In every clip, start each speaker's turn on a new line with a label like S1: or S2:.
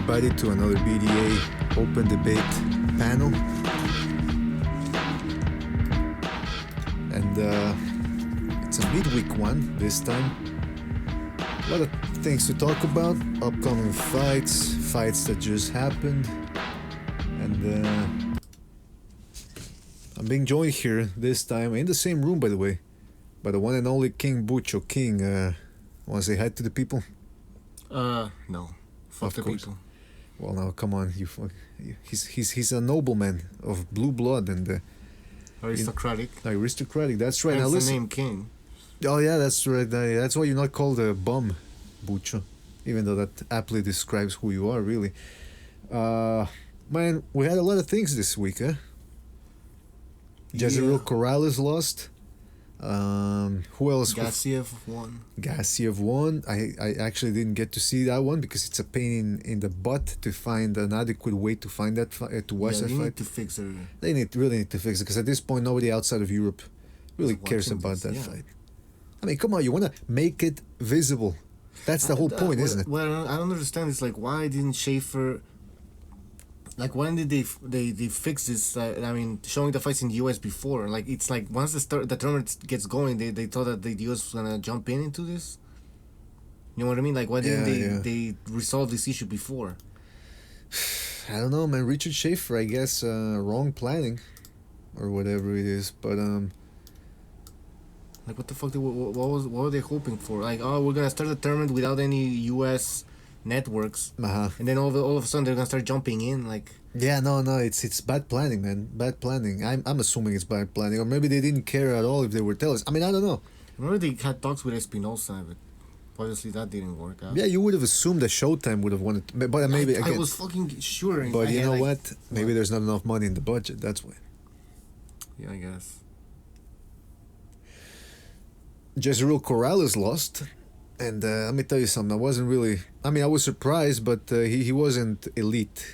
S1: everybody to another BDA Open Debate panel. And it's a midweek one this time. A lot of things to talk about, upcoming fights that just happened. And I'm being joined here this time, in the same room by the way, by the one and only King Bucho. King, want to say hi to the people?
S2: No. Fuck the people.
S1: Well, now come on, he's a nobleman of blue blood and
S2: aristocratic.
S1: Aristocratic, that's right.
S2: Hence
S1: now
S2: the
S1: listen.
S2: name King.
S1: Oh yeah, that's right. That's why you're not called a bum, Bucho, even though that aptly describes who you are, really. Man, we had a lot of things this week, huh? Jezreel Corrales lost. Who else?
S2: Gassiev won.
S1: Gassiev won. I actually didn't get to see that one because it's a pain in the butt to find an adequate way to find that to watch that fight.
S2: They need to fix it.
S1: They really need to fix it because at this point nobody outside of Europe really cares about that fight. I mean, come on, you want to make it visible. That's the whole point, isn't it?
S2: Well, I don't understand. It's like, why didn't Schaefer? Like, when did they fix this? I mean, showing the fights in the US before. Like, it's like once the tournament gets going, they thought that the US was gonna jump into this. You know what I mean? Like, why didn't they resolve this issue before?
S1: I don't know, man. Richard Schaefer, I guess, wrong planning, or whatever it is. But
S2: like, what the fuck? What were they hoping for? Like, oh, we're gonna start the tournament without any US networks, and then all of a sudden they're gonna start jumping in. Like,
S1: no, it's bad planning, man. Bad planning. I'm assuming it's bad planning, or maybe they didn't care at all if they were telling us. I mean, I don't know.
S2: Remember they had talks with Espinosa, but obviously that didn't work out.
S1: Yeah, you would have assumed that Showtime would have wanted, but maybe
S2: I was fucking sure.
S1: But you know what? Maybe there's not enough money in the budget. That's why.
S2: Yeah, I guess.
S1: Jezreel Corrales lost. And let me tell you something, I was surprised, but he wasn't elite.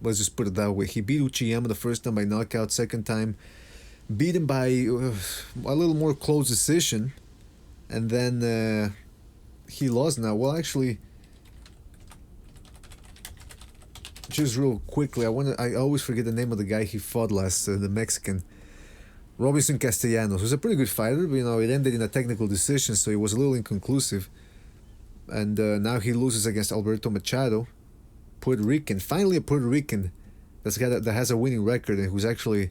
S1: Let's just put it that way. He beat Uchiyama the first time by knockout, second time beat him by a little more close decision. And then he lost now. Well, actually, just real quickly, I always forget the name of the guy he fought last, the Mexican. Robinson Castellanos was a pretty good fighter, but it ended in a technical decision, so it was a little inconclusive. And now he loses against Alberto Machado, Puerto Rican. Finally, a Puerto Rican that has a winning record and who's actually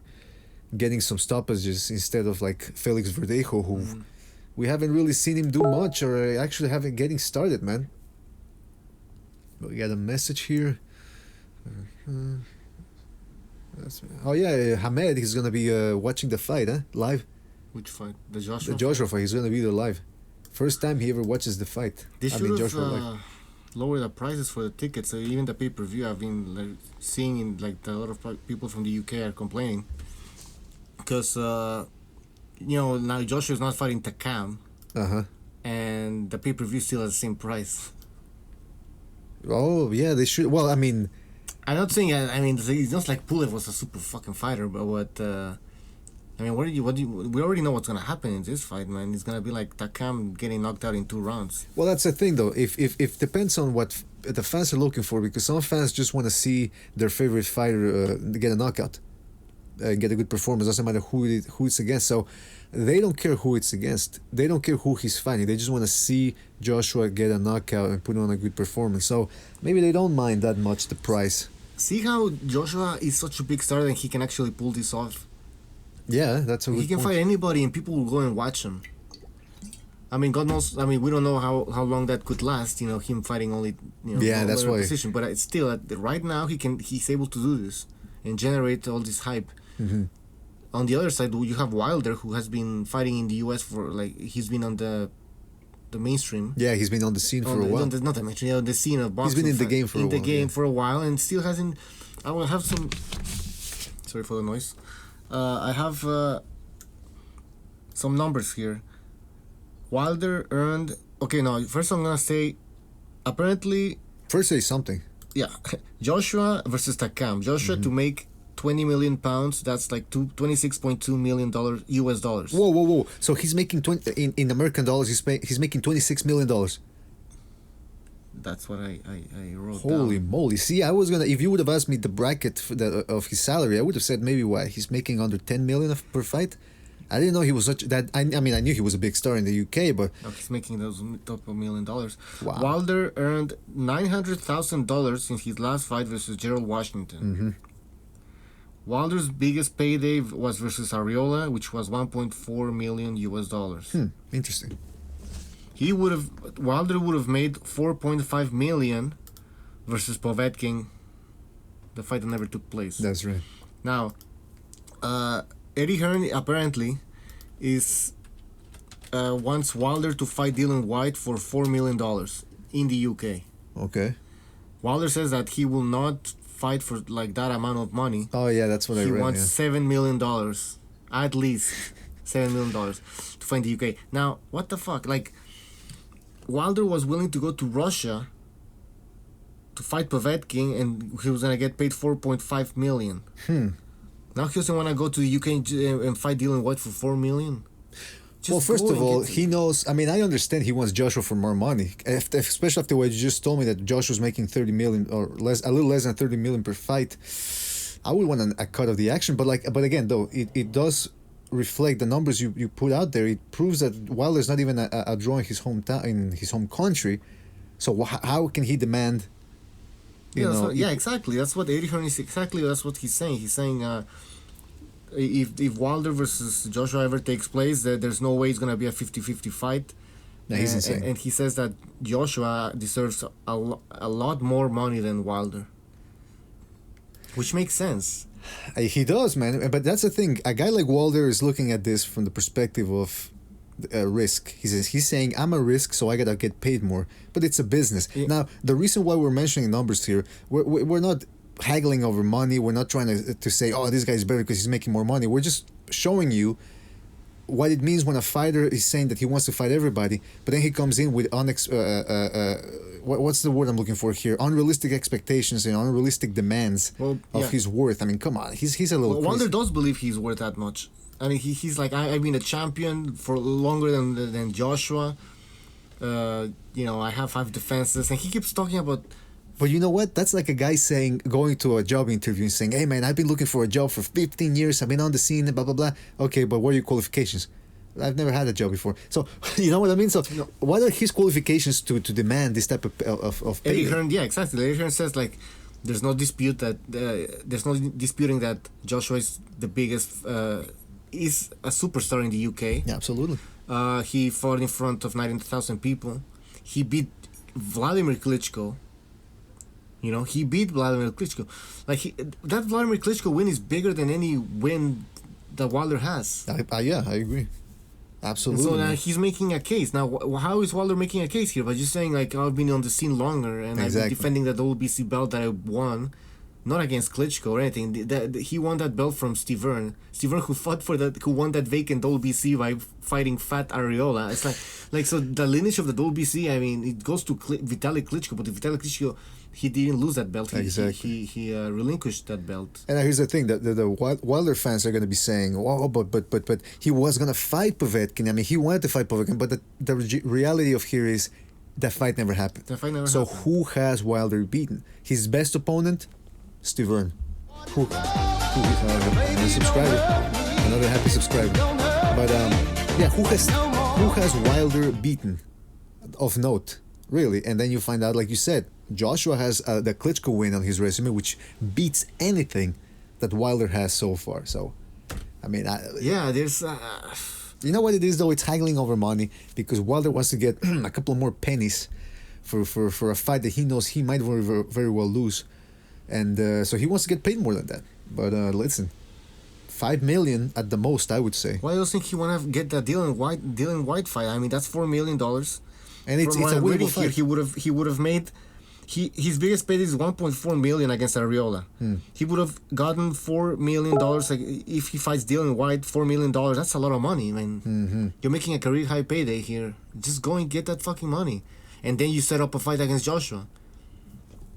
S1: getting some stoppages instead of like Felix Verdejo, who we haven't really seen him do much or actually haven't getting started, man. But we got a message here. Oh yeah, Hamed, he's gonna be watching the fight, live.
S2: Which fight? The Joshua?
S1: The Joshua fight. He's gonna be there live. First time he ever watches the fight.
S2: They should have lowered the prices for the tickets. So even the pay-per-view, I've been seeing in a lot of people from the UK are complaining because now Joshua's not fighting Takam. And the pay-per-view still has the same price.
S1: Oh yeah, they should. Well, I mean.
S2: I'm not saying. It's not like Pulev was a super fucking fighter, but we already know what's gonna happen in this fight, man. It's gonna be like Takam getting knocked out in 2 rounds.
S1: Well, that's the thing, though. If depends on what the fans are looking for, because some fans just want to see their favorite fighter get a knockout, get a good performance. Doesn't matter who it's against. So they don't care who it's against. They don't care who he's fighting. They just want to see Joshua get a knockout and put on a good performance. So maybe they don't mind that much the price.
S2: See how Joshua is such a big star and he can actually pull this off.
S1: Yeah, that's a good
S2: He can fight anybody and people will go and watch him. I mean, God knows. I mean, we don't know how long that could last. Him fighting only.
S1: That's why.
S2: Position, but it's still right now he's able to do this and generate all this hype. On the other side, you have Wilder, who has been fighting in the US for he's been on the mainstream.
S1: Yeah, he's been on the scene for a while.
S2: Not the mainstream, the scene of boxing.
S1: He's been in the game for a while.
S2: For a while, and still hasn't. I will have some. Sorry for the noise. I have some numbers here. Wilder earned. Okay, no. First, I'm gonna say. Apparently.
S1: First, say something.
S2: Yeah, Joshua versus Takam. Joshua to make 20 million pounds. That's like $26.2 million US dollars.
S1: Whoa! So he's making in American dollars. He's making $26 million.
S2: That's what I wrote
S1: Holy
S2: down.
S1: moly! See, I was gonna. If you would have asked me the bracket of his salary, I would have said maybe he's making under 10 million per fight. I didn't know he was such that. I mean, I knew he was a big star in the UK, but
S2: No, he's making those top $1 million.
S1: Wow.
S2: Wilder earned $900,000 in his last fight versus Gerald Washington.
S1: Mm-hmm.
S2: Wilder's biggest payday was versus Arreola, which was $1.4 million US.
S1: Interesting.
S2: Wilder would have made $4.5 million versus Povetkin, the fight that never took place.
S1: That's right.
S2: Now, Eddie Hearn apparently wants Wilder to fight Dylan White for $4 million in the UK.
S1: Okay.
S2: Wilder says that he will not fight for like that amount of money.
S1: Oh yeah, that's what I read.
S2: He wants $7 million, at least $7 million to fight in the UK. Now, what the fuck? Like, Wilder was willing to go to Russia to fight Povetkin, and he was gonna get paid $4.5 million. Now he doesn't want to go to the UK and fight Dylan White for $4 million.
S1: Well, first of all, he knows. I mean, I understand he wants Joshua for more money, especially after what you just told me that Joshua's making 30 million or less, a little less than 30 million per fight. I would want a cut of the action, but again, though, it does reflect the numbers you put out there. It proves that Wilder's not even a draw in his hometown, in his home country. So how can he demand?
S2: Exactly. That's what Eddie Hearn is. Exactly, that's what he's saying. He's saying if Wilder versus Joshua ever takes place, there's no way it's gonna be a 50-50 fight.
S1: No, he's insane.
S2: And he says that Joshua deserves a lot more money than Wilder, which makes sense.
S1: He does, man. But that's the thing. A guy like Wilder is looking at this from the perspective of risk. He's saying, I'm a risk, so I gotta get paid more. But it's a business. Yeah. Now, the reason why we're mentioning numbers here, we're not haggling over money. We're not trying to say, oh, this guy's better because he's making more money. We're just showing you what it means when a fighter is saying that he wants to fight everybody, but then he comes in with what's the word I'm looking for here? Unrealistic expectations and unrealistic demands of his worth. I mean, come on, he's a little.
S2: Wilder does believe he's worth that much. I mean, he's like, I've been a champion for longer than Joshua. I have 5 defenses, and he keeps talking about.
S1: But you know what? That's like a guy going to a job interview and saying, hey man, I've been looking for a job for 15 years. I've been on the scene, blah, blah, blah. Okay, but what are your qualifications? I've never had a job before. So, you know what I mean? So, what are his qualifications to demand this type of pay?
S2: Eddie Hearn, yeah, exactly. Eddie Hearn says, like, there's no disputing that Joshua is the biggest, is a superstar in the UK.
S1: Yeah, absolutely.
S2: He fought in front of 19,000 people. He beat Vladimir Klitschko. He beat Vladimir Klitschko. That Vladimir Klitschko win is bigger than any win that Wilder has.
S1: I agree. Absolutely.
S2: And so now he's making a case. Now, how is Wilder making a case here? By just saying, like, I've been on the scene longer and I've been defending that WBC belt that I won, not against Klitschko or anything. He won that belt from Steve Earn. Steve Earn, who won that vacant WBC by fighting Fat Arreola. It's like so the lineage of the WBC. I mean, it goes to Vitaly Klitschko, but Vitaly Klitschko, he didn't lose that belt. He relinquished that belt.
S1: And here's the thing: the Wilder fans are going to be saying, "Oh, but he was going to fight Povetkin. I mean, he wanted to fight Povetkin, but the reality of here is that fight never happened. So who has Wilder beaten? His best opponent, Steve Earn. Another subscriber, another happy subscriber. But who has Wilder beaten of note? Really? And then you find out, like you said, Joshua has the Klitschko win on his resume, which beats anything that Wilder has so far. So, I mean,
S2: there's.
S1: You know what it is though? It's haggling over money because Wilder wants to get a couple more pennies for a fight that he knows he might very, very well lose, and so he wants to get paid more than that. But listen, $5 million at the most, I would say.
S2: Why do you think he want to get that Dylan White fight? I mean, that's $4 million.
S1: And it's a winnable fight.
S2: He would have made. His biggest payday is $1.4 million against Arreola. He would have gotten $4 million. Like if he fights Dylan White, $4 million. That's a lot of money, man. You're making a career high payday here. Just go and get that fucking money, and then you set up a fight against Joshua.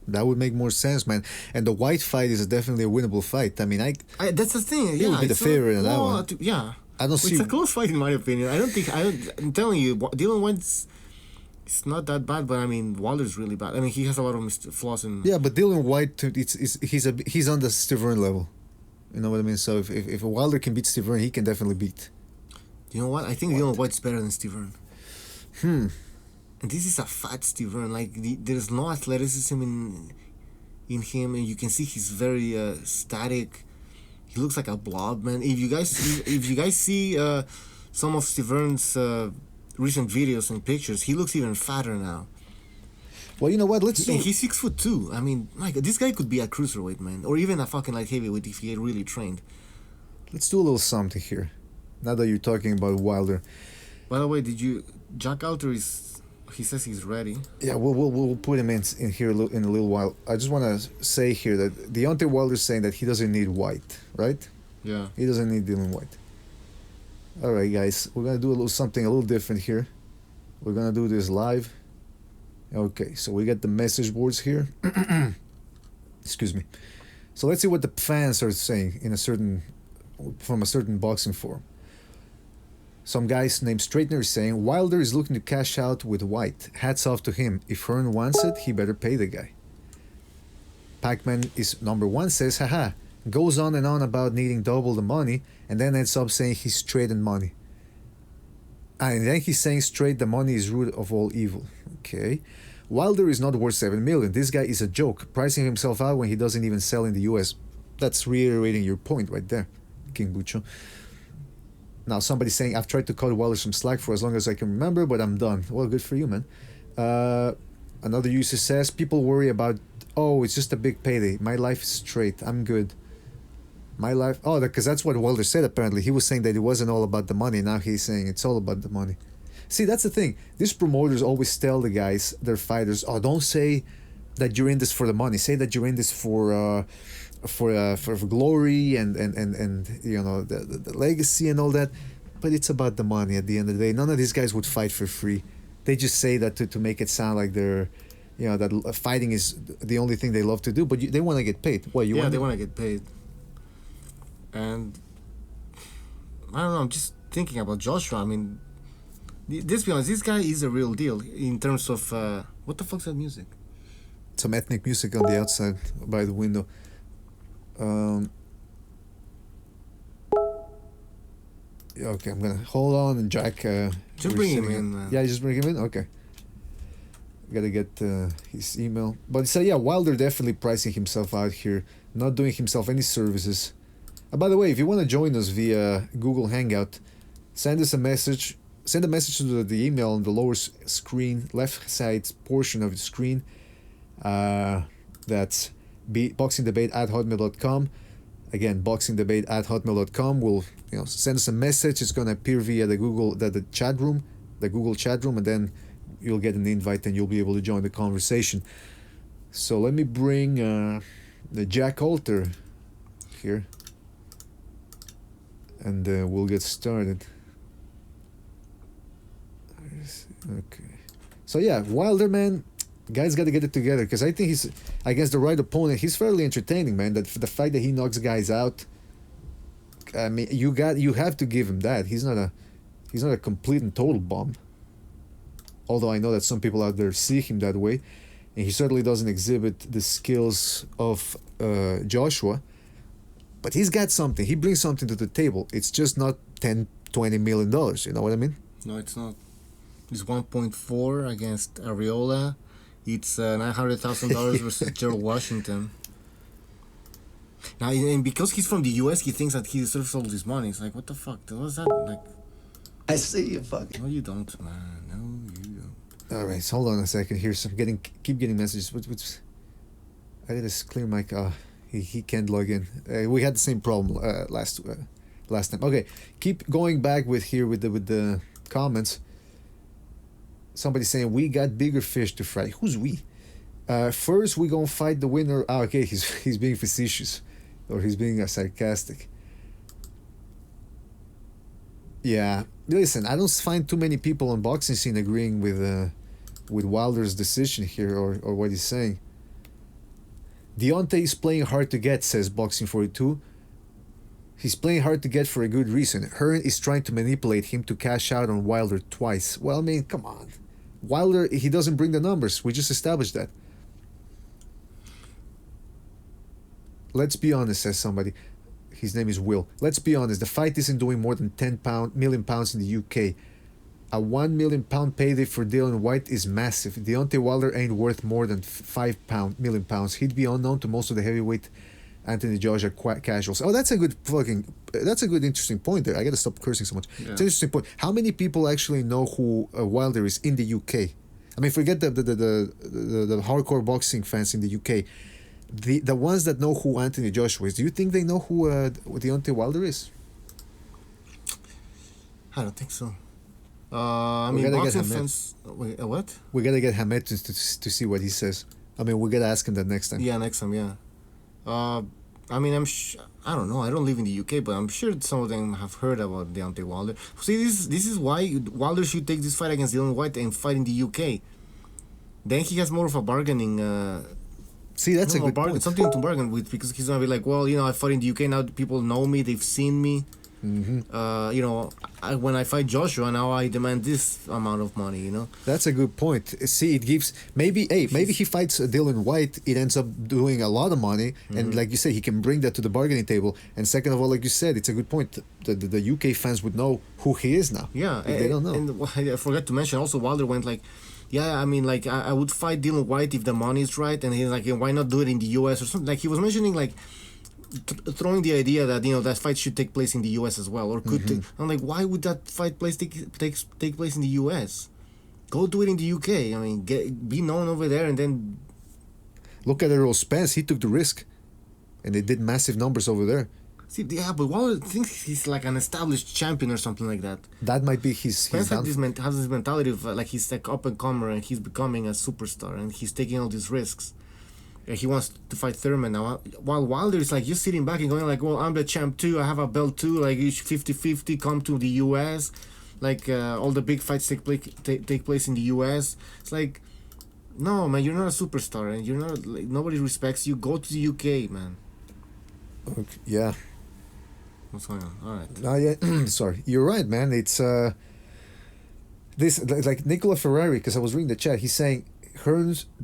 S1: That would make more sense, man. And the White fight is definitely a winnable fight. I mean,
S2: that's the thing.
S1: He would be the favorite in that one.
S2: Yeah.
S1: I don't see.
S2: It's a close fight in my opinion. I'm telling you, Dylan White's It's not that bad, but I mean, Wilder's really bad. I mean, he has a lot of flaws in.
S1: Yeah, but Dylan White, he's on the Steve Irwin level. You know what I mean? So if Wilder can beat Steve Irwin, he can definitely beat.
S2: You know what? I think Dylan White's better than Steve Irwin. And this is a fat Steve Irwin. Like there's no athleticism in him, and you can see he's very static. He looks like a blob, man. If you guys see some of Steve Irwin's recent videos and pictures, he looks even fatter now.
S1: Well, you know what? Let's do.
S2: And he's 6'2". I mean, like this guy could be a cruiserweight, man, or even a fucking light heavyweight if he had really trained.
S1: Let's do a little something here. Now that you're talking about Wilder.
S2: By the way, Jack Alter he says he's ready.
S1: Yeah, we'll put him in here in a little while. I just want to say here that Deontay Wilder's saying that he doesn't need White, right?
S2: Yeah.
S1: He doesn't need Dylan White. All right, guys, we're gonna do something a little different here. We're gonna do this live. Okay, so we got the message boards here. Excuse me. So let's see what the fans are saying from a certain boxing forum. Some guys named Straightener is saying Wilder is looking to cash out with White. Hats off to him. If Hearn wants it, he better pay the guy. Pac-Man is number one, says, haha, goes on and on about needing double the money, and then ends up saying he's trading money. And then he's saying straight the money is root of all evil. Okay. Wilder is not worth $7 million. This guy is a joke, pricing himself out when he doesn't even sell in the US. That's reiterating your point right there, King Bucho. Now somebody's saying, I've tried to cut Wilder some slack for as long as I can remember, but I'm done. Well, good for you, man. Another user says, people worry about, oh, it's just a big payday. My life is straight. I'm good. My life... Oh, because that's what Wilder said, apparently. He was saying that it wasn't all about the money. Now he's saying it's all about the money. See, that's the thing. These promoters always tell the guys, their fighters, oh, don't say that you're in this for the money. Say that you're in this for glory and you know the legacy and all that. But it's about the money at the end of the day. None of these guys would fight for free. They just say that to make it sound like they're, you know, that fighting is the only thing they love to do. But they want to get paid. What you want?
S2: Yeah, they want to get paid. And I don't know. I'm just thinking about Joshua. I mean, let's be honest. This guy is a real deal in terms of what the fuck's that music?
S1: Some ethnic music on the outside by the window. Okay, I'm gonna hold on and Jack.
S2: Just bring him in, man.
S1: Yeah, just bring him in. Okay. Gotta get his email. But so yeah, Wilder definitely pricing himself out here, not doing himself any services. By the way, if you want to join us via Google Hangout, send us a message. Send a message to the email on the lower screen, left side portion of the screen. That's boxingdebate@hotmail.com. Again, boxingdebate@hotmail.com. Will send us a message. It's gonna appear via the Google chat room, the Google chat room, and then you'll get an invite and you'll be able to join the conversation. So let me bring the Jack Alter here, and we'll get started. Okay. So yeah, Wilder, man, guys got to get it together, because I think he's against the right opponent. He's fairly entertaining, man. That the fact that he knocks guys out, I mean, you have to give him that. He's not a complete and total bum. Although I know that some people out there see him that way, and he certainly doesn't exhibit the skills of Joshua. But he's got something. He brings something to the table. It's just not $10-20 million. You know what I mean?
S2: No, it's not. It's 1.4 against Areola. It's $900,000 versus Gerald Washington. Now, and because he's from the US, he thinks that he deserves all this money. It's like, what the fuck? What's that? Like,
S1: I see you fucking.
S2: No, you don't, man. No, you don't.
S1: All right, so hold on a second here. So keep getting messages. I gotta clear my. He can't log in. We had the same problem last time. Okay, keep going back with the comments. Somebody saying we got bigger fish to fry. Who's we? First we gonna fight the winner. Ah, okay, he's being facetious, or he's being sarcastic. Yeah, listen, I don't find too many people on boxing scene agreeing with Wilder's decision here, or what he's saying. Deontay is playing hard to get, says Boxing 42. He's playing hard to get for a good reason. Hearn is trying to manipulate him to cash out on Wilder twice. Well, I mean, come on. Wilder, he doesn't bring the numbers. We just established that. Let's be honest, says somebody. His name is Will. Let's be honest. The fight isn't doing more than £10 million in the UK. A £1 million payday for Dylan White is massive. Deontay Wilder ain't worth more than £5 million. He'd be unknown to most of the heavyweight Anthony Joshua casuals. Oh, that's a good interesting point there. I gotta stop cursing so much. Yeah. It's an interesting point. How many people actually know who Wilder is in the UK? I mean, forget the hardcore boxing fans in the UK. The ones that know who Anthony Joshua is, do you think they know who Deontay Wilder is?
S2: I don't think so. I mean, boxing fans. Wait, what?
S1: We gotta get Hamed to see what he says. I mean, we gotta ask him that next time.
S2: Yeah, next time. Yeah. I mean, I don't know. I don't live in the UK, but I'm sure some of them have heard about Deontay Wilder. See, this is why Wilder should take this fight against Dylan White and fight in the UK. Then he has more of a bargaining.
S1: See, that's a good point.
S2: Something to bargain with, because he's gonna be like, well, I fought in the UK, now people know me, they've seen me.
S1: Mm-hmm.
S2: When I fight Joshua, now I demand this amount of money.
S1: That's a good point. See, it gives maybe he fights Dylan White, it ends up doing a lot of money, and like you say, he can bring that to the bargaining table. And second of all, like you said, it's a good point. The UK fans would know who he is now.
S2: Yeah,
S1: they don't know.
S2: And I forgot to mention also, Wilder went like, yeah, I mean, like, I would fight Dylan White if the money is right, and he's like, why not do it in the US or something? Like, he was mentioning like throwing the idea that that fight should take place in the US as well, or could. I'm like, why would that fight take place in the US? Go do it in the UK. I mean, be known over there, and then
S1: look at Errol Spence. He took the risk, and they did massive numbers over there.
S2: See, yeah, but Wilder thinks he's like an established champion or something like that.
S1: That might be his.
S2: Spence has this mentality of like he's like up and comer and he's becoming a superstar and he's taking all these risks. And he wants to fight Thurman now. While Wilder is like just sitting back and going like, well, I'm the champ too. I have a belt too. Like, each 50-50, come to the US. Like, all the big fights take place in the US. It's like, no, man, you're not a superstar and you're not. Like, nobody respects you. Go to the UK, man.
S1: Okay, yeah.
S2: What's going on? All right.
S1: Yeah. Sorry, you're right, man. It's this like Nicola Ferrari, because I was reading the chat. He's saying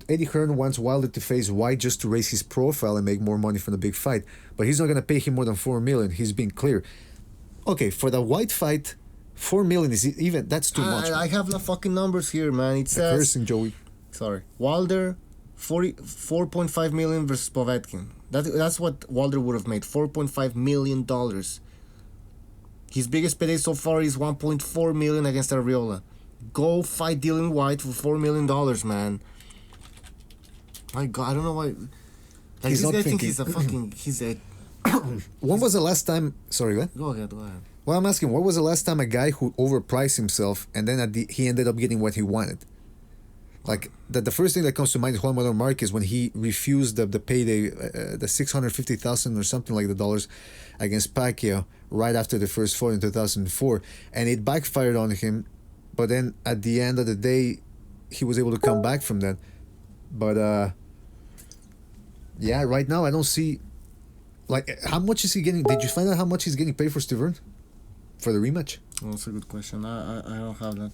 S1: Eddie Hearn wants Wilder to face White just to raise his profile and make more money from the big fight, but he's not gonna pay him more than $4 million. He's being clear. Okay, for the White fight, $4 million is even that's too much.
S2: I have the fucking numbers here, man. It says
S1: cursing, Joey.
S2: Sorry, Wilder, 4.5 million versus Povetkin. That's what Wilder would have made, $4.5 million. His biggest payday so far is $1.4 million against Arreola. Go fight Dylan White for $4 million, man. My God, I don't know why. Like,
S1: He's
S2: this
S1: not
S2: guy
S1: thinking.
S2: thinks he's a fucking. He's a.
S1: When was the last time? Sorry, what?
S2: Go ahead.
S1: Well, I'm asking, what was the last time a guy who overpriced himself and then he ended up getting what he wanted? Like, the first thing that comes to mind is Juan Manuel Marquez when he refused the payday, the $650,000 or something like the dollars against Pacquiao right after the first fight in 2004, and it backfired on him. But then at the end of the day, he was able to come back from that. But yeah, right now I don't see, like, how much is he getting? Did you find out how much he's getting paid for Stiverne for the rematch?
S2: Well, that's a good question. I don't have that.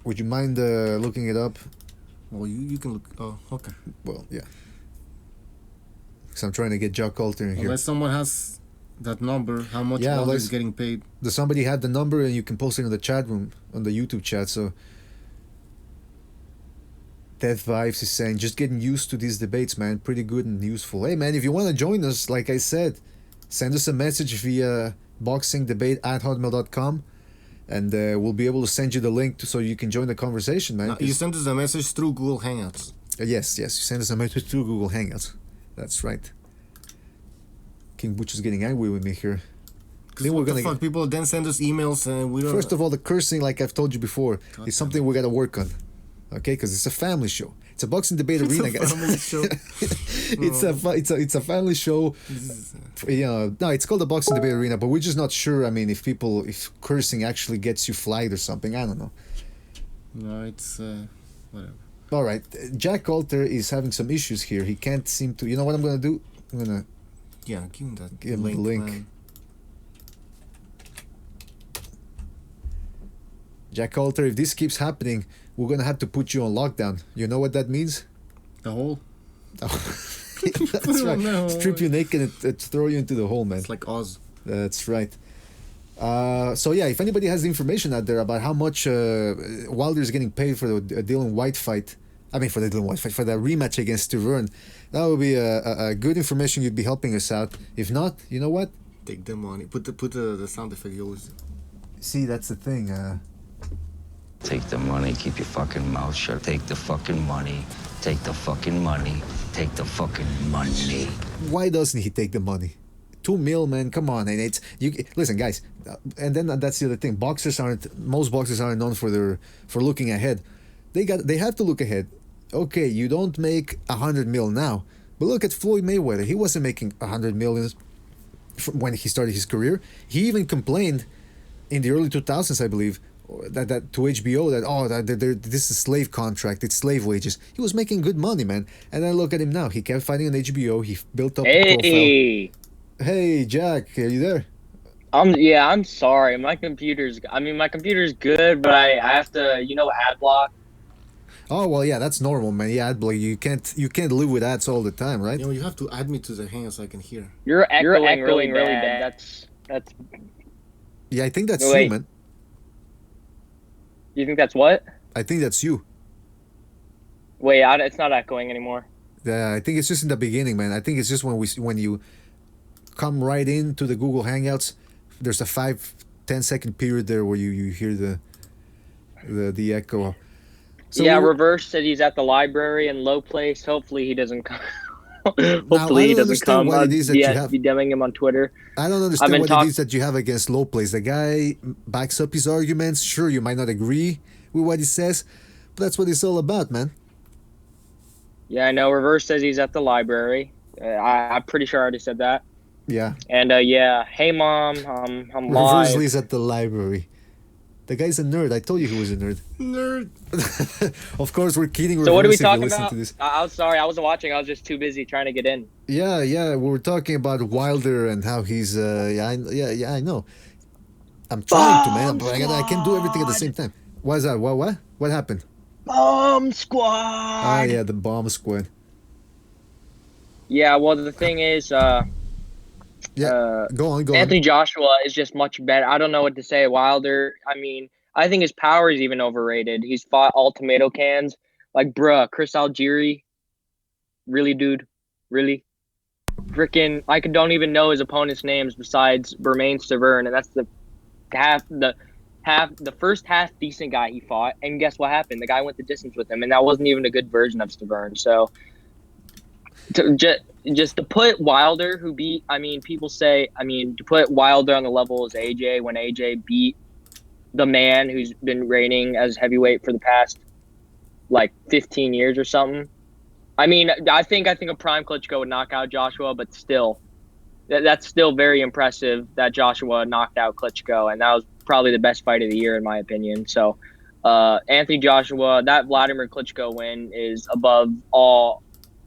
S1: Would you mind looking it up?
S2: Well, you can look. Oh, okay.
S1: Well, yeah. Because I'm trying to get Jack Coulter in here.
S2: Unless someone has that number, how much Wilder is getting paid.
S1: Does somebody have the number and you can post it in the chat room, on the YouTube chat? So Death Vibes is saying, just getting used to these debates, man. Pretty good and useful. Hey, man, if you want to join us, like I said, send us a message via boxingdebate@hotmail.com. And we'll be able to send you the link so you can join the conversation, man.
S2: You send us a message through Google Hangouts.
S1: Yes. You send us a message through Google Hangouts. That's right. King Butch is getting angry with me here.
S2: People then send us emails and we don't.
S1: First of all, the cursing, like I've told you before, is something we gotta work on. Okay, because it's a family show. It's a boxing debate arena, guys.
S2: Family show.
S1: It's a family show. No, it's called the boxing debate arena, but we're just not sure. I mean, if cursing actually gets you flagged or something, I don't know.
S2: No, it's whatever.
S1: All right, Jack Coulter is having some issues here. He can't seem to. You know what I'm gonna do? I'm gonna.
S2: Yeah, give him that.
S1: Give him the link.
S2: Man.
S1: Jack Halter, if this keeps happening, we're gonna have to put you on lockdown. You know what that means?
S2: The hole.
S1: That's right.
S2: No.
S1: Strip you naked and throw you into the hole, man.
S2: It's like Oz.
S1: That's right. So yeah, if anybody has the information out there about how much Wilder is getting paid for the Dylan White fight, for the Dylan White fight, for the rematch against Stavern, that would be a good information. You'd be helping us out. If not, you know what?
S2: Take the money. Put the sound effect you always do.
S1: See, that's the thing.
S3: Take the money, keep your fucking mouth shut. Take the fucking money, take the fucking money, take the fucking money.
S1: Why doesn't he take the money? $2 million, man. Come on, and it's you. Listen, guys, and then that's the other thing. Most boxers aren't known for looking ahead. They have to look ahead. Okay, you don't make $100 million now, but look at Floyd Mayweather. He wasn't making $100 million when he started his career. He even complained in the early 2000s, I believe, that to HBO that this is slave contract, it's slave wages. He was making good money, man. And then look at him now. He kept fighting on HBO. He built up a profile. Hey, Jack, are you there?
S4: I'm sorry. My computer's good, but I have to, ad block.
S1: Oh well, yeah, that's normal, man. Yeah, ad block. You can't live with ads all the time, right?
S2: You have to add me to the Hangout so I can hear.
S4: You're echoing really bad. That's.
S1: Yeah, I think that's
S4: Wait.
S1: you, man.
S4: You think that's what?
S1: I think that's you.
S4: Wait, it's not echoing anymore.
S1: Yeah, I think it's just in the beginning, man. I think it's just when you come right into the Google Hangouts, there's a 5-10 second period there where you hear the echo. So
S4: yeah, Reverse said he's at the library in Low Place. Hopefully he doesn't come.
S1: Hopefully he doesn't come. What it is that you have
S4: DMing him on Twitter.
S1: I don't understand what it is that you have against Low Place. The guy backs up his arguments. Sure, you might not agree with what he says, but that's what it's all about, man.
S4: Yeah, I know. Reverse says he's at the library. I'm pretty sure I already said that.
S1: Yeah.
S4: And yeah, hey mom, I'm live.
S1: Reverse at the library. The guy's a nerd. I told you he was a nerd.
S2: Nerd.
S1: Of course, we're kidding.
S4: So what are we talking
S1: about?
S4: I'm sorry, I wasn't watching. I was just too busy trying to get in.
S1: Yeah. We were talking about Wilder and how he's. I know. I'm trying to, man, but I can't do everything at the same time. What's that? What happened?
S4: Bomb Squad.
S1: Ah, yeah, the Bomb Squad.
S4: Yeah. Well, the thing is,
S1: go on.
S4: Anthony Joshua is just much better. I don't know what to say. Wilder, I think his power is even overrated. He's fought all tomato cans. Like, bruh, Chris Algieri. Really, dude? Really? Frickin', I don't even know his opponent's names besides Bermain Stavern, and that's the first half decent guy he fought. And guess what happened? The guy went the distance with him, and that wasn't even a good version of Stavern. So, just to put Wilder, people say, to put Wilder on the level as AJ when AJ beat the man who's been reigning as heavyweight for the past, 15 years or something. I think a prime Klitschko would knock out Joshua, but still, that's still very impressive that Joshua knocked out Klitschko, and that was probably the best fight of the year in my opinion. So, Anthony Joshua, that Vladimir Klitschko win is above all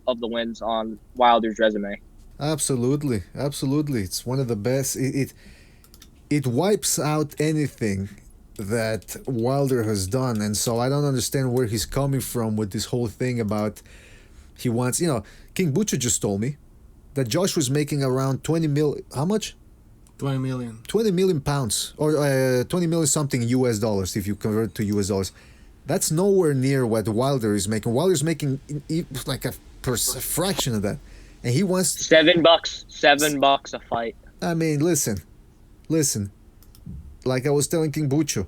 S4: of the wins on Wilder's resume.
S1: Absolutely. It's one of the best. It wipes out anything that Wilder has done, and so I don't understand where he's coming from with this whole thing about he wants. King Butcher just told me that Josh was making around 20 mil. How much?
S2: 20 million.
S1: 20 million pounds or 20 million something US dollars if you convert it to US dollars. That's nowhere near what Wilder is making. Wilder's making like a fraction of that, and he wants
S4: $7 a fight.
S1: Listen, like I was telling King Bucho,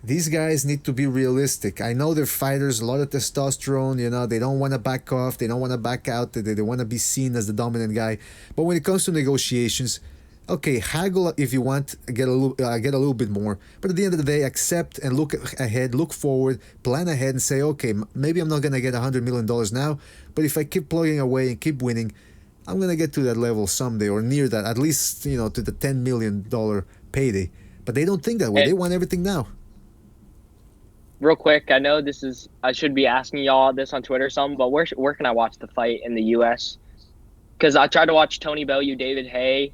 S1: these guys need to be realistic. I know they're fighters, a lot of testosterone, they don't want to back off, they don't want to back out, they want to be seen as the dominant guy. But when it comes to negotiations, okay, haggle if you want, get a little bit more. But at the end of the day, accept and look ahead, look forward, plan ahead and say, okay, maybe I'm not going to get $100 million now, but if I keep plugging away and keep winning, I'm going to get to that level someday or near that, at least, to the $10 million payday. But they don't think that way. They want everything now.
S4: Real quick, I know I should be asking y'all this on Twitter or something, but where can I watch the fight in the U.S.? Because I tried to watch Tony Bellew, David Haye,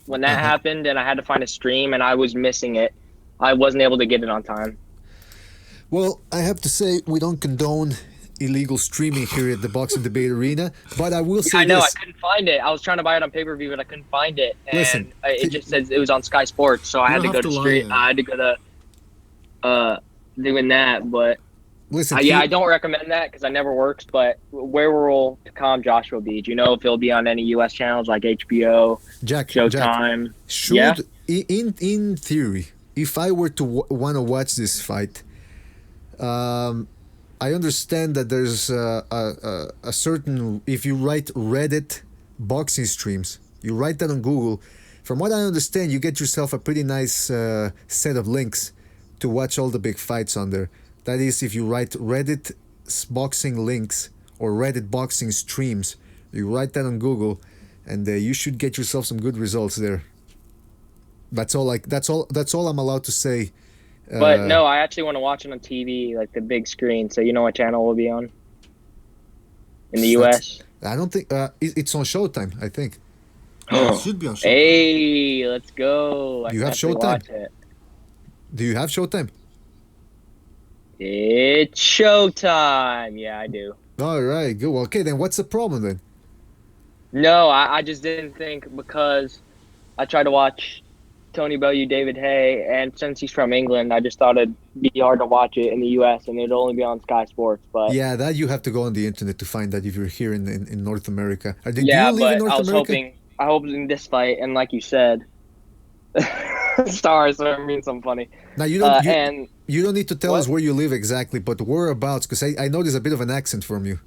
S4: when that happened, and I had to find a stream, and I was missing it. I wasn't able to get it on time.
S1: Well, I have to say we don't condone illegal streaming here at the Boxing Debate Arena, but I will say
S4: I know
S1: this.
S4: I couldn't find it. I was trying to buy it on pay-per-view, but I couldn't find it, and
S1: Listen,
S4: it just says it was on Sky Sports, so I had to go to stream. I had to go to doing that, but
S1: Listen,
S4: I don't recommend that because I never works. But where will Joshua be? Do you know if he'll be on any U.S. channels like HBO, Showtime?
S1: Jack, in theory, if I were to want to watch this fight, I understand that there's a certain, if you write Reddit boxing streams, you write that on Google. From what I understand, you get yourself a pretty nice set of links to watch all the big fights on there. That is, if you write Reddit boxing links or Reddit boxing streams, you write that on Google, and you should get yourself some good results there. That's all. That's all I'm allowed to say.
S4: But no, I actually want to watch it on TV, like the big screen. So you know what channel we'll be on in the U.S.
S1: I don't think it's on Showtime. I think.
S2: It should be on Showtime.
S4: Hey, let's go!
S1: You have Showtime? Do you have Showtime?
S4: It's Showtime. Yeah, I do.
S1: All right, good. Well, okay, then what's the problem then?
S4: No, I just didn't think because I tried to watch Tony Bellew, David Hay, and since he's from England, I just thought it'd be hard to watch it in the U.S. and it'd only be on Sky Sports. But
S1: yeah, that you have to go on the internet to find that if you're here in North America. Do you live
S4: but
S1: in North
S4: I was
S1: America?
S4: I hope in this fight, and like you said, stars are mean something funny.
S1: Now you don't need to tell us where you live exactly, but whereabouts, because I know there's a bit of an accent from you.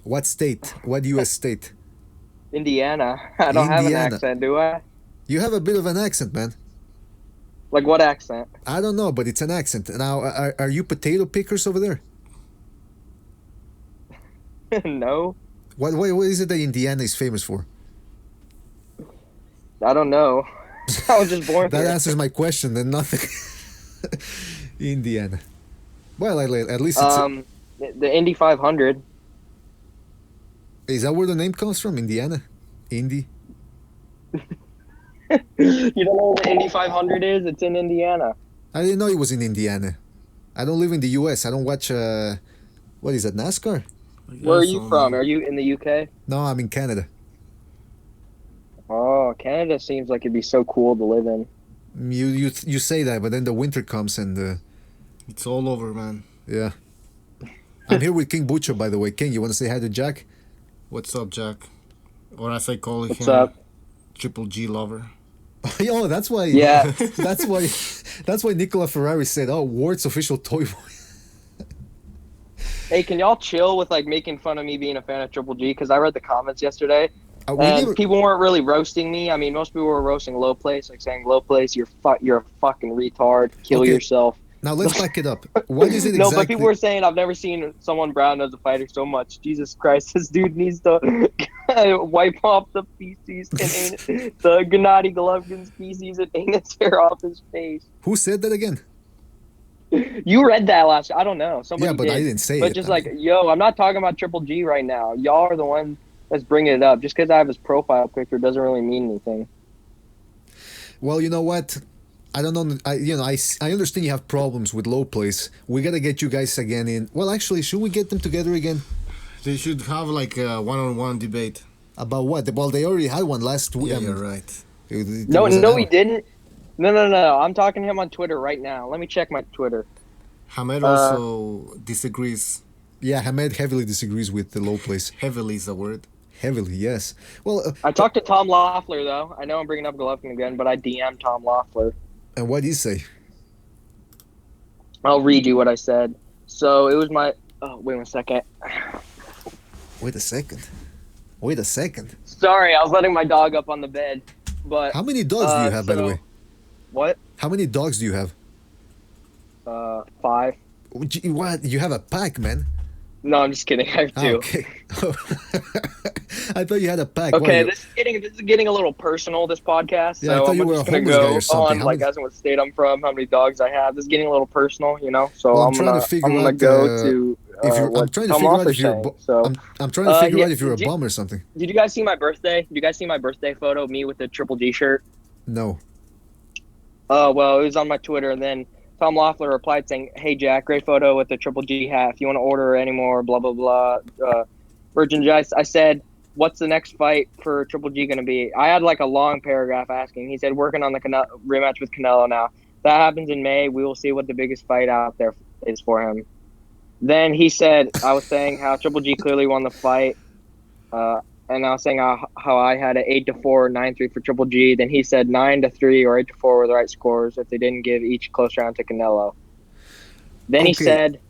S1: What state? What U.S. state?
S4: Indiana. I don't have an accent, do I?
S1: You have a bit of an accent, man.
S4: Like what accent?
S1: I don't know, but it's an accent. Now, are you potato pickers over there?
S4: No.
S1: What is it that Indiana is famous for?
S4: I don't know. I was just born
S1: That
S4: here.
S1: answers my question, then nothing. Indiana. Well, at least it's...
S4: the Indy 500.
S1: Is that where the name comes from? Indiana? Indy?
S4: You don't know what the Indy 500 is? It's in Indiana.
S1: I didn't know it was in Indiana. I don't live in the U.S. I don't watch, what is that, NASCAR?
S4: Where are you from? Are you in the UK?
S1: No, I'm in Canada.
S4: Oh, Canada seems like it'd be so cool to live in.
S1: You say that, but then the winter comes and...
S2: It's all over, man.
S1: Yeah. I'm here with King Butcher, by the way. King, you want to say hi to Jack?
S2: What's up, Jack? Or as I call him,
S4: What's up?
S2: Triple G lover.
S1: Yo, that's why.
S4: Yeah.
S1: That's why Nicola Ferrari said, "Oh, Wart's official toy boy."
S4: Hey, can y'all chill with like making fun of me being a fan of Triple G? Because I read the comments yesterday, and people weren't really roasting me. I mean, most people were roasting Low Place, like saying, "Low Place, you're a fucking retard. Kill yourself."
S1: Now let's back it up. What is it exactly?
S4: No, but people were saying, I've never seen someone brown as a fighter so much. Jesus Christ, this dude needs to wipe off the feces and the Gennady Golovkin's feces and anus hair off his face.
S1: Who said that again?
S4: You read that last. I don't know. Somebody
S1: yeah, but
S4: did.
S1: I didn't say it.
S4: But just yo, I'm not talking about Triple G right now. Y'all are the one that's bringing it up. Just because I have his profile picture doesn't really mean anything.
S1: Well, you know what? I don't know. I understand you have problems with Low Place. We gotta get you guys again in. Well, actually, should we get them together again?
S2: They should have like a one-on-one debate.
S1: About what? Well, they already had one last week.
S2: Yeah, you're right.
S4: No, he didn't. No. I'm talking to him on Twitter right now. Let me check my Twitter.
S2: Hamed also disagrees.
S1: Yeah, Hamed heavily disagrees with the Low Place.
S2: Heavily is the word.
S1: Heavily, yes. Well,
S4: I talked to Tom Loeffler though. I know I'm bringing up Golovkin again, but I DM'd Tom Loeffler.
S1: And what did he say?
S4: I'll read you what I said. So it was my... Oh, wait 1 second.
S1: Wait a second.
S4: Sorry, I was letting my dog up on the bed. But
S1: how many dogs do you have, by the way?
S4: What?
S1: How many dogs do you have?
S4: 5.
S1: What? You have a pack, man.
S4: No, I'm just kidding. I have 2.
S1: Okay. I thought you had a pack.
S4: Okay, this is getting a little personal, this podcast.
S1: Yeah,
S4: so
S1: I thought you
S4: I'm
S1: were a
S4: just going to
S1: homeless guy
S4: go
S1: or something.
S4: on, like, asking what state I'm from, how many dogs I have. This is getting a little personal, you know? So
S1: well,
S4: I'm going to go to
S1: I'm trying to figure out if you're I'm trying to figure out if you're a bum or something.
S4: Did you guys see my birthday? Did you guys see my birthday photo of me with the Triple G shirt?
S1: No.
S4: Well, it was on my Twitter, and then Tom Loeffler replied saying, "Hey Jack, great photo with the Triple G hat. If you want to order any more, blah blah blah, merchandise." I said, "What's the next fight for Triple G going to be?" I had like a long paragraph asking. He said, "Working on the rematch with Canelo now. That happens in May. We will see what the biggest fight out there is for him." Then he said, I was saying how Triple G clearly won the fight. And I was saying how I had an 8-4 or 9-3 for Triple G. Then he said 9-3 or 8-4 were the right scores if they didn't give each close round to Canelo. Then he said,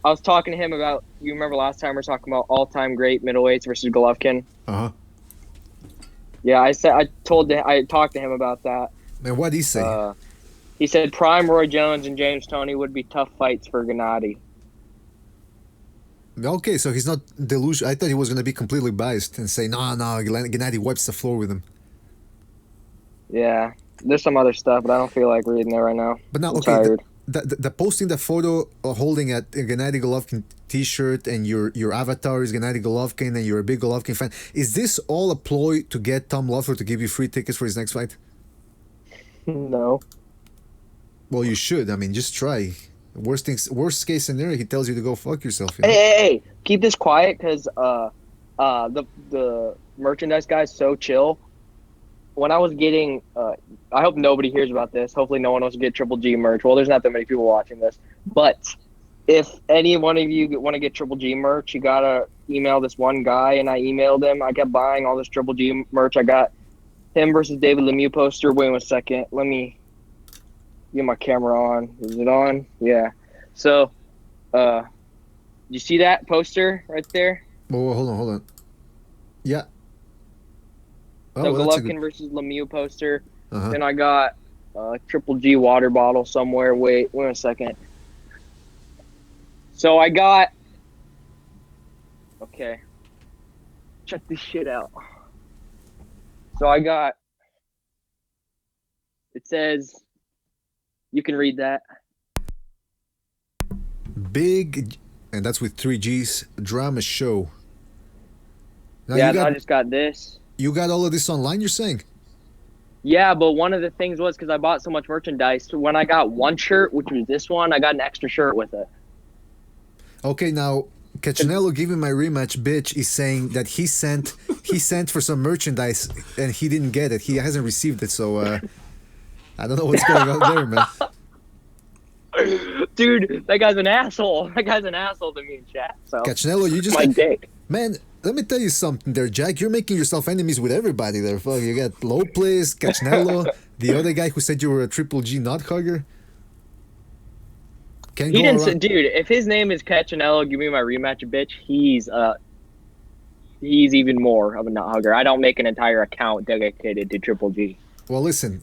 S4: I was talking to him about, you remember last time we were talking about all-time great middleweights versus Golovkin?
S1: Uh-huh.
S4: Yeah, I talked to him about that.
S1: Man, what did he say?
S4: He said prime Roy Jones and James Toney would be tough fights for Gennady.
S1: Okay, so he's not delusional. I thought he was going to be completely biased and say, no, Gennady wipes the floor with him.
S4: Yeah, there's some other stuff, but I don't feel like reading it right now.
S1: But now,
S4: I'm
S1: okay,
S4: tired.
S1: the posting the photo holding a Gennady Golovkin t-shirt and your avatar is Gennady Golovkin and you're a big Golovkin fan. Is this all a ploy to get Tom Loeffler to give you free tickets for his next fight?
S4: No.
S1: Well, you should. I mean, just try. Worst case scenario, he tells you to go fuck yourself. You know?
S4: Hey, keep this quiet because the merchandise guy's so chill. When I was getting, I hope nobody hears about this. Hopefully, no one wants to get Triple G merch. Well, there's not that many people watching this, but if any one of you want to get Triple G merch, you gotta email this one guy. And I emailed him. I kept buying all this Triple G merch. I got him versus David Lemieux poster. Wait a second. Let me get my camera on. Is it on? Yeah. So, you see that poster right there?
S1: Oh, hold on. Yeah. Oh,
S4: The
S1: well, that's a
S4: Golovkin versus Lemieux poster.
S1: Uh-huh.
S4: Then I got a Triple G water bottle somewhere. Wait a second. So I got. Okay. Check this shit out. So I got. It says. You can read that.
S1: Big, and that's with 3 G's, drama show. Now
S4: I just got this.
S1: You got all of this online, you're saying?
S4: Yeah, but one of the things was because I bought so much merchandise, when I got one shirt, which was this one, I got an extra shirt with it. Okay,
S1: now, Canelo giving my rematch bitch is saying that he sent for some merchandise and he didn't get it. He hasn't received it, so I don't know what's going on there, man.
S4: Dude, that guy's an asshole. That guy's an asshole to me in chat. So
S1: Canelo, you just
S4: my dick.
S1: Man, let me tell you something there, Jack. You're making yourself enemies with everybody there. Fuck, you got Lopez, Canelo, the other guy who said you were a Triple G nut hugger.
S4: He didn't say, dude, if his name is Canelo, give me my rematch, bitch, he's even more of a nut hugger. I don't make an entire account dedicated to Triple G.
S1: Well, listen,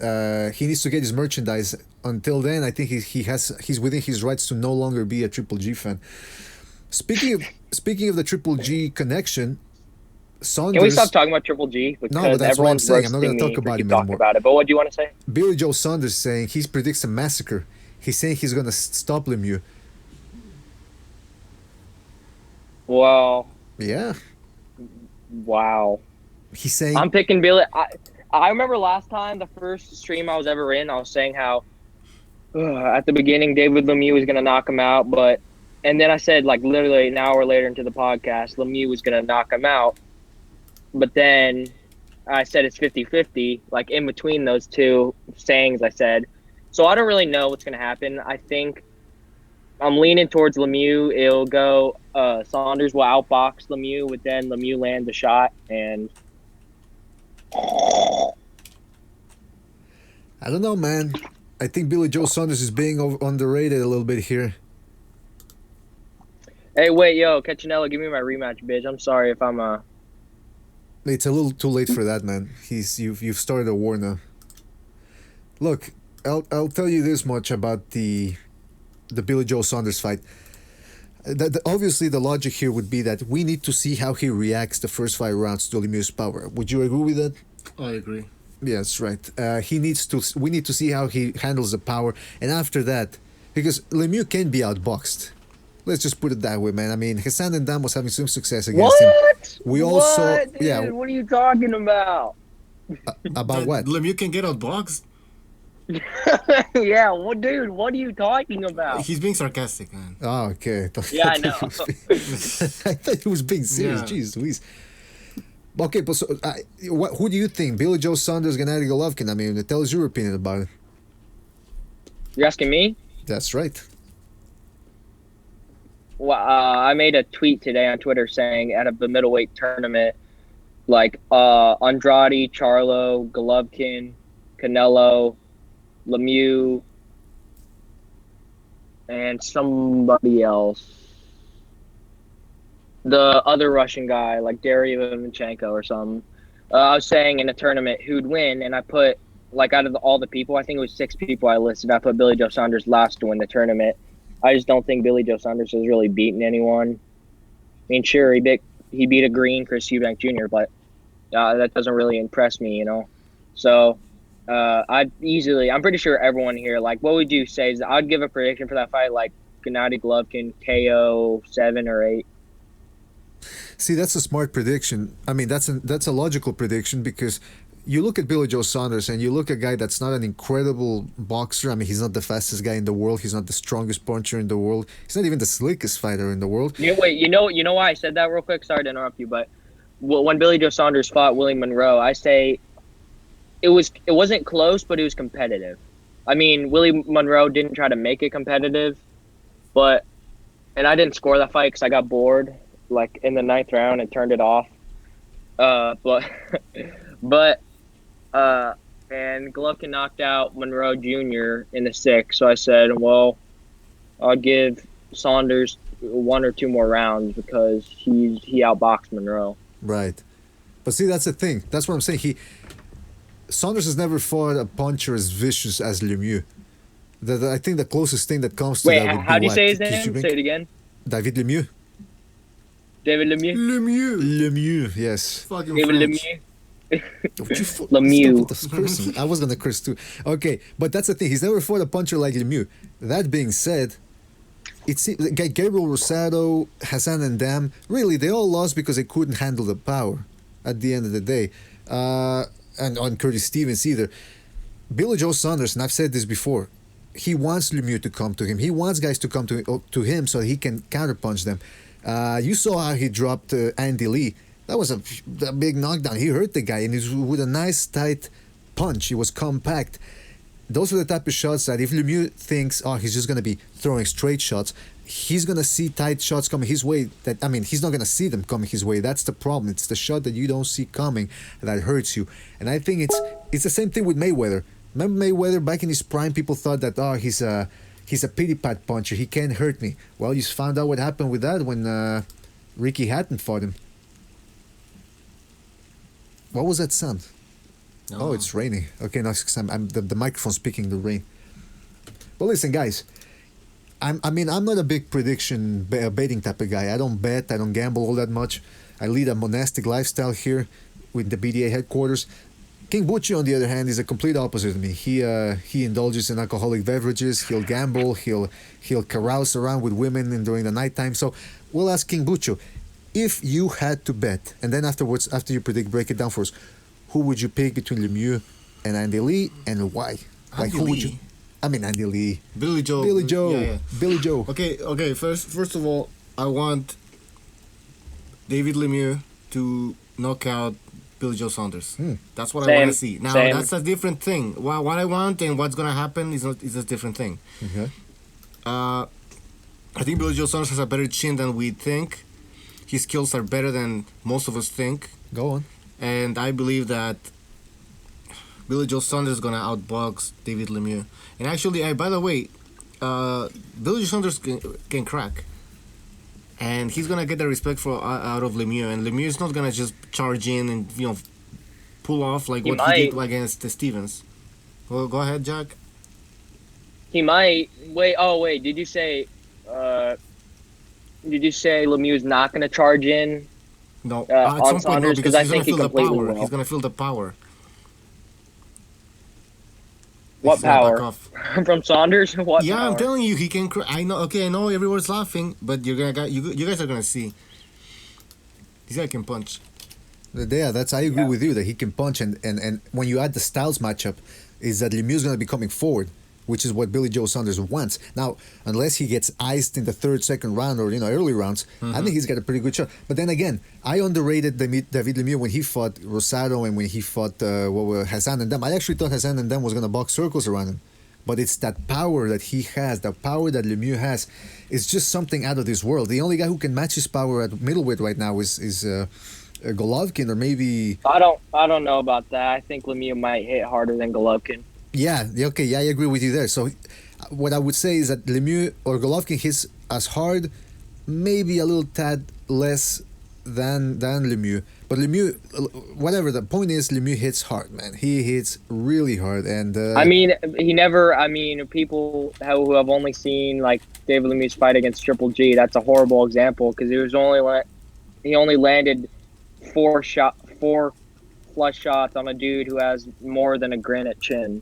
S1: he needs to get his merchandise. Until then, I think he's within his rights to no longer be a Triple G fan. Speaking of the Triple G connection, Saunders.
S4: Can we stop talking about Triple G? Because
S1: no, but that's what I'm saying. I'm not
S4: going
S1: to talk about him anymore.
S4: About it. But what do you want to say?
S1: Billy Joe Saunders saying he predicts a massacre. He's saying he's going to stop Lemieux.
S4: Well.
S1: Yeah.
S4: Wow.
S1: He's saying.
S4: I'm picking Billy. I remember last time, the first stream I was ever in, I was saying how at the beginning David Lemieux was going to knock him out, and then I said, like, literally an hour later into the podcast, Lemieux was going to knock him out. But then I said it's 50-50, like in between those two sayings I said. So I don't really know what's going to happen. I think I'm leaning towards Lemieux. It'll go Saunders will outbox Lemieux, but then Lemieux lands a shot. And
S1: I don't know, man. I think Billy Joe Saunders is being underrated a little bit here.
S4: Hey, wait, yo, Canelo, give me my rematch, bitch. I'm sorry if I'm
S1: It's a little too late for that, man. You've started a war now. Look, I'll tell you this much about the Billy Joe Saunders fight. Obviously, the logic here would be that we need to see how he reacts the first 5 rounds to Lemieux's power. Would you agree with that?
S2: I agree.
S1: Yeah, that's right. We need to see how he handles the power, and after that, because Lemieux can be outboxed. Let's just put it that way, man. I mean, Hassan and Dan was having some success against him. We also,
S4: dude? Yeah. What are you talking about?
S1: About what?
S2: Lemieux can get outboxed.
S4: Yeah, what, dude? What are you talking about?
S2: He's being sarcastic, man.
S1: Oh, okay.
S4: Yeah, I know.
S1: I thought he was being serious.
S2: Yeah.
S1: Jeez Louise. Okay, but so, who do you think? Billy Joe Saunders, Gennady Golovkin? I mean, tell us your opinion about it.
S4: You're asking me?
S1: That's right.
S4: Well, I made a tweet today on Twitter saying out of the middleweight tournament, like Andrade, Charlo, Golovkin, Canelo, Lemieux, and somebody else. The other Russian guy, like Derevyanchenko or something. I was saying in a tournament who'd win, and I put, like, out of all the people, I think it was 6 people I listed, I put Billy Joe Saunders last to win the tournament. I just don't think Billy Joe Saunders has really beaten anyone. I mean, sure, he beat a green Chris Eubank Jr., but that doesn't really impress me, you know? So I'm pretty sure everyone here, like, what would you say? I'd give a prediction for that fight, like, Gennady Golovkin, KO 7 or 8.
S1: See, that's a smart prediction. I mean, that's a logical prediction because you look at Billy Joe Saunders and you look at a guy that's not an incredible boxer. I mean, he's not the fastest guy in the world. He's not the strongest puncher in the world. He's not even the slickest fighter in the world.
S4: Wait, you know why I said that real quick? Sorry to interrupt you, but when Billy Joe Saunders fought Willie Monroe, I say it wasn't close, but it was competitive. I mean, Willie Monroe didn't try to make it competitive, and I didn't score that fight because I got bored, like in the 9th round, and turned it off. And Golovkin knocked out Monroe Jr. in the 6th, so I said, well, I'll give Saunders 1 or 2 more rounds because he outboxed Monroe.
S1: Right. But see, that's the thing. That's what I'm saying. Saunders has never fought a puncher as vicious as Lemieux. I think the closest thing that comes to
S4: Wait,
S1: that would
S4: how
S1: be
S4: do you say his name? Say it again.
S1: David Lemieux.
S4: David Lemieux?
S1: Lemieux, yes.
S2: Fucking
S4: David
S2: French.
S4: Lemieux?
S1: Lemieux. Stop with the I was gonna curse too. Okay, but that's the thing. He's never fought a puncher like Lemieux. That being said, it's Gabriel Rosado, Hassan and Dam. Really, they all lost because they couldn't handle the power. At the end of the day, and on Curtis Stevens either. Billy Joe Saunders, and I've said this before, he wants Lemieux to come to him. He wants guys to come to him so he can counterpunch them. You saw how he dropped Andy Lee. That was a big knockdown. He hurt the guy, and it was with a nice, tight punch. It was compact. Those are the type of shots that if Lemieux thinks, he's just going to be throwing straight shots, he's going to see tight shots coming his way. He's not going to see them coming his way. That's the problem. It's the shot that you don't see coming that hurts you. And I think it's the same thing with Mayweather. Remember Mayweather back in his prime? People thought that he's a pity pat puncher. He can't hurt me. Well, you found out what happened with that when Ricky Hatton fought him. What was that sound? Oh, it's raining. Okay, now the microphone's picking the rain. But listen, guys, I'm not a big prediction betting type of guy. I don't bet. I don't gamble all that much. I lead a monastic lifestyle here with the BDA headquarters. King Butchie, on the other hand, is a complete opposite of me. He indulges in alcoholic beverages. He'll gamble. He'll carouse around with women during the nighttime. So we'll ask King Butchie, if you had to bet, and then afterwards, after you predict, break it down for us, who would you pick between Lemieux and Andy Lee, and why?
S2: Andy Lee?
S1: Andy Lee.
S2: Billy Joe. Yeah.
S1: Billy Joe.
S2: Okay. First of all, I want David Lemieux to knock out Billy Joe Saunders. That's what I want to see. Now, that's a different thing. What I want and what's going to happen is a different thing.
S1: Okay.
S2: I think Billy Joe Saunders has a better chin than we think. His skills are better than most of us think.
S1: Go on.
S2: And I believe that Billy Joe Saunders is going to outbox David Lemieux. And actually, by the way, Billy Joe Saunders can crack. And he's going to get the respect out of Lemieux. And Lemieux is not going to just charge in and, pull off like he did against Stevens. Well, go ahead, Jack.
S4: He might. Wait. Did you say Lemieux is not going to charge in?
S2: No,
S4: on Saunders, because I think he completely will.
S2: He's going to feel the power.
S4: What power? From Saunders? What
S2: yeah,
S4: power?
S2: I'm telling you, he can. I know. Okay, I know everyone's laughing, but you guys are gonna see. This guy can punch.
S1: Yeah, I agree with you that he can punch, and when you add the styles matchup, is that Lemieux's going to be coming forward, which is what Billy Joe Saunders wants. Now, unless he gets iced in the third, second round, or early rounds, I think he's got a pretty good shot. But then again, I underrated David Lemieux when he fought Rosado and when he fought Hassan and Dam. I actually thought Hassan and Dam was going to box circles around him. But it's that power that he has, that power that Lemieux has, is just something out of this world. The only guy who can match his power at middleweight right now is Golovkin, or maybe.
S4: I don't know about that. I think Lemieux might hit harder than Golovkin.
S1: Yeah, I agree with you there. So, what I would say is that Lemieux or Golovkin hits as hard, maybe a little tad less than Lemieux. But Lemieux, whatever the point is, Lemieux hits hard, man. He hits really hard, and
S4: people who have only seen like David Lemieux's fight against Triple G, that's a horrible example because he only landed four flush shots on a dude who has more than a granite chin.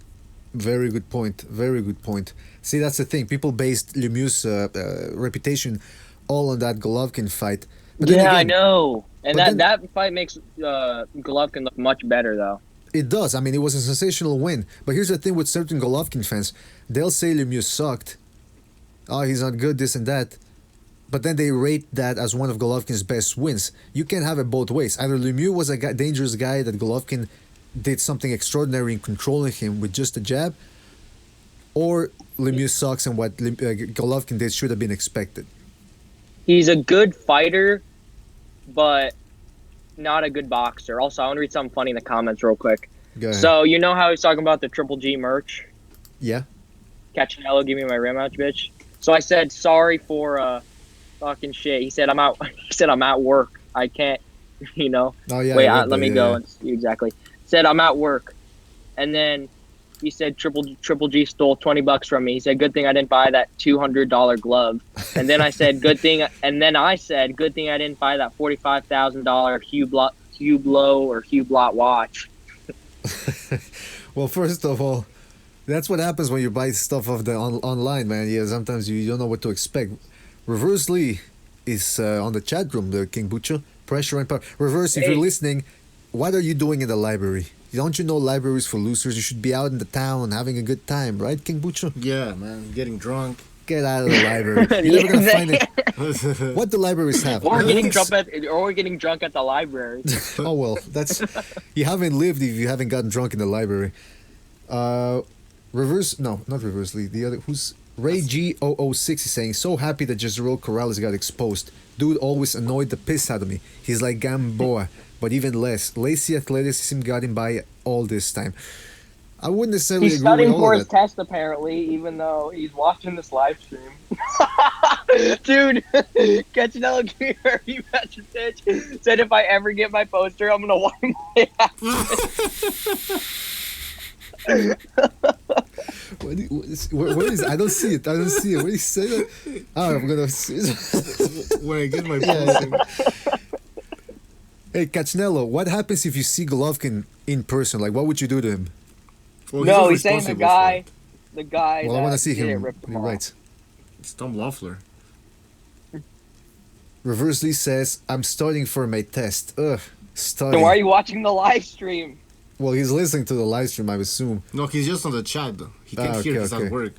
S1: Very good point. Very good point. See, that's the thing. People based Lemieux's reputation all on that Golovkin fight. But
S4: yeah,
S1: again,
S4: I know. And that fight makes Golovkin look much better, though.
S1: It does. I mean, it was a sensational win. But here's the thing with certain Golovkin fans. They'll say Lemieux sucked. Oh, he's not good, this and that. But then they rate that as one of Golovkin's best wins. You can't have it both ways. Either Lemieux was a dangerous guy that Golovkin did something extraordinary in controlling him with just a jab, or Lemieux sucks and what Golovkin did should have been expected.
S4: He's a good fighter, but not a good boxer. Also, I want to read something funny in the comments real quick.
S1: Go ahead.
S4: So, you know how he's talking about the Triple G merch?
S1: Yeah.
S4: Canelo, give me my rematch, bitch. So I said, sorry for talking shit. He said, I'm out. He said, I'm at work. I can't,
S1: Oh, yeah.
S4: Wait, let me go and see exactly. Said, I'm at work. And then he said Triple G stole $20 from me. He said, good thing I didn't buy that $200 glove. And then I said, good thing I didn't buy that $45,000 Hublot watch.
S1: Well, first of all, that's what happens when you buy stuff off the online, man. Yeah, sometimes you don't know what to expect. Reverse Lee is on the chat room, the King Bucho. Pressure and power. Reverse, if you're listening, what are you doing in the library? Don't you know libraries for losers? You should be out in the town having a good time, right, King Bucho?
S2: Yeah, man, getting drunk.
S1: Get out of the library. You're never gonna find it. What do libraries have?
S4: Or getting drunk at the library.
S1: Oh well, that's you haven't lived if you haven't gotten drunk in the library. Not Reverse Lee. The other who's Ray G006 is saying, so happy that Jezreel Corrales got exposed. Dude always annoyed the piss out of me. He's like Gamboa, but even less. Lazy athleticism got him by all this time. I wouldn't necessarily
S4: He's
S1: agree with
S4: studying
S1: all
S4: for
S1: of
S4: his
S1: that.
S4: test, apparently, even though he's watching this live stream. Dude, Canelo, give me a rematch, bitch. Said if I ever get my poster, I'm gonna wipe my ass.
S1: Where is I don't see it. Where do you say that? Oh, I'm gonna see it.
S2: When I get my poster.
S1: Hey, Canelo, what happens if you see Golovkin in person? Like, what would you do to him?
S2: Well,
S4: No, he's saying the guy.
S1: Well, I want to see him.
S4: Ripped him
S1: He
S4: off.
S1: writes.
S2: It's Tom Loeffler.
S1: Reversely says, I'm studying for my test. Ugh, studying.
S4: So why are you watching the live stream?
S1: Well, he's listening to the live stream, I assume.
S2: No, he's just on the chat, though. He can't
S1: okay,
S2: hear because
S1: okay.
S2: at work.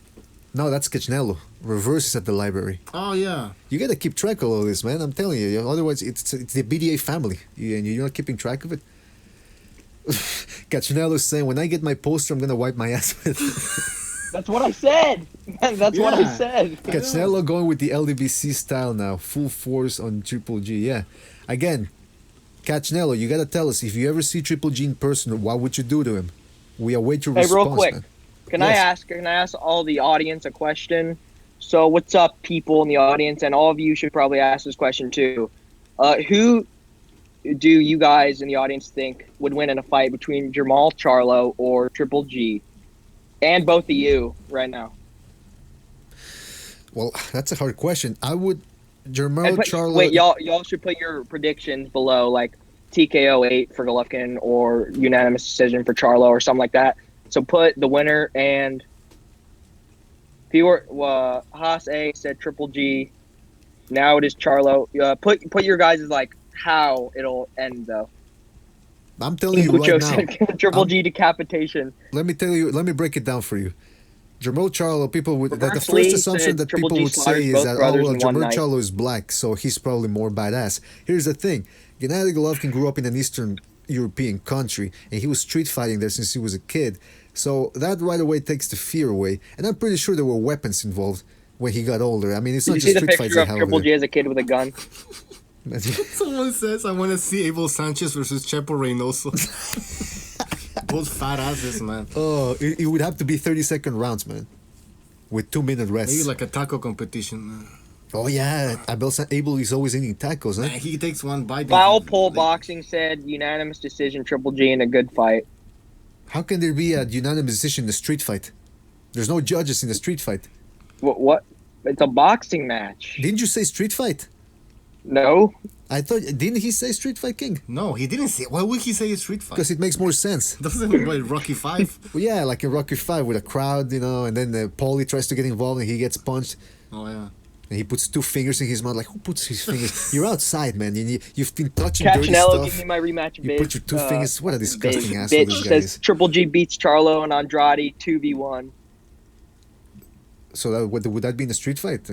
S1: No, that's Canelo. Reverse is at the library.
S2: Oh, yeah.
S1: You gotta keep track of all this, man. I'm telling you. Otherwise, it's the BDA family, and you're not keeping track of it. Canelo's saying, when I get my poster, I'm gonna wipe my ass with it.
S4: That's what I said. That's what I said.
S1: Canelo going with the LDBC style now. Full force on Triple G. Yeah. Again, Canelo, you gotta tell us, if you ever see Triple G in person, what would you do to him? We await your
S4: Hey,
S1: response,
S4: real quick.
S1: man.
S4: Can I ask all the audience a question? So what's up, people in the audience, and all of you should probably ask this question too. Who do you guys in the audience think would win in a fight between Jamal Charlo or Triple G? And both of you right now.
S1: Well, that's a hard question. I would Jamal Charlo.
S4: Wait, y'all should put your predictions below, like TKO 8 for Golovkin or unanimous decision for Charlo or something like that. So put the winner, and if you were Haas A said Triple G. Now it is Charlo. Put your guys' like how it'll end though.
S1: I'm telling you right now.
S4: Triple G decapitation.
S1: Let me tell you. Let me break it down for you. Jermell Charlo, people would the
S4: Bruce Lee
S1: first assumption
S4: said
S1: that
S4: Triple
S1: people
S4: G
S1: would say
S4: slaughters
S1: is
S4: both
S1: that
S4: brothers
S1: well,
S4: in one
S1: Jermell
S4: night.
S1: Charlo is black, so he's probably more badass. Here's the thing: Gennady Golovkin grew up in an Eastern European country, and he was street fighting there since he was a kid. So that right away takes the fear away, and I'm pretty sure there were weapons involved when he got older. I mean, it's
S4: Did
S1: not
S4: you
S1: just
S4: see the
S1: street fights
S4: picture
S1: they
S4: of
S1: have
S4: Triple
S1: over
S4: G as a kid with a gun?
S1: there.
S2: Someone says I want to see Abel Sanchez versus Chepo Reynoso. Both fat asses, man.
S1: Oh, it would have to be 30-second rounds, man, with 2-minute rests.
S2: Maybe like a taco competition, man.
S1: Oh yeah, Abel is always eating tacos, huh?
S2: Man, he takes one bite.
S4: Foul
S2: and he-
S4: Pole
S2: like,
S4: Boxing said unanimous decision Triple G in a good fight.
S1: How can there be a unanimous decision in a street fight? There's no judges in a street fight.
S4: What? It's a boxing match.
S1: Didn't you say street fight?
S4: No.
S1: I thought, didn't he say Street Fight King?
S2: No, he didn't say. Why would he say a street fight?
S1: Because it makes more sense.
S2: Doesn't it like Rocky 5?
S1: Well, yeah, like in Rocky 5 with a crowd, you know, and then Paulie tries to get involved and he gets punched.
S2: Oh yeah.
S1: And he puts 2 fingers in his mouth. Like, who puts his fingers? You're outside, man. You've been touching
S4: Cat
S1: dirty
S4: Canelo,
S1: stuff.
S4: give me my rematch,
S1: You
S4: bitch.
S1: put your 2 fingers. What a disgusting
S4: bitch,
S1: asshole this guy
S4: says
S1: is.
S4: Triple G beats Charlo and Andrade 2v1.
S1: So that, would that be in a street fight?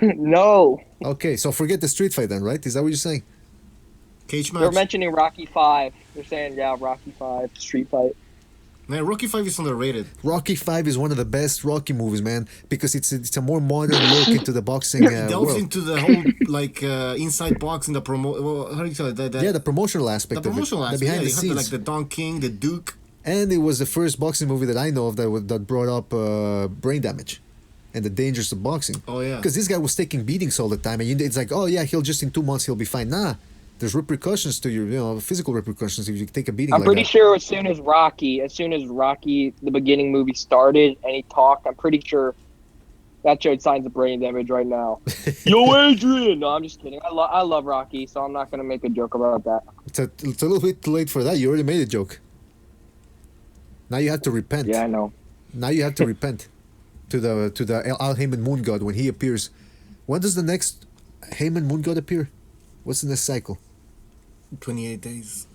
S4: No.
S1: Okay, so forget the street fight then, right? Is that what you're saying?
S2: Cage
S4: They're
S2: match.
S4: mentioning Rocky 5. They're saying, yeah, Rocky 5, street fight.
S2: Man, Rocky 5 is underrated.
S1: Rocky 5 is one of the best Rocky movies, man, because it's a more modern look into the boxing
S2: It delves
S1: world.
S2: into the whole like inside boxing, the promo. Well, how do you call it?
S1: Yeah, the promotional aspect
S2: the
S1: of
S2: promotional
S1: it,
S2: aspect.
S1: the behind
S2: Yeah,
S1: the
S2: you have
S1: scenes.
S2: like the Don King, the Duke.
S1: And it was the first boxing movie that I know of that brought up brain damage and the dangers of boxing.
S2: Oh yeah.
S1: Because this guy was taking beatings all the time, and it's like, oh yeah, he'll just in 2 months he'll be fine. Nah, there's repercussions to your, physical repercussions if you take a beating.
S4: I'm
S1: like
S4: pretty
S1: that.
S4: sure as soon as Rocky, the beginning movie started, and he talked, I'm pretty sure that showed signs of brain damage right now. Yo, Adrian! No, I'm just kidding. I love Rocky, so I'm not going to make a joke about that.
S1: It's a little bit too late for that. You already made a joke. Now you have to repent.
S4: Yeah, I know.
S1: Now you have to repent to the Al Heyman Moon God when he appears. When does the next Heyman Moon God appear? What's the next cycle?
S2: 28 days.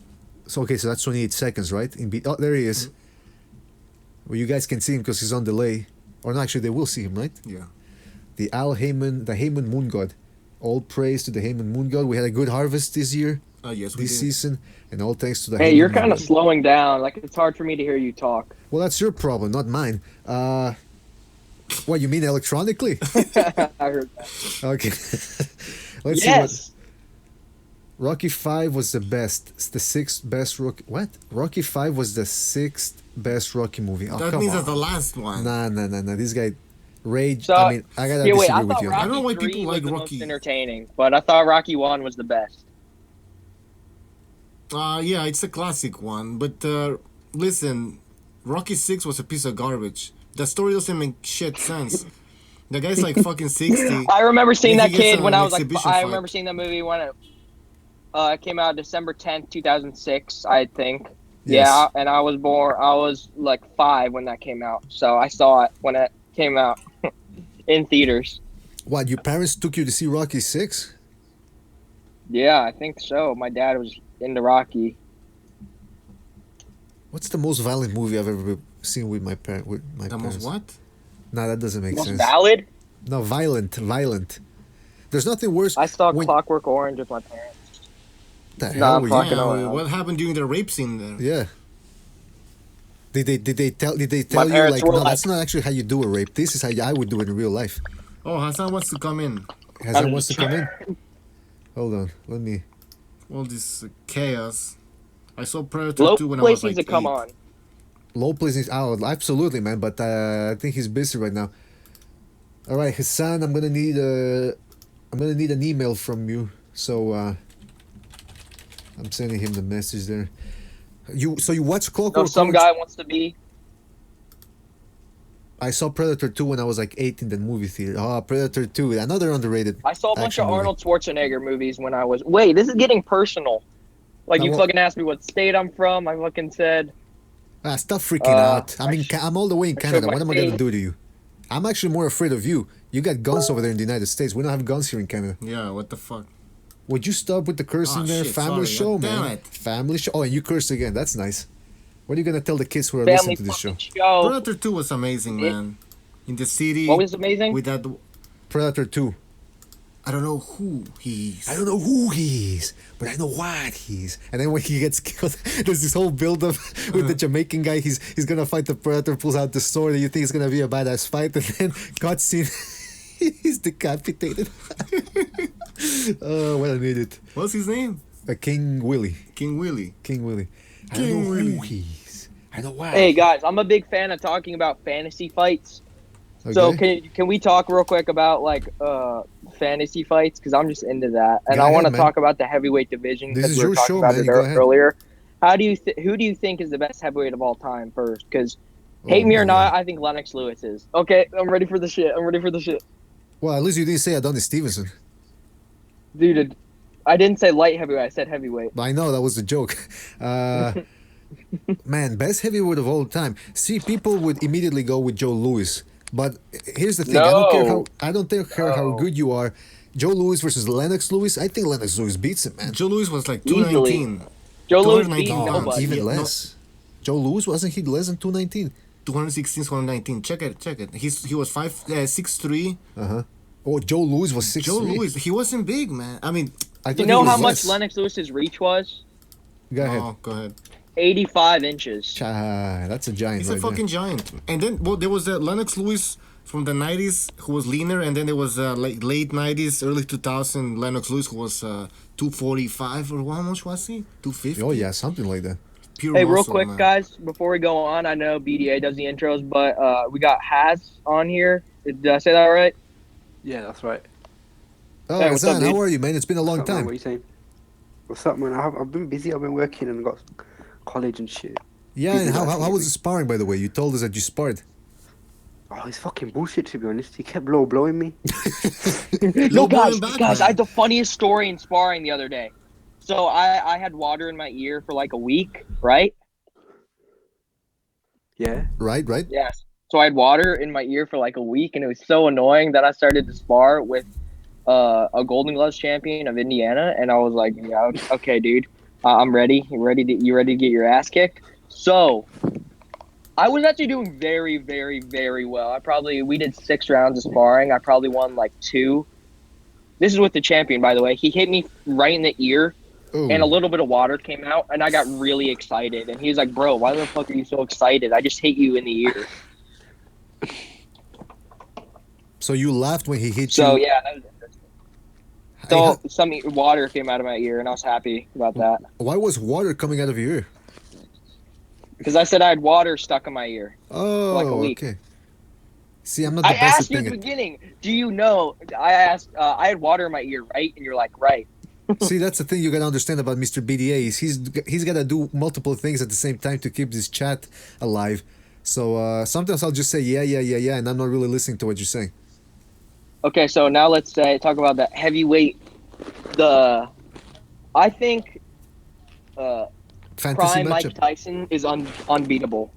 S1: So okay, so that's 28 seconds, right? Oh, there he is. Well, you guys can see him because he's on delay. Or no, actually, they will see him, right?
S2: Yeah.
S1: The Heyman Moon God. All praise to the Heyman Moon God. We had a good harvest this year,
S2: Oh yes, we
S1: this
S2: did.
S1: season, and all thanks to the.
S4: Hey,
S1: Heyman
S4: you're
S1: Moon
S4: kind of
S1: God.
S4: slowing down. Like, it's hard for me to hear you talk.
S1: Well, that's your problem, not mine. What you mean electronically?
S4: I heard that.
S1: Okay. Let's see
S4: Yes!
S1: what. Rocky 5 was the best. It's the 6th best Rocky. What? Rocky 5 was the 6th best Rocky movie. Oh,
S2: That
S1: come
S2: means
S1: on.
S2: that's the last one.
S1: Nah. This guy rage.
S4: So,
S1: I mean, I gotta
S4: yeah, wait,
S1: disagree
S4: I
S1: with
S4: thought
S1: you.
S4: Rocky
S2: I don't know why
S4: 3
S2: people
S4: was
S2: like
S4: the
S2: Rocky.
S4: most entertaining, but I thought Rocky 1 was the best.
S2: Yeah, it's a classic one. But listen, Rocky 6 was a piece of garbage. The story doesn't make shit sense. The guy's like fucking 60.
S4: I remember seeing
S2: Then
S4: that
S2: he gets
S4: kid
S2: on
S4: when
S2: an
S4: I was like,
S2: exhibition
S4: I
S2: fight.
S4: remember seeing that movie when it came out December 10th, 2006, I think.
S1: Yes.
S4: Yeah, and I was like 5 when that came out. So I saw it when it came out in theaters.
S1: What, your parents took you to see Rocky 6?
S4: Yeah, I think so. My dad was into Rocky.
S1: What's the most violent movie I've ever seen with my parents?
S2: The
S1: parents?
S2: most what?
S1: Nah, that doesn't make
S4: Most
S1: sense.
S4: valid?
S1: No, violent. There's nothing worse.
S4: I saw
S1: when-
S4: Clockwork Orange with my parents.
S1: The
S4: Nah,
S1: hell
S4: I'm
S1: were
S4: fucking
S1: you?
S2: Yeah,
S4: around.
S2: what happened during the rape scene there?
S1: Yeah. Did they tell you
S4: parents
S1: like
S4: were
S1: no,
S4: like-
S1: that's not actually how you do a rape. This is how I would do it in real life.
S2: Oh, Hassan wants to come in.
S1: Hassan wants to come in. Hold on, let me.
S2: All this chaos. I saw Predator
S4: Low
S2: 2 when I was
S4: place
S2: like
S4: needs to come
S2: 8.
S4: on.
S1: Low place is out, absolutely, man. But I think he's busy right now. All right, Hassan, I'm gonna need an email from you. So I'm sending him the message there. You watch Clockwork
S4: No, some
S1: Orange?
S4: guy wants to be.
S1: I saw Predator 2 when I was like 8 in the movie theater. Oh, Predator 2, another underrated.
S4: I saw a bunch
S1: action
S4: of
S1: movie.
S4: Arnold Schwarzenegger movies when I was. Wait, this is getting personal. Like,
S1: Now
S4: you
S1: what-
S4: fucking asked me what state I'm from. I fucking said.
S1: Ah, stop freaking out.
S4: I
S1: I'm all the way in
S4: I
S1: Canada.
S4: showed my
S1: What am I gonna
S4: face.
S1: do to you? I'm actually more afraid of you. You got guns over there in the United States. We don't have guns here in Canada.
S2: Yeah, what the fuck?
S1: Would you stop with the cursing
S2: Oh,
S1: there?
S2: shit,
S1: Family
S2: sorry.
S1: show,
S2: Damn
S1: man.
S2: it.
S1: Family show. Oh, and you cursed again. That's nice. What are you gonna tell the kids who are
S4: Family
S1: listening to this show?
S4: fucking show.
S2: Predator 2 was amazing, man. In the city.
S4: What was amazing?
S2: With that,
S1: Predator 2.
S2: I don't know who he is.
S1: I don't know who he is, but I know what he is. And then when he gets killed, there's this whole build-up with the Jamaican guy. He's gonna fight the Predator, pulls out the sword, and you think it's gonna be a badass fight, and then cutscene, he's decapitated. Oh, what an idiot.
S2: What's his name?
S1: King Willie.
S2: King Willie.
S1: King Willie. I
S2: King
S1: don't know
S2: Willie.
S1: who he is. I know why.
S4: Hey guys, I'm a big fan of talking about fantasy fights. So can we talk real quick about like fantasy fights? Because I'm just into that, and
S1: Go
S4: I want to
S1: ahead, man.
S4: talk about the heavyweight division
S1: This
S4: because
S1: is
S4: we were
S1: your
S4: talking
S1: show,
S4: about
S1: man.
S4: it
S1: Go ahead.
S4: earlier. Who do you think is the best heavyweight of all time first? Because hate me or
S1: my
S4: not,
S1: God.
S4: I think Lennox Lewis is. Okay, I'm ready for the shit.
S1: Well, at least you didn't say Adonis Stevenson.
S4: Dude, I didn't say light heavyweight. I said heavyweight.
S1: I know that was a joke. Man, best heavyweight of all time. See, people would immediately go with Joe Louis, but here's the thing: I don't care how good you are. Joe Louis versus Lennox Lewis. I think Lennox Lewis beats him, man.
S2: Joe Louis was like
S4: Easily.
S2: 219.
S4: Joe Louis beat
S2: 219 pounds.
S4: nobody.
S1: Even
S2: Yeah,
S1: less. Joe Louis wasn't he less than 219?
S2: 216, 119. Check it. He was 6'3".
S1: Oh, Joe Louis was 6'3".
S2: Joe Louis, he wasn't big, man. I mean,
S1: I thought
S4: You
S1: he
S4: know
S1: was
S4: how much
S1: less.
S4: Lennox Lewis's reach was?
S1: Go ahead.
S2: oh, go ahead.
S4: 85 inches.
S1: That's a giant.
S2: He's
S1: right
S2: a fucking giant. And then, well, there was Lennox Lewis from the 90s who was leaner, and then there was like late 90s, early 2000 Lennox Lewis who was 245 or how much was he? 250.
S1: there. Oh yeah, something like that.
S2: Pure
S4: Hey, real
S2: muscle,
S4: quick,
S2: man.
S4: guys, before we go on, I know BDA does the intros, but we got Haz on here. Did I say that right?
S5: Yeah, that's right.
S1: Oh,
S4: Hey, what's up,
S1: Hassan,
S4: dude?
S1: how are you, man? It's been a long
S5: What's up, man?
S1: time.
S5: What are you saying? What's up, man? I've been busy. I've been working and got college and shit.
S1: Yeah, and how was the sparring, by the way? You told us that you sparred.
S5: Oh, it's fucking bullshit, to be honest. He kept blowing me.
S4: No,
S2: blowing back,
S4: guys,
S2: man.
S4: I had the funniest story in sparring the other day. So I had water in my ear for like a week, right?
S5: Yeah.
S1: Right.
S4: Yes. So I had water in my ear for like a week, and it was so annoying that I started to spar with a Golden Gloves champion of Indiana, and I was like, yeah, okay, dude, I'm ready. You ready to get your ass kicked? So I was actually doing very, very, very well. We did 6 rounds of sparring. I probably won like 2. This is with the champion, by the way. He hit me right in the ear,
S1: Ooh.
S4: and a little bit of water came out, and I got really excited. And he was like, bro, why the fuck are you so excited? I just hit you in the ear.
S1: So you laughed when he hit
S4: So,
S1: you.
S4: yeah, that was interesting. So some water came out of my ear, and I was happy about that.
S1: Why was water coming out of your ear?
S4: Because I said I had water stuck in my ear.
S1: Oh,
S4: Like a week.
S1: okay. See, I'm not the
S4: I
S1: best at
S4: asked you at the
S1: thinking.
S4: beginning, do you know, I asked, I had water in my ear, right? And you're like, right.
S1: See, that's the thing you gotta understand about Mr. BDA is he's gotta do multiple things at the same time to keep this chat alive. So sometimes I'll just say yeah, and I'm not really listening to what you're saying.
S4: Okay, so now let's talk about the heavyweight. I think
S1: Fantasy
S4: Prime
S1: matchup.
S4: Mike Tyson is unbeatable.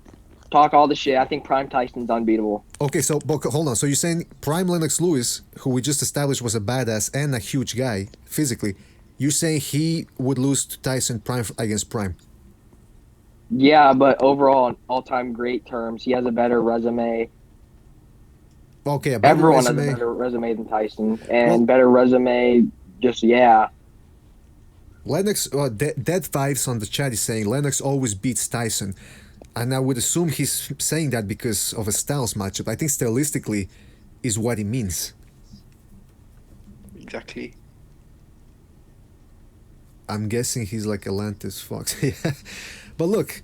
S4: Talk all the shit. I think Prime Tyson's unbeatable.
S1: Okay, so but hold on. So you're saying Prime Lennox Lewis, who we just established was a badass and a huge guy physically, you're saying he would lose to Tyson Prime against Prime?
S4: Yeah, but overall, in all-time great terms, he has a better resume.
S1: Okay, a better
S4: Everyone
S1: resume.
S4: has a better resume than Tyson, and better resume. Just yeah.
S1: Lennox, Dead Vibes on the chat is saying Lennox always beats Tyson. And I would assume he's saying that because of a styles matchup. I think stylistically is what he means.
S5: Exactly.
S1: I'm guessing he's like Atlantis Fox. Yeah. But look,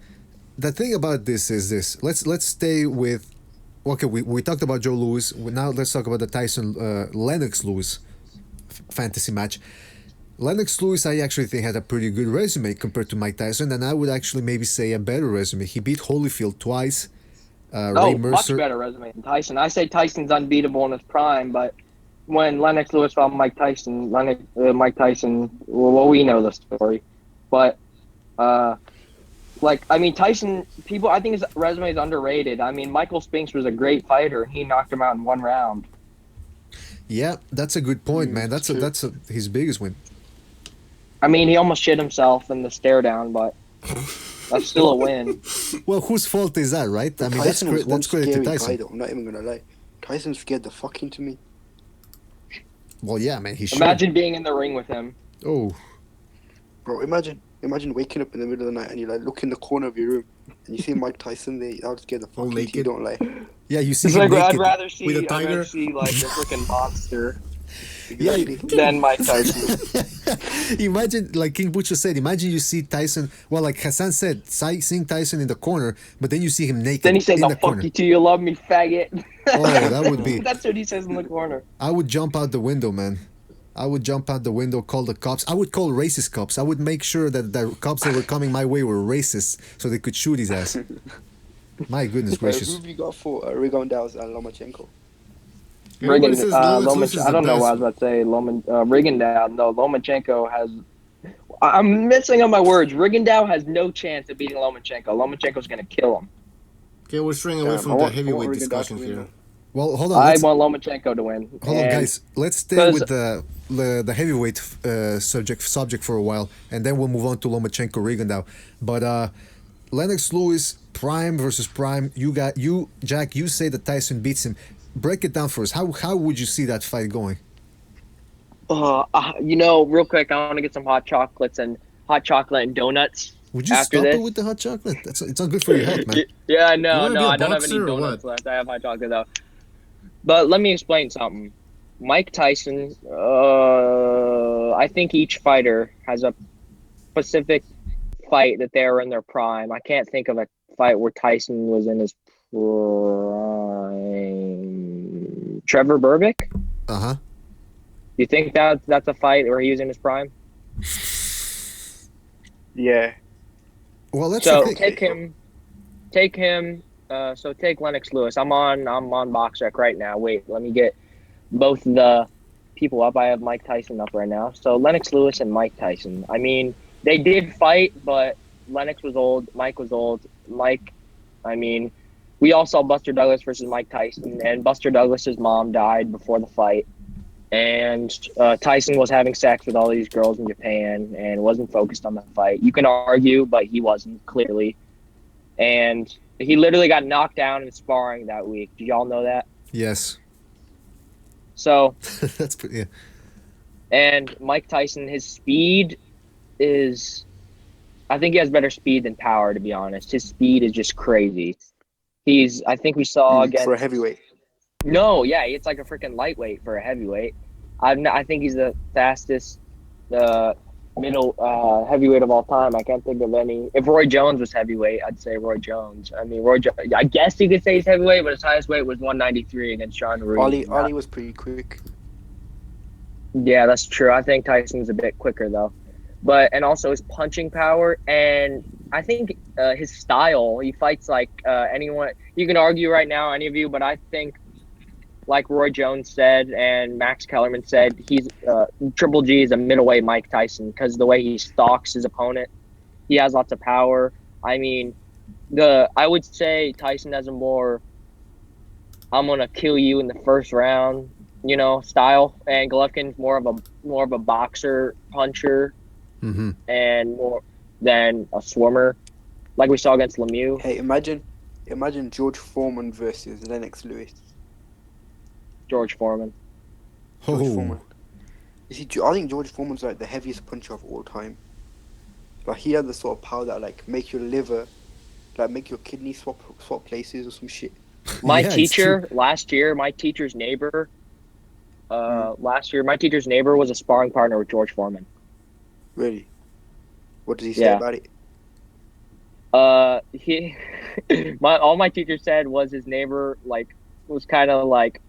S1: the thing about this is this. Let's stay with... Okay, we talked about Joe Louis. Now let's talk about the Tyson Lennox Lewis fantasy match. Lennox Lewis, I actually think, had a pretty good resume compared to Mike Tyson, and I would actually maybe say a better resume. He beat Holyfield twice. Ray
S4: Much
S1: Mercer.
S4: better resume than Tyson. I say Tyson's unbeatable in his prime, but when Lennox Lewis fought Mike Tyson, well, we know the story. But, Tyson, I think his resume is underrated. I mean, Michael Spinks was a great fighter, and he knocked him out in 1 round.
S1: Yeah, that's a good point, man. That's his biggest win.
S4: I mean, he almost shit himself in the stare down, but that's still a win.
S1: Well, whose fault is that, right? I mean,
S5: Tyson was one
S1: that's credit to
S5: scary guy,
S1: Tyson.
S5: though. I'm not even gonna lie. Tyson scared the fuck into me.
S1: Well, yeah, man, he should.
S4: Imagine being in the ring with him.
S1: Oh,
S5: Bro, imagine waking up in the middle of the night and you like look in the corner of your room and you see Mike Tyson there. That would scare the fuck into you.
S2: naked.
S5: Don't lie.
S1: yeah, you see
S4: It's
S1: him
S4: like
S1: naked.
S4: I'd rather see
S2: With a tiger?
S4: like a freaking monster
S1: Yeah,
S4: than Mike Tyson.
S1: imagine, like King Butcher said, imagine you see Tyson, well, like Hassan said, seeing Tyson in the corner, but then you see him naked
S4: Then he said,
S1: in
S4: "No,
S1: the
S4: fuck
S1: corner.
S4: you too. You love me, faggot."
S1: Oh, that would be...
S4: That's what he says in the corner.
S1: I would jump out the window, man. I would jump out the window, call the cops. I would call racist cops. I would make sure that the cops that were coming my way were racist so they could shoot his ass. My goodness
S5: Who
S1: gracious.
S5: have you got for Rigondeaux and Lomachenko?
S2: Everybody says Lewis is
S4: I don't
S2: the
S4: know what I
S2: best.
S4: was about to say. Rigondeaux. No, Lomachenko has. I'm missing on my words. Rigondeaux has no chance of beating Lomachenko. Lomachenko's gonna kill him.
S2: Okay, we're straying away
S5: Damn,
S2: from
S5: I
S2: the
S5: want
S2: heavyweight
S5: Rigondeaux
S2: discussion
S5: to win,
S2: here.
S1: Well, hold on.
S4: I
S1: Let's,
S4: want Lomachenko to win.
S1: hold on,
S4: And
S1: guys. Let's stay
S4: 'cause-
S1: with the heavyweight subject for a while, and then we'll move on to Lomachenko Rigondeaux. But Lennox Lewis, prime versus prime. Jack. You say that Tyson beats him. Break it down for us. How would you see that fight going?
S4: real quick, I want to get some hot chocolate and donuts.
S1: Would you
S4: After
S1: stop
S4: this?
S1: it with the hot chocolate? It's not good for your health, man.
S4: Yeah,
S2: You
S4: no,
S2: wanna be a
S4: I don't have any
S2: boxer or
S4: donuts
S2: what?
S4: left. I have hot chocolate though. But let me explain something. Mike Tyson, I think each fighter has a specific fight that they were in their prime. I can't think of a fight where Tyson was in his prime. Trevor Berbick?
S1: Uh huh.
S4: You think that's a fight where he was in his prime?
S5: Yeah.
S1: Well, that's
S4: So
S1: the thing.
S4: take him. So take Lennox Lewis. I'm on BoxRec right now. Wait, let me get both the people up. I have Mike Tyson up right now. So Lennox Lewis and Mike Tyson. I mean, they did fight, but Lennox was old. Mike was old. I mean, we all saw Buster Douglas versus Mike Tyson, and Buster Douglas's mom died before the fight. And Tyson was having sex with all these girls in Japan and wasn't focused on the fight. You can argue, but he wasn't, clearly. And he literally got knocked down in sparring that week. Do y'all know that?
S1: Yes.
S4: So,
S1: That's pretty. Yeah.
S4: and Mike Tyson, his speed is... I think he has better speed than power, to be honest. His speed is just crazy. I think we saw against...
S5: For a heavyweight.
S4: No, yeah, it's like a freaking lightweight for a heavyweight. I think he's the fastest middle heavyweight of all time. I can't think of any. If Roy Jones was heavyweight, I'd say Roy Jones. I mean, I guess you could say he's heavyweight, but his highest weight was 193 against Sean Reed.
S5: Ali was pretty quick.
S4: Yeah, that's true. I think Tyson's a bit quicker though, and also his punching power, and I think his style. He fights like anyone. You can argue right now, any of you, but I think, like Roy Jones said and Max Kellerman said, he's Triple G is a middleweight Mike Tyson because the way he stalks his opponent, he has lots of power. I mean, I would say Tyson has a more "I'm gonna kill you in the first round," style, and Golovkin's more of a boxer puncher
S1: Mm-hmm.
S4: and more than a swimmer, like we saw against Lemieux.
S5: Hey, imagine George Foreman versus Lennox Lewis.
S4: George Foreman.
S5: George
S1: Oh.
S5: Foreman. You see, I think George Foreman's like the heaviest puncher of all time. Like he had the sort of power that like make your liver, like make your kidney swap places or some shit.
S4: My
S1: Yeah, it's
S4: teacher last year, my teacher's neighbor was a sparring partner with George Foreman.
S5: Really? What does he say
S4: Yeah.
S5: about it?
S4: All my teacher said was his neighbor was kind of like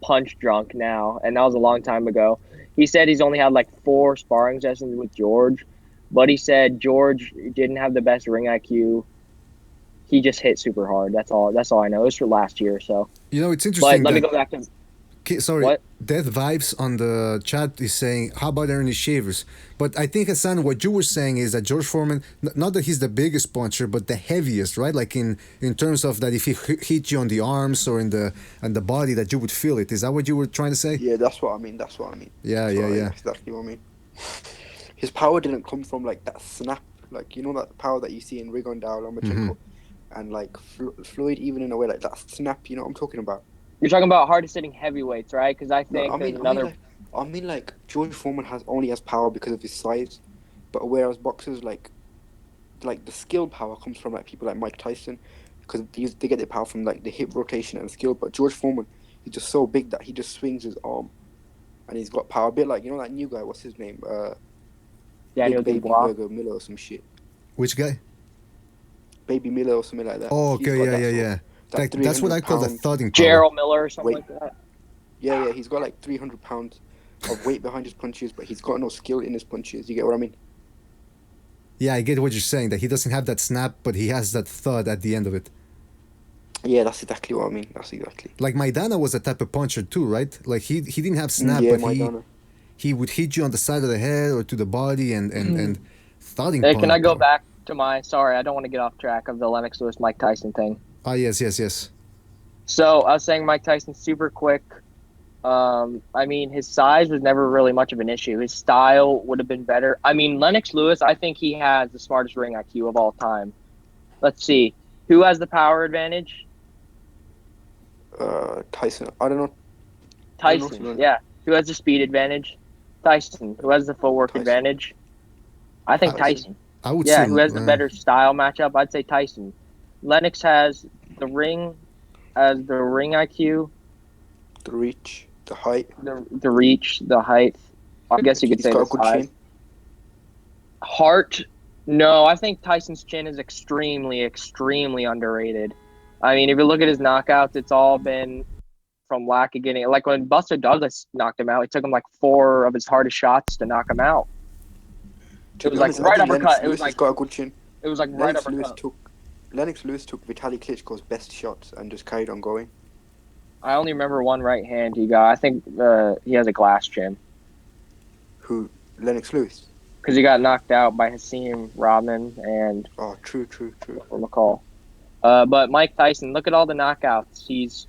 S4: punch drunk now, and that was a long time ago. He said he's only had 4 sparring sessions with George, but he said George didn't have the best ring IQ. He just hit super hard. That's all I know. It was for last year, so.
S1: It's
S4: But
S1: interesting.
S4: let me go back to
S1: Sorry,
S4: What?
S1: Death Vibes on the chat is saying, how about Ernie Shavers? But I think, Hassan, what you were saying is that George Foreman, not that he's the biggest puncher, but the heaviest, right? Like in terms of that if he hit you on the arms or in the body, that you would feel it. Is that what you were trying to say?
S5: Yeah, that's what I mean.
S1: Yeah.
S5: That's exactly what I mean. his power didn't come from like that snap, like you know that power that you see in Rigondeaux, Lomachenko, and like Floyd, even in a way like that snap. You know what I'm talking about?
S4: You're talking about hardest hitting heavyweights, right? Because I think there's another.
S5: I mean, like George Foreman only has power because of his size, but whereas boxers like the skill power comes from like people like Mike Tyson, because they get their power from like the hip rotation and skill. But George Foreman, he's just so big that he just swings his arm, and he's got power. A bit like, you know, that new guy. What's his name?
S4: Daniel
S5: Baby
S4: Dubois.
S5: Burger Miller or some shit.
S1: Which guy?
S5: Baby Miller or something like that.
S1: Oh,
S5: He's
S1: okay,
S5: got
S1: yeah.
S5: that
S1: That's what I call the
S5: 300
S1: thudding power.
S4: Gerald Miller or something
S5: Wait.
S4: like that.
S5: Yeah, he's got like 300 pounds of weight behind his punches, but he's got no skill in his punches. You get what I mean?
S1: Yeah, I get what you're saying, that he doesn't have that snap, but he has that thud at the end of it.
S5: Yeah, that's exactly what I mean. That's exactly.
S1: Like Maidana was a type of puncher too, right? Like he didn't have snap,
S5: Yeah,
S1: but
S5: Maidana.
S1: he would hit you on the side of the head or to the body and thudding.
S4: Hey, can I go
S1: power.
S4: back to sorry, I don't want to get off track of the Lennox Lewis Mike Tyson thing.
S1: Ah, yes.
S4: So I was saying Mike Tyson's super quick. I mean, his size was never really much of an issue. His style would have been better. I mean, Lennox Lewis, I think he has the smartest ring IQ of all time. Let's see. Who has the power advantage?
S5: Tyson. I don't know.
S4: Tyson, yeah. Who has the speed advantage? Tyson. Who has the footwork
S5: Tyson.
S4: advantage? I think Tyson.
S1: I would
S4: Yeah,
S1: say,
S4: who has the better style matchup? I'd say Tyson. Lennox has the ring IQ,
S5: The reach, the height.
S4: the reach, the height. I guess you could
S5: He's
S4: say
S5: got
S4: the
S5: a good
S4: size.
S5: chin.
S4: Heart, no, I think Tyson's chin is extremely, extremely underrated. I mean, if you look at his knockouts, it's all been from lack of getting. Like when Buster Douglas knocked him out, it took him like 4 of his hardest shots to knock him out.
S5: To
S4: It was
S5: be
S4: like
S5: honest, I
S4: right
S5: think
S4: uppercut.
S5: Lennox
S4: It was
S5: Lewis has
S4: like
S5: got a good chin.
S4: right uppercut.
S5: Lennox Lewis took Vitaly Klitschko's best shots and just carried on going.
S4: I only remember one right hand he got. I think he has a glass chin
S5: Who? Lennox Lewis.
S4: because he got knocked out by Haseem Rahman and
S5: Oh, true.
S4: McCall. But Mike Tyson, look at all the knockouts.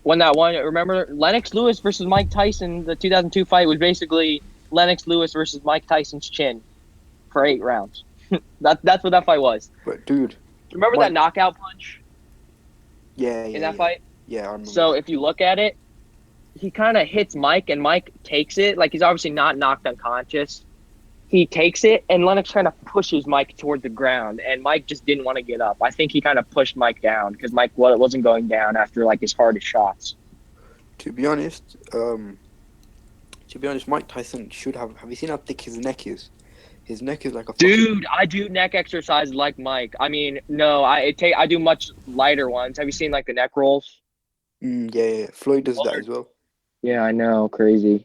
S4: Remember Lennox Lewis versus Mike Tyson, the 2002 fight was basically Lennox Lewis versus Mike Tyson's chin for 8 rounds. That's what that fight was.
S5: But dude,
S4: Remember that knockout punch
S5: yeah,
S4: in that fight?
S5: Yeah, I remember.
S4: So if you look at it, he kind of hits Mike, and Mike takes it. Like, he's obviously not knocked unconscious. He takes it, and Lennox kind of pushes Mike toward the ground, and Mike just didn't want to get up. I think he kind of pushed Mike down because Mike wasn't going down after like his hardest shots.
S5: To be honest, Mike Tyson should have. Have you seen how thick his neck is? His neck is like a.
S4: Dude, I do neck exercises like Mike. I mean, no, I do much lighter ones. Have you seen like the neck rolls?
S5: Yeah. Floyd does that as well.
S4: Yeah, I know, crazy.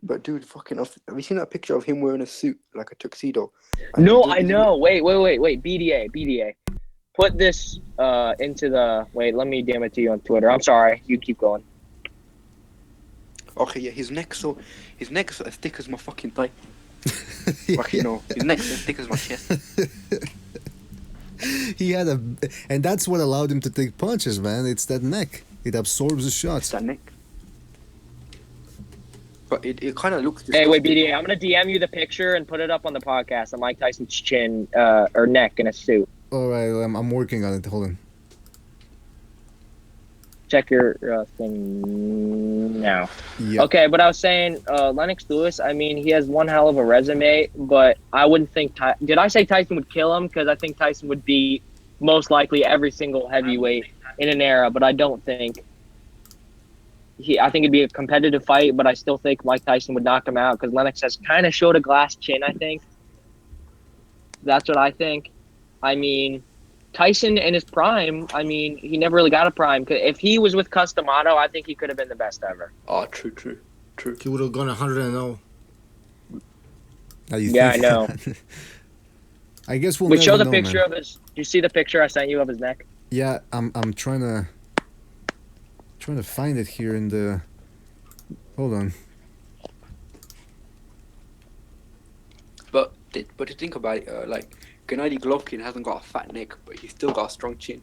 S5: But dude, fucking have you seen that picture of him wearing a suit, like a tuxedo?
S4: No, I know. Wait. BDA. Put this into the. Wait, let me DM it to you on Twitter. I'm sorry. You keep going.
S5: Okay, yeah, his neck's as thick as my fucking thigh. Fucking no, his neck's as thick as my chest.
S1: He had and that's what allowed him to take punches, man. It's that neck. It absorbs the shots.
S5: That neck. But it kind of looks.
S4: Hey, wait, BDA. I'm gonna DM you the picture and put it up on the podcast of Mike Tyson's chin or neck in a suit.
S1: All right, I'm working on it. Hold on.
S4: Check your thing now.
S1: Yeah.
S4: Okay, but I was saying Lennox Lewis, I mean, he has one hell of a resume, but I wouldn't think... Did I say Tyson would kill him? Because I think Tyson would beat most likely every single heavyweight in an era, but I don't think... I think it'd be a competitive fight, but I still think Mike Tyson would knock him out because Lennox has kind of showed a glass chin, I think. That's what I think. I mean... Tyson in his prime, I mean, he never really got a prime. If he was with Customato, I think he could have been the best ever.
S5: Oh, true.
S2: He would have gone 100-0.
S4: Yeah, I know.
S1: I guess we'll
S4: But
S1: never
S4: show the
S1: know,
S4: picture
S1: man.
S4: of his. Do you see the picture I sent you of his neck?
S1: Yeah, I'm trying to find it here in the. Hold on.
S5: But to think about it, like Gennady Golovkin hasn't got a fat neck, but he's still got a strong chin.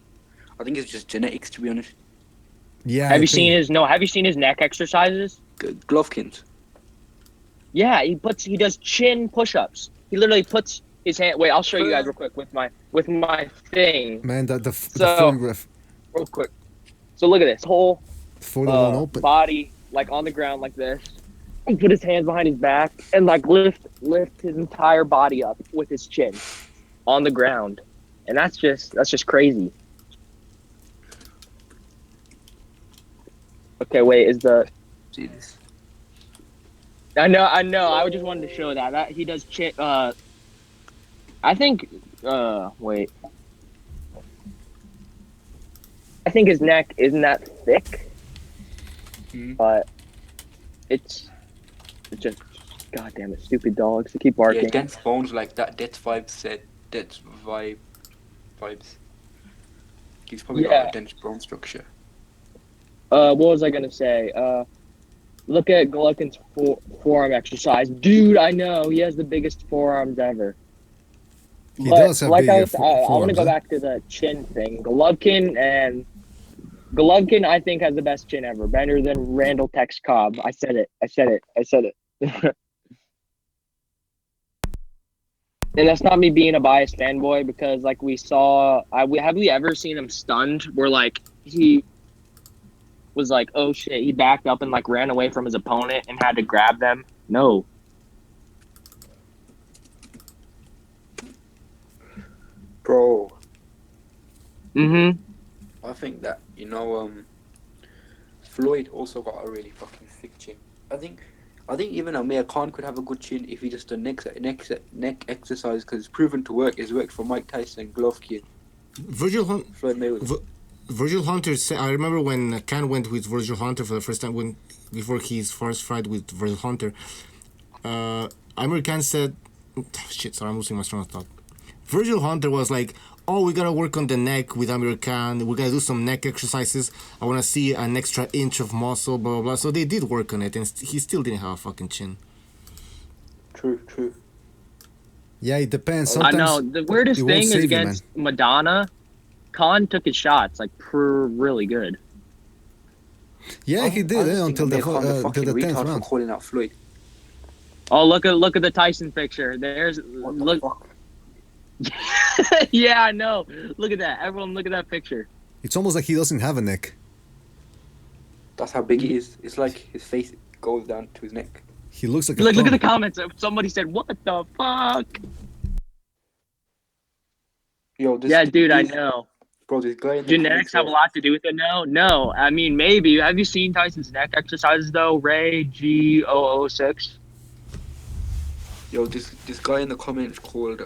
S5: I think it's just genetics, to be honest.
S1: Yeah.
S4: Have you seen his neck exercises?
S5: Golovkin's.
S4: Yeah, he does chin push-ups. He literally puts his hand. Wait, I'll show you guys real quick with my thing.
S1: Man, the
S4: So,
S1: photograph,
S4: real quick. So look at this whole
S1: photo won't open.
S4: body like on the ground like this. He put his hands behind his back and like lift his entire body up with his chin on the ground, and that's just crazy. Okay, wait, is the
S5: See this?
S4: I know. I just wanted to show that he does chin. I think. Wait. I think his neck isn't that thick, but it's just. God damn it, stupid dogs! They keep barking.
S5: Yeah, dense bones like that. That's vibes. He's probably got a dense bone structure.
S4: What was I gonna say? Look at Golovkin's forearm exercise, dude. I know he has the biggest forearms ever.
S1: He does have big
S4: I
S1: forearms.
S4: want to go back to the chin thing. Golovkin, I think, has the best chin ever, better than Randall Tex Cobb. I said it. And that's not me being a biased fanboy, because like we saw, have we ever seen him stunned where like he was like, oh shit, he backed up and like ran away from his opponent and had to grab them? No.
S5: Bro.
S4: Mm-hmm.
S5: I think that, Floyd also got a really fucking thick chin. I think even Amir Khan could have a good chin if he just done neck exercise, because it's proven to work. It's worked for Mike Tyson, Golovkin, Floyd Mayweather.
S2: Virgil Hunter said, I remember when Khan went with Virgil Hunter for the first time, before his first fight with Virgil Hunter, Amir Khan said, shit, sorry, I'm losing my train of thought. Virgil Hunter was like, oh, we gotta work on the neck with Amir Khan, we're gonna do some neck exercises, I wanna see an extra inch of muscle, blah, blah, blah. So they did work on it, and he still didn't have a fucking chin.
S5: True.
S1: Yeah, it depends. Sometimes
S4: I know. The weirdest thing is against Madonna, Khan took his shots like really good.
S1: Yeah, he did until the
S5: fucking
S1: 10th
S5: retard
S1: round.
S5: for calling out Floyd.
S4: Oh, look at the Tyson picture. Look.
S5: Fuck?
S4: Yeah, I know. Look at that. Everyone, look at that picture.
S1: It's almost like he doesn't have a neck.
S5: That's how big he is. It's like his face goes down to his neck.
S1: He looks like a
S4: Look at
S1: thumb.
S4: the comments. Somebody said, "What the fuck?"
S5: Yo,
S4: I know.
S5: Bro, this guy in the
S4: Genetics have a lot to do with it. No. I mean, maybe. Have you seen Tyson's neck exercises though? Ray G006.
S5: Yo, this guy in the comments called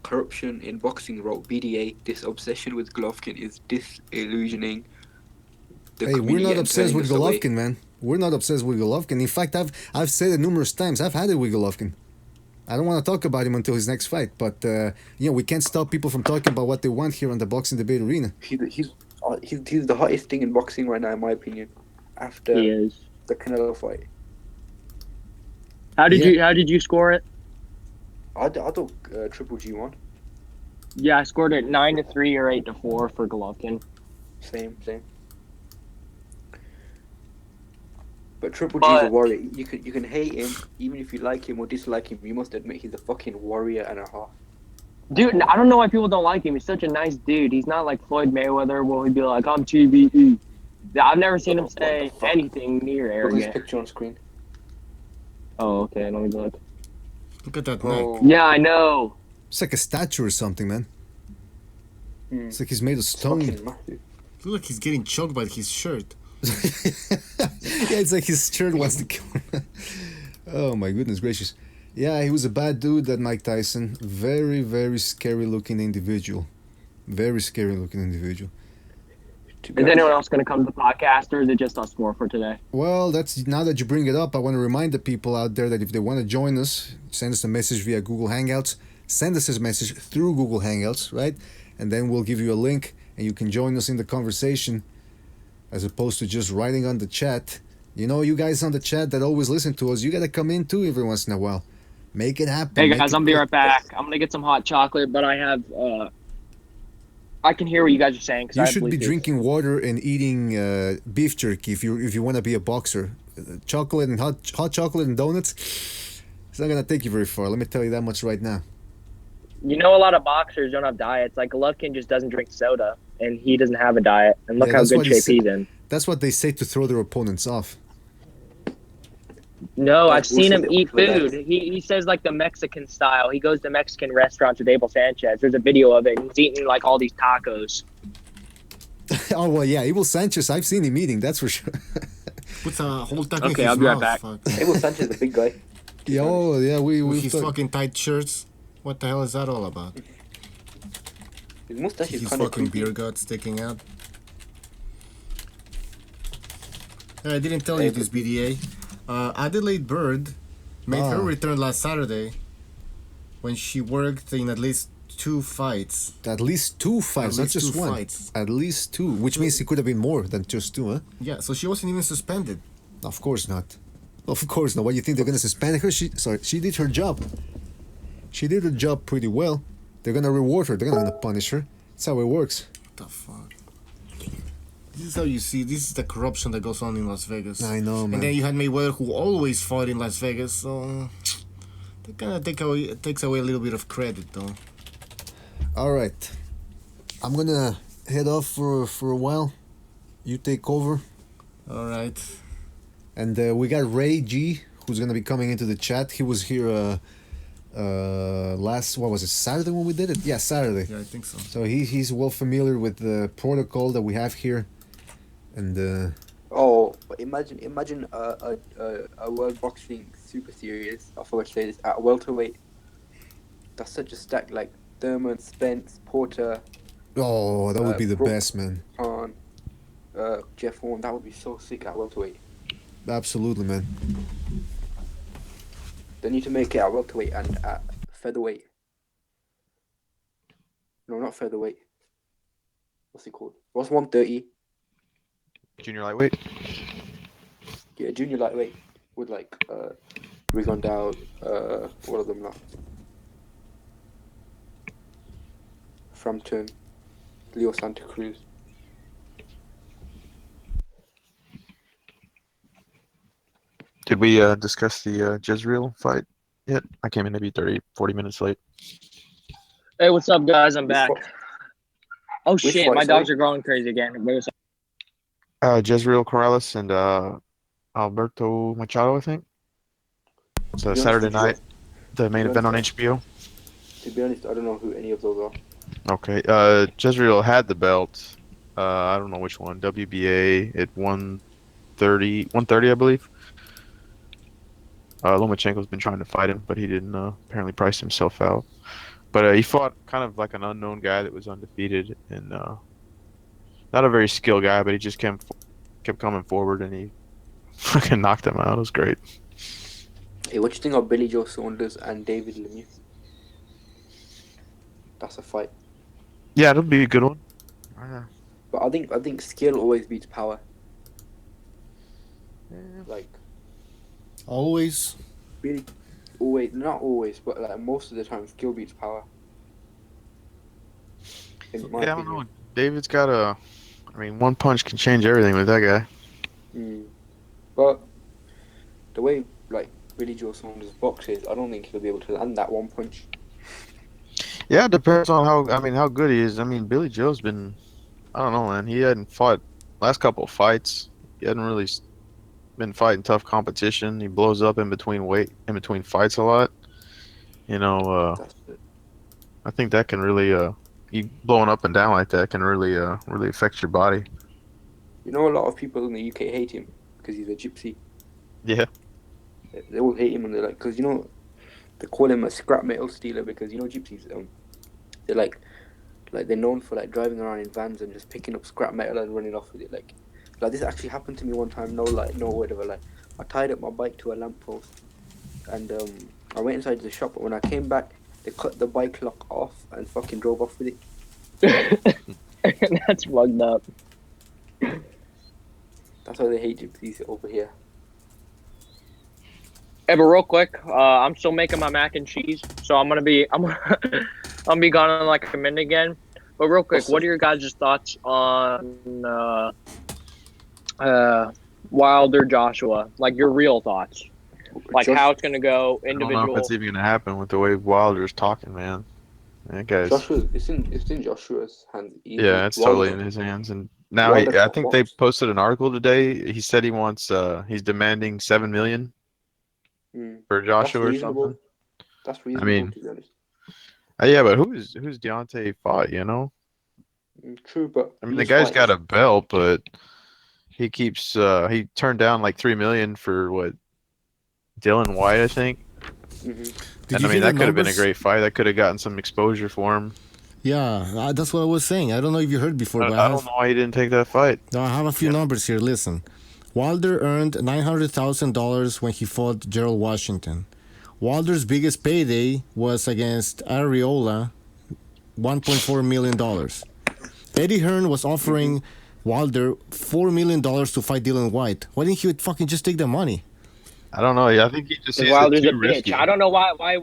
S5: corruption in boxing wrote BDA. This obsession with Golovkin is disillusioning.
S1: Hey, we're not obsessed with Golovkin, man. We're not obsessed with Golovkin. In fact, I've said it numerous times. I've had it with Golovkin. I don't want to talk about him until his next fight, but we can't stop people from talking about what they want here on the boxing debate arena.
S5: He's the hottest thing in boxing right now, in my opinion. After the Canelo fight.
S4: How did you score it?
S5: I thought Triple G won.
S4: Yeah, I scored it 9-3 or 8-4 for Golovkin.
S5: Same. But Triple G's a warrior. You can hate him, even if you like him or dislike him. You must admit he's a fucking warrior and a half.
S4: Dude, I don't know why people don't like him. He's such a nice dude. He's not like Floyd Mayweather, where he'd be like, "I'm TBE." I've never seen him say anything near arrogant.
S5: Look at his picture on screen.
S4: Oh, okay. Let me look.
S2: Look at that
S5: Oh.
S2: neck.
S4: Yeah, I know.
S1: It's like a statue or something, man. It's like he's made of
S5: It's
S1: stone.
S5: fucking massive.
S2: Look like he's getting choked by his shirt.
S1: Yeah, it's like his shirt wants to kill him. Oh my goodness gracious. Yeah, he was a bad dude, that Mike Tyson. Very, very scary looking individual. Very scary looking individual.
S4: Is anyone else going to come to the podcast, or is it just us four for today?
S1: Well, now that you bring it up, I want to remind the people out there that if they want to join us, send us a message via Google Hangouts. Send us a message through Google Hangouts, right? And then we'll give you a link, and you can join us in the conversation, as opposed to just writing on the chat. You guys on the chat that always listen to us, you got to come in too every once in a while. Make it happen.
S4: Hey guys, I'm be right back. I'm going to get some hot chocolate, but I have... I can hear what you guys are saying.
S1: You should be drinking water and eating beef jerky if you want to be a boxer. Chocolate and hot chocolate and donuts. It's not gonna take you very far. Let me tell you that much right now.
S4: You know, a lot of boxers don't have diets. Like Golovkin just doesn't drink soda, and he doesn't have a diet. And look
S1: Yeah,
S4: how
S1: that's
S4: good
S1: what he
S4: shape
S1: said.
S4: he's in.
S1: That's what they say to throw their opponents off.
S4: No, I've
S5: That's
S4: seen him
S5: bullshit.
S4: eat food. He says like the Mexican style. He goes to Mexican restaurants with Abel Sanchez. There's a video of it. And he's eating like all these tacos.
S1: Oh well, yeah, Abel Sanchez. I've seen him eating. That's for sure.
S2: Puts a whole taco in
S4: Okay,
S2: his
S4: I'll be right
S2: mouth.
S4: back.
S2: Fuck.
S5: Abel Sanchez is a big guy.
S1: Yeah, oh yeah, we
S2: With his
S1: thought-
S2: fucking tight shirts. What the hell is that all about?
S5: His mustache is
S2: His
S5: kind of
S2: fucking
S5: creepy.
S2: beer gut sticking out. I didn't tell you this, BDA. Adelaide Byrd made her
S1: Oh.
S2: return last Saturday when she worked in at least 2 fights.
S1: at least 2 fights,
S2: At
S1: not
S2: least
S1: just
S2: 2
S1: one.
S2: fights.
S1: At least 2, which means it could have been more than just 2, huh?
S2: Yeah, so she wasn't even suspended.
S1: Of course not. Of course not. What, you think they're gonna suspend her? She did her job. She did her job pretty well. They're gonna reward her. They're not gonna punish her. That's how it works.
S2: What the fuck? This is how you see. This is the corruption that goes on in Las Vegas.
S1: I know, man.
S2: And then you had Mayweather, who always fought in Las Vegas. So that kind of takes away a little bit of credit, though.
S1: All right, I'm gonna head off for a while. You take over,
S2: All right.
S1: and we got Ray G, who's gonna be coming into the chat. He was here last, what was it, Saturday when we did it? Yeah, Saturday.
S2: Yeah, I think so.
S1: So he's well familiar with the protocol that we have here, and
S5: Oh, but imagine a World Boxing Super Series. I forgot to say this at welterweight. That's such a stack. Like Thurman, Spence, Porter,
S1: oh, that would be the
S5: Brooke.
S1: best, man.
S5: on Jeff Horn. That would be so sick at welterweight.
S1: Absolutely, man.
S5: They need to make it at welterweight and at featherweight. No, not featherweight. What's it called? What's 130?
S6: Junior lightweight.
S5: Yeah, junior lightweight with like Rigon Dowd, all of them now. Frampton, Leo Santa Cruz.
S6: Did we discuss the Jezreel fight yet? I came in maybe 30, 40 minutes late.
S4: Hey, what's up, guys? I'm back.
S5: Which
S4: Oh
S5: which
S4: shit,
S5: fight,
S4: my dogs
S5: sorry?
S4: are growing crazy again. Wait a second.
S6: Jezreel Corrales and Alberto Machado, I think. It's
S5: To
S6: a
S5: be honest
S6: Saturday
S5: with you,
S6: night, the main
S5: to be
S6: event on
S5: honest,
S6: HBO.
S5: To be honest, I don't know who any of those are.
S6: Okay. Jezreel had the belt. I don't know which one. WBA at 130, I believe. Lomachenko's been trying to fight him, but he didn't apparently price himself out. But he fought kind of like an unknown guy that was undefeated and not a very skilled guy, but he just kept coming forward and he fucking knocked him out. It was great.
S5: Hey, what do you think of Billy Joe Saunders and David Lemieux? That's a fight.
S6: Yeah, it'll be a good one.
S5: But I think skill always beats power. Like
S2: Always.
S5: really, always, not always, but like most of the time, skill beats power. In my
S6: Yeah, I don't
S5: opinion.
S6: know. David's got one punch can change everything with that guy.
S5: But the way like Billy Joe Saunders boxes, I don't think he'll be able to land that one punch.
S6: Yeah, it depends on how good he is. I mean, Billy Joe's been, I don't know, man. He hadn't fought last couple of fights. He hadn't really been fighting tough competition. He blows up in between fights a lot.
S5: That's it.
S6: I think that can really you blowing up and down like that can really affect your body.
S5: You know, a lot of people in the UK hate him because he's a gypsy.
S6: Yeah.
S5: They all hate him and they're like, because they call him a scrap metal stealer because gypsies, they're like they're known for like driving around in vans and just picking up scrap metal and running off with it. Like this actually happened to me one time. No whatever. Like I tied up my bike to a lamppost and I went inside the shop. But when I came back, they cut the bike lock off and fucking drove off with it.
S4: That's fucked up.
S5: That's why they hate gypsies over here.
S4: Hey, but real quick, I'm still making my mac and cheese, so I'm gonna be gone in like a minute again. But real quick, what are your guys' thoughts on Wilder Joshua? Like your real thoughts? like
S5: Josh,
S4: how it's gonna go
S6: I don't know if
S4: individual.
S6: it's even gonna happen with the way Wilder's talking, man. That guy's
S5: it's in Joshua's hands.
S6: yeah, it's totally in his hands. And now
S5: Wilder
S6: I
S5: can't
S6: think they
S5: box.
S6: posted an article today. He said he wants he's demanding 7 million for
S5: That's
S6: Joshua or
S5: reasonable.
S6: something.
S5: That's
S6: I
S5: reasonable,
S6: mean,
S5: to be honest.
S6: yeah, but who's Deontay fought? You know,
S5: True, but
S6: I mean the
S5: he's
S6: guy's
S5: fighting.
S6: got a belt, but he keeps he turned down like 3 million for what Dylan White, I think.
S5: Hmm
S2: Did
S6: And
S2: you
S6: I
S2: hear
S6: mean
S2: the
S6: that could have been a
S2: numbers?
S6: great fight. That could have gotten some exposure for him.
S2: Yeah, that's what I was saying. I don't know if you heard before, but
S6: I don't know why he didn't take that fight.
S2: I have a few
S6: Yeah.
S2: numbers here. Listen, Wilder earned $900,000 when he fought Gerald Washington. Wilder's biggest payday was against Areola, $1.4 million. Eddie Hearn was offering Wilder $4 million to fight Dylan White. Why didn't he fucking just take the money?
S6: I don't know. I think he just
S4: Because
S6: sees it
S4: Wilder's a
S6: too
S4: bitch.
S6: risky.
S4: I don't know why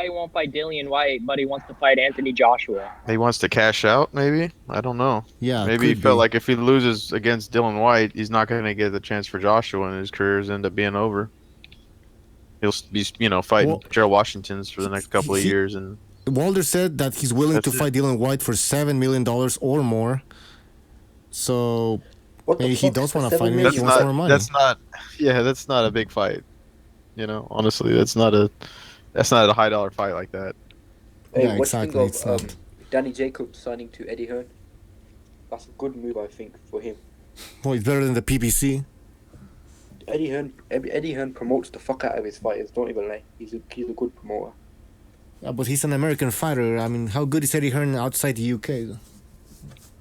S4: he won't fight Dillian White, but he wants to fight Anthony Joshua.
S6: He wants to cash out, maybe. I don't know.
S2: Yeah,
S6: Maybe he
S2: could
S6: felt
S2: be.
S6: like if he loses against Dylan White, he's not going to get the chance for Joshua, and his careers end up being over. He'll be, fighting
S2: Well,
S6: Gerald Washington's for the next couple of years, and
S2: Wilder said that he's willing
S6: That's
S2: to
S6: it.
S2: fight Dylan White for $7 million or more. So
S5: What the
S2: maybe he
S5: fuck?
S2: does
S5: For
S2: want to fight
S5: 7
S2: him if
S6: that's
S2: he
S5: million?
S2: wants
S6: not.
S2: more money.
S6: That's not. Yeah, that's not a big fight. Honestly, that's not a $high-dollar fight like that.
S5: Hey,
S2: Yeah,
S5: what do you
S2: exactly,
S5: think
S2: it's
S5: of
S2: not.
S5: Danny Jacobs signing to Eddie Hearn? That's a good move, I think, for him.
S2: Well, he's better than the PPC.
S5: Eddie Hearn promotes the fuck out of his fighters. Don't even lie. He's a good promoter.
S2: Yeah, but he's an American fighter. I mean, how good is Eddie Hearn outside the UK?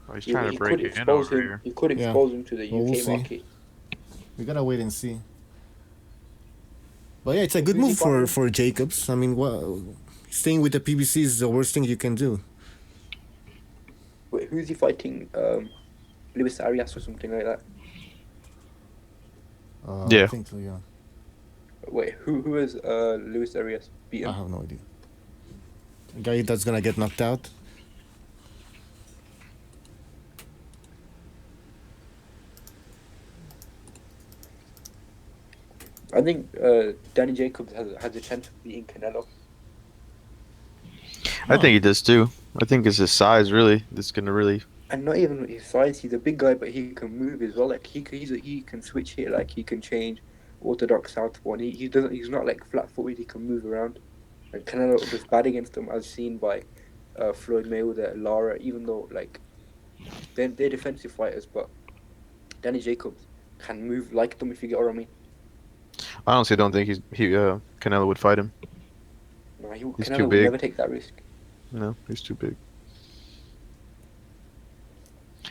S6: Oh, he's
S5: Yeah,
S6: trying
S5: but
S6: to
S5: he
S6: break
S5: could
S6: it in
S5: expose
S6: over
S5: him.
S6: here.
S5: He could
S2: Yeah.
S5: expose him to the
S2: Well, we'll
S5: UK
S2: see.
S5: market.
S2: We gotta wait and see. But yeah, it's a good
S5: Who's he
S2: move for Jacobs. I mean, staying with the PBC is the worst thing you can do.
S5: Wait, who's he fighting? Luis Arias or something like that.
S6: Yeah.
S2: I think so. Yeah.
S5: Wait, who is Luis Arias beaten?
S2: I have no idea. A guy that's gonna get knocked out.
S5: I think Danny Jacobs has a chance of beating Canelo.
S6: I think he does too. I think it's his size really that's gonna really.
S5: And not even his size, he's a big guy, but he can move as well. Like he can switch here, like he can change orthodox southpaw. And he's not like flat-footed. He can move around. And Canelo was bad against him, as seen by Floyd Mayweather, Lara. Even though like they're defensive fighters, but Danny Jacobs can move like them, if you get what I mean.
S6: I honestly don't think Canelo would fight him.
S5: No,
S6: He's
S5: Canelo
S6: too
S5: would
S6: big.
S5: never take that risk.
S6: No, he's too big.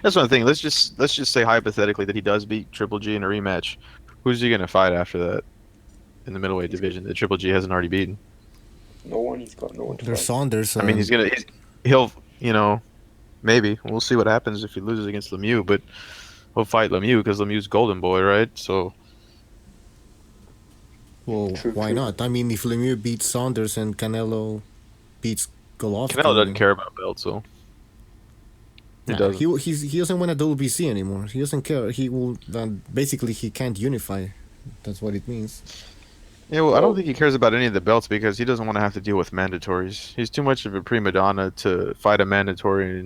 S6: That's one thing. Let's just say hypothetically that he does beat Triple G in a rematch. Who's he gonna fight after that in the middleweight division that Triple G hasn't already beaten?
S5: No one. He's got no one to
S2: There's
S5: fight.
S2: Saunders.
S6: I mean, he'll maybe we'll see what happens if he loses against Lemieux, but he'll fight Lemieux because Lemieux's golden boy, right? So
S2: Well,
S5: True,
S2: why
S5: true.
S2: not? I mean, if Lemieux beats Saunders and Canelo beats Golovkin,
S6: Canelo doesn't care about belts, so he
S2: Nah,
S6: doesn't.
S2: he doesn't want a WBC anymore. He doesn't care. He will basically he can't unify. That's what it means.
S6: Yeah, well, I don't think he cares about any of the belts because he doesn't want to have to deal with mandatories. He's too much of a prima donna to fight a mandatory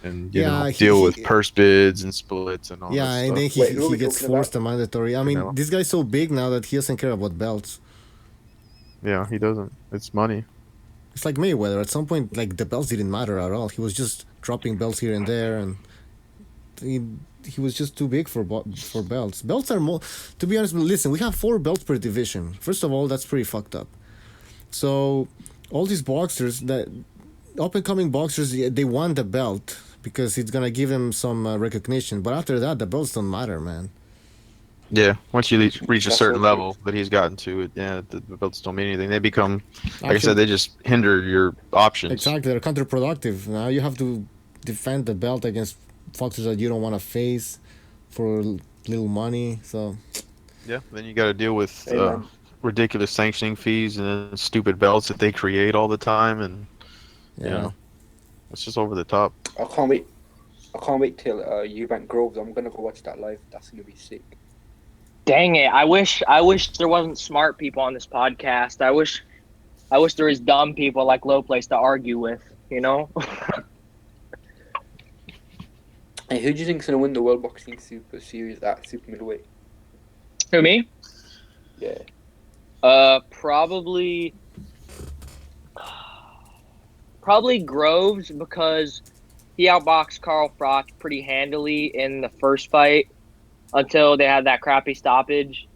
S6: and
S2: Yeah,
S6: deal with purse bids and splits and all
S2: Yeah,
S6: that
S2: and
S6: stuff.
S2: then
S5: Wait, who are
S2: he
S5: we
S2: gets
S5: talking about?
S2: forced a mandatory. I mean,
S6: Canelo.
S2: this guy's so big now that he doesn't care about belts.
S6: Yeah, he doesn't. It's money.
S2: It's like Mayweather. At some point, like the belts didn't matter at all. He was just dropping belts here and there, and he was just too big for belts. Belts are more. To be honest, listen, we have 4 belts per division. First of all, that's pretty fucked up. So, all these boxers, that up and coming boxers, they want the belt because it's gonna give them some recognition. But after that, the belts don't matter, man.
S6: Yeah, once you reach a
S5: That's
S6: certain
S5: so true.
S6: level that he's gotten to, the belts don't mean anything. They become, like I
S2: Actually-
S6: said, they just hinder your options.
S2: Exactly, they're counterproductive. Now you have to defend the belt against foxes that you don't want to face for little money. So
S6: Yeah, then you got to deal with
S5: Hey, man.
S6: ridiculous sanctioning fees and then stupid belts that they create all the time, and
S2: yeah,
S6: it's just over the top.
S5: I can't wait till Eubank Groves. I'm gonna go watch that live. That's gonna be sick.
S4: Dang it! I wish there wasn't smart people on this podcast. I wish there was dumb people like Low Place to argue with. You know.
S5: Hey, who do you think's gonna win the World Boxing Super Series at super middleweight?
S4: Who, me?
S5: Yeah.
S4: Probably Groves, because he outboxed Carl Froch pretty handily in the first fight until they had that crappy stoppage.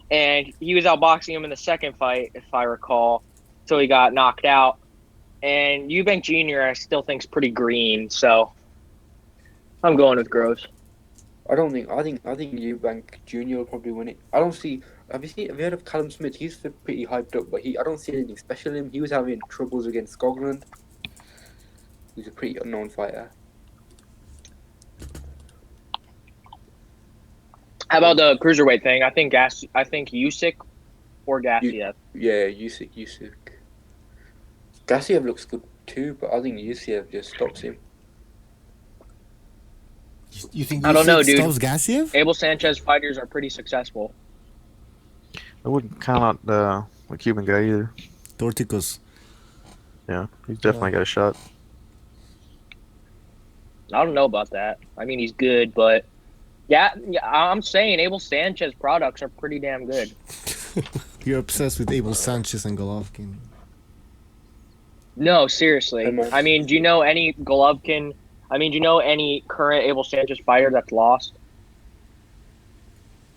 S4: And he was outboxing him in the second fight, if I recall, until he got knocked out. And Eubank Jr. I still think's pretty green, so I'm going with Groves.
S5: I think Eubank Jr. will probably win it. I don't see. Have you heard of Callum Smith? He's pretty hyped up, but I don't see anything special in him. He was having troubles against Skoglund. He's a pretty unknown fighter.
S4: How about the cruiserweight thing? I think Usyk or Gassiev.
S5: Yeah, Usyk. Gassiev looks good too, but I think Usyk just stops him.
S2: You think
S4: I don't know,
S2: Usyk
S4: dude.
S2: stops Gassiev?
S4: Abel Sanchez fighters are pretty successful.
S6: I wouldn't count out the Cuban guy either.
S2: Dorticos.
S6: Yeah, he's definitely got a shot.
S4: I don't know about that. I mean, he's good, but yeah, I'm saying Abel Sanchez products are pretty damn good.
S2: You're obsessed with Abel Sanchez and Golovkin.
S4: No, seriously. I mean, do you know any Golovkin? I mean, do you know any current Abel Sanchez fighter that's lost?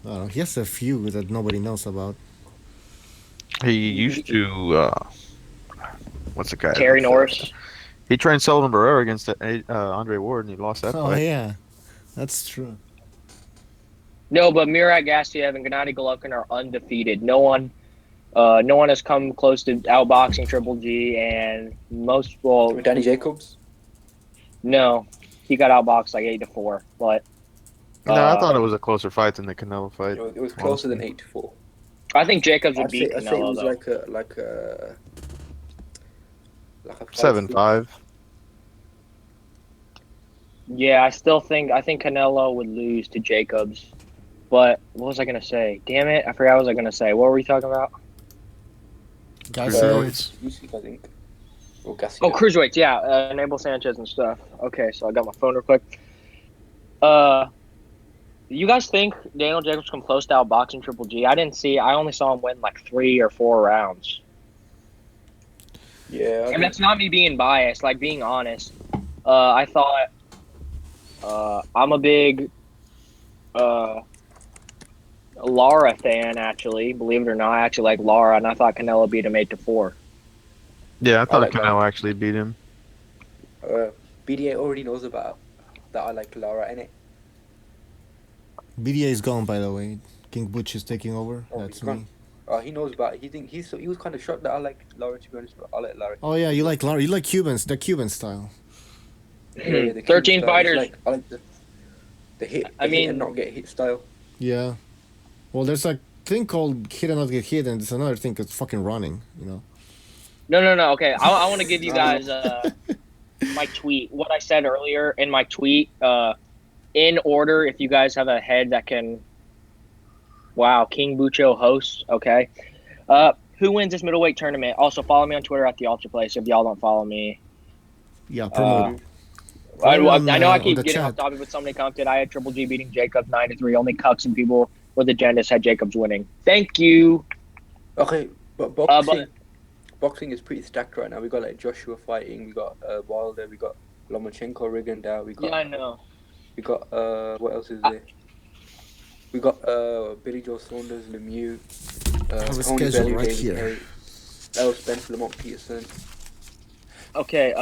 S2: I don't know. He has a few that nobody knows about.
S6: He used to. What's the guy?
S4: Terry Norris.
S6: He trained Sullivan Barrera against Andre Ward, and he lost that fight.
S2: Yeah, that's true.
S4: No, but Murat Gassiev and Gennady Golovkin are undefeated. No one has come close to outboxing Triple G, and
S5: Danny Jacobs?
S4: No, he got outboxed like 8-4. But
S6: No, I thought it was a closer fight than the Canelo fight.
S5: It was closer than 8-4.
S4: I think Jacobs would beat
S5: I'd
S4: Canelo,
S5: say it was
S4: though.
S5: like a
S6: 7-5.
S4: Yeah, I think Canelo would lose to Jacobs. But what was I gonna say? Damn it, I forgot what was I gonna say. What were we talking about?
S2: Gassiev.
S5: Usyk, I think. Or Gassiev.
S4: Oh, cruiserweights, yeah, Abel Sanchez and stuff. Okay, so I got my phone real quick. You guys think Daniel Jacobs come close to outboxing Triple G? I only saw him win like 3 or 4 rounds.
S5: Yeah.
S4: And that's not me being biased, like being honest. I thought I'm a big Lara fan, actually. Believe it or not, I actually like Lara, and I thought Canelo beat him 8-4.
S6: Yeah, I thought
S5: like
S6: Canelo actually beat him.
S5: BDA already knows about that I like Lara, innit?
S2: BDA is gone, by the way. King Butch is taking over.
S5: Oh,
S2: That's
S5: he's
S2: me.
S5: gone. He knows about it. He was kind of shocked that I like Lara, to be honest, but I like Lara.
S2: Oh yeah, you like Lara. You like Cubans, the Cuban style.
S5: Yeah, the
S4: 13
S5: style.
S4: fighters.
S5: I like the hit.
S4: I mean-
S5: hit and not get hit style.
S2: Yeah. Well, there's a thing called hit and not get hit, and there's another thing that's fucking running. You know.
S4: No. Okay, I want to give you guys my tweet. What I said earlier in my tweet, in order. If you guys have a head that can. Wow, King Bucho hosts. Okay. Who wins this middleweight tournament? Also, follow me on Twitter at the Ultra Place if y'all don't follow me.
S2: Yeah, promote.
S4: I know I
S2: on
S4: keep
S2: the
S4: getting
S2: chat.
S4: off topic, but somebody commented I had Triple G beating Jacobs 9-3. Only cucks and people with agendas had Jacobs winning. Thank you.
S5: Okay, but boxing is pretty stacked right now. We got like Joshua fighting. We got Wilder. We got Lomachenko, Rigondeaux. We got.
S4: Yeah, I know.
S5: We got what else is there? We got Billy Joe Saunders, Lemieux,
S2: have a
S5: Tony
S2: schedule
S5: Bellew,
S2: right
S5: David
S2: here.
S5: Haye, Errol Spence, Lamont Peterson.
S4: Okay,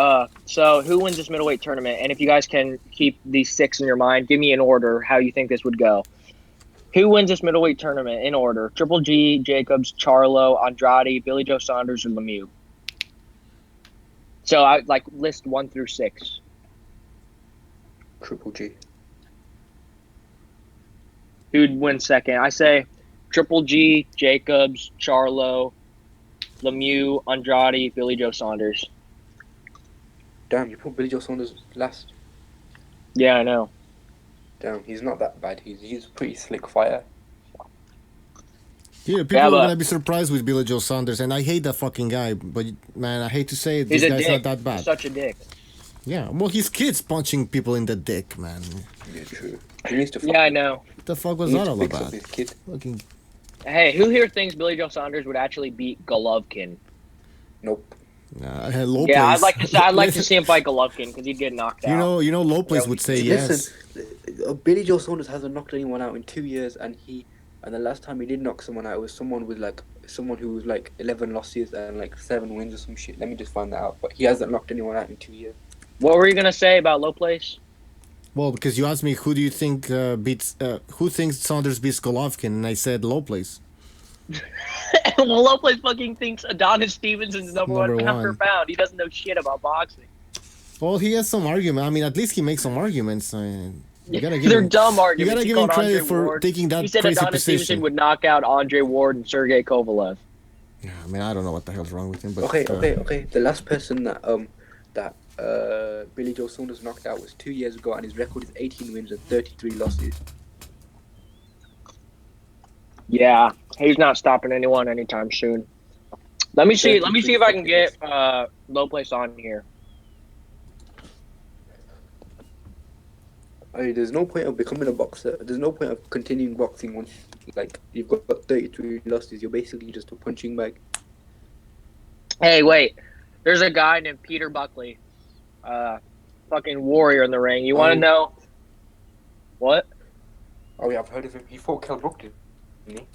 S4: so who wins this middleweight tournament? And if you guys can keep these 6 in your mind, give me an order how you think this would go. Who wins this middleweight tournament in order? Triple G, Jacobs, Charlo, Andrade, Billy Joe Saunders, or Lemieux? So I like list 1 through 6.
S5: Triple G.
S4: Who'd win second? I say Triple G, Jacobs, Charlo, Lemieux, Andrade, Billy Joe Saunders.
S5: Damn, you put Billy Joe Saunders last.
S4: Yeah, I know.
S5: Damn, he's not that bad. He's a pretty slick fighter.
S2: Yeah, people
S4: Yeah,
S2: are
S4: but
S2: gonna be surprised with Billy Joe Saunders, and I hate that fucking guy. But man, I hate to say it,
S4: he's
S2: this
S4: a
S2: guy's
S4: dick.
S2: not that
S4: He's
S2: bad.
S4: such a dick.
S2: Yeah, well, his kid's punching people in the dick, man.
S5: Yeah, true. He needs to.
S4: Yeah, I know.
S2: What the fuck
S5: He
S2: was
S5: needs
S2: that
S5: to
S2: all
S5: fix up
S2: about?
S5: his kid.
S2: Fucking
S4: Hey, who here thinks Billy Joe Saunders would actually beat Golovkin?
S5: Nope.
S2: low
S4: Yeah,
S2: place.
S4: I'd like to see him fight Golovkin because he'd get knocked out.
S2: Low place
S4: Yeah,
S2: would say
S5: Listen,
S2: yes.
S5: Billy Joe Saunders hasn't knocked anyone out in 2 years, and the last time he did knock someone out was someone who was like 11 losses and like 7 wins or some shit. Let me just find that out. But he hasn't knocked anyone out in 2 years.
S4: What were you gonna say about low place?
S2: Well, because you asked me who do you think who thinks Saunders beats Golovkin, and I said low place.
S4: Well, low place fucking thinks Adonis Stevenson's number
S2: Number
S4: one pound per
S2: one.
S4: pound. He doesn't know shit about boxing.
S2: Well, he has some argument. I mean, at least he makes some arguments. You gotta give
S4: They're
S2: him,
S4: dumb
S2: you
S4: arguments.
S2: gotta
S4: He
S2: give him
S4: called
S2: credit
S4: Andre
S2: for
S4: Ward.
S2: taking that
S4: He said
S2: crazy
S4: Adonis Stevenson
S2: position.
S4: would knock out Andre Ward and Sergey Kovalev.
S2: Yeah, I mean, I don't know what the hell's wrong with him, but
S5: Okay. The last person that Billy Joe Saunders knocked out was 2 years ago, and his record is 18 wins and 33 losses.
S4: Yeah, he's not stopping anyone anytime soon. Let me see if I can get low place on here.
S5: I mean, there's no point of becoming a boxer. There's no point of continuing boxing once like you've got 33 losses. You're basically just a punching bag.
S4: Hey, wait. There's a guy named Peter Buckley. Fucking warrior in the ring. You want to know? What?
S5: Oh yeah, I've heard of him. He fought Kell Brook, didn't he?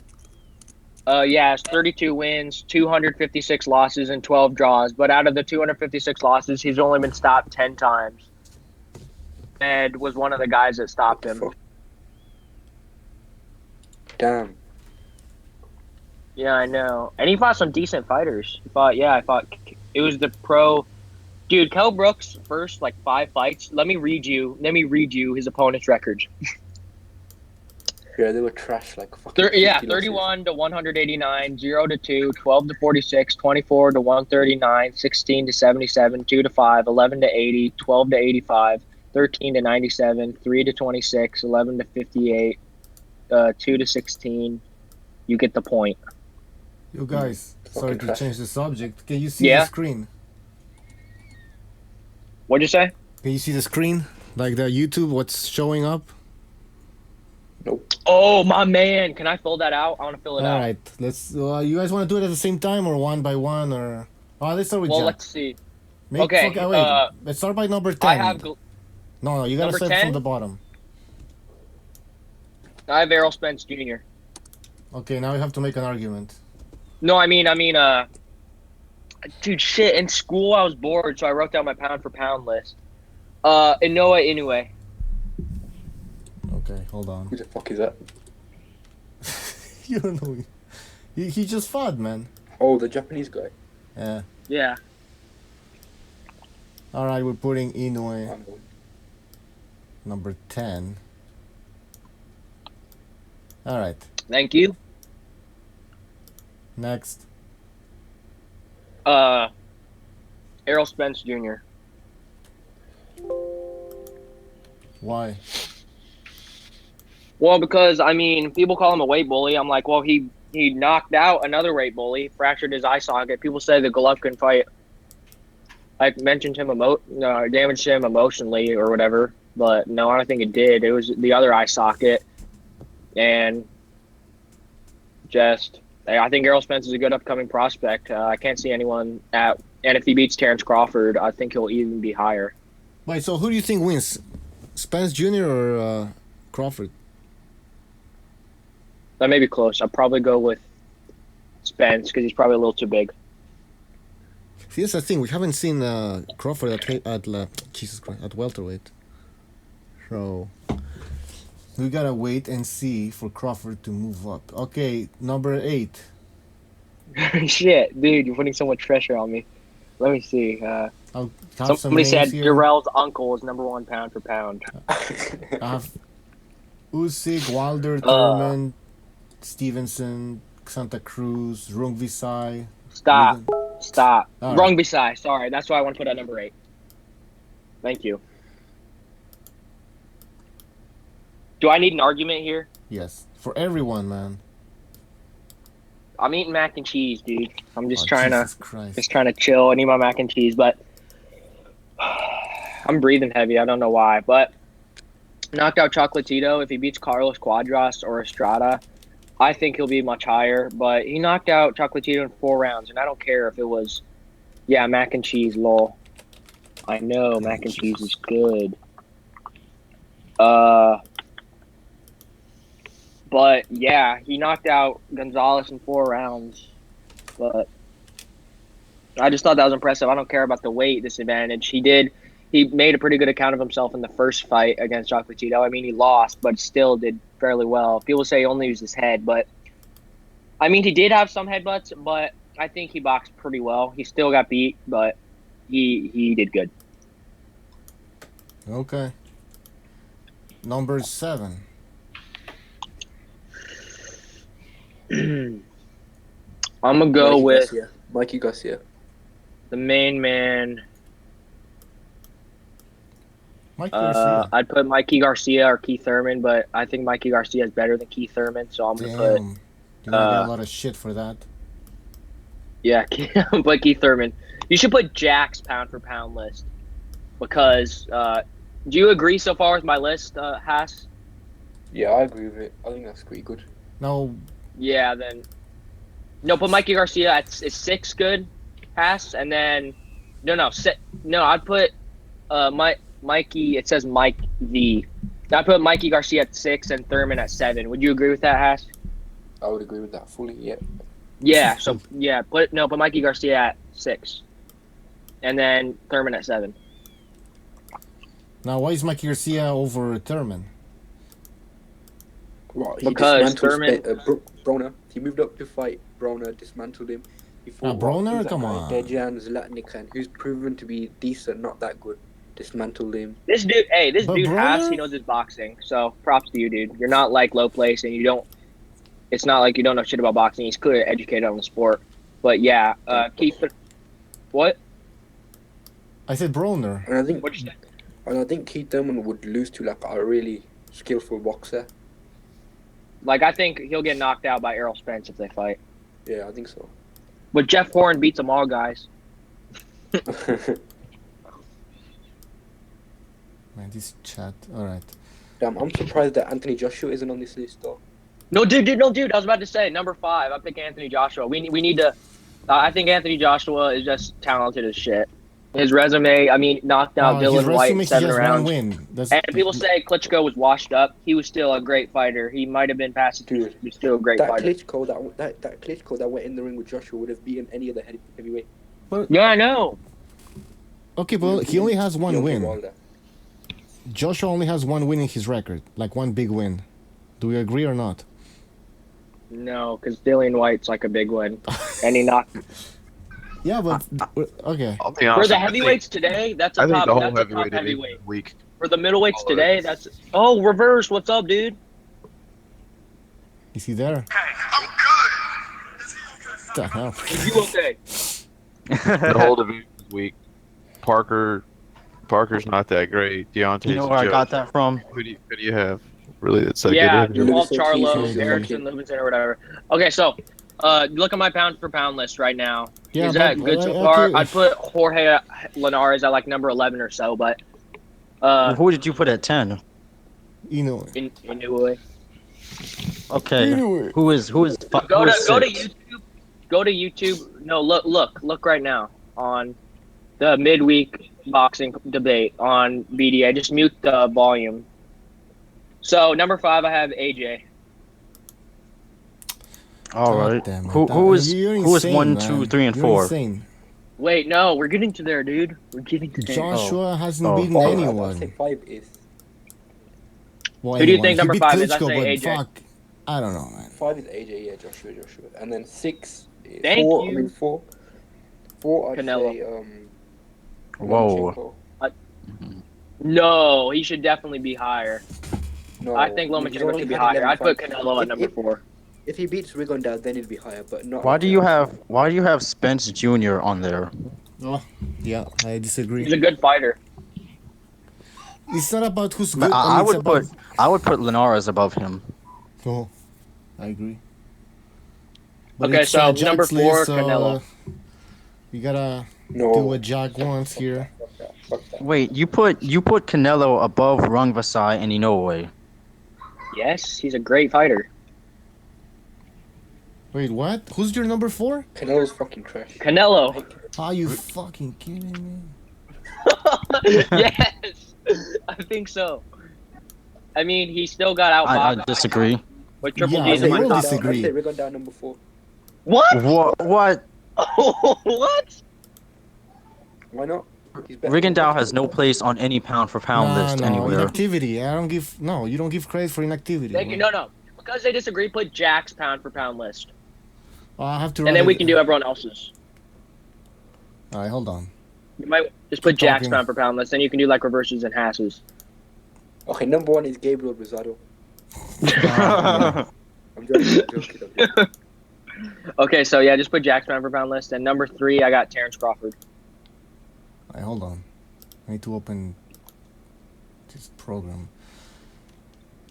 S4: Yeah, it's 32 wins, 256 losses, and 12 draws. But out of the 256 losses, he's only been stopped 10 times. Ed was one of the guys that stopped him.
S5: Fuck. Damn.
S4: Yeah, I know. And he fought some decent fighters. I thought it was the pro. Dude, Kell Brook's first 5 fights. Let me read you his opponent's records.
S5: Yeah, they were trash, like fucking.
S4: 31 to 189, 0 to 2, 12 to 46, 24 to 139, 16 to 77, 2 to 5, 11 to 80, 12 to 85, 13 to 97, 3 to 26, 11 to 58, 2 to 16. You get the point.
S2: You guys, sorry to
S5: trash.
S2: change the subject. Can you see
S4: Yeah?
S2: the screen?
S4: What'd you say?
S2: Can you see the screen? Like the YouTube, what's showing up?
S5: Nope.
S4: Oh, my man. Can I fill that out? I want to fill it
S2: All
S4: out.
S2: right, let's. You guys want to do it at the same time or one by one or? Oh, let's start with
S4: Well,
S2: Jack.
S4: let's see.
S2: Wait, let's start by number 10.
S4: I have
S2: No, you gotta
S4: Number
S2: start
S4: 10?
S2: from the bottom.
S4: Errol Spence Jr.
S2: Okay, now you have to make an argument.
S4: No, I mean, dude, shit. In school, I was bored, so I wrote down my pound for pound list. Inoue Inoue.
S2: Okay, hold on.
S5: Who the fuck is that?
S2: You don't know. He just fought, man.
S5: Oh, the Japanese guy.
S2: Yeah.
S4: Yeah.
S2: All right, we're putting Inoue
S5: I'm going.
S2: number 10. All right,
S4: Thank you.
S2: next.
S4: Errol Spence Jr.
S2: Why?
S4: Well, because people call him a weight bully. I'm like, well, he knocked out another weight bully, fractured his eye socket. People say the Golovkin fight, I mentioned him damaged him emotionally or whatever, but no, I don't think it did. It was the other eye socket, and I think Errol Spence is a good upcoming prospect. I can't see anyone and if he beats Terrence Crawford, I think he'll even be higher.
S2: Wait, so who do you think wins? Spence Jr. or Crawford?
S4: That may be close. I'll probably go with Spence because he's probably a little too big.
S2: See, that's the thing. We haven't seen Crawford at welterweight. So we gotta wait and see for Crawford to move up. Okay, number 8.
S4: Shit, dude, you're putting so much pressure on me. Let me see.
S2: I'll have some
S4: Somebody
S2: names
S4: said
S2: here.
S4: Jarrell's uncle is number 1 pound for pound.
S2: I have Usyk, Wilder, Thurman, Stevenson, Santa Cruz, Rungvisai.
S4: Stop.
S2: All right.
S4: Wrong beside. Sorry, that's why I want to put at number 8. Thank you. Do I need an argument here?
S2: Yes, for everyone, man.
S4: I'm eating mac and cheese, dude. I'm just
S2: Jesus Christ.
S4: trying to chill. I need my mac and cheese, but I'm breathing heavy. I don't know why, but knocked out Chocolatito. If he beats Carlos Cuadras or Estrada, I think he'll be much higher. But he knocked out Chocolatito in 4 rounds, and I don't care if it was, mac and cheese. Lol. I know mac and cheese is good. But yeah, he knocked out Gonzalez in 4 rounds. But I just thought that was impressive. I don't care about the weight disadvantage. He made a pretty good account of himself in the first fight against Chocolatito. I mean, he lost, but still did fairly well. People say he only used his head, but I mean, he did have some headbutts, but I think he boxed pretty well. He still got beat, but he did good.
S2: Okay. Number 7.
S4: I'm gonna go with
S5: Mikey Garcia.
S4: the main man.
S2: Mike Garcia.
S4: I'd put Mikey Garcia or Keith Thurman, but I think Mikey Garcia is better than Keith Thurman, so I'm gonna put.
S2: Damn. You might get a lot of shit for that.
S4: Yeah, but Keith Thurman. You should put Jack's pound for pound list because. Do you agree so far with my list, Haas?
S5: Yeah, I agree with it. I think that's pretty good.
S2: No.
S4: Yeah, then. No, put Mikey Garcia at 6 good, Haas, and then. No, I'd put Mikey. It says Mike V. I'd put Mikey Garcia at 6 and Thurman at 7. Would you agree with that, Haas?
S5: I would agree with that fully. Yeah.
S4: Yeah. So put Mikey Garcia at 6, and then Thurman at 7.
S2: Now, why is Mikey Garcia over Thurman?
S5: Well,
S4: Because Thurman...
S5: Broner, he moved up to fight Broner, dismantled him. He fought
S2: Broner? Come on.
S5: Dejan Zlatnikan, who's proven to be decent, not that good. Dismantled him.
S4: This dude
S2: Broner?
S4: has, he knows his boxing. So props to you, dude. You're not like low place, and you don't. It's not like you don't know shit about boxing. He's clearly educated on the sport. But yeah, Keith. What?
S2: I said Broner.
S5: And I think.
S4: What'd you say?
S5: And I think Keith Thurman would lose to like a really skillful boxer.
S4: Like, I think he'll get knocked out by Errol Spence if they fight.
S5: Yeah, I think so.
S4: But Jeff Horn beats them all, guys.
S2: Man, this chat. Alright.
S5: Damn, I'm surprised that Anthony Joshua isn't on this list though.
S4: No, dude. I was about to say number 5. I pick Anthony Joshua. We need to. I think Anthony Joshua is just talented as shit. His resume, I mean, knocked out Dylan White in 7 rounds.
S2: Win.
S4: And people say Klitschko was washed up. He was still a great fighter. He might have been past it, but he was still a great fighter.
S5: That Klitschko that went in the ring with Joshua would have beaten any other heavyweight.
S4: Yeah, I know.
S2: Okay, but he only has one win.
S5: Wilder.
S2: Joshua only has one win in his record, like one big win. Do we agree or not?
S4: No, because Dillian White's like a big win, and he knocked.
S2: Yeah, but okay.
S6: I'll be honest.
S4: For the heavyweights today, that's a top. That's a top heavyweight.
S6: Week.
S4: For the middleweights today, that's. Oh, reverse. What's up, dude?
S2: Is he there?
S7: I'm good.
S2: What the hell?
S4: Is you okay?
S6: The whole division is weak. Parker's not that great. Deontay's
S8: You know where I got that from?
S6: Who do you have? Really, that's a
S4: Yeah,
S6: good.
S4: Jamal
S5: Livingston,
S4: Charlo,
S5: Keith,
S4: Erickson, Livingston, or whatever. Okay, so look at my pound for pound list right now.
S2: Yeah,
S4: Is that
S2: but-
S4: good so
S2: okay.
S4: far? I'd put Jorge Linares at like number 11 or so, but
S8: Who did you put at 10?
S2: You know.
S4: in Inoue.
S8: Okay.
S2: Anyway.
S8: Who is
S4: Go to
S8: six?
S4: YouTube. Go to YouTube. No, look right now on the midweek boxing debate on BDA. Just mute the volume. So number 5, I have AJ.
S8: All right.
S2: Damn it.
S8: Who is
S2: You're
S8: who is
S2: insane,
S8: 1,
S2: man.
S8: 2, 3, and
S2: You're
S8: 4?
S2: Insane.
S4: Wait, no, we're getting to there, dude. We're getting to there.
S2: Joshua hasn't
S8: Oh.
S2: beaten
S5: I'd
S2: anyone.
S5: say 5 is.
S2: Well,
S4: Who do you
S2: anyone.
S4: think
S2: He
S4: number
S2: beat
S4: 5 is? I
S2: Klitschko,
S4: say
S2: but
S4: AJ.
S2: fuck, I don't know, man.
S5: 5 is AJ, yeah, Joshua. And then 6 is
S4: Thank
S5: 4.
S4: you.
S5: I mean 4. 4 I'd
S4: Canelo.
S5: say
S8: Whoa.
S5: Lomachenko.
S4: No, he should definitely be higher.
S5: No,
S4: I think
S5: he's
S4: Lomachenko
S5: only
S4: should be
S5: had
S4: higher.
S5: 11
S4: I'd put
S5: fights.
S4: Canelo at number 4.
S5: If he beats Rigondeaux, then he'd be higher, but not.
S8: Why
S5: like
S8: do you
S5: that.
S8: have Spence Jr. on there?
S2: Oh, yeah, I disagree.
S4: He's a good fighter.
S2: It's not about who's good.
S8: But
S2: I mean, it's
S8: I would put Linares above him.
S2: Oh, I agree. But
S4: Okay,
S2: it's,
S4: so
S2: Jack's
S4: number 4,
S2: list,
S4: Canelo.
S2: You gotta
S5: No.
S2: do what Jack wants here.
S5: Fuck that.
S8: Wait, you put Canelo above Rung Vasai and Inoue.
S4: Yes, he's a great fighter.
S2: Wait, what? Who's your number 4?
S5: Canelo's fucking trash.
S4: Canelo.
S2: Are you fucking kidding me?
S4: Yes, I think so. I mean, he still got out.
S8: I disagree.
S4: With Triple
S2: Yeah,
S4: G's
S2: they
S4: in my
S2: all
S4: top.
S2: disagree.
S5: I'd say Rigon down number 4.
S4: What?
S8: What?
S4: What?
S5: Why not? He's better.
S8: Rigondeaux has no place on any pound for pound list anywhere.
S2: Inactivity. I don't give. No, you don't give credit for inactivity.
S4: Thank you. No. Because they disagree, put Jack's pound for pound list,
S2: I have to.
S4: and then we can do everyone else's.
S2: All right, hold on.
S4: You might just put Jack's
S2: talking.
S4: pound for pound list, then you can do like reverses and hasses.
S5: Okay, number 1 is Gabriel Rosado.
S2: Yeah.
S5: I'm joking.
S4: Okay, so yeah, just put Jack's pound for pound list, and number 3, I got Terrence Crawford.
S2: All right, hold on. I need to open this program.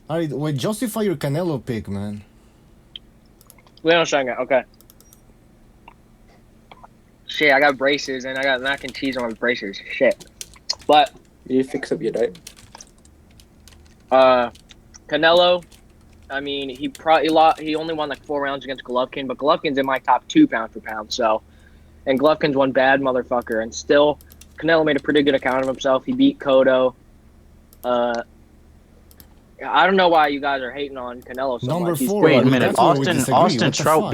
S2: All right, wait. Justify your Canelo pick, man.
S4: Leon Shanghai, okay. Shit, I got braces, and I got mac and cheese on my braces. Shit. But,
S5: You fix up your diet.
S4: Canelo, I mean, he only won like 4 rounds against Golovkin, but Golovkin's in my top 2 pound for pound, so. And Golovkin's one bad motherfucker, and still, Canelo made a pretty good account of himself. He beat Cotto. I don't know why you guys are hating on Canelo so
S2: Number
S4: much. He's
S2: 4.
S8: Wait a
S2: Well,
S8: minute,
S2: that's where we
S8: Austin
S2: disagree.
S8: Austin
S2: What the
S8: Trout
S2: fuck?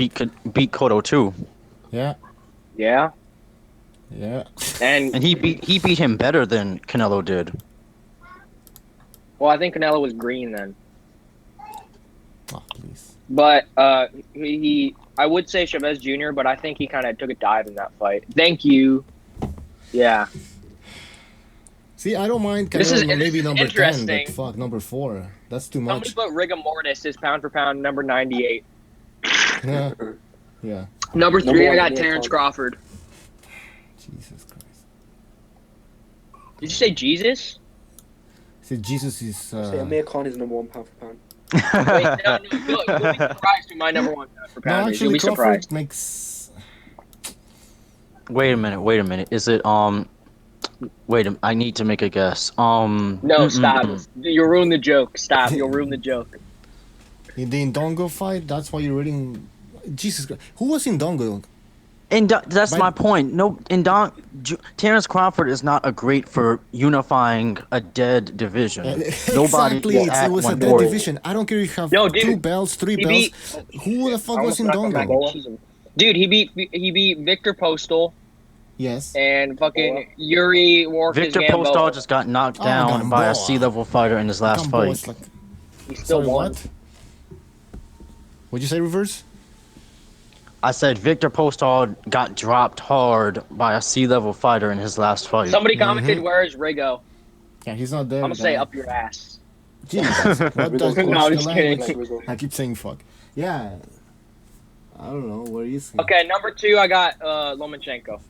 S8: beat Cotto too,
S2: Yeah,
S4: Yeah,
S2: yeah.
S4: and
S8: and he beat him better than Canelo did.
S4: well, I think Canelo was green then.
S2: Oh, please.
S4: But I would say Chavez Jr., but I think he kind of took a dive in that fight. Thank you. Yeah.
S2: See, I don't mind
S4: This
S2: Canelo
S4: is
S2: maybe number 10,
S4: interesting.
S2: but fuck, number 4. That's too
S4: Somebody
S2: much.
S4: put rigor mortis as pound for pound number 98.
S2: Yeah. Yeah.
S4: Number 3, I
S5: one,
S4: got
S5: Amir
S4: Terrence
S5: Khan.
S4: Crawford.
S2: Jesus Christ.
S4: Did you say Jesus?
S2: See, Jesus is.
S5: Say Amir Khan is number 1 pound for pound.
S4: Wait, no, you'll be surprised who my number 1 pound for
S2: No,
S4: pound is. You'll
S2: actually,
S4: be
S2: Crawford
S4: surprised.
S2: makes.
S8: Wait a minute. Is it I need to make a guess.
S4: No, stop. You'll ruin the joke. Stop. You'll ruin the joke.
S2: In the Indongo fight, that's why you're reading. Jesus Christ. Who was Indongo?
S8: And that's
S2: But-
S8: my point. No, Terrence Crawford is not a great for unifying a dead division.
S2: Exactly,
S8: will
S2: it
S8: act
S2: was a
S8: one
S2: dead
S8: point.
S2: division. I don't care if you have
S4: Yo, dude,
S2: 2 belts, 3
S4: he
S2: belts. Who the fuck was Indongo?
S4: Dude, he beat Victor Postal
S2: Yes.
S4: and fucking Yuri Warfus
S8: Victor
S4: Gamboa.
S8: Postal just got knocked
S2: Oh,
S8: down by a
S2: Gamboa.
S8: sea-level fighter in his last
S2: Gamboa
S8: fight.
S2: is like,
S4: He still
S2: sorry,
S4: won.
S2: what? What'd you say, reverse?
S8: I said Victor Postal got dropped hard by a sea-level fighter in his last fight.
S4: Somebody commented, "Where is Rigo?"
S2: Yeah, he's not there.
S4: I'm gonna say
S2: guy.
S4: up your ass.
S2: Jesus. What does
S4: No, I'm just
S2: the
S4: kidding.
S2: language?
S5: Like Rigo.
S2: I keep saying fuck. Yeah. I don't know. Where is he?
S4: Okay, number 2, I got Lomachenko.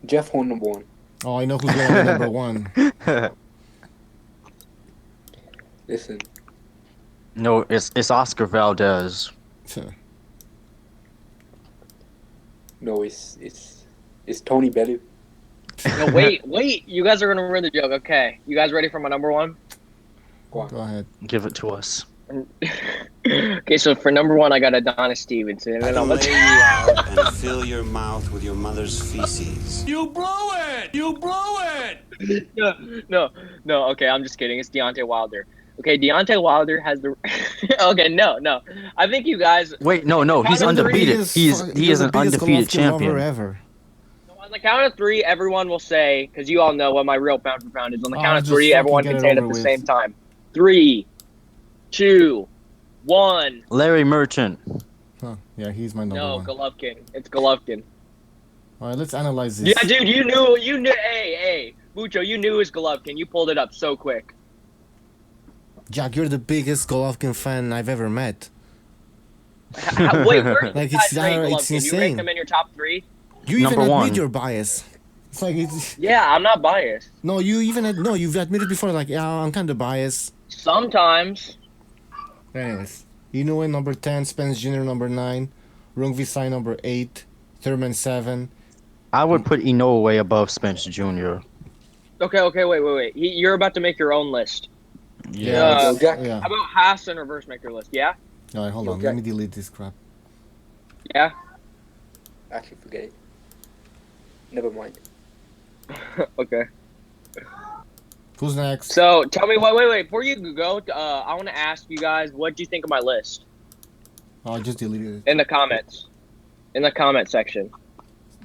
S5: Jeff Horn number 1.
S2: Oh, I know who's going to be number 1.
S5: Listen,
S8: No, it's Oscar Valdez.
S5: no, it's Tony Bellew.
S4: No, wait. You guys are gonna ruin the joke. Okay, you guys ready for my number 1?
S2: Go ahead.
S8: Give it to us.
S4: Okay, so for number 1, I got Adonis Stevenson. And
S9: I
S4: then
S9: can
S4: I'm
S9: lay you out and fill your mouth with your mother's feces.
S4: No. Okay, I'm just kidding. It's Deontay Wilder. Okay, Deontay Wilder has the. Okay, no. I think you guys.
S8: Wait, no, he's
S4: Count of
S8: undefeated. He is an undefeated champion.
S2: Ever.
S4: On the count of 3, everyone will say, because you all know what my real pound for pound is. On the
S2: Oh,
S4: count of
S2: just
S4: 3,
S2: fucking
S4: everyone
S2: get
S4: can
S2: it
S4: say it at
S2: over
S4: the
S2: with.
S4: same time. 3, 2, 1.
S8: Larry Merchant.
S2: Huh. Yeah, he's my number
S4: No,
S2: 1.
S4: Golovkin. It's Golovkin.
S2: All right, let's analyze this.
S4: Yeah, dude, you knew. Hey, Mucho, you knew it was Golovkin. You pulled it up so quick.
S2: Jack, you're the biggest Golovkin fan I've ever met.
S4: Wait, where did
S2: Like,
S4: you
S2: it's-
S4: guys rate
S2: it's
S4: Golovkin? You
S2: insane.
S4: rank him in your top 3?
S2: You
S8: Number
S2: even admit
S8: 1.
S2: your bias. It's like it's
S4: Yeah, I'm not biased.
S2: no, you've admitted before. Like, yeah, I'm kind of biased.
S4: Sometimes.
S2: Anyways, Inoue number 10, Spence Jr. number 9, Rung Visai number 8, Thurman 7.
S8: I would put Inoue above Spence Jr.
S4: Okay, wait. You're about to make your own list.
S2: Yeah.
S5: Yo, Jack.
S2: Yeah.
S4: How about Haas and reverse make your list? Yeah?
S2: Alright, hold on.
S5: Okay.
S2: Let me delete this crap.
S4: Yeah?
S5: Actually, forget it. Never mind.
S4: Okay.
S2: Who's next?
S4: So tell me, wait. Before you go, I want to ask you guys, what do you think of my list
S2: Oh, I just deleted it.
S4: in the comments? In the comment section.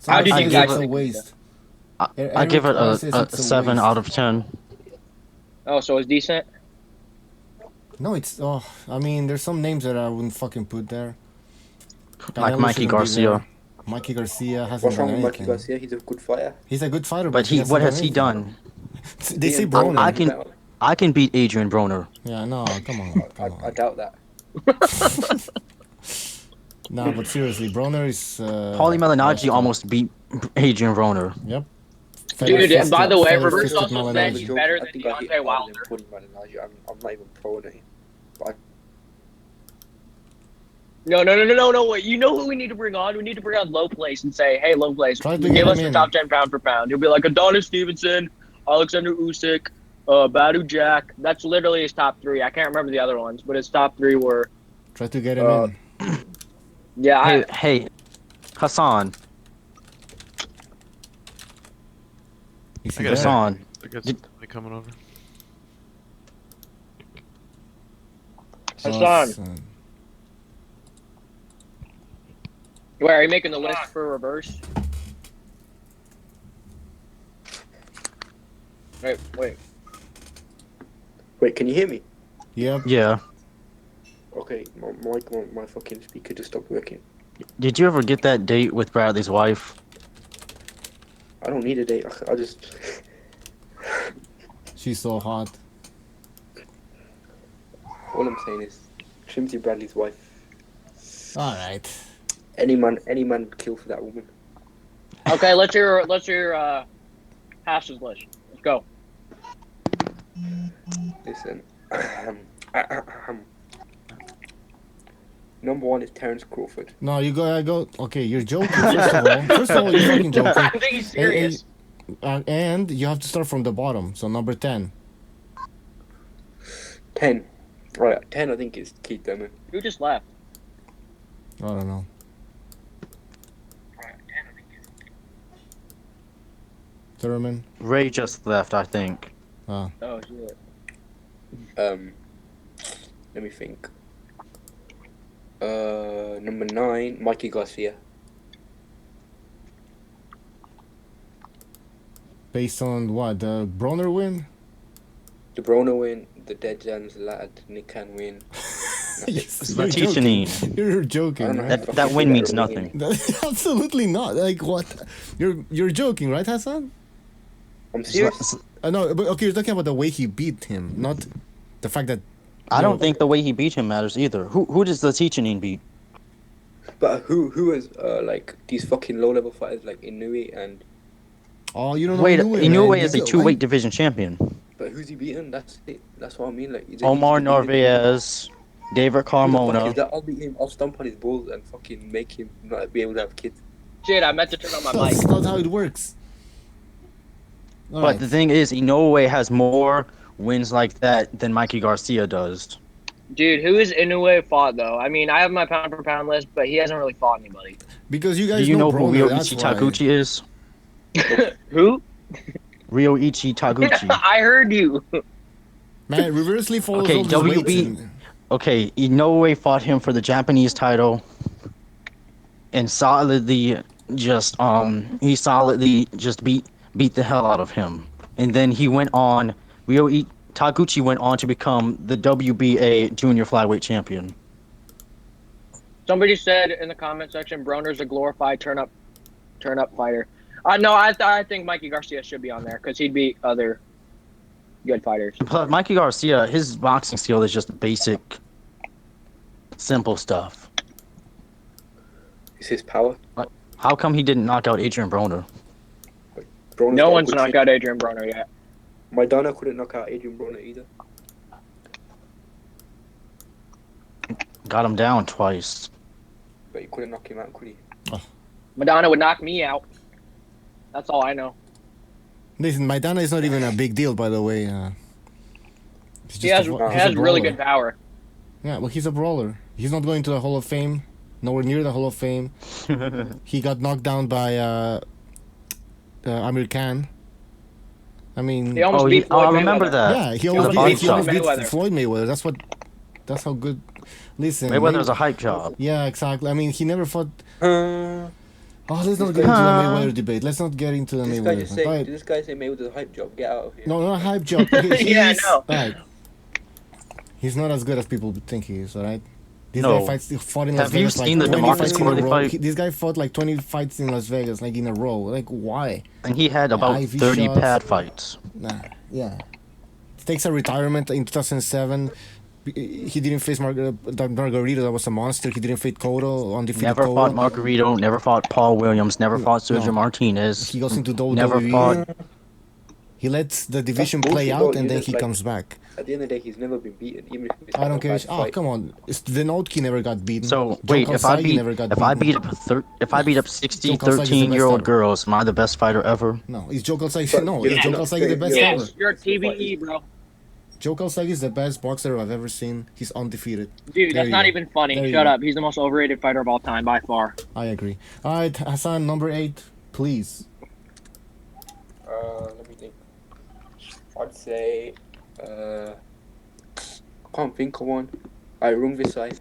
S4: How did
S8: you
S2: It's
S8: guys
S2: a
S4: think of
S2: waste.
S8: I give it
S2: Eric says
S8: a
S2: it's
S8: 7
S2: waste.
S8: out of 10.
S4: Oh, so it's decent?
S2: No, it's I mean, there's some names that I wouldn't fucking put there.
S8: Like
S2: Canelo
S8: Mikey
S2: shouldn't be
S8: Garcia.
S2: there. Mikey Garcia hasn't
S5: What's
S2: done
S5: wrong with Mikey
S2: anything.
S5: Garcia? He's a good fighter.
S2: He's a good fighter,
S8: But
S2: hasn't
S8: what has
S2: done
S8: he
S2: anything.
S8: done?
S2: They say
S5: Ian
S2: Broner.
S8: I
S5: is
S8: can-
S5: better.
S8: I can beat Adrian Broner.
S2: Yeah, no, come on.
S5: I doubt that.
S2: Nah, but seriously, Broner is.
S8: Paulie Malignaggi almost beat Adrian Broner.
S2: Yep.
S4: Dude, by the way,
S2: Feather
S4: reverse
S2: fisted
S4: also
S2: Malignaggi.
S4: said he's better than
S5: I think I hit
S4: Deontay
S5: harder than
S4: Wilder.
S5: Paulie Malignaggi. I'm not even pro at him. But
S4: No, wait. You know who we need to bring on? We need to bring on Low Place and say, hey, Low Place,
S2: Try to
S4: give
S2: get
S4: us
S2: him
S4: the
S2: in.
S4: top 10 pound for pound. He'll be like Adonis Stevenson, Alexander Usyk, Badu Jack. That's literally his top 3. I can't remember the other ones, but his top 3 were...
S2: Try to get him in.
S4: Yeah,
S8: Hey, Hassan.
S2: Is
S6: I
S2: he
S6: gotta
S2: there?
S8: Hassan.
S6: I got
S8: Did-
S6: somebody coming over.
S4: Hassan. Wait, are you making the list for reverse? Wait.
S5: wait, can you hear me?
S2: Yep.
S8: Yeah.
S5: Okay, my fucking speaker just stopped working.
S8: Did you ever get that date with Bradley's wife?
S5: I don't need a date. I just.
S2: She's so hot.
S5: All I'm saying is, Trimsy Bradley's wife.
S2: Alright.
S5: Any man would kill for that woman.
S4: Okay, let's hear Hash's list. Let's go.
S5: Listen. Number 1 is Terence Crawford.
S2: No, you go. Okay, you're joking. First of all, you're fucking joking.
S4: I think he's serious.
S2: And you have to start from the bottom. So number 10.
S5: 10. Right, 10 I think is Keith Thurman.
S4: Who just left?
S2: I don't know. Thurman.
S8: Ray just left, I think.
S2: Ah.
S4: Oh, shit.
S5: Let me think. Number 9, Mikey Garcia.
S2: Based on what? The Broner win?
S5: De Bruyne win, the Dead Jams lad, Nick can win.
S2: You're joking. You're joking.
S5: I don't know.
S2: Right?
S8: That win means nothing.
S2: Absolutely not. Like what? You're joking, right, Hassan?
S5: I'm serious.
S2: No, but okay, you're talking about the way he beat him, not the fact that.
S8: I don't think the way he beat him matters either. Who does the Ticinin beat?
S5: But who is like these fucking low level fighters like Inoue and
S2: Oh, you don't know.
S8: Wait, Inoue
S2: man.
S8: is a 2-weight division champion.
S5: but who's he beaten? That's it. That's what I mean. Like
S8: Omar Narvaez, David
S5: Who the fuck is
S8: Carmona.
S5: that? I'll beat him. I'll stomp on his balls and fucking make him not be able to have kids.
S4: Shit, I meant to turn on my mic.
S2: That's not how it works.
S8: But the thing is, Inoue has more wins like that than Mikey Garcia does.
S4: Dude, who is Inoue fought, though? I mean, I have my pound for pound list, but he hasn't really fought anybody.
S2: Because you guys
S8: Do you know who
S2: Broner, that's
S8: Ryoichi
S2: why.
S8: Taguchi is?
S4: Who?
S8: Ryoichi Taguchi.
S4: I heard you.
S2: Man, reversely follows
S8: Okay,
S2: all these
S8: WB
S2: weights and-
S8: Okay, Inoue fought him for the Japanese title, and solidly just beat the hell out of him. And then he went on. Taguchi went on to become the WBA junior flyweight champion.
S4: Somebody said in the comment section, Broner's a glorified turn up fighter. No, I think Mikey Garcia should be on there because he'd beat other good fighters.
S8: Plus, Mikey Garcia, his boxing skill is just basic, simple stuff.
S5: Is his power?
S8: How come he didn't knock out Adrian Broner?
S5: Broner's
S4: No
S5: got a
S4: one's
S5: good
S4: knocked
S5: chin.
S4: out Adrian Broner yet.
S5: Maidana couldn't knock out Adrian Broner either.
S8: got him down twice.
S5: But he couldn't knock him out, could he?
S4: Madonna would knock me out. That's all I know.
S2: Listen, Maidana is not even a big deal, by the way.
S4: He has really good power.
S2: Yeah, well, he's a brawler. He's not going to the Hall of Fame. Nowhere near the Hall of Fame. He got knocked down by Amir Khan. I mean,
S4: He almost beat Floyd
S8: I remember
S4: Mayweather.
S8: that.
S2: yeah, he almost beat
S4: Mayweather.
S2: Floyd Mayweather. That's how good. Listen,
S8: Mayweather's a hype job.
S2: Yeah, exactly. I mean, he never fought. Let's not get into the Mayweather debate. Let's not get into the
S5: This guy
S2: Mayweather.
S5: just say,
S2: Right.
S5: did this guy say Mayweather's a hype job? Get out of here.
S2: No, not a hype job.
S4: Yeah, I know.
S2: Right. He's not as good as people think he is. All right. This
S8: No.
S2: guy fought in Las
S8: Have you
S2: Vegas
S8: seen
S2: like
S8: the
S2: 20
S8: DeMarcus
S2: fights in a
S8: Corley
S2: row.
S8: fight?
S2: This guy fought like 20 fights in Las Vegas, like in a row. Like, why?
S8: And he had about
S2: IV
S8: 30
S2: shots.
S8: pad fights.
S2: Nah, yeah. He takes a retirement in 2007. He didn't face Margarito, that was a monster. He didn't face Cotto, undefeated
S8: Never
S2: Cotto.
S8: fought Margarito, never fought Paul Williams, never fought Sergio
S2: No.
S8: Martinez.
S2: He goes into WWE.
S8: Never fought.
S2: He lets the division
S5: That's
S2: play
S5: bullshit,
S2: out
S5: though.
S2: and
S5: You
S2: then
S5: just,
S2: he
S5: like-
S2: comes back.
S5: At the end of the day, he's never been beaten, even if it's
S2: I don't care.
S5: bad fight.
S2: Come on. Vinotki never got beaten.
S8: So
S2: Joe
S8: wait, if I
S2: Calzaghe
S8: beat
S2: never got
S8: if I
S2: beaten.
S8: beat up 60,
S2: Joe Calzaghe's the best
S8: 13-year-old
S2: ever.
S8: girls, am I the best fighter ever?
S2: No, is Joe Calzaghe?
S5: But
S2: No,
S5: you're
S2: is Joe
S5: not
S2: Calzaghe the
S5: fair.
S2: best
S5: Yeah.
S2: ever?
S4: You're a TBE, bro.
S2: Joe Calzaghe is the best boxer I've ever seen. He's undefeated.
S4: Dude,
S2: There
S4: that's
S2: you
S4: not
S2: go.
S4: even funny.
S2: There you
S4: Shut
S2: go.
S4: up. He's the most overrated fighter of all time by far.
S2: I agree. All right, Hassan, number 8, please.
S5: Let me think. I'd say, I can't think of one. Rung Visai.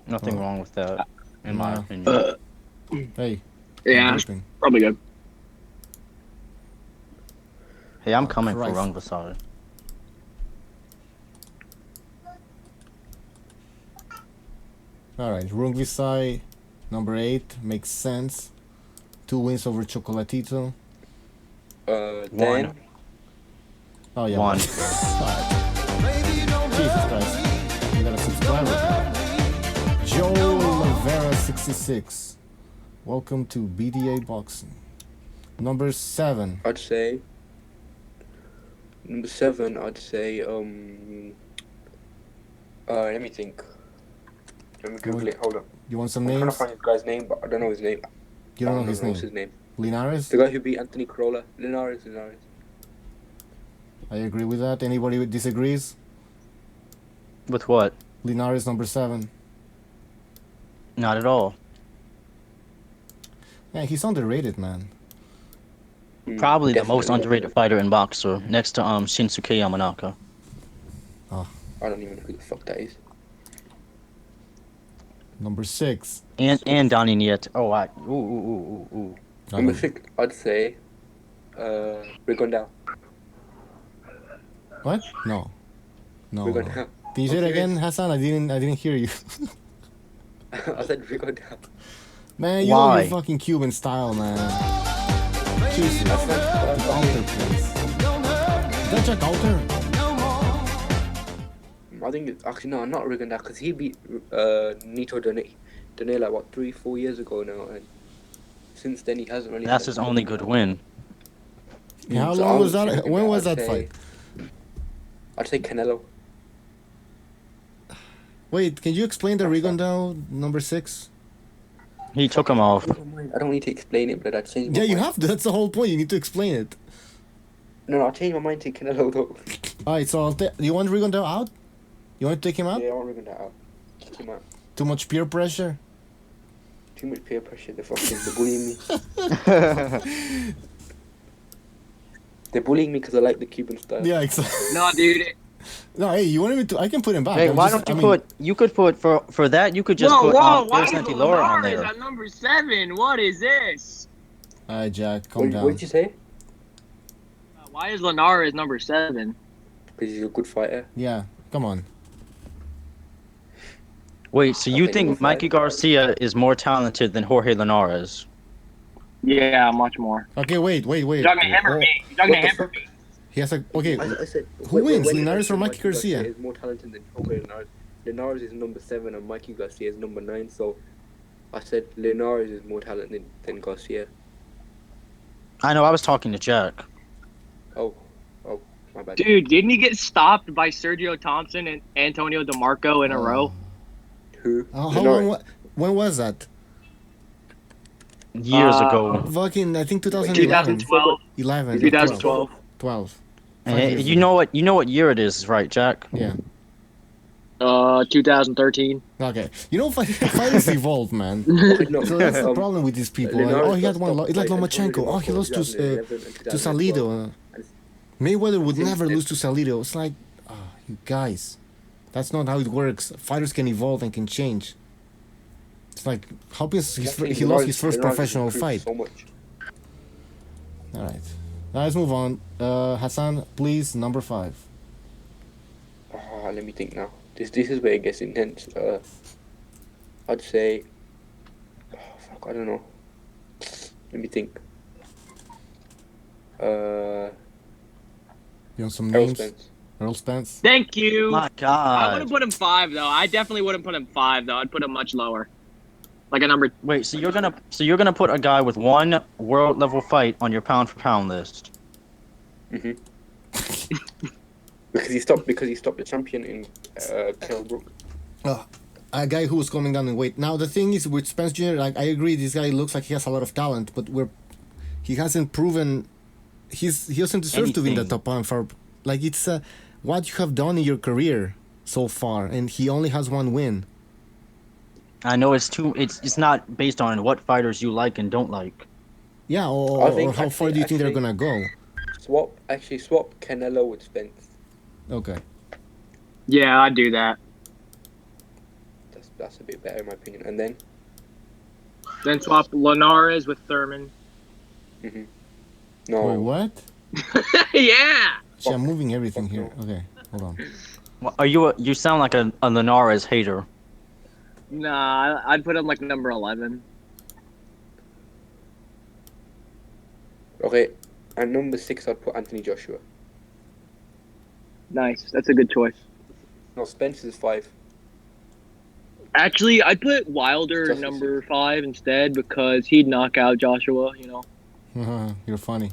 S8: Nothing
S2: Oh.
S8: wrong with that, in my
S2: No.
S8: opinion.
S2: Hey.
S4: Yeah,
S2: I'm
S4: that's
S2: burping.
S4: probably good.
S8: Hey, I'm coming
S2: Christ.
S8: for Rung Vasai.
S2: All right, Rung Visai, number 8, makes sense. 2 wins over Chocolatito.
S5: Dan.
S2: Oh, yeah.
S8: One.
S2: Alright. Jesus Christ. You got a subscriber. Joe Lavera 66. Welcome to BDA Boxing. Number 7.
S5: I'd say. Number 7, I'd say, let me think. Let me Google it, hold on.
S2: You want some
S5: I'm trying to
S2: names?
S5: find this guy's name, but I don't know his name.
S2: You don't
S5: I
S2: know his
S5: what's
S2: name.
S5: his name.
S2: Linares?
S5: The guy who beat Anthony Corolla. Linares.
S2: I agree with that. Anybody disagrees?
S8: With what?
S2: Linares, number 7.
S8: Not at all.
S2: Yeah, he's underrated, man.
S8: Probably the most
S5: Definitely.
S8: underrated fighter in boxer, next to Shinsuke Yamanaka.
S5: I don't even know who the fuck that is.
S2: Number 6.
S8: And Donnie Nieto. Oh, ooh.
S5: Number 6, I'd say, Rigondeaux.
S2: What? No. No.
S5: Rigondeaux.
S2: Can you say it again, Hassan? I didn't hear you.
S5: I said Rigondeaux.
S2: Man, you know
S8: Why?
S2: your fucking Cuban style, man. Jesus. The counter, please. Is that your counter?
S5: I think it's actually no, not Rigondeaux, because he beat Nito Donet like what 3-4 years ago now, and since then he hasn't really.
S8: That's his only good win.
S2: How
S5: So
S2: long
S5: I
S2: was
S5: would
S2: that?
S5: say-
S2: When was
S5: I'd
S2: that
S5: say-
S2: fight?
S5: I'd say Canelo.
S2: Wait, can you explain the Rigondeaux number 6?
S8: He took him off.
S5: I don't need to explain it, but I changed. My
S2: Yeah, you
S5: mind.
S2: have to. That's the whole point. You need to explain it.
S5: No, I changed my mind to Canelo though.
S2: Alright, so you want Rigondeaux out? You want to take him out?
S5: Yeah, I want Rigondeaux out. Kick him out.
S2: Too much peer pressure?
S5: Too much peer pressure. They're bullying me. They're bullying me because I like the Cuban style.
S2: Yeah, exactly.
S4: No, dude.
S2: No, hey, you wanted me to? I can put him back.
S8: Hey,
S2: I'm
S8: why
S2: just-
S8: don't you
S2: I mean,
S8: put? You could put for that. You could just
S4: Whoa,
S8: put
S4: whoa, why is
S8: Santi Laura on
S4: Linares
S8: there.
S4: at number 7? What is this?
S2: Alright, Jack, calm
S5: What
S2: down.
S5: did you say?
S4: Why is Linares number 7?
S5: Because he's a good fighter.
S2: Yeah, come on.
S8: Wait, so you
S5: Okay,
S8: think
S5: number
S8: Mikey
S5: 5.
S8: Garcia is more talented than Jorge Linares?
S4: Yeah, much more.
S2: Okay, wait.
S4: You're talking to him or
S2: Oh,
S4: me? You're talking to
S5: What the
S4: him or
S5: fuck?
S4: me?
S2: He has a okay.
S5: I said,
S2: Who wins,
S5: when
S2: Linares or
S5: Mikey
S2: Mikey Garcia?
S5: is more talented than Jorge Linares. Linares is number 7 and Mikey Garcia is number 9. So I said Linares is more talented than Garcia.
S8: I know. I was talking to Jack.
S5: Oh, My bad.
S4: Dude, didn't he get stopped by Sergio Thompson and Antonio DeMarco in a row?
S5: Who?
S2: How
S5: Lenore.
S2: long? When was that?
S8: Years ago.
S2: Fucking, I think 2011.
S4: 2012.
S2: 11.
S4: 2012.
S2: 12.
S8: You know what year it is, right, Jack?
S2: Yeah.
S4: 2013.
S2: Okay. You know, fighters evolve, man.
S5: No,
S2: So that's the problem with these people. Like,
S5: Lenore
S2: oh, he had
S5: got
S2: one.
S5: stopped
S2: It's like
S5: by
S2: Lomachenko.
S5: Antonio
S2: Oh, he
S5: DeMarco
S2: lost
S5: in 2011 and
S2: to Salido.
S5: 2012.
S2: Mayweather would never lose to Salido. It's like, you guys, that's not how it works. Fighters can evolve and can change. It's like, he lost his first professional fight.
S5: So much.
S2: All right. Now let's move on. Hassan, please, number 5.
S5: Let me think now. This is where it gets intense. I'd say. I don't know. Let me think.
S2: You want some
S5: Errol
S2: names?
S5: Spence.
S2: Earl Spence.
S4: Thank you.
S8: My
S4: I
S8: God.
S4: wouldn't put him 5 though. I definitely wouldn't put him 5 though. I'd put him much lower, like a number.
S8: Wait, so you're gonna put a guy with one world level fight on your pound for pound list?
S5: Mhm. Because he stopped the champion in Kell Brook.
S2: A guy who was coming down in weight. Now the thing is with Spence Jr., like I agree, this guy looks like he has a lot of talent, but he hasn't proven he doesn't deserve to be in the top 1 for like it's what you have done in your career so far, and he only has 1 win.
S8: I know it's not based on what fighters you like and don't like.
S2: Yeah, or how far do you think they're gonna go?
S5: Swap Canelo with Spence.
S2: Okay.
S4: Yeah, I'd do that.
S5: That's a bit better in my opinion. And then
S4: swap Linares with Thurman.
S5: No.
S2: Wait, what?
S4: Yeah.
S2: See, I'm moving everything here. Okay, hold on.
S8: Well, you sound like a Linares hater.
S4: Nah, I'd put him like number 11.
S5: Okay, and number 6 I'd put Anthony Joshua.
S4: Nice. That's a good choice.
S5: No, Spence is 5.
S4: Actually, I'd put Wilder number 5 instead because he'd knock out Joshua, you know.
S2: You're funny.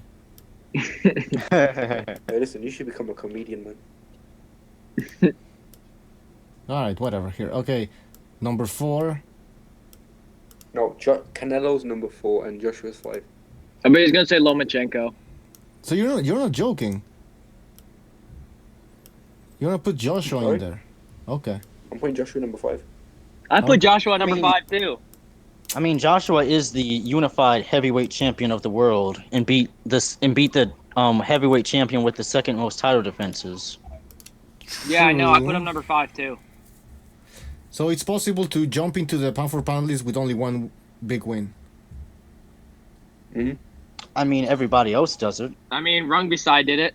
S5: Hey, listen, you should become a comedian, man.
S2: Alright, whatever. Here. Okay. Number 4.
S5: No, Canelo's number 4 and Joshua's 5.
S4: I bet he's gonna say Lomachenko.
S2: So you're not joking. You wanna put Joshua in there? Okay.
S5: I'm putting Joshua number 5.
S4: I put Joshua number 5 too.
S8: I mean, Joshua is the unified heavyweight champion of the world and beat the heavyweight champion with the second most title defenses.
S4: Yeah, I know. I put him number 5 too.
S2: So it's possible to jump into the pound for pound list with only 1 big win.
S8: I mean, everybody else does it.
S4: I mean, Rungbyside did it.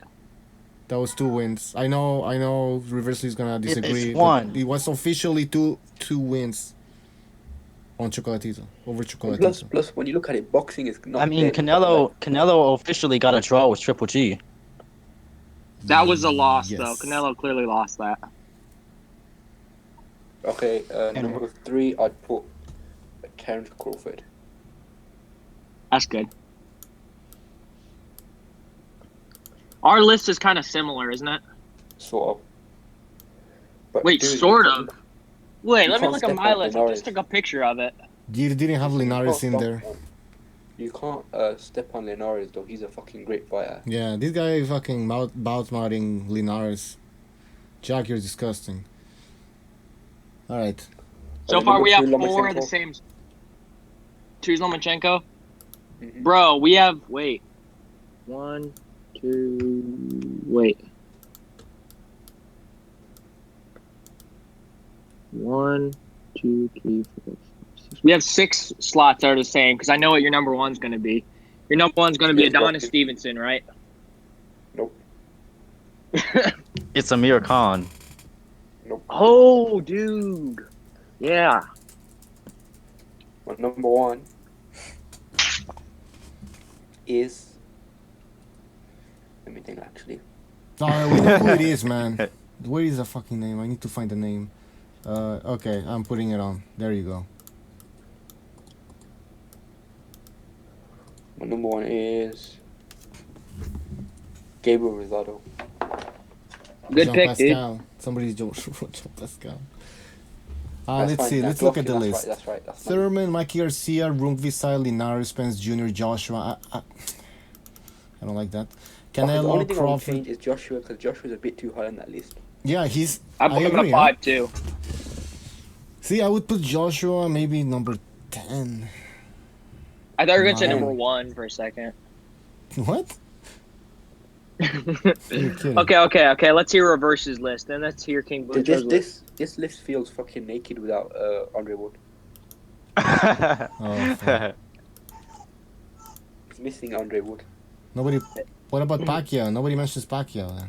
S2: That was 2 wins. I know. Reversely is gonna disagree.
S8: It's 1.
S2: It was officially two wins on Chocolatito over Chocolatito.
S5: Plus, when you look at it, boxing is not.
S8: I mean, Canelo officially got a draw with Triple G.
S4: That was a loss,
S2: Yes.
S4: though. Canelo clearly lost that.
S5: Okay, number 3, I'd put Terence Crawford.
S4: That's good. Our list is kind of similar, isn't it?
S5: Sort of. But
S4: Wait,
S5: dude,
S4: sort of. Wait,
S5: you
S4: let me
S5: can't
S4: look at
S5: step
S4: my
S5: on
S4: list. I
S5: Linares.
S4: just took a picture of it.
S2: You didn't have Linares in there.
S5: You can't step on Linares though. He's a fucking great fighter.
S2: Yeah, this guy fucking mouthing Linares. Jack, you're disgusting. All right.
S4: So far, we have 4 of the same. Choose Lomachenko. Bro, we have. Wait. 1, 2. Wait. 1, 2, 3, 4, 5, 6. We have 6 slots that are the same because I know what your number 1's going to be. Your number 1's going to be Adonis Stevenson, right?
S5: Nope.
S8: It's Amir Khan.
S5: Nope.
S4: Oh, dude. Yeah.
S5: My number 1 is. Let me think actually.
S2: Oh, we know who it is, man. Where is the fucking name? I need to find the name. Okay, I'm putting it on. There you go.
S5: My number 1 is Gabriel Rosado.
S4: Good
S2: Jean
S4: pick, dude.
S2: Pascal. Somebody's Jean Pascal.
S5: That's
S2: Let's
S5: fine.
S2: see.
S5: That's
S2: Let's look at
S5: Golovkin,
S2: the list.
S5: That's right. That's fine.
S2: Thurman, Mikey Garcia, Rungvisai, Linares, Spence Jr., Joshua. I don't like that.
S5: The only
S2: Canelo,
S5: thing I would
S2: Crawford.
S5: change is Joshua, because Joshua's a bit too high on that list.
S2: Yeah, he's.
S4: I put him
S2: agree,
S4: at 5 too.
S2: See, I would put Joshua maybe number 10.
S4: I thought you were gonna say
S2: Nine.
S4: number 1 for a second.
S2: What? You're kidding.
S4: Okay. Let's hear Reverse's list. Then let's hear King Butcher's list.
S5: This list feels fucking naked without Andre Ward.
S2: Oh, fuck.
S5: It's missing Andre Ward.
S2: Nobody. What about Pacquiao? Nobody mentions Pacquiao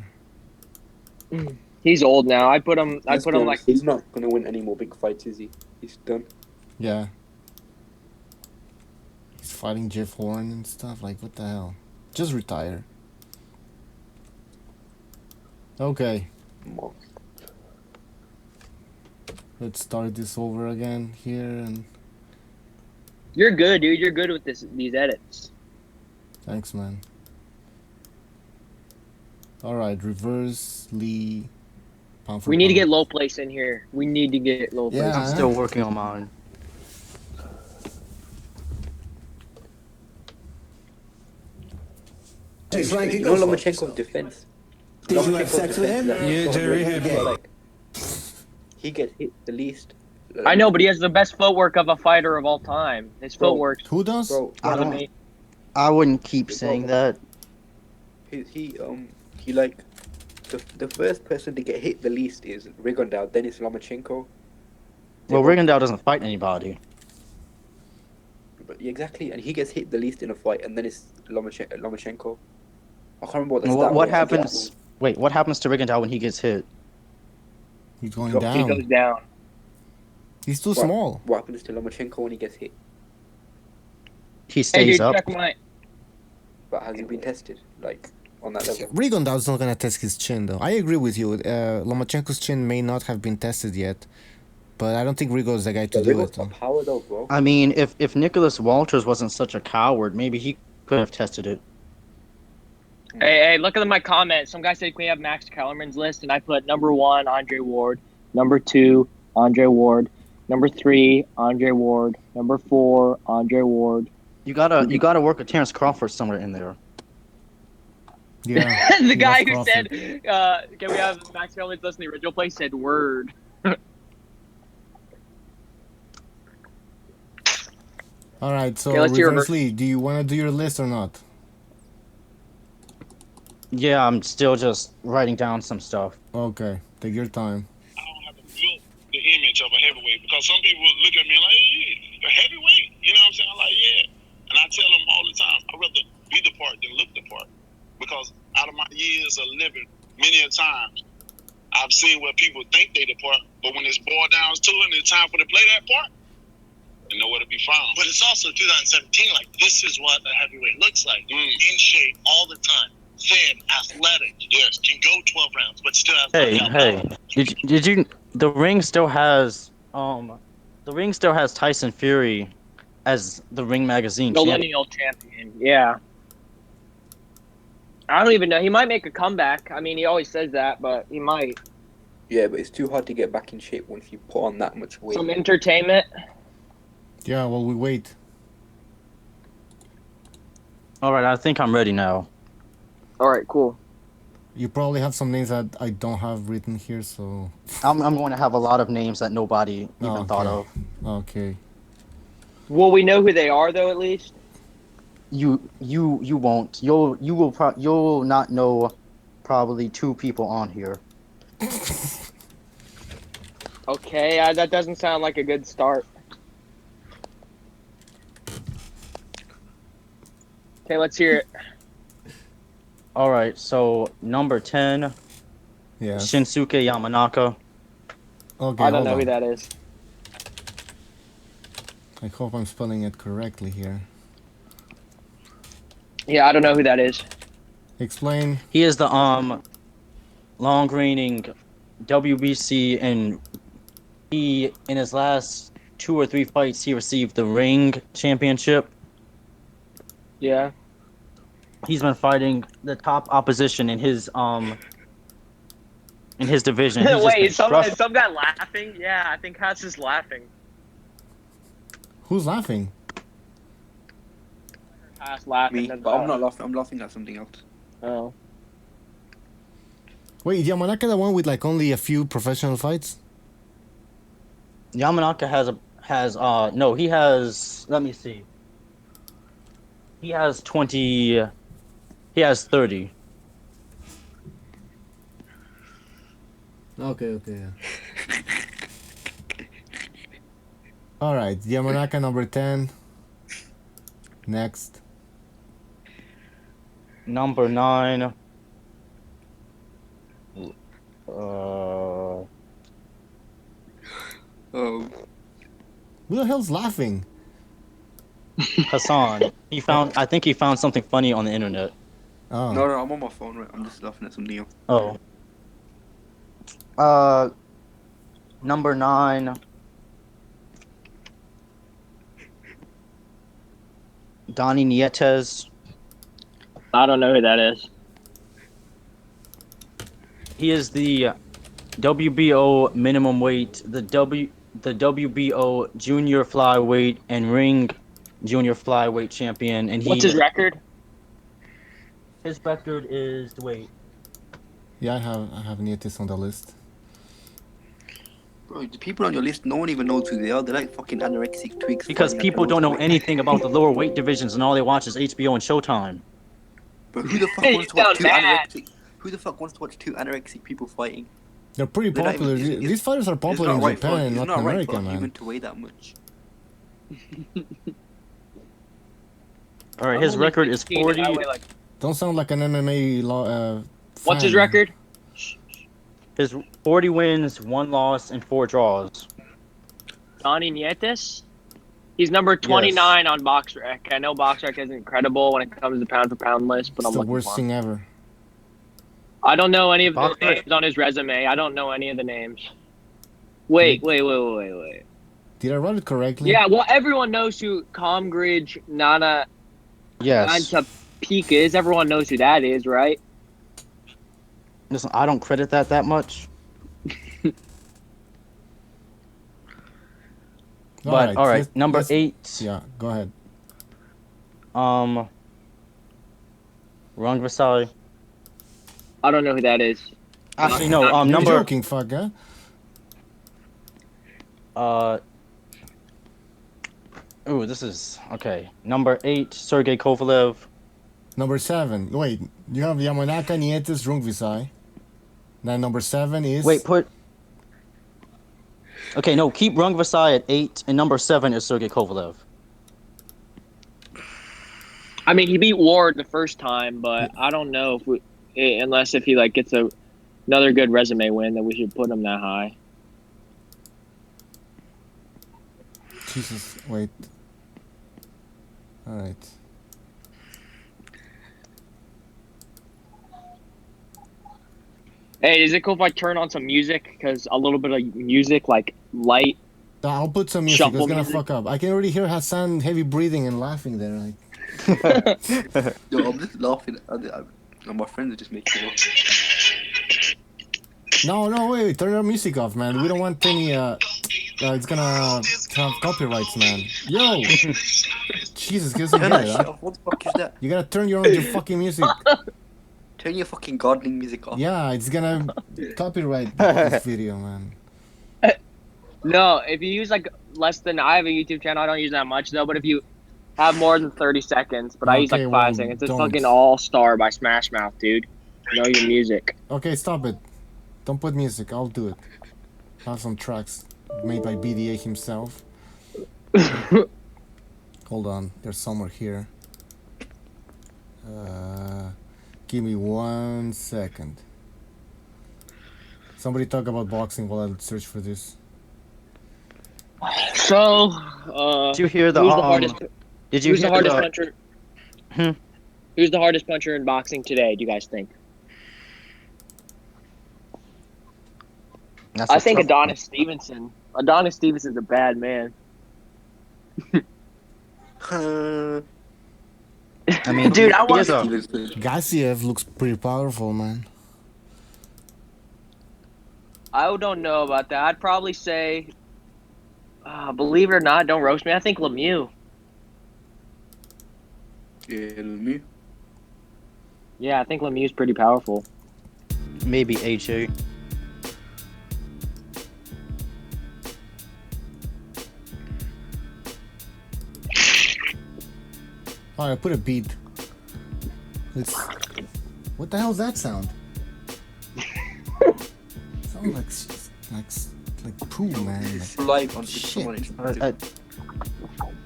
S2: then.
S4: He's old now. I put him like
S5: He's not gonna win any more big fights, is he? He's done.
S2: Yeah. He's fighting Jeff Horn and stuff. Like, what the hell? Just retire. Okay.
S5: Mark.
S2: Let's start this over again here and
S4: You're good, dude. You're good with these edits.
S2: thanks, man. Alright, reverse Lee. Pound for
S4: We need to
S2: pound.
S4: get low place in here. We need to get low place.
S2: Yeah.
S8: I'm still working on mine.
S5: You know Lomachenko's defense.
S10: Did you have sex with him?
S5: Yeah,
S10: Jerry.
S5: He gets hit the least.
S4: I know, but he has the best footwork of a fighter of all time. His
S5: Bro.
S4: footwork.
S2: Who does?
S5: Bro,
S8: I don't. I wouldn't keep saying that.
S5: he like the first person to get hit the least is Rigondeaux, then it's Lomachenko.
S8: Well, Rigondeaux doesn't fight anybody.
S5: But exactly, and he gets hit the least in a fight, and then it's Lomachenko. I can't remember what the
S8: What,
S5: stat
S8: what
S5: was.
S8: happens? Wait, what happens to Rigondeaux when he gets hit?
S2: He's going
S5: Drop-
S4: He
S2: down.
S4: goes down.
S2: He's too
S5: What-
S2: small.
S5: What happens to Lomachenko when he gets hit?
S8: He
S4: Hey,
S8: stays
S4: dude,
S8: up.
S4: check my.
S5: But has he been tested like on that level?
S2: Rigondeaux's not gonna test his chin though. I agree with you. Lomachenko's chin may not have been tested yet, but I don't think Rigo's the guy to
S5: But
S2: do
S5: Rigo's
S2: it.
S5: got power though, bro.
S8: I mean, if Nicholas Walters wasn't such a coward, maybe he could have tested it.
S4: Hey, look at my comment. Some guy said, can we have Max Kellerman's list? And I put number 1, Andre Ward. Number 2, Andre Ward. Number 3, Andre Ward. Number 4, Andre Ward.
S8: You gotta work with Terrence Crawford somewhere in there.
S2: Yeah.
S4: The guy
S2: Crawford.
S4: who said, can we have Max Kellerman's list in the original place said word.
S2: All right, so
S4: Okay, let's hear
S2: reverse
S4: Lee.
S2: Lee, do you want to do your list or not?
S8: Yeah, I'm still just writing down some stuff.
S2: Okay, take your time.
S7: I don't have to build the image of a heavyweight because some people look at me like, hey, a heavyweight? You know what I'm saying? I'm like, yeah. And I tell them all the time, I'd rather be the part than look the part. Because out of my years of living, many a times, I've seen where people think they the part, but when it's boiled down to it and it's time for to play that part, they nowhere to be found.
S11: But it's also 2017, like, this is what a heavyweight looks like. In shape all the time. Thin, athletic.
S7: Yes.
S11: Can go 12 rounds, but still has
S8: Hey, did you? The ring still has Tyson Fury as the Ring Magazine champion.
S4: Millennial champion. Yeah. I don't even know. He might make a comeback. I mean, he always says that, but he might.
S5: Yeah, but it's too hard to get back in shape once you put on that much weight.
S4: Some entertainment.
S2: Yeah, well, we wait.
S8: All right, I think I'm ready now.
S4: All right, cool.
S2: You probably have some names that I don't have written here, so.
S8: I'm going to have a lot of names that nobody even
S2: Okay.
S8: thought of.
S2: Okay.
S4: Will we know who they are, though, at least?
S8: You won't. You'll not know probably 2 people on here.
S4: Okay, that doesn't sound like a good start. Okay, let's hear it.
S8: All right, so number 10,
S2: Yeah.
S8: Shinsuke Yamanaka.
S2: Okay.
S4: I don't
S2: hold
S4: know
S2: on.
S4: who that is.
S2: I hope I'm spelling it correctly here.
S4: Yeah, I don't know who that is.
S2: Explain.
S8: He is the long reigning WBC, and he in his last 2 or 3 fights he received the Ring Championship.
S4: Yeah.
S8: He's been fighting the top opposition in his in his division. He's just
S4: Wait,
S8: been
S4: is some
S8: crushing.
S4: guy laughing? Yeah, I think Hats is laughing.
S2: Who's laughing?
S4: Hats laughing.
S5: Me,
S4: that's
S5: but I'm
S4: all.
S5: not laughing. I'm laughing at something else.
S4: Oh.
S2: Wait, Yamanaka the one with like only a few professional fights?
S8: Yamanaka he has, let me see. He has 30.
S2: Okay, yeah. Alright, Yamanaka number 10. Next.
S8: Number 9.
S5: Oh.
S2: Who the hell's laughing?
S8: Hassan. I think he found something funny on the internet.
S2: Oh.
S5: No, I'm on my phone, right? I'm just laughing at something else.
S8: Oh. Number 9. Donnie Nietes.
S4: I don't know who that is.
S8: He is the WBO minimum weight, the WBO junior flyweight and ring junior flyweight champion. And
S4: What's his record?
S8: His record is
S2: Yeah, I have Nietis on the list.
S5: Bro, the people on your list, no one even knows who they are. They're like fucking anorexic twigs.
S8: because people don't know anything about the lower weight divisions and all they watch is HBO and Showtime.
S5: But who the fuck wants to watch two anorexic? Who the fuck wants to watch two anorexic people fighting?
S2: They're pretty popular. These fighters are popular in Japan and Latin America, man.
S5: It's not right for a human to weigh that much.
S8: All right, his record is 40.
S2: Don't sound like an MMA
S4: What's his record?
S8: His 40 wins, 1 loss, and 4 draws.
S4: Donnie Nietes? He's number 29 on BoxRec. I know BoxRec is incredible when it comes to pound for pound list, but
S2: It's
S4: I'm
S2: the
S4: looking
S2: worst
S4: for
S2: thing
S4: him.
S2: ever.
S4: I don't know any of the names on his resume. I don't know any of the names. Wait.
S2: Did I write it correctly?
S4: Yeah, well, everyone knows who Comgridge Nana Peak is. Everyone knows who that is, right?
S8: Listen, I don't credit that much. But all right, number 8.
S2: Yeah, go ahead.
S8: Rung Vasai.
S4: I don't know who that is.
S8: Actually, no.
S2: You're
S8: Number.
S2: joking, fuck, huh?
S8: Ooh, this is okay. Number 8, Sergey Kovalev.
S2: Number 7. Wait, you have Yamanaka, Nietes, Rungvisai. Then number 7 is.
S8: Wait, Okay, no, keep Rung Vasai at 8, and number 7 is Sergey Kovalev.
S4: I mean, he beat Ward the first time, but I don't know unless he like gets another good resume win, that we should put him that high.
S2: Jesus, wait. All right.
S4: Hey, is it cool if I turn on some music? Because a little bit of music, like light.
S2: I'll put some music. It's gonna fuck up. I can already hear Hassan heavy breathing and laughing there. Like.
S5: Yo, I'm just laughing. My friends are just making me laugh.
S2: No, wait. Turn our music off, man. We don't want any. It's gonna have copyrights, man. Yo. Jesus, get some
S5: What the fuck is that?
S2: You gotta turn your fucking music.
S5: Turn your fucking gardening music off.
S2: Yeah, it's gonna copyright this video, man.
S4: No, if you use like less than, I have a YouTube channel. I don't use that much though. But if you have more than 30 seconds, but I use like 5 seconds. It's fucking All Star by Smash Mouth, dude. Know your music.
S2: Okay, stop it. Don't put music. I'll do it. Have some tracks made by BDA himself. Hold on, there's somewhere here. Give me 1 second. Somebody talk about boxing while I search for this.
S4: So,
S8: did you hear the?
S4: Who's the hardest?
S8: Did you
S4: who's
S8: hear
S4: the hardest puncher? Who's the hardest puncher in boxing today? Do you guys think? I think Adonis Stevenson. Adonis Stevenson's a bad man.
S8: I mean,
S4: dude, I want
S2: Gassiev looks pretty powerful, man.
S4: I don't know about that. I'd probably say, believe it or not, don't roast me. I think Lemieux.
S5: Yeah, Lemieux.
S4: Yeah, I think Lemieux's pretty powerful.
S8: Maybe AJ.
S2: Alright, put a beat. Let's. What the hell's that sound? Sounds like poo, man.
S5: Live on
S2: Shit.
S5: someone.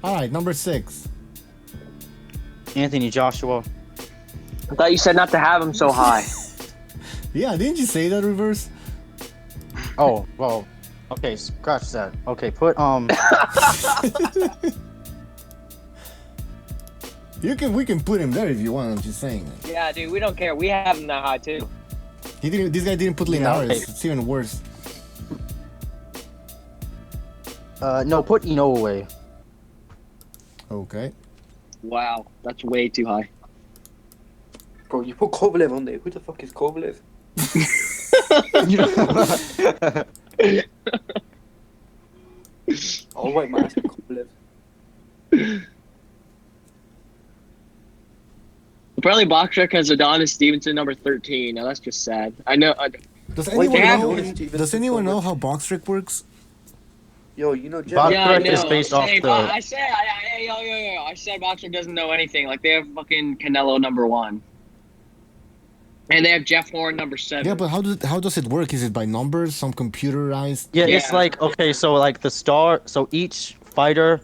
S2: Alright, number 6.
S8: Anthony Joshua.
S4: I thought you said not to have him so high.
S2: Yeah, didn't you say that, Reverse?
S8: Oh, well. Okay, scratch that. Okay, put
S2: We can put him there if you want. I'm just saying.
S4: Yeah, dude, we don't care. We have him that high too.
S2: This guy didn't put Linares.
S8: okay.
S2: It's even worse.
S8: no, put Inoue.
S2: Okay.
S4: Wow, that's way too high.
S5: Bro, you put Kovalev on there. Who the fuck is Kovalev? All white mask Kovalev.
S4: Apparently, Boxrec has Adonis Stevenson number 13. Now that's just sad. I know.
S2: Does
S5: Wait,
S2: anyone know how Boxrec works?
S5: Yo, you know Jeff?
S8: Box
S4: Yeah, I
S8: Rec is
S4: know.
S8: based off the.
S4: I said Boxrec doesn't know anything. Like they have fucking Canelo number 1, and they have Jeff Horn number 7.
S2: Yeah, but how does it work? Is it by numbers? Some computerized?
S8: Yeah, it's like, okay, so like so each fighter,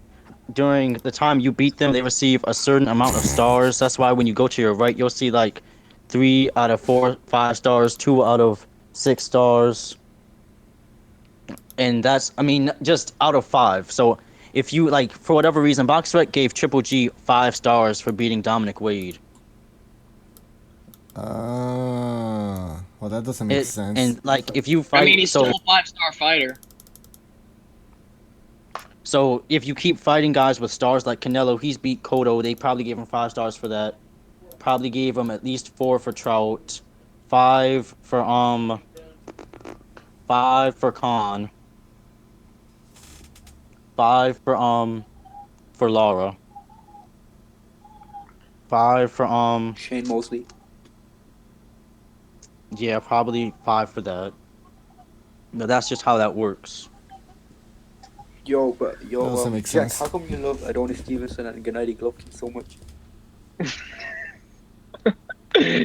S8: during the time you beat them, they receive a certain amount of stars. That's why when you go to your right, you'll see like 3 out of 4, 5 stars, 2 out of 6 stars. And that's, I mean, just out of 5. So if you, like, for whatever reason, Boxrec gave Triple G 5 stars for beating Dominic Wade.
S2: Well, that doesn't make sense.
S8: And, like, if you fight...
S4: I mean, he's still a 5-star fighter.
S8: So if you keep fighting guys with stars like Canelo, he's beat Cotto. They probably gave him 5 stars for that. Probably gave him at least 4 for Trout. 5 for, 5 for Khan. 5 for Lara. 5 for
S5: Shane Mosley.
S8: Yeah, probably 5 for that. No, that's just how that works.
S5: Yo,
S2: doesn't make
S5: Jack,
S2: sense.
S5: how come you love Adonis Stevenson and Gennady Golovkin so much?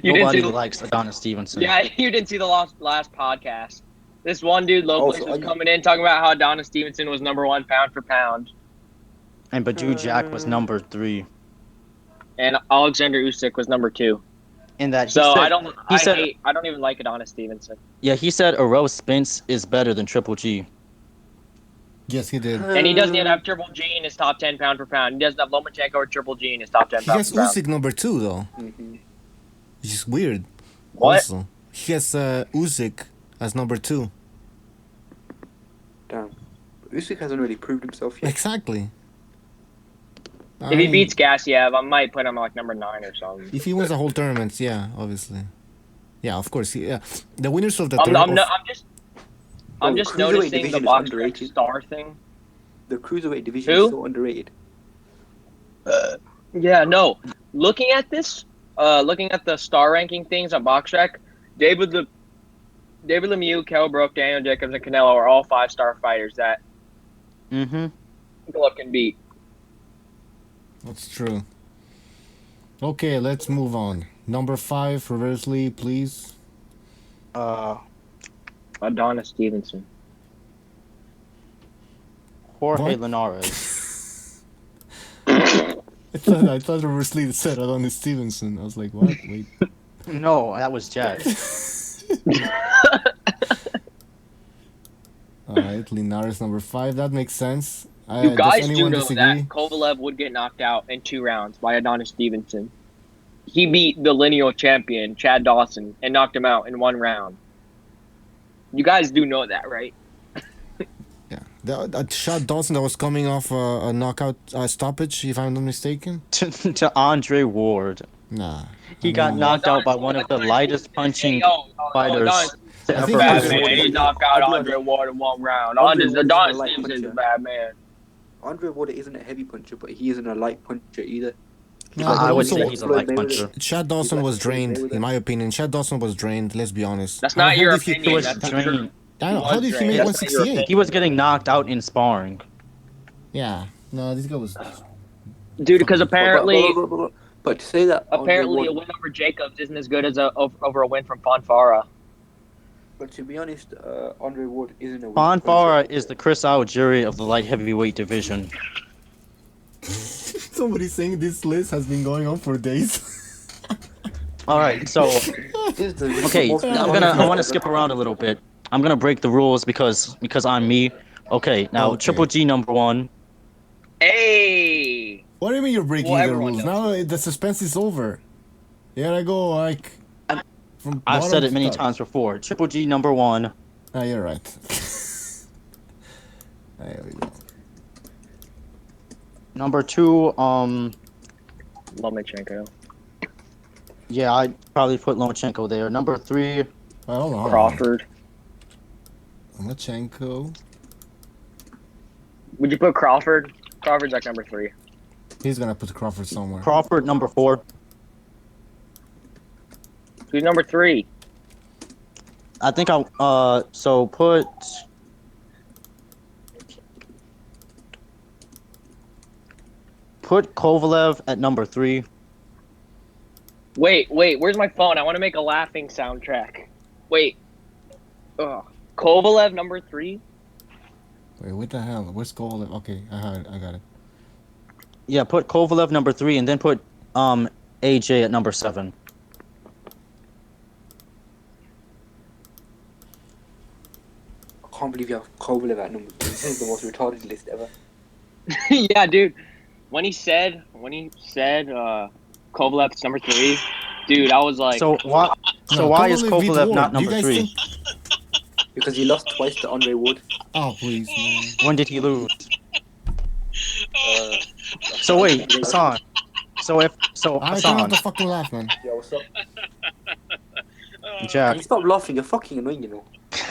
S8: Nobody likes Adonis Stevenson.
S4: Yeah, you didn't see the last podcast. This one dude, Lopez,
S5: Also,
S4: was coming in talking about how Adonis Stevenson was number 1 pound for pound,
S8: And Badu Jack was number 3.
S4: and Alexander Usyk was number 2.
S8: And that
S4: So
S8: said,
S4: I don't even like Adonis Stevenson.
S8: Yeah, he said Errol Spence is better than Triple G.
S2: Yes, he did.
S4: And he doesn't even have Triple G in his top 10 pound for pound. He doesn't have Lomachenko or Triple G in his top 10
S2: He
S4: pound
S2: has
S4: for pound.
S2: Usyk number 2 though.
S5: Mm-hmm.
S2: Which is weird.
S4: What?
S2: Also. He has Usyk as number 2.
S5: Damn. Usyk hasn't really proved himself yet.
S2: Exactly.
S4: If he beats Gassiev, I might put him like number 9 or something.
S2: If he wins the whole tournament, yeah, obviously. Yeah, of course. Yeah, the winners of the
S4: I'm
S2: tournament.
S4: just
S5: cruiserweight
S4: noticing the
S5: division is
S4: box
S5: underrated.
S4: star thing.
S5: The cruiserweight division
S4: Who?
S5: is so underrated.
S4: Yeah, no. Looking at the star ranking things on BoxRec, David Lemieux, Kell Brook, Daniel Jacobs, and Canelo are all 5-star fighters that Golovkin beat.
S2: That's true. Okay, let's move on. Number 5, reversely, please.
S4: Adonis Stevenson.
S8: Jorge
S2: What?
S8: Linares.
S2: I thought reversely said Adonis Stevenson. I was like, what? Wait.
S8: No, that was Jack.
S2: Alright, Linares number 5. That makes sense.
S4: You guys
S2: does
S4: do
S2: anyone
S4: know
S2: disagree?
S4: that Kovalev would get knocked out in 2 rounds by Adonis Stevenson. He beat the lineal champion, Chad Dawson, and knocked him out in 1 round. You guys do know that, right?
S2: Yeah. That shot Dawson that was coming off a knockout stoppage, if I'm not mistaken.
S8: to Andre Ward.
S2: Nah.
S8: He got knocked out by one of the lightest punching fighters. to
S2: I
S8: ever
S2: think
S4: Bad
S2: was-
S4: man. He knocked out Andre Ward in 1 round.
S5: Andre Ward is a
S4: Adonis
S5: light
S4: Stevenson's a
S5: puncher.
S4: bad man.
S5: Andre Ward isn't a heavy puncher, but he isn't a light puncher either.
S2: No,
S8: I
S2: but
S8: would
S2: also
S8: say he's a light puncher.
S2: Chad Dawson
S5: like
S2: was
S5: Floyd
S2: drained,
S5: Mayweather.
S2: in my opinion. Chad Dawson was drained. Let's be honest.
S4: That's
S2: How-
S4: not
S2: how
S4: your
S2: did he-
S4: opinion.
S8: was
S4: That's the
S8: drained.
S4: truth.
S2: I don't know. How
S4: was
S2: did he
S4: drained.
S2: make
S4: That's not your
S2: 168?
S8: He was getting knocked out in sparring.
S2: Yeah. No, this guy was.
S4: Dude, because apparently,
S5: But to say that
S4: apparently a
S5: Andre Ward,
S4: win over Jacobs isn't as good as over a win from Fonfara.
S5: but to be honest, Andre Ward isn't a weak
S8: Fonfara
S5: puncher.
S8: is the Chris Algieri of the light heavyweight division.
S2: Somebody saying this list has been going on for days.
S8: All right, so
S5: This is the
S8: okay,
S5: most
S8: I want to skip around a little bit. I'm gonna break the rules because I'm me. Okay, now
S2: Okay.
S8: Triple G #1.
S4: Hey!
S2: What do you mean you're breaking
S4: Well,
S2: the
S4: everyone
S2: rules?
S4: knows.
S2: Now the suspense is over. You gotta go like. From
S8: I've
S2: bottom
S8: said it
S2: to
S8: many
S2: top.
S8: times before. Triple G #1.
S2: Ah, you're right. There we go.
S8: #2,
S4: Lomachenko.
S8: yeah, I'd probably put Lomachenko there. #3,
S2: Well, hold on.
S4: Crawford.
S2: Lomachenko.
S4: Would you put Crawford? Crawford's like #3.
S2: He's gonna put Crawford somewhere.
S8: Crawford #4.
S4: Who's #3?
S8: I think so put Kovalev at #3.
S4: Wait, where's my phone? I want to make a laughing soundtrack. Wait. Ugh. Kovalev #3?
S2: Wait, what the hell? Where's Kovalev? Okay, I got it.
S8: Yeah, put Kovalev #3 and then put AJ at #7.
S5: I can't believe you have Kovalev at number 2. This is the most retarded list ever.
S4: Yeah, dude. When he said Kovalev's #3, dude, I was like,
S8: So why
S2: No,
S8: why is
S2: Kovalev beat
S8: Kovalev
S2: Ward.
S8: not
S2: Do you guys
S8: #3?
S2: think-
S5: Because he lost twice to Andre Ward.
S2: Oh, please, man.
S8: When did he lose? So wait, Hassan. So
S2: I don't have
S8: Hassan,
S2: to fucking laugh, man.
S5: Yeah, what's up? Can
S8: Jack.
S5: you stop laughing? You're fucking annoying, you know.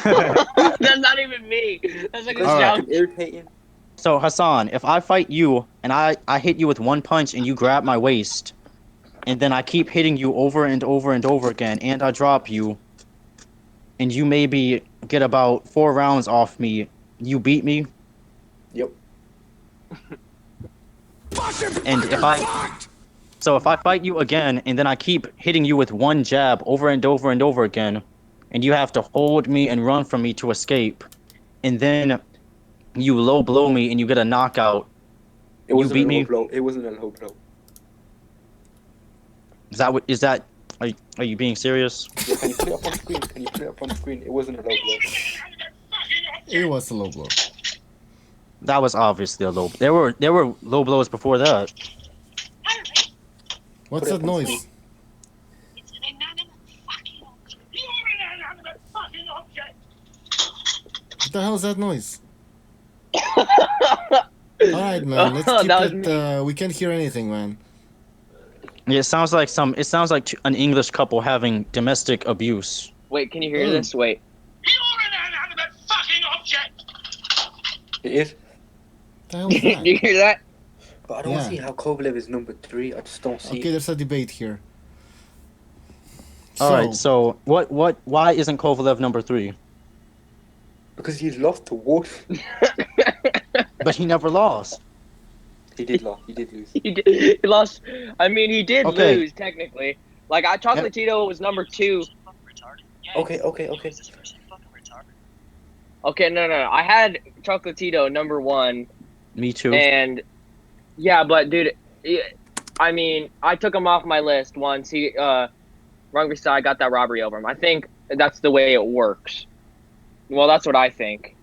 S4: that's not even me. That's like a
S5: Because
S8: Alright.
S4: sound.
S5: you're irritating.
S8: So Hassan, if I fight you and I hit you with one punch and you grab my waist, and then I keep hitting you over and over and over again, and I drop you, and you maybe get about 4 rounds off me, you beat me.
S5: Yep.
S8: And if I fight you again and then I keep hitting you with one jab over and over and over again, and you have to hold me and run from me to escape, and then you low blow me and you get a knockout,
S5: It wasn't
S8: beat
S5: a low
S8: me?
S5: blow. It wasn't a low blow.
S8: is that are you being serious?
S5: Yeah, can you put it up on screen? Can you put it up on screen? It wasn't a low blow.
S2: It was a low blow.
S8: That was obviously a low. There were low blows before that.
S2: What's
S5: Put it
S2: that
S5: up on
S2: noise? What the hell is that noise? Alright, man. Let's keep
S4: That was
S2: it. We can't hear anything, man.
S8: Yeah, it sounds like an English couple having domestic abuse.
S4: Wait, can you hear
S2: Oh.
S4: this? Wait.
S5: It is.
S2: What the hell is
S4: Do
S2: that?
S4: you hear that?
S5: But I don't
S2: Yeah.
S5: see how Kovalev is number 3. I just don't see
S2: Okay,
S5: it.
S2: there's a debate here.
S8: All right, so why isn't Kovalev #3?
S5: Because he's lost to Ward.
S8: But he never lost.
S5: He did lose. He did lose.
S4: He lost. I mean, he did
S8: Okay.
S4: lose technically. Like, Chocolatito was #2.
S5: Okay.
S4: Okay, no. I had Chocolatito #1,
S8: Me too.
S4: and yeah, but dude, I mean, I took him off my list once he Rungby Sai got that robbery over him. I think that's the way it works. Well, that's what I think.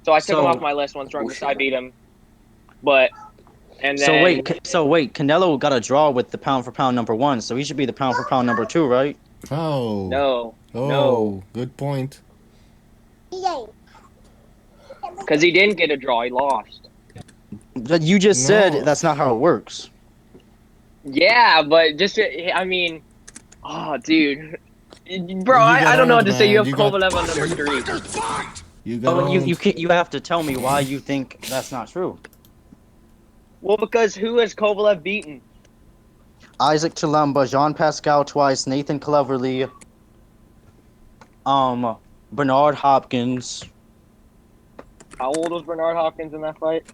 S4: So I took him
S8: So-
S4: off my list once Rungby Sai beat him, but and then
S8: So wait, Canelo got a draw with the pound for pound #1, so he should be the pound for pound #2, right?
S2: Oh.
S4: no,
S2: Oh, good point.
S4: because he didn't get a draw, he lost.
S8: But you just
S2: No.
S8: said that's not how it works.
S4: Yeah, but just I mean, oh, dude, Bro, I don't know what to say. You have
S2: You got-
S4: Kovalev on number 3.
S2: You got
S8: Oh, you have to tell me why you think that's not true.
S4: Well, because who has Kovalev beaten?
S8: Isaac Chilamba, Jean Pascal twice, Nathan Cleverly, Bernard Hopkins,
S4: How old was Bernard Hopkins in that fight?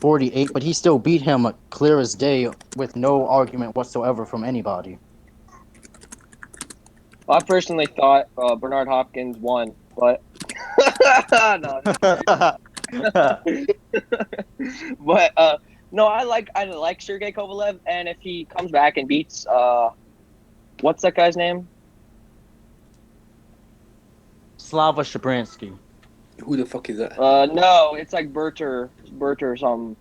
S8: 48, but he still beat him clear as day with no argument whatsoever from anybody.
S4: Well, I personally thought Bernard Hopkins won, but no. But no, I like Sergey Kovalev, and if he comes back and beats what's that guy's name?
S8: Slava Shabransky.
S5: Who the fuck is that?
S4: No, it's like Berter or something.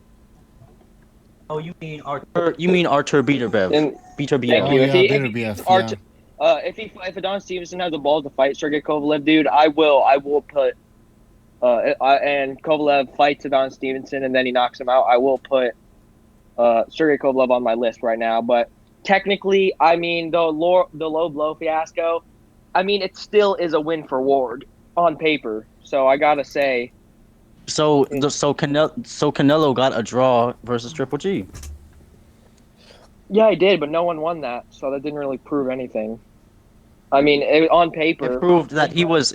S8: Oh, you mean Artur? You mean Artur Beterbiev?
S4: Thank you.
S2: Oh,
S4: If
S2: yeah,
S4: he,
S2: Beterbiev,
S4: if Adonis Stevenson has the balls to fight Sergey Kovalev, dude, I will put and Kovalev fights Adonis Stevenson and then he knocks him out. I will put Sergey Kovalev on my list right now. But technically, I mean the low blow fiasco, I mean it still is a win for Ward on paper. So I gotta say.
S8: So Canelo got a draw versus Triple G.
S4: Yeah, I did, but no one won that, so that didn't really prove anything. I mean, on paper,
S8: It proved that he was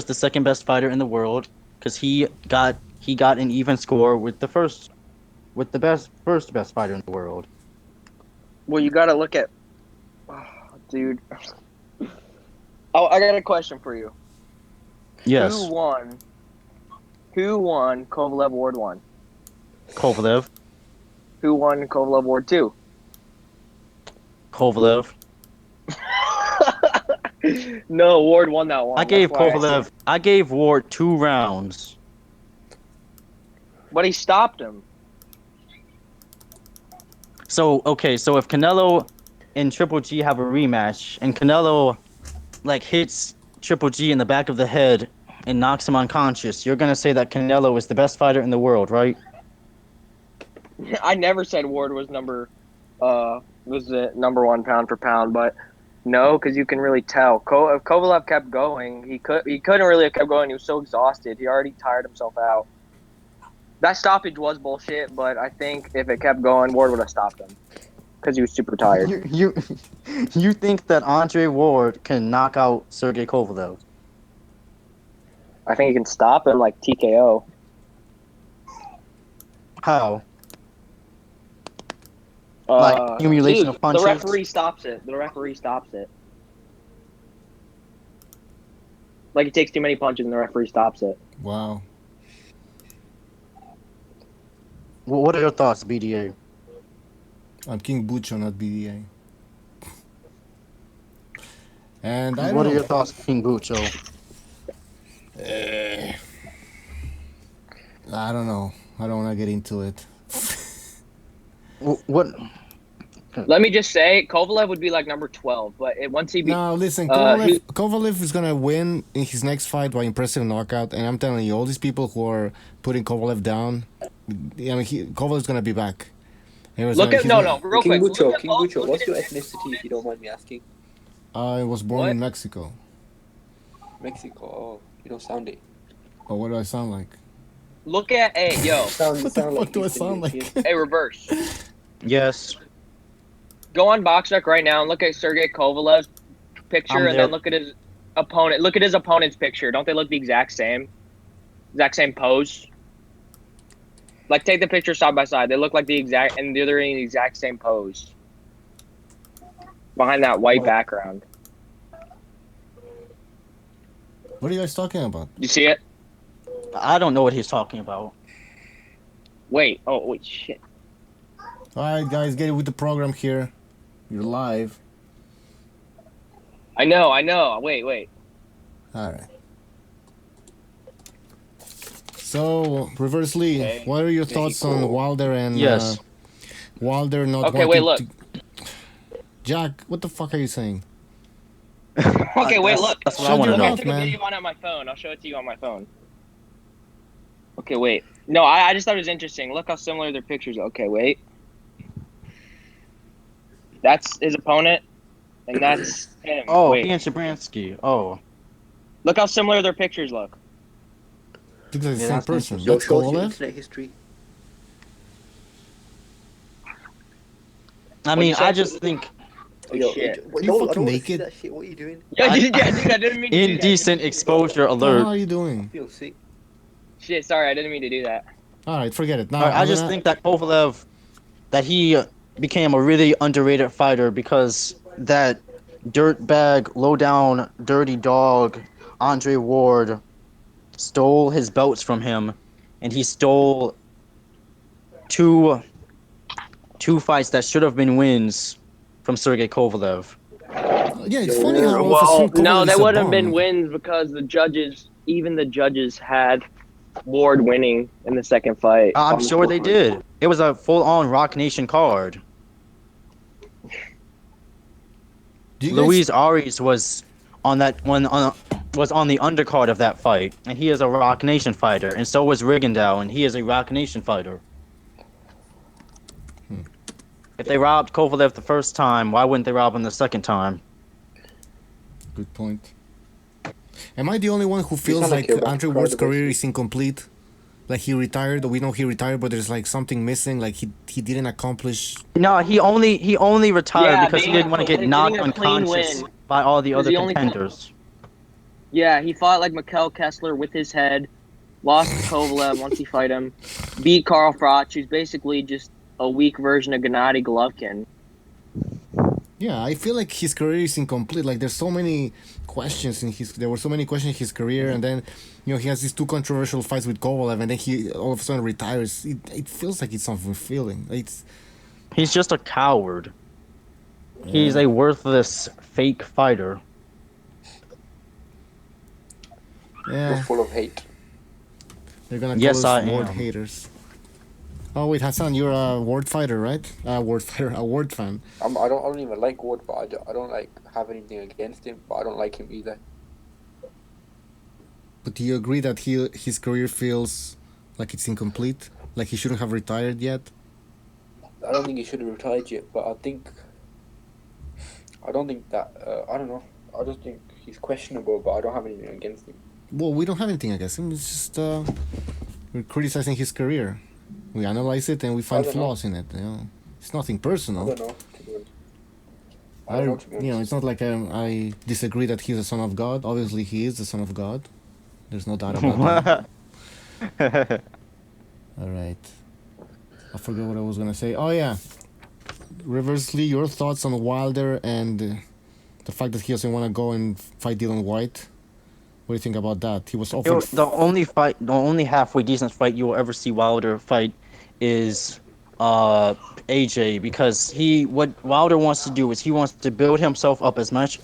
S8: the second best fighter in the world because he got an even score with the first best fighter in the world.
S4: Well, you gotta look at, dude. Oh, I got a question for you.
S8: Yes.
S4: Who won Kovalev Ward 1?
S8: Kovalev.
S4: Who won Kovalev Ward 2?
S8: Kovalev.
S4: No, Ward won that one.
S8: I gave Ward 2 rounds.
S4: But he stopped him.
S8: So if Canelo and Triple G have a rematch and Canelo hits Triple G in the back of the head and knocks him unconscious, you're gonna say that Canelo is the best fighter in the world, right?
S4: I never said Ward was number 1 pound for pound, but no, because you can really tell. If Kovalev kept going, he couldn't really have kept going. He was so exhausted. He already tired himself out. That stoppage was bullshit, but I think if it kept going, Ward would have stopped him because he was super tired.
S8: You think that Andre Ward can knock out Sergey Kovalev?
S4: I think he can stop him like TKO.
S8: How? Accumulation of punches?
S4: The referee stops it. Like he takes too many punches and the referee stops it.
S2: Wow.
S8: Well, what are your thoughts, BDA?
S2: I'm King Bucho, not BDA. And
S8: What are your thoughts, King Bucho?
S2: I don't know. I don't want to get into it.
S8: What?
S4: Let me just say, Kovalev would be like number 12, but once he beat...
S2: No, listen, Kovalev is going to win in his next fight by impressive knockout, and I'm telling you, all these people who are putting Kovalev down, I mean, Kovalev's going to be back.
S4: Real quick.
S5: King Bucho, what's your ethnicity, if you don't mind me asking?
S2: I was born in Mexico.
S5: Mexico, oh, you don't sound it.
S2: Oh, what do I sound like?
S4: Look at, hey, yo.
S2: What the fuck do I sound like?
S4: Hey, reverse.
S8: Yes.
S4: Go on BoxRec right now and look at Sergey Kovalev's picture, and then look at his opponent. Look at his opponent's picture. Don't they look the exact same? Exact same pose? Like, take the picture side by side. They look like the exact, and they're in the exact same pose. Behind that white background.
S2: What are you guys talking about?
S4: You see it?
S8: I don't know what he's talking about.
S4: Wait, shit.
S2: Alright, guys, get it with the program here. You're live.
S4: I know. Wait.
S2: Alright. So, Reverse Lee,
S4: Okay.
S2: what are your thoughts on Wilder and Wilder not
S4: Okay, wait, look.
S2: Jack, what the fuck are you saying?
S4: Okay, wait, look.
S8: That's what I want to know.
S4: I took a video on my phone. I'll show it to you on my phone. Okay, wait. No, I just thought it was interesting. Look how similar their pictures are. Okay, wait. That's his opponent, And that's him.
S8: Oh,
S4: Wait,
S8: Ian Shabransky. Oh,
S4: look how similar their pictures look.
S2: Looks like the
S8: Yeah,
S2: same
S8: that's
S2: person.
S8: interesting.
S5: Yo,
S2: That's
S5: show us your
S2: Kovalev.
S5: internet history.
S8: I
S4: What'd
S8: mean,
S4: you say?
S8: I just think
S4: Oh
S5: Yo,
S4: shit.
S5: what,
S2: You
S5: no, I
S2: fucking
S5: don't want to see
S2: naked?
S5: that shit. What are you doing?
S4: Yeah, dude, I didn't mean to do that.
S8: indecent exposure
S2: What the hell
S8: alert.
S2: are you
S5: I
S2: doing?
S5: feel sick.
S4: Shit, sorry, I didn't mean to do that.
S2: All right, forget it. Now
S8: I
S2: I'm
S8: just
S2: gonna.
S8: think that Kovalev, that he became a really underrated fighter because that dirtbag, low down, dirty dog, Andre Ward, stole his belts from him, and he stole two fights that should have been wins from Sergey Kovalev.
S2: Yeah, it's
S5: Yo,
S2: funny how
S5: whoa.
S2: for sure
S4: No,
S2: Kovalev
S4: they
S2: is a
S4: wouldn't have been
S2: bum.
S4: wins because even the judges had Ward winning in the second fight.
S8: I'm sure they did. It was a full-on Rock Nation card.
S2: Do you
S8: Luis Arias was on that one was on the undercard of that fight, and he is a Rock Nation fighter, and so was Rigondeaux, and he is a Rock Nation fighter. If they robbed Kovalev the first time, why wouldn't they rob him the second time?
S2: Good point. Am I the only one who feels
S5: sound like
S2: like
S5: you're about
S2: Andre
S5: to cry
S2: Ward's
S5: about
S2: career
S5: it.
S2: is incomplete? Like he retired, we know he retired, but there's like something missing. Like he didn't accomplish.
S8: No, he only retired
S4: Yeah,
S8: because he didn't want to get
S4: getting
S8: knocked
S4: a clean
S8: unconscious
S4: win
S8: by all the
S4: was
S8: other
S4: the only thing.
S8: contenders.
S4: Yeah, he fought like Mikkel Kessler with his head, lost to Kovalev once he fight him, beat Carl Froch, who's basically just a weak version of Gennady Golovkin.
S2: Yeah, I feel like his career is incomplete. Like there's so many questions in his. There were so many questions in his career, and then he has these two controversial fights with Kovalev, and then he all of a sudden retires. It feels like it's unfulfilling.
S8: He's just a coward. He's a worthless fake fighter.
S2: Yeah.
S5: You're full of hate.
S2: They're gonna call
S8: Yes,
S2: us
S8: I
S2: Ward
S8: am.
S2: haters. Oh wait, Hassan, you're a Ward fighter, right? Ward fighter, a Ward fan.
S5: I don't even like Ward, but I don't like have anything against him, but I don't like him either.
S2: But do you agree that his career feels like it's incomplete? Like he shouldn't have retired yet?
S5: I don't think he should have retired yet, but I don't think that I don't know. I just think he's questionable, but I don't have anything against him.
S2: Well, we don't have anything against him. It's just we're criticizing his career. We analyze it and we find
S5: don't know.
S2: flaws in it. It's nothing
S5: I
S2: personal.
S5: don't know. I don't know, to be honest.
S2: It's not like I disagree that he's the son of God. Obviously, he is the son of God. There's no doubt about that. All right. I forgot what I was gonna say. Oh yeah. Reversely, your thoughts on Wilder and the fact that he doesn't want to go and fight Dylan White. What do you think about that? He was offered.
S8: The only halfway decent fight you will ever see Wilder fight is AJ, because what Wilder wants to do is he wants to build himself up as much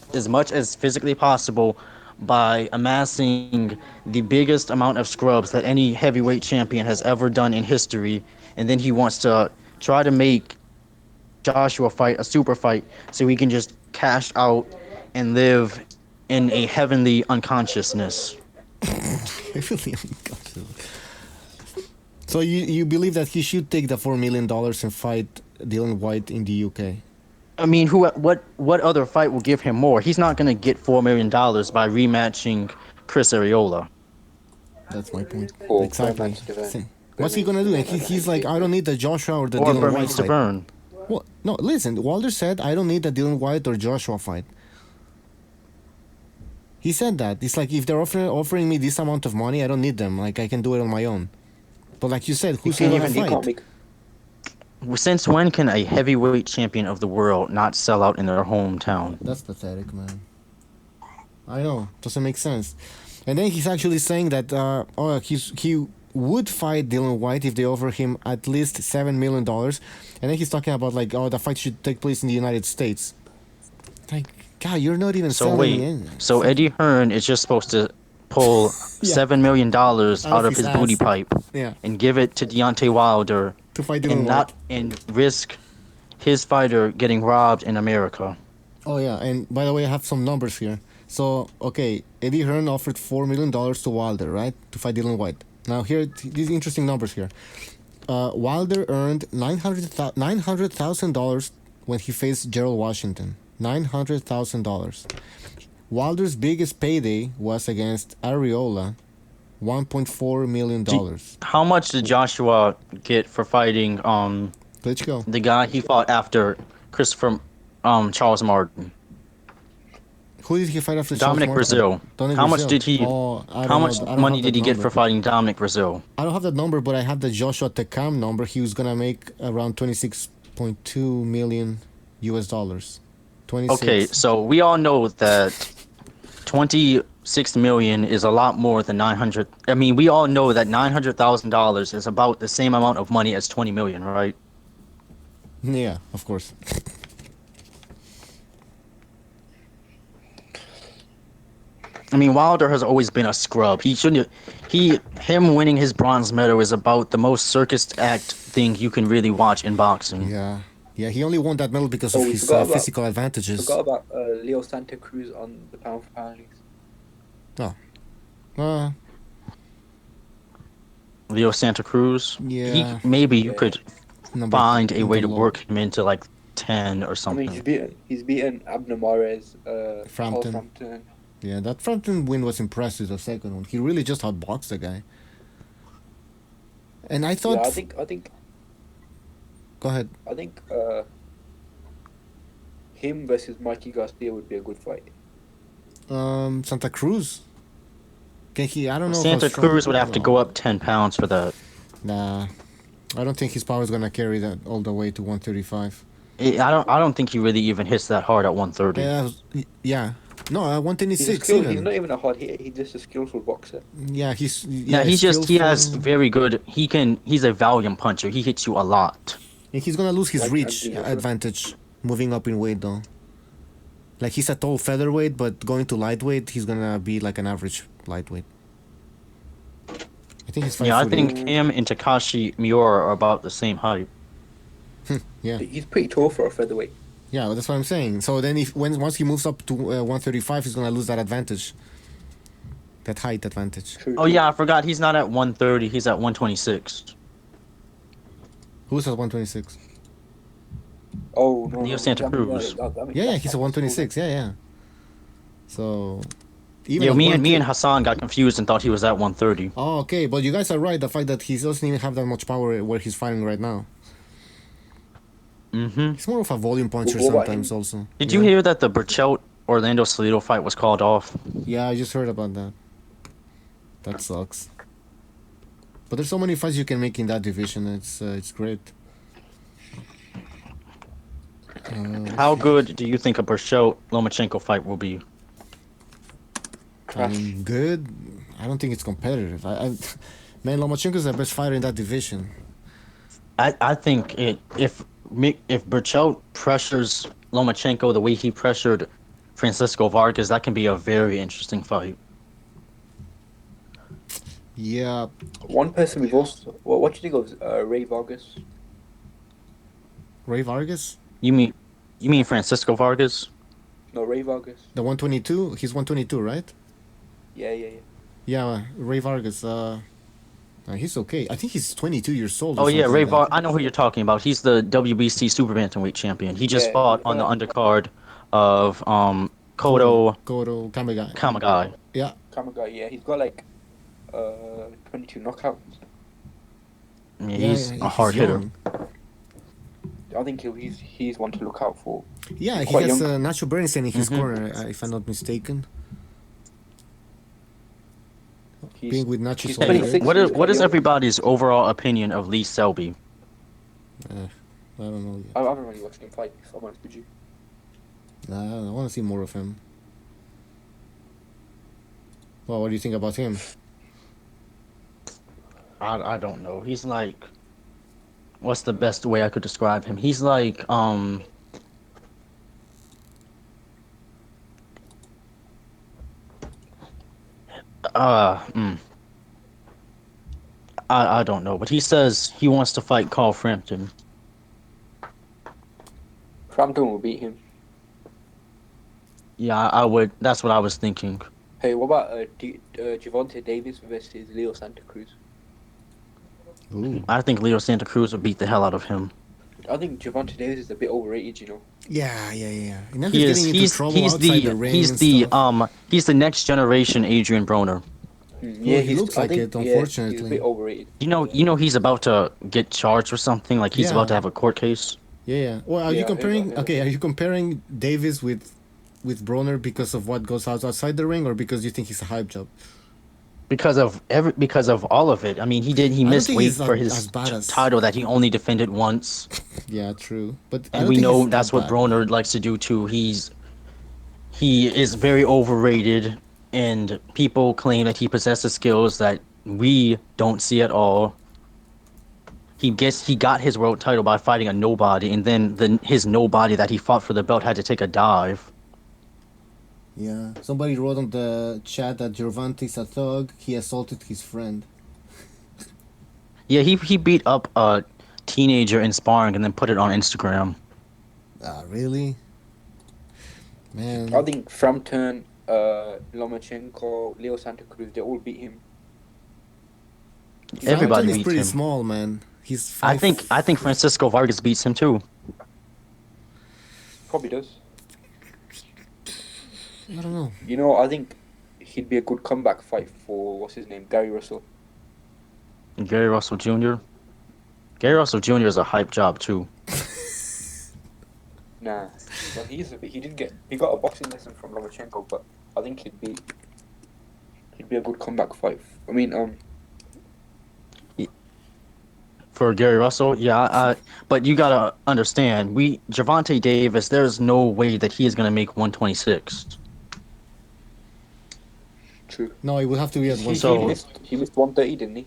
S8: as physically possible by amassing the biggest amount of scrubs that any heavyweight champion has ever done in history, and then he wants to try to make Joshua fight a super fight so he can just cash out and live in a heavenly unconsciousness.
S2: So you believe that he should take the $4 million and fight Dylan White in the UK?
S8: I mean, what other fight will give him more? He's not gonna get $4 million by rematching Chris Areola.
S2: That's my point.
S5: Or
S2: Exactly.
S5: Bermane Stiverne.
S2: What's he gonna do? And he's like, I don't need the Joshua or the
S8: Or
S2: Dylan
S8: Bermane
S2: White fight.
S8: Stiverne.
S2: Well, no, listen. Wilder said, I don't need the Dylan White or Joshua fight. He said that. It's like, if they're offering me this amount of money, I don't need them. Like, I can do it on my own. But like you said, who's
S8: can't
S2: gonna
S8: even-
S5: He
S2: fight?
S5: can't make.
S8: Since when can a heavyweight champion of the world not sell out in their hometown?
S2: That's pathetic, man. I know. Doesn't make sense. And then he's actually saying that he would fight Dylan White if they offer him at least $7 million. And then he's talking about like, the fight should take place in the United States. Like, God, you're not even
S8: So
S2: selling
S8: wait,
S2: in.
S8: so Eddie Hearn is just supposed to pull
S2: Yeah.
S8: $7 million out of his
S2: his
S8: booty
S2: ass.
S8: pipe
S2: Yeah.
S8: and give it to Deontay Wilder
S2: To fight Dylan
S8: and
S2: White.
S8: and risk his fighter getting robbed in America.
S2: Oh yeah, and by the way, I have some numbers here. So, okay, Eddie Hearn offered $4 million to Wilder, right? To fight Dylan White. Now here, these interesting numbers here. Wilder earned $900,000 when he faced Gerald Washington. $900,000. Wilder's biggest payday was against Arreola, $1.4 million.
S8: How much did Joshua get for fighting
S2: Klitschko.
S8: the guy he fought after Christopher Charles Martin?
S2: Who did he fight after
S8: Dominic
S2: Charles Martin?
S8: Brazil.
S2: Dominic
S8: How much
S2: Brazil.
S8: did he?
S2: Oh, I
S8: How
S2: don't
S8: much
S2: know. I don't
S8: money
S2: have
S8: did he
S2: that
S8: get
S2: number.
S8: for fighting Dominic Brazil?
S2: I don't have that number, but I have the Joshua Tekam number. He was gonna make around 26.2 million US dollars. 26.
S8: Okay, so we all know that 26 million is a lot more than 900. I mean, we all know that $900,000 is about the same amount of money as 20 million, right?
S2: Yeah, of course.
S8: I mean, Wilder has always been a scrub. He shouldn't. Him winning his bronze medal is about the most circus act thing you can really watch in boxing.
S2: Yeah, yeah. He only won that medal because of
S12: we
S2: his
S12: forgot about-
S2: physical advantages.
S12: Forgot about Leo Santa Cruz on the pound for pound leagues.
S2: Oh,
S8: Leo Santa Cruz.
S2: Yeah.
S8: Maybe you
S12: Yeah.
S8: could
S2: number
S8: find a way to
S2: number
S8: work him into like 10 or
S12: I
S8: something.
S12: mean, he's beaten Abner Mares,
S2: Frampton.
S12: Paul Frampton.
S2: Yeah, that Frampton win was impressive. The second one, he really just outboxed the guy. And I thought.
S12: Yeah, I think
S2: Go ahead.
S12: him versus Mikey Garcia would be a good fight.
S2: Santa Cruz. Can he? I don't know.
S8: Santa
S2: how strong-
S8: Cruz would have to go up 10 pounds for that.
S2: Nah, I don't think his power is gonna carry that all the way to 135.
S8: I don't think he really even hits that hard at 130.
S2: Yeah. No,
S12: He's
S2: 126
S12: He's
S2: even.
S12: not even a hard hitter. He's just a skillful boxer.
S2: Yeah, he's.
S8: Yeah, he has
S2: skillful.
S8: very good. He's a volume puncher. He hits you a lot.
S2: And he's gonna lose his
S12: Like
S2: reach
S12: Anthony Joshua.
S2: advantage moving up in weight though. Like he's a tall featherweight, but going to lightweight, he's gonna be like an average lightweight. I think he's 5
S8: Yeah, I
S2: foot
S8: think
S2: eight.
S8: him and Takashi Miura are about the same height.
S2: Yeah,
S12: He's pretty tall for a featherweight.
S2: yeah, that's what I'm saying. So then, once he moves up to 135, he's gonna lose that advantage. That height advantage.
S12: True.
S8: Oh yeah, I forgot. He's not at 130. He's at 126.
S2: Who's at 126?
S12: Oh no.
S8: Leo Santa Cruz.
S2: Yeah, he's at 126. Yeah. So. Even
S8: Yeah,
S2: at
S8: me
S2: 130
S8: and Hassan got confused and thought he was at 130.
S2: Oh, okay, but you guys are right. The fact that he doesn't even have that much power where he's fighting right now.
S8: Mm-hmm.
S2: He's more of a volume puncher
S12: What about
S2: sometimes.
S12: him?
S2: Also.
S8: Did you hear that the Burchelt Orlando Salido fight was called off?
S2: Yeah, I just heard about that. That sucks. But there's so many fights you can make in that division. It's great.
S8: How good do you think a Burchelt Lomachenko fight will be?
S2: I mean, good. I don't think it's competitive. Man, Lomachenko is the best fighter in that division.
S8: I think if Burchelt pressures Lomachenko the way he pressured Francisco Vargas, that can be a very interesting fight.
S2: Yeah.
S12: One person we've also. What do you think of Ray Vargas?
S2: Ray Vargas,
S8: You mean Francisco Vargas?
S12: No, Ray Vargas.
S2: the 122. He's 122, right?
S12: Yeah.
S2: Yeah, Ray Vargas. He's okay. I think he's 22 years old. or
S8: Oh yeah,
S2: something
S8: Ray
S2: like that.
S8: I know who you're talking about. He's the WBC super bantamweight champion. He just
S12: Yeah,
S8: fought on the undercard of Kodo
S2: Kodo Kamagai.
S8: Kamagai.
S2: Yeah.
S12: Kamagai, yeah, he's got like 22 knockouts.
S8: Yeah, he's a hard hitter.
S2: young.
S12: I think he's one to look out for.
S2: Yeah, he
S12: Quite
S2: has
S12: young.
S2: Nacho Bernstein in his
S8: Mhm.
S2: corner, if I'm not mistaken.
S12: He's,
S2: Being with Nacho
S12: he's
S2: Soldier.
S12: 26,
S8: What
S12: he's
S8: is
S12: quite young.
S8: everybody's overall opinion of Lee Selby?
S2: I don't know yet.
S12: I haven't really watched him fight, if I'm honest with you.
S2: I want to see more of him. Well, what do you think about him?
S8: I don't know. He's like, what's the best way I could describe him? He's like I don't know, but he says he wants to fight Carl Frampton.
S12: Frampton will beat him.
S8: Yeah, I would. That's what I was thinking.
S12: Hey, what about Gervonta Davis versus Leo Santa Cruz?
S2: Ooh.
S8: I think Leo Santa Cruz would beat the hell out of him.
S12: I think Gervonta Davis is a bit overrated, you know.
S2: Yeah. And now
S8: He is.
S2: getting into
S8: He's
S2: trouble
S8: he's
S2: outside
S8: the
S2: the ring
S8: he's
S2: and
S8: the
S2: stuff.
S8: he's the next generation Adrian Broner.
S12: Yeah,
S2: he looks like it,
S12: he's a
S2: unfortunately.
S12: bit overrated.
S8: You know he's about to get charged or something. Like he's about to
S2: Yeah.
S8: have a court case.
S2: Yeah. Well, are
S12: Yeah,
S2: you
S12: I heard
S2: comparing?
S12: that.
S2: Okay, are you comparing Davis with Broner because of what goes outside the ring, or because you think he's a hype job?
S8: Because of all of it. I mean, he
S2: don't
S8: missed
S2: think
S8: weight
S2: he's
S8: for
S2: as
S8: his
S2: bad as-
S8: title that he only defended once.
S2: Yeah, true. But I
S8: And
S2: don't
S8: we
S2: think
S8: know
S2: he's
S8: that's
S2: that
S8: what
S2: bad.
S8: Broner likes to do too. He is very overrated, and people claim that he possesses skills that we don't see at all. He got his world title by fighting a nobody, and then his nobody that he fought for the belt had to take a dive.
S2: Yeah. Somebody wrote on the chat that Gervante's a thug. He assaulted his friend.
S8: Yeah, he beat up a teenager in sparring and then put it on Instagram.
S2: Ah, really? Man.
S12: I think Frampton, Lomachenko, Leo Santa Cruz, they all beat him.
S8: Everybody
S2: Frampton is
S8: beats
S2: pretty
S8: him.
S2: small, man. He's
S8: I
S2: five.
S8: think Francisco Vargas beats him too.
S12: Probably does.
S2: I don't know.
S12: You know, I think he'd be a good comeback fight for, what's his name, Gary Russell.
S8: Gary Russell Jr. Gary Russell Jr. is a hype job too.
S12: Nah, but he got a boxing lesson from Lomachenko, but I think he'd be a good comeback fight. I mean,
S8: For Gary Russell, yeah, but you gotta understand, Gervonta Davis, there's no way that he is gonna make 126.
S12: true.
S2: No, it would have to be at one.
S12: He missed 130, didn't he?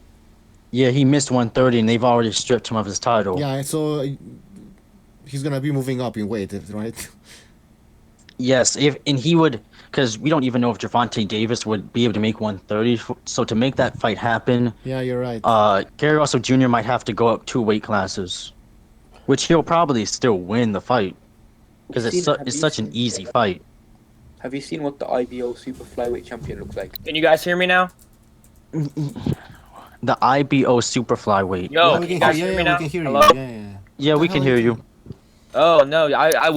S8: Yeah, he missed 130, and they've already stripped him of his title.
S2: Yeah, so he's gonna be moving up in weight, right?
S8: Yes, because we don't even know if Gervonta Davis would be able to make 130. So to make that fight happen,
S2: Yeah, you're right.
S8: Gary Russell Jr. might have to go up 2 weight classes, which he'll probably still win the fight because it's such an easy fight.
S12: Have you seen what the IBO super flyweight champion looks like?
S4: Can you guys hear me now?
S8: The IBO super flyweight.
S4: Yo,
S2: we
S4: can you
S2: can
S4: guys
S2: hear,
S4: hear me
S2: we
S4: now?
S2: can hear
S4: Hello?
S2: you. Yeah.
S8: Yeah, we
S2: the
S8: can
S2: hell
S8: hear
S2: you
S8: you.
S4: Oh no,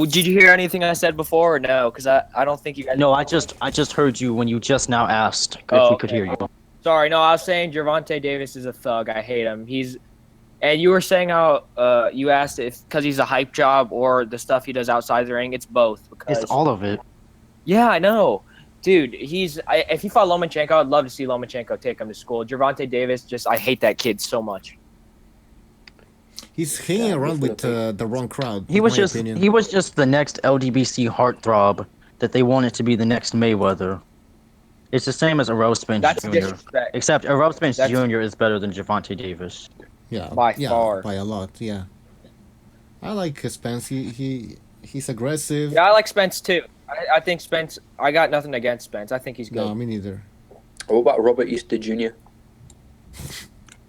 S4: did you hear anything I said before or no? Because I don't think you guys.
S8: No, I just heard you when you just now asked if
S4: Oh,
S8: we could hear you.
S4: Sorry, no, I was saying Gervonta Davis is a thug. I hate him. And you were saying how you asked if because he's a hype job or the stuff he does outside the ring. It's both. Because
S8: It's all of it.
S4: yeah, I know, dude. If he fought Lomachenko, I'd love to see Lomachenko take him to school. Gervonta Davis, I hate that kid so much.
S2: He's hanging around with the wrong crowd.
S8: He was
S2: in my
S8: just
S2: opinion.
S8: the next LDBC heartthrob that they wanted to be the next Mayweather. It's the same as Errol Spence
S4: That's
S8: Jr.
S4: disrespect.
S8: Except Errol Spence
S4: That's-
S8: Jr. is better than Gervonta Davis.
S2: Yeah,
S4: by far.
S2: by a lot. Yeah, I like Spence. He's aggressive.
S4: Yeah, I like Spence too. I think Spence. I got nothing against Spence. I think he's good.
S2: No, me neither.
S12: What about Robert Easter Jr.?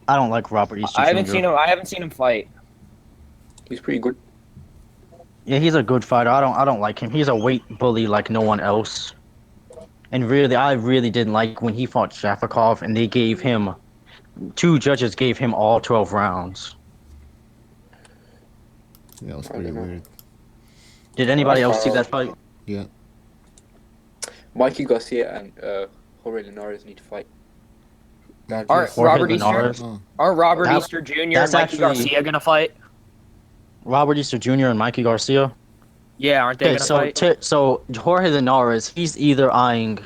S8: I don't like Robert Easter
S4: I haven't
S8: Jr.
S4: seen him. I haven't seen him fight.
S12: He's pretty good.
S8: Yeah, he's a good fighter. I don't like him. He's a weight bully like no one else. And really, I really didn't like when he fought Shafikov, and they gave him 2 judges gave him all 12 rounds.
S2: Yeah, that was pretty weird.
S8: Did anybody else see that fight?
S2: Yeah.
S12: Mikey Garcia and Jorge Linares need to fight.
S4: Aren't
S8: Jorge
S4: Robert
S8: Linares?
S4: Easter? Aren't Robert
S8: That's-
S4: Easter Jr. and
S8: that's
S4: Mikey
S8: actually-
S4: Garcia gonna fight?
S8: Robert Easter Jr. and Mikey Garcia.
S4: Yeah, aren't they
S8: Okay,
S4: gonna fight?
S8: so Jorge Linares, he's either eyeing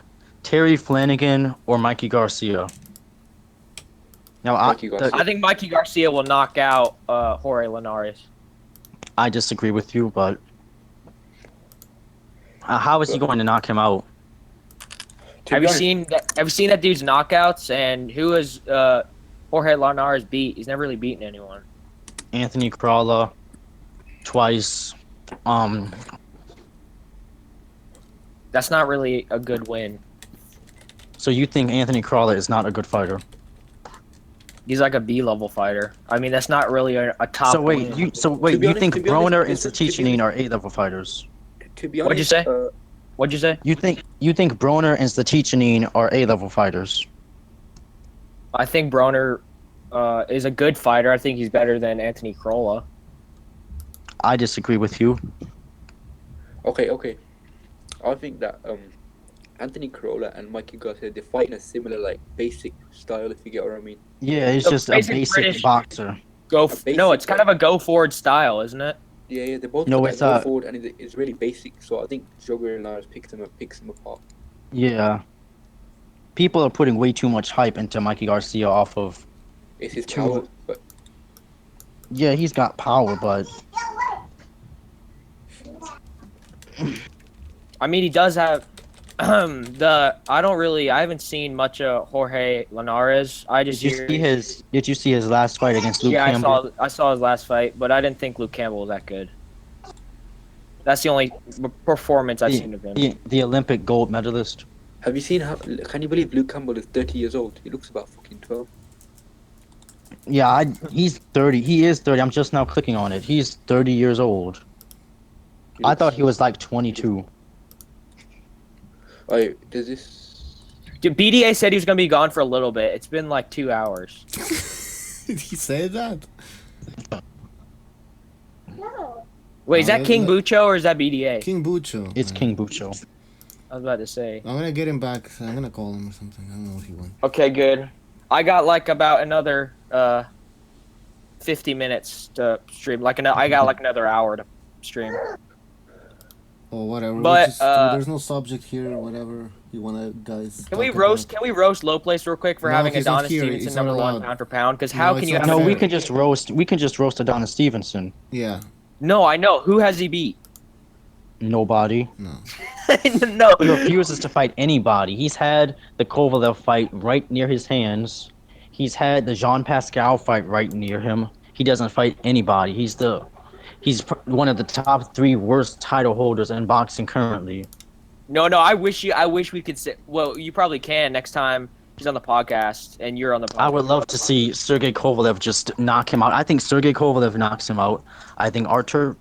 S8: Terry Flanagan or Mikey Garcia. Now,
S12: Mikey Garcia.
S4: I think Mikey Garcia will knock out Jorge Linares.
S8: I disagree with you, but how is he going to knock him out?
S4: Have you seen that dude's knockouts? And who has Jorge Linares beat? He's never really beaten anyone.
S8: Anthony Crawler, twice.
S4: That's not really a good win.
S8: So you think Anthony Crawler is not a good fighter?
S4: He's like a B-level fighter. I mean, that's not really a top.
S8: So wait,
S4: win.
S8: you
S12: honest-
S8: think
S12: to be honest,
S8: Broner and
S12: to be
S8: Satichanin are A-level fighters?
S12: To be honest,
S4: What'd you say? What'd you say?
S8: You think Broner and Satichanin are A-level fighters?
S4: I think Broner is a good fighter. I think he's better than Anthony Crolla.
S8: I disagree with you.
S12: Okay. I think that Anthony Corolla and Mikey Garcia, they fight in a similar like basic style, if you get what I mean.
S8: Yeah, he's
S4: The
S8: just a
S4: basic
S8: basic
S4: British-
S8: boxer.
S4: No,
S12: basic,
S4: it's kind of a go forward style, isn't it?
S12: Yeah, they both
S8: No,
S12: got
S8: it's,
S12: that go forward, and it's really basic. So I think Joker Lars picks them apart.
S8: Yeah. People are putting way too much hype into Mikey Garcia off of.
S12: It's his
S8: Two-
S12: power, but
S8: Yeah, he's got power, but
S4: I mean, he does have I haven't seen much of Jorge Linares. I just
S8: Did you see his last fight against Luke
S4: yeah,
S8: Campbell?
S4: I saw his last fight, but I didn't think Luke Campbell was that good. That's the only performance I've seen of him.
S8: The Olympic gold medalist.
S12: have you seen how? Can you believe Luke Campbell is 30 years old? He looks about fucking 12.
S8: Yeah, he's 30. He is 30. I'm just now clicking on it. He's 30 years old. I thought he was like 22.
S12: Alright, does this?
S4: Dude, BDA said he was gonna be gone for a little bit. It's been like 2 hours.
S2: Did he say that?
S4: Wait, is that King Bucho or is that BDA?
S2: King Bucho.
S8: It's King Bucho.
S4: I was about to say.
S2: I'm gonna get him back. I'm gonna call him or something. I don't know what he wants.
S4: Okay, good. I got like about another 50 minutes to stream. I got like another hour to stream.
S2: Or whatever.
S4: But,
S2: there's no subject here or whatever you wanna guys.
S4: Can we roast Low Place real quick for
S2: No,
S4: having
S2: he's not
S4: Adonis
S2: here.
S4: Stevenson
S2: It's not
S4: number one
S2: allowed.
S4: pound for pound? Because
S2: No,
S4: how
S2: it's
S4: can you
S2: not
S4: have
S8: No,
S2: fair.
S8: we can just roast Adonis Stevenson.
S2: Yeah.
S4: No, I know. Who has he beat?
S8: Nobody.
S2: No.
S4: No.
S8: He refuses to fight anybody. He's had the Kovalev fight right near his hands. He's had the Jean Pascal fight right near him. He doesn't fight anybody. He's one of the top 3 worst title holders in boxing currently.
S4: No, I wish we could sit. Well, you probably can next time he's on the podcast and you're on the podcast.
S8: I would love to see Sergey Kovalev just knock him out. I think Sergey Kovalev knocks him out. I think Artur.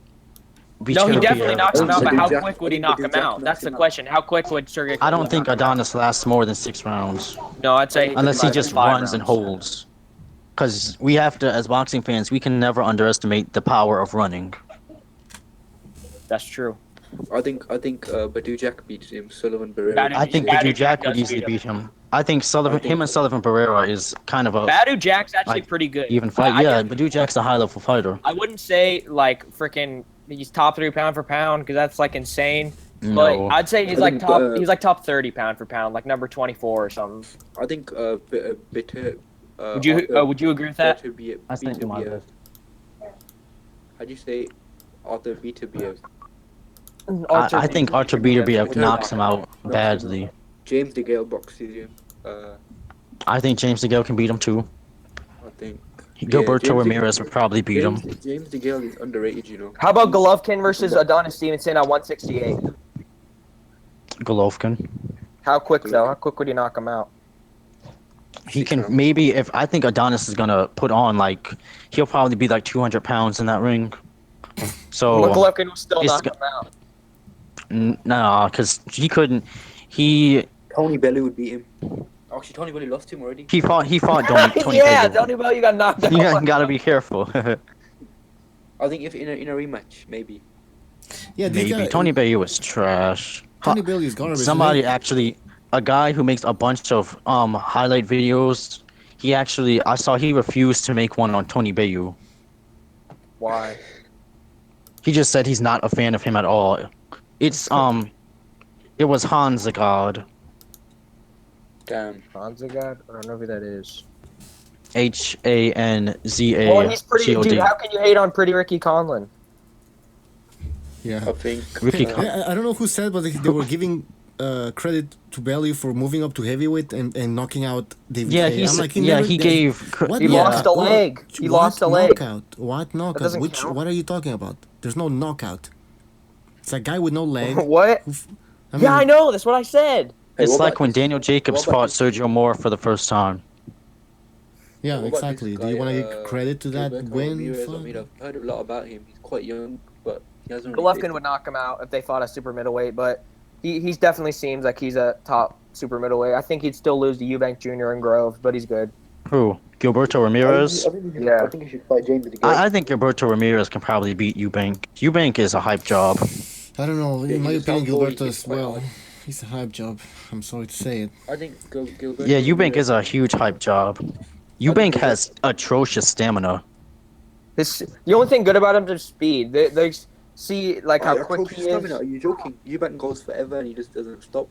S4: No, he definitely knocks him out, but how
S12: Jack-
S4: quick would he
S12: I
S4: knock
S12: think
S4: him
S12: Jack
S4: out?
S12: knocks
S4: That's the
S12: him out.
S4: question. How quick would Sergey?
S8: I don't think
S4: knock him out?
S8: Adonis lasts more than 6 rounds.
S4: No, I'd say
S8: Unless he
S4: 5
S8: just runs and
S4: rounds.
S8: holds. Because we have to, as boxing fans, we can never underestimate the power of running.
S4: That's true.
S12: I think Badu Jack beats him. Sullivan Barrera.
S4: Badu-
S8: I think
S4: Badu
S8: Badu
S4: Jack
S8: Jack would
S4: does
S8: easily
S4: beat him.
S8: beat him. I think him and Sullivan Barrera is kind of a
S4: Badu Jack's actually
S8: like,
S4: pretty good.
S8: even fight.
S4: I
S8: Yeah, Badu Jack's a high level fighter.
S4: I wouldn't say like freaking he's top 3 pound for pound because that's like insane.
S8: No.
S4: But I'd say he's
S12: I
S4: like
S12: think,
S4: top. He's like top 30 pound for pound, like number 24 or something.
S12: I think Bitter.
S4: Would you agree with that?
S12: Arthur Beterbiev.
S8: I think you might have.
S12: How do you say Arthur Beterbiev?
S8: I think Artur Beterbiev knocks him out badly.
S12: James DeGale boxes him.
S8: I think James DeGale can beat him too.
S12: I think.
S8: Gilberto
S12: James
S8: Ramirez would probably beat him.
S12: James DeGale is underrated, you know.
S4: How about Golovkin versus Adonis Stevenson at 168?
S8: Golovkin.
S4: How quick though? How quick would he knock him out?
S8: He can maybe if I think Adonis is gonna put on like he'll probably be like 200 pounds in that ring. So
S4: Golovkin will still
S8: it's
S4: knock
S8: go-
S4: him out.
S8: no, because he couldn't. He
S12: Tony Bellew would beat him. Actually, Tony Bellew lost him already.
S8: fought Tony
S4: Yeah,
S8: Bellew.
S4: Tony Bellew got knocked out.
S8: You gotta be careful.
S12: I think if in a rematch, maybe.
S2: Yeah, this
S8: Maybe
S2: guy,
S8: Tony Bellew was trash.
S2: Tony Bellew is garbage.
S8: Somebody actually, a guy who makes a bunch of highlight videos. I saw he refused to make one on Tony Bellew.
S4: Why?
S8: He just said he's not a fan of him at all. It's it was Hanzagod.
S12: Damn.
S4: Hanzagod? I don't know who that is.
S8: Hanzagod.
S4: Oh, he's pretty. Dude, how can you hate on Pretty Ricky Conlon?
S2: Yeah.
S12: I think.
S8: Ricky
S2: I don't know who said, but they were giving credit to Bellew for moving up to heavyweight and knocking out David.
S8: Yeah,
S2: Haye. I'm like,
S8: he gave.
S2: What?
S4: He lost a leg. He lost a leg.
S2: Knockout? What knockout?
S4: doesn't
S2: Which?
S4: count.
S2: What are you talking about? There's no knockout. It's a guy with no leg.
S4: What?
S2: I
S4: Yeah, I know. That's what I said.
S12: Hey,
S8: It's
S12: what
S8: like
S12: about
S8: when
S12: this-
S8: Daniel Jacobs
S12: what about
S8: fought Sergio Moore for the first time.
S2: Yeah,
S12: What about
S2: exactly.
S12: this
S2: Do you
S12: guy,
S2: want to give credit to that
S12: Gilberto
S2: win?
S12: Ramirez? I
S2: Fuck.
S12: mean, I've heard a lot about him. He's quite young, but he hasn't. Really
S4: Golovkin would knock him out if they fought a super middleweight, but he's definitely seems like he's a top super middleweight. I think he'd still lose to Eubank Jr. and Grove, but he's good.
S8: Who? Gilberto Ramirez?
S12: I think he should,
S4: Yeah.
S12: I think he should fight James DeGale.
S8: I think Gilberto Ramirez can probably beat Eubank. Eubank is a hype job.
S2: I don't know.
S12: Yeah,
S2: In my
S12: he's a
S2: opinion,
S12: southpaw, he
S2: Gilberto
S12: kicks
S2: is
S12: quite
S2: well.
S12: hard.
S2: He's a hype job. I'm sorry to say it.
S12: I think Gilberto.
S8: Yeah, Eubank
S12: Ramirez-
S8: is a huge hype job.
S12: I think
S8: Eubank
S12: Gilberto-
S8: has atrocious stamina.
S4: The only thing good about him is speed. They see like how
S12: Alright,
S4: quick
S12: atrocious
S4: he is.
S12: stamina. Are you joking? Eubank goes forever and he just doesn't stop.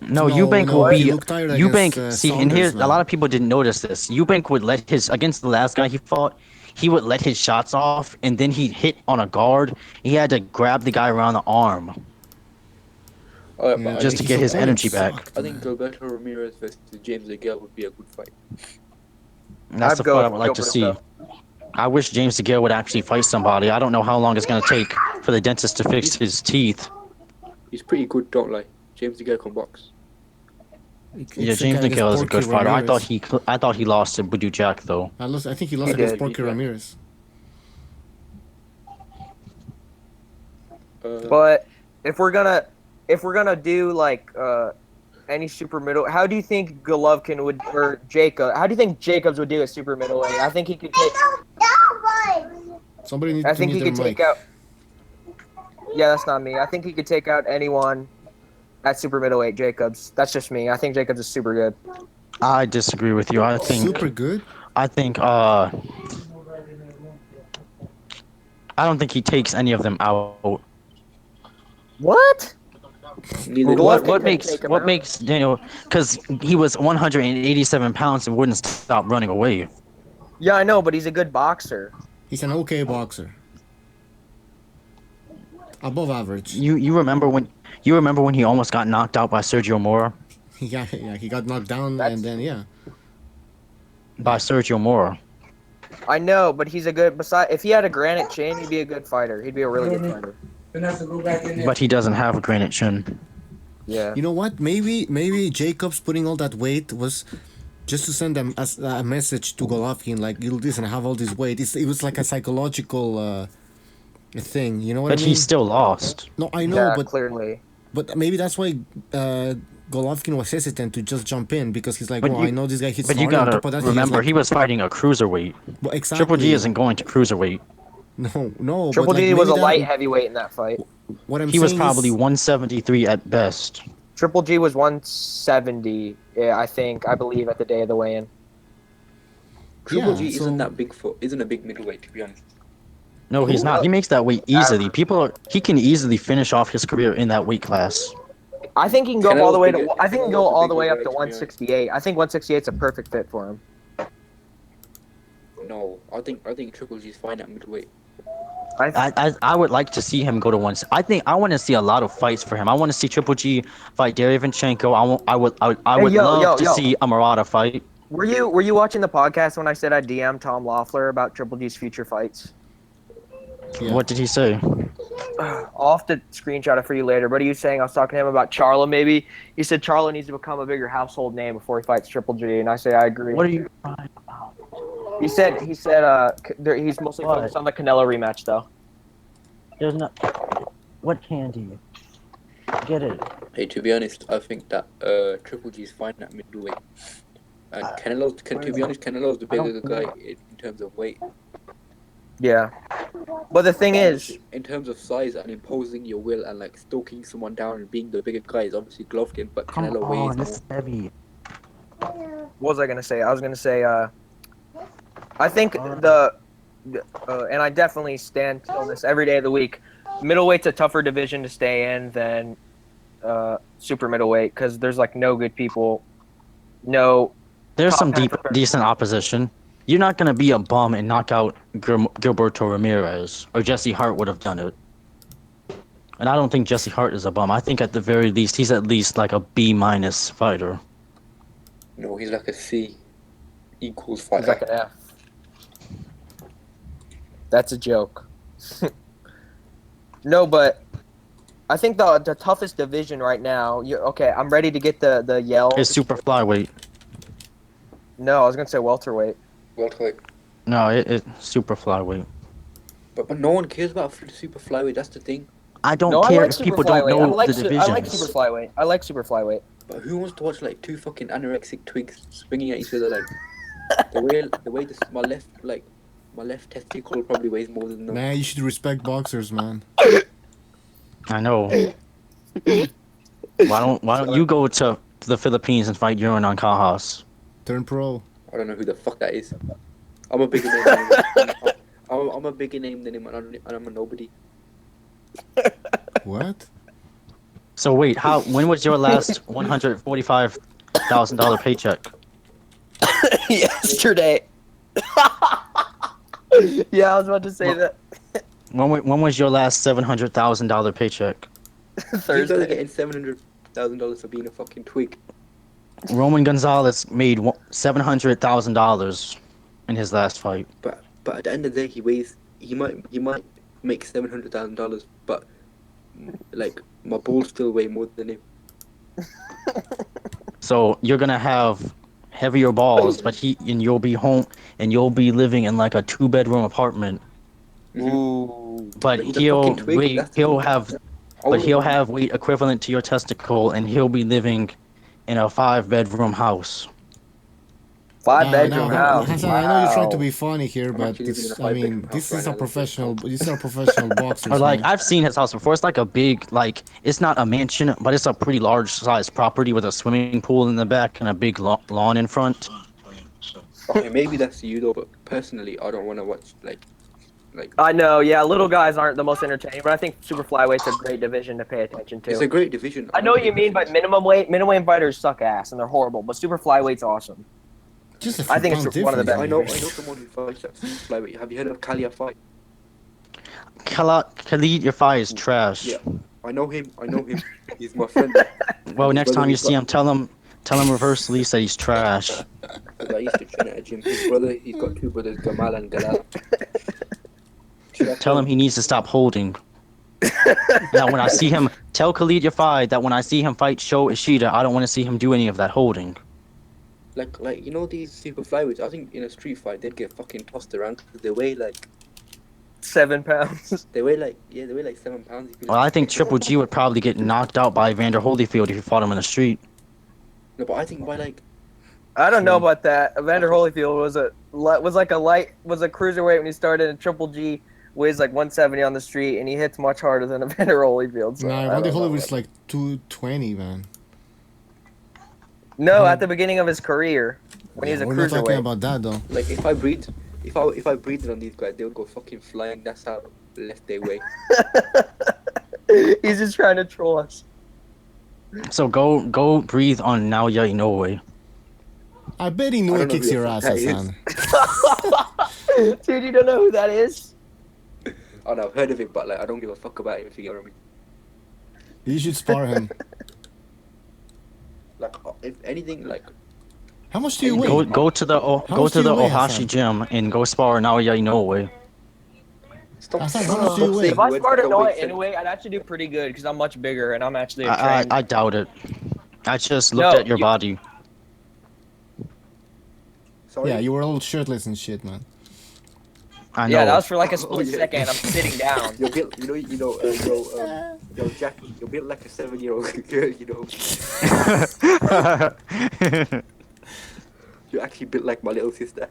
S8: No,
S2: No,
S8: Eubank
S2: no,
S8: will
S2: he
S8: be
S2: looked tired
S8: Eubank.
S2: against,
S8: See, and
S2: Saunders,
S8: here a
S2: man.
S8: lot of people didn't notice this. Eubank would let his against the last guy he fought. He would let his shots off, and then he'd hit on a guard. He had to grab the guy around the arm
S12: Alright,
S2: Yeah,
S12: but
S8: just to
S2: his
S8: get his
S2: opponent
S8: energy back.
S2: sucked,
S12: I think
S2: man.
S12: Gilberto Ramirez versus James DeGale would be a good fight.
S8: And that's
S4: I'd
S8: the
S4: go
S8: fight I
S4: with
S8: would like to see.
S4: Gilberto.
S8: I wish James DeGale would actually fight somebody. I don't know how long it's gonna take for the dentist to fix his teeth.
S12: He's pretty good, don't lie. James DeGale can box.
S8: Yeah,
S2: It's
S8: James
S2: against
S8: DeGale is a good
S2: Porky
S8: fighter.
S2: Ramirez.
S8: I thought he lost to Budu Jack though.
S2: I think he lost
S4: He
S2: against
S4: did.
S2: Porky Ramirez.
S4: But if we're gonna do like any super middle, how do you think Golovkin would or Jacob? How do you think Jacobs would do at super middleweight? I think he could take.
S2: Somebody needs
S4: I
S2: to
S4: think
S2: mute
S4: he
S2: their
S4: could
S2: mic.
S4: take out. Yeah, that's not me. I think he could take out anyone at super middleweight. Jacobs. That's just me. I think Jacobs is super good.
S8: I disagree with you. I think
S2: Super good.
S8: I don't think he takes any of them out.
S4: What?
S12: Neither do I.
S8: What
S4: Golovkin
S8: makes
S4: take him
S8: what
S4: out.
S8: makes Daniel? Because he was 187 pounds and wouldn't stop running away.
S4: Yeah, I know, but he's a good boxer.
S2: He's an okay boxer. Above average.
S8: You remember when he almost got knocked out by Sergio Mora?
S2: He got knocked down
S4: That's-
S2: and then
S8: By Sergio Mora.
S4: I know, but he's a good. Besides, if he had a granite chin, he'd be a good fighter. He'd be a really good fighter.
S8: But he doesn't have a granite chin.
S4: Yeah.
S2: You know what? Maybe Jacobs putting all that weight was just to send a message to Golovkin, like, you listen, I have all this weight. It was like a psychological thing. You know what
S8: But
S2: I mean?
S8: he still lost.
S2: No, I know,
S4: Yeah,
S2: but
S4: clearly.
S2: maybe that's why Golovkin was hesitant to just jump in, because he's like,
S8: But
S2: well,
S8: you-
S2: I know this guy hits
S8: But
S2: hard.
S8: you
S2: on
S8: gotta
S2: top of that,
S8: remember,
S2: has,
S8: he
S2: like,
S8: was fighting a cruiserweight.
S2: well, exactly.
S8: Triple G isn't going to cruiserweight.
S2: No.
S4: Triple
S2: but,
S4: G
S2: like,
S4: was a
S2: maybe
S4: light
S2: that,
S4: heavyweight in that fight.
S2: What I'm
S8: He was
S2: saying
S8: probably
S2: is,
S8: 173 at best.
S4: Triple G was 170, yeah, I believe, at the day of the weigh-in.
S12: Triple
S2: Yeah,
S12: G
S2: so-
S12: isn't a big middleweight, to be honest.
S8: No, he's not. He makes that weight easily. He can easily finish off his career in that weight class.
S4: I think he can go
S12: Canelo's
S4: all the way to.
S12: bigger-
S4: I think he can
S12: Canelo's
S4: go
S12: a
S4: all the
S12: bigger
S4: way up
S12: weight,
S4: to
S12: to be honest.
S4: 168. I think 168 is a perfect fit for him.
S12: No, I think Triple G's fine at middleweight.
S8: I would like to see him go to one. I want to see a lot of fights for him. I want to see Triple G fight Derevyanchenko. I would
S4: Hey,
S8: love to
S4: yo.
S8: see a Murata fight.
S4: Were you watching the podcast when I said I DM'd Tom Loeffler about Triple G's future fights?
S2: Yeah.
S8: What did he say?
S4: I'll have to screenshot it for you later. But he was saying I was talking to him about Charlo. Maybe he said Charlo needs to become a bigger household name before he fights Triple G, and I say I agree.
S8: What are you?
S4: He said he's mostly
S8: What?
S4: focused on the Canelo rematch though.
S8: There's not. What candy? Get it.
S12: Hey, to be honest, I think that Triple G's fine at middleweight. And to be honest, Canelo's the bigger guy in terms of weight.
S4: Yeah, but the thing is,
S12: In terms of size and imposing your will and like stalking someone down and being the bigger guy is obviously Golovkin, but
S8: Come
S12: Canelo weighs
S8: on,
S12: more.
S8: this is heavy.
S4: what was I gonna say? I was gonna say, I think and I definitely stand on this every day of the week. Middleweight's a tougher division to stay in than super middleweight because there's like no good people. No,
S8: There's
S4: top
S8: some
S4: half are-
S8: decent opposition. You're not gonna be a bum and knock out Gilberto Ramirez, or Jesse Hart would have done it. And I don't think Jesse Hart is a bum. I think at the very least he's at least like a B- fighter.
S12: No, he's like a C equals
S4: he's
S12: fighter.
S4: like an F. That's a joke. No, but I think the toughest division right now. Okay, I'm ready to get the yell.
S8: It's super flyweight.
S4: No, I was gonna say welterweight.
S12: Welterweight.
S8: No, it's super flyweight.
S12: But no one cares about super flyweight. That's the thing.
S8: I don't
S4: No, I
S8: care
S4: like
S8: if
S4: super
S8: people
S4: flyweight.
S8: don't know
S4: I like
S8: the
S4: I
S8: divisions.
S4: like super flyweight. I like super flyweight.
S12: But who wants to watch like two fucking anorexic twigs swinging at each other like my left testicle probably weighs more than them.
S2: Man, you should respect boxers, man.
S8: I know. Why don't you go to the Philippines and fight Yuran on Kajas?
S2: Turn pro.
S12: I don't know who the fuck that is. I'm a bigger name than him. I'm a bigger name than him, and I'm a nobody.
S2: What?
S8: So wait, when was your last $145,000 paycheck?
S13: Yesterday. Yeah, I was about to say that.
S8: When was your last $700,000 paycheck?
S12: You guys are getting $700,000 for being a fucking twig.
S8: Roman Gonzalez made $700,000 in his last fight.
S12: But at the end of the day, he might make $700,000, but like my balls still weigh more than him.
S8: So you're gonna have heavier balls, but you'll be home and you'll be living in like a 2-bedroom apartment.
S13: Ooh.
S8: But he'll have weight equivalent to your testicle, and he'll be living in a 5-bedroom house.
S13: 5-bedroom house.
S2: Hassan, I know you're trying to be funny here, but this is a professional. These are professional boxers.
S8: Or like
S2: man.
S8: I've seen his house before. It's like a big, like it's not a mansion, but it's a pretty large size property with a swimming pool in the back and a big lawn in front.
S12: Okay, maybe that's you though, but personally, I don't want to watch like.
S13: I know, yeah, little guys aren't the most entertaining, but I think super flyweight's a great division to pay attention to.
S12: It's a great division.
S13: I know what you mean by minimum weight fighters suck ass and they're horrible, but super flyweight's awesome. I think it's one of the best.
S12: I know someone who fights at super flyweight. Have you heard of Kalia Fight?
S8: Khalid, your fight is trash.
S12: Yeah, I know him. He's my friend.
S8: Well, next time you see him, tell him reverse Lee said he's trash.
S12: I used to train at a gym. He's got 2 brothers, Gamal and Galal.
S8: Tell him he needs to stop holding. Now, when I see him, tell Khalid your fight that when I see him fight Sho Ishida, I don't want to see him do any of that holding.
S12: Like you know these super flyweights. I think in a street fight they'd get fucking tossed around because they weigh like
S13: 7 pounds.
S12: They weigh like 7 pounds.
S8: Well, I think Triple G would probably get knocked out by Evander Holyfield if he fought him in the street.
S12: No, but I think by like.
S13: I don't know about that. Evander Holyfield was a cruiserweight when he started, and Triple G weighs like 170 on the street, and he hits much harder than Evander Holyfield. So
S2: Nah, Evander Holyfield's like 220, man.
S13: No, at the beginning of his career, when he was a
S2: We're
S13: cruiserweight.
S2: not talking about that though.
S12: Like if I breathed on these guys, they'll go fucking flying. That's how less they weigh.
S13: He's just trying to troll us.
S8: So go breathe on Naoya Inoue.
S2: I bet Inoue kicks your ass, Hassan.
S13: Dude, you don't know who that is?
S12: Oh no, I've heard of him, but like I don't give a fuck about him if you get what I mean.
S2: You should spar him.
S12: Like if anything, like.
S2: How much do you weigh?
S8: Go to the Ohashi gym and go spar Naoya Inoue.
S13: If I sparred Inoue, I'd actually do pretty good because I'm much bigger and I'm actually a trained.
S8: I doubt it. I just looked at your body.
S2: Sorry? Yeah, you were all shirtless and shit, man.
S8: I know.
S13: Yeah, that was for like a split second. I'm sitting down.
S12: You're built, yo, Jackie, you're built like a 7-year-old girl, you know. You're actually built like my little sister.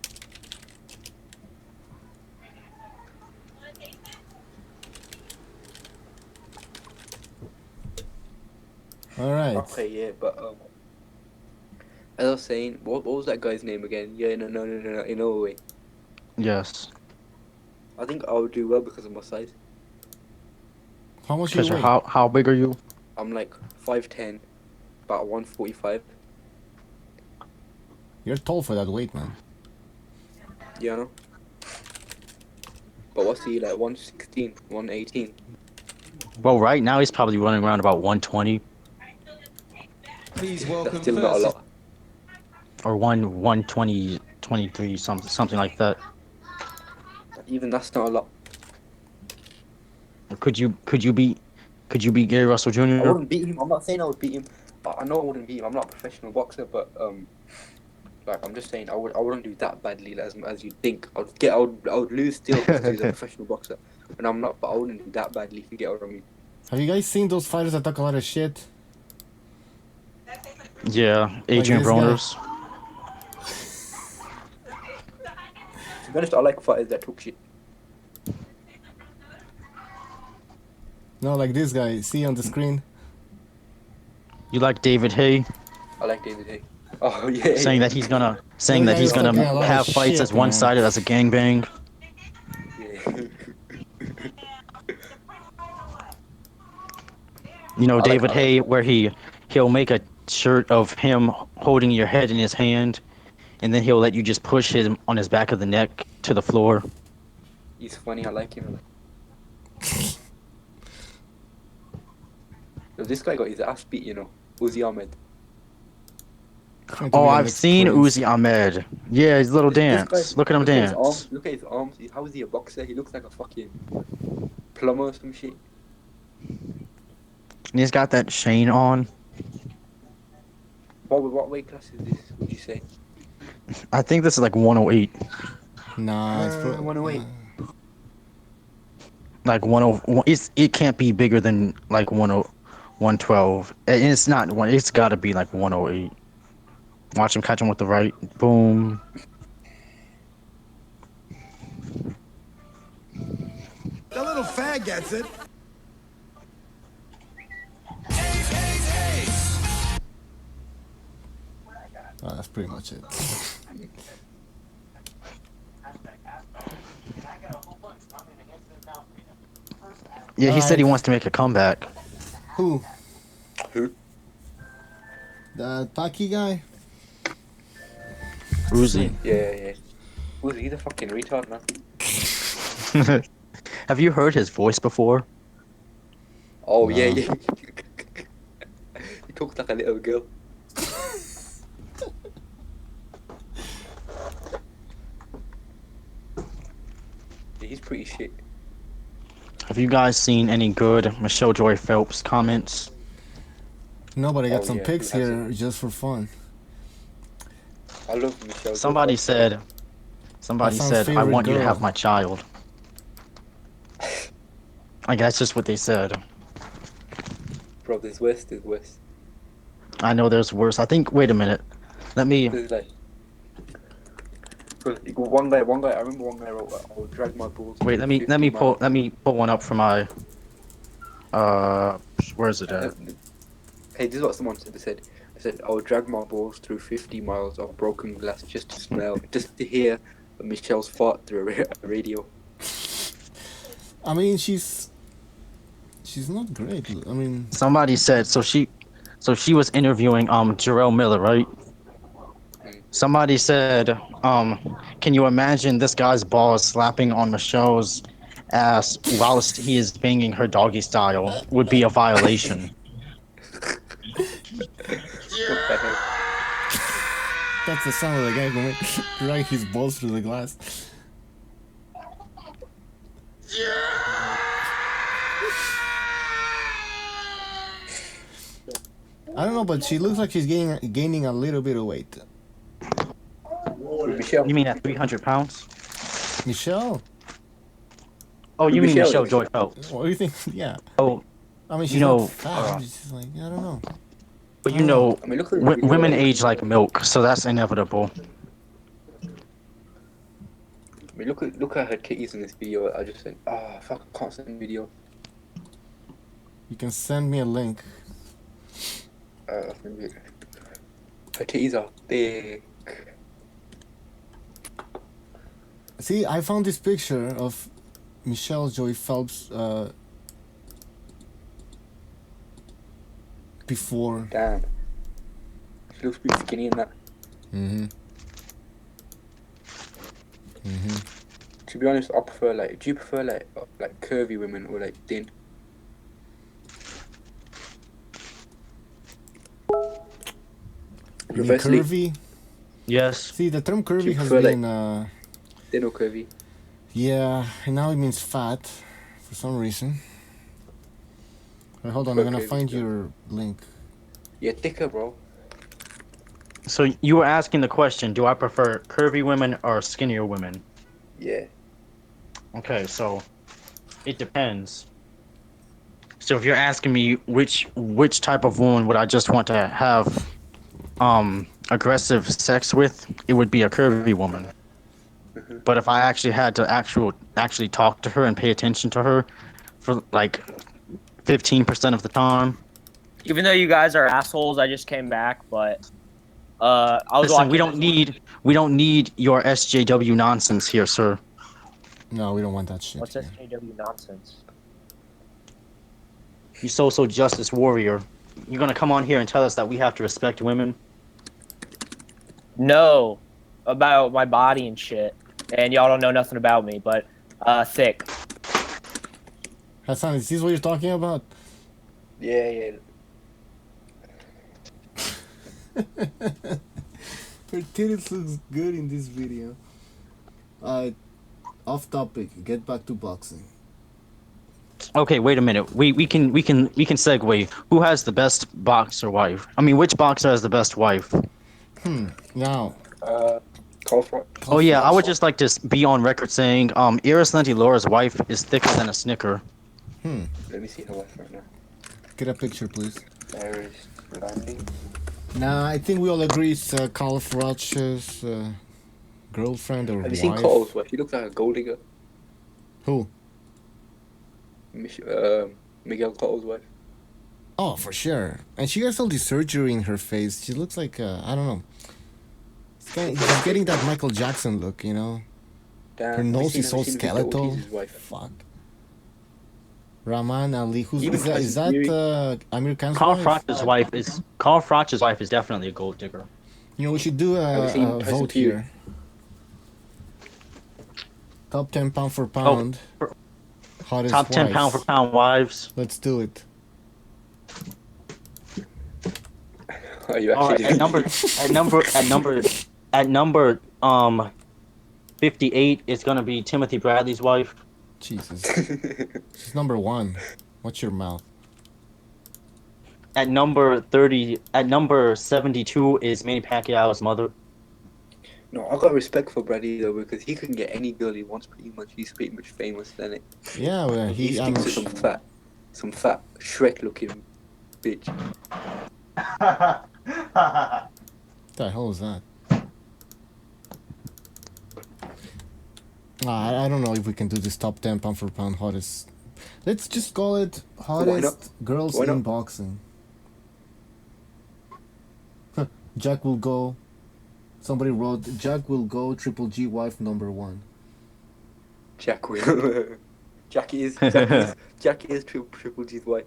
S2: All right.
S12: Okay, yeah, but as I was saying, what was that guy's name again? Yeah, no, in Norway.
S8: Yes.
S12: I think I would do well because of my size.
S2: How much do you weigh?
S8: How big are you?
S12: I'm like 5'10", about 145.
S2: You're tall for that weight, man.
S12: Yeah, I know. But what's he like? 116, 118.
S8: Well, right now he's probably running around about 120.
S10: Please welcome.
S12: That's still not a lot.
S8: Or 120, 23, something like that.
S12: Even that's not a lot.
S8: Could you beat Gary Russell Jr.?
S12: I wouldn't beat him. I'm not saying I would beat him, but I know I wouldn't beat him. I'm not a professional boxer, but like I'm just saying I wouldn't do that badly as you think. I would lose still because he's a professional boxer, and I'm not. But I wouldn't do that badly if you get what I mean.
S2: Have you guys seen those fighters that talk a lot of shit?
S8: Yeah, Adrian Broners.
S12: To be honest, I like fighters that talk shit.
S2: No, like this guy. See on the screen.
S8: You like David Hay
S12: I like David Hay. Oh yeah.
S8: saying
S12: yeah.
S8: that he's gonna
S2: That guy is talking a lot of
S8: have fights
S2: shit,
S8: as one-sided as a gangbang.
S12: Yeah.
S8: You know,
S12: I like-
S8: David
S12: I like-
S8: Hay, where he'll make a shirt of him holding your head in his hand, and then he'll let you just push him on his back of the neck to the floor.
S12: He's funny. I like him. Yo, this guy got his ass beat. You know, Uzi Ahmed.
S8: Oh, I've seen Uzi Ahmed. Yeah, his little
S12: This
S8: dance.
S12: guy-
S8: Look at him
S12: His
S8: dance.
S12: arms, look at his arms. How is he a boxer? He looks like a fucking plumber or some shit.
S8: And he's got that chain on.
S12: What weight class is this? Would you say?
S8: I think this is like 108.
S2: Nah, it's
S12: 108.
S8: Like 101. It can't be bigger than like 112. And it's not one. It's got to be like 108. Watch him catch him with the right. Boom.
S10: The little fag gets it.
S2: Oh, that's pretty much it.
S8: Yeah, he said he wants to make a comeback.
S2: Who?
S12: Who?
S2: The Taki guy?
S8: Uzi.
S12: Yeah. Uzi, he's a fucking retard, man.
S8: Have you heard his voice before?
S12: Oh yeah. He talks like a little girl. Yeah, he's pretty shit.
S8: Have you guys seen any good Michelle Joy Phelps comments?
S2: Nobody got
S12: Oh,
S2: some
S12: yeah,
S2: pics
S12: who
S2: here
S12: hasn't?
S2: just for fun.
S12: I love Michelle.
S8: Somebody said,
S2: My son's
S8: I
S2: favorite
S8: want you to
S2: girl."
S8: have my child. Like, that's just what they said.
S12: Bro, there's worse. There's worse.
S8: I know there's worse. I think, wait a minute. Let me,
S12: There's like. Bro, one guy. I remember one guy wrote, "I will drag my balls."
S8: wait, let me
S12: 50
S8: pull
S12: miles."
S8: one up for my, where is it at?
S12: Hey, this is what someone said. They said, "I said I would drag my balls through 50 miles of broken glass just to smell, just to hear Michelle's fart through a radio."
S2: I mean, she's not great. I mean,
S8: Somebody said, so she was interviewing, Jarrell Miller, right? Somebody said, can you imagine this guy's balls slapping on Michelle's ass whilst he is banging her doggy style would be a violation.
S2: that's the sound of the guy going drag his balls through the glass. I don't know, but she looks like she's gaining a little bit of weight.
S12: Michelle.
S8: You mean at 300 pounds?
S2: Michelle?
S8: Oh, you mean
S12: Michelle
S8: Michelle
S12: is.
S8: Joy Phelps?
S2: What do you think? Yeah.
S8: Oh,
S2: I mean, she's
S8: you know,
S2: not fat. She's just like, I don't know.
S8: but you know,
S12: I mean, look at
S8: women age like milk, so that's inevitable.
S12: I mean, look at her titties in this video. I just said, fuck, I can't send video.
S2: You can send me a link.
S12: Her titties are big.
S2: See, I found this picture of Michelle Joy Phelps before.
S12: Damn. She looks pretty skinny in that. To be honest, I prefer like. Do you prefer like curvy women or like thin?
S2: You mean
S12: Reversely,
S2: curvy?
S8: Yes.
S2: See, the term curvy
S12: you
S2: has
S12: prefer,
S2: been,
S12: thin or curvy?
S2: yeah, and now it means fat for some reason. Wait, hold on, I'm gonna
S12: Okay,
S2: find
S12: yeah.
S2: your link.
S12: Yeah, thicker, bro.
S8: So you were asking the question, do I prefer curvy women or skinnier women?
S12: Yeah.
S8: Okay, so it depends. So if you're asking me which type of woman would I just want to have aggressive sex with, it would be a curvy woman. But if I actually had to actually talk to her and pay attention to her for like 15% of the time.
S4: Even though you guys are assholes, I just came back, but I was
S8: Listen,
S4: watching.
S8: we don't need your SJW nonsense here, sir.
S2: No, we don't want that shit.
S4: What's
S2: here.
S4: SJW nonsense?
S8: You social justice warrior. You're gonna come on here and tell us that we have to respect women?
S4: No, about my body and shit, and y'all don't know nothing about me, but thick.
S2: Hassan, is this what you're talking about?
S12: Yeah.
S2: Her titties looks good in this video. Off topic. Get back to boxing.
S8: Okay, wait a minute. We can segue. Who has the best boxer wife? I mean, which boxer has the best wife?
S2: Now.
S8: Oh yeah, I would just like to be on record saying, Iris Laura's wife is thicker than a Snicker.
S12: Let me see her wife right now.
S2: Get a picture, please.
S12: Iris Landy.
S2: Nah, I think we all agree it's Carl Froch's girlfriend or
S12: Have you
S2: wife.
S12: seen Cole's wife? She looks like a gold digger.
S2: Who?
S12: Miguel Cole's wife.
S2: Oh, for sure. And she has all this surgery in her face. She looks like, I don't know. She's getting that Michael Jackson look, you know?
S12: Damn,
S2: Her nose is so
S12: have you seen Victor
S2: skeletal.
S12: Ortiz's wife?
S2: Fuck. Rahman Ali, who's
S12: Even
S2: is that Amir Khan's
S8: Carl
S2: wife?
S8: Froch's wife is definitely a gold digger.
S2: You know, we should do
S12: Have you seen
S2: a
S12: Tyson
S2: vote
S12: Fury?
S2: here. Top 10 pound for pound. Hottest
S8: Top 10
S2: wives.
S8: pound for pound wives.
S2: Let's do it.
S12: Are you
S8: All right,
S12: actually
S8: at number 58 is gonna be Timothy Bradley's wife.
S2: Jesus. She's number 1. Watch your mouth.
S8: At number 72 is Manny Pacquiao's mother.
S12: No, I got respect for Brady though because he can get any girl he wants pretty much. He's pretty much famous, isn't it?
S2: Yeah, well,
S12: He sticks to some fat Shrek looking bitch.
S2: What the hell is that? I don't know if we can do this top 10 pound for pound hottest. Let's just call it hottest girls in boxing. Jack will go. Somebody wrote Jack will go Triple G wife number 1.
S12: Jack will. Jack is Triple G's wife.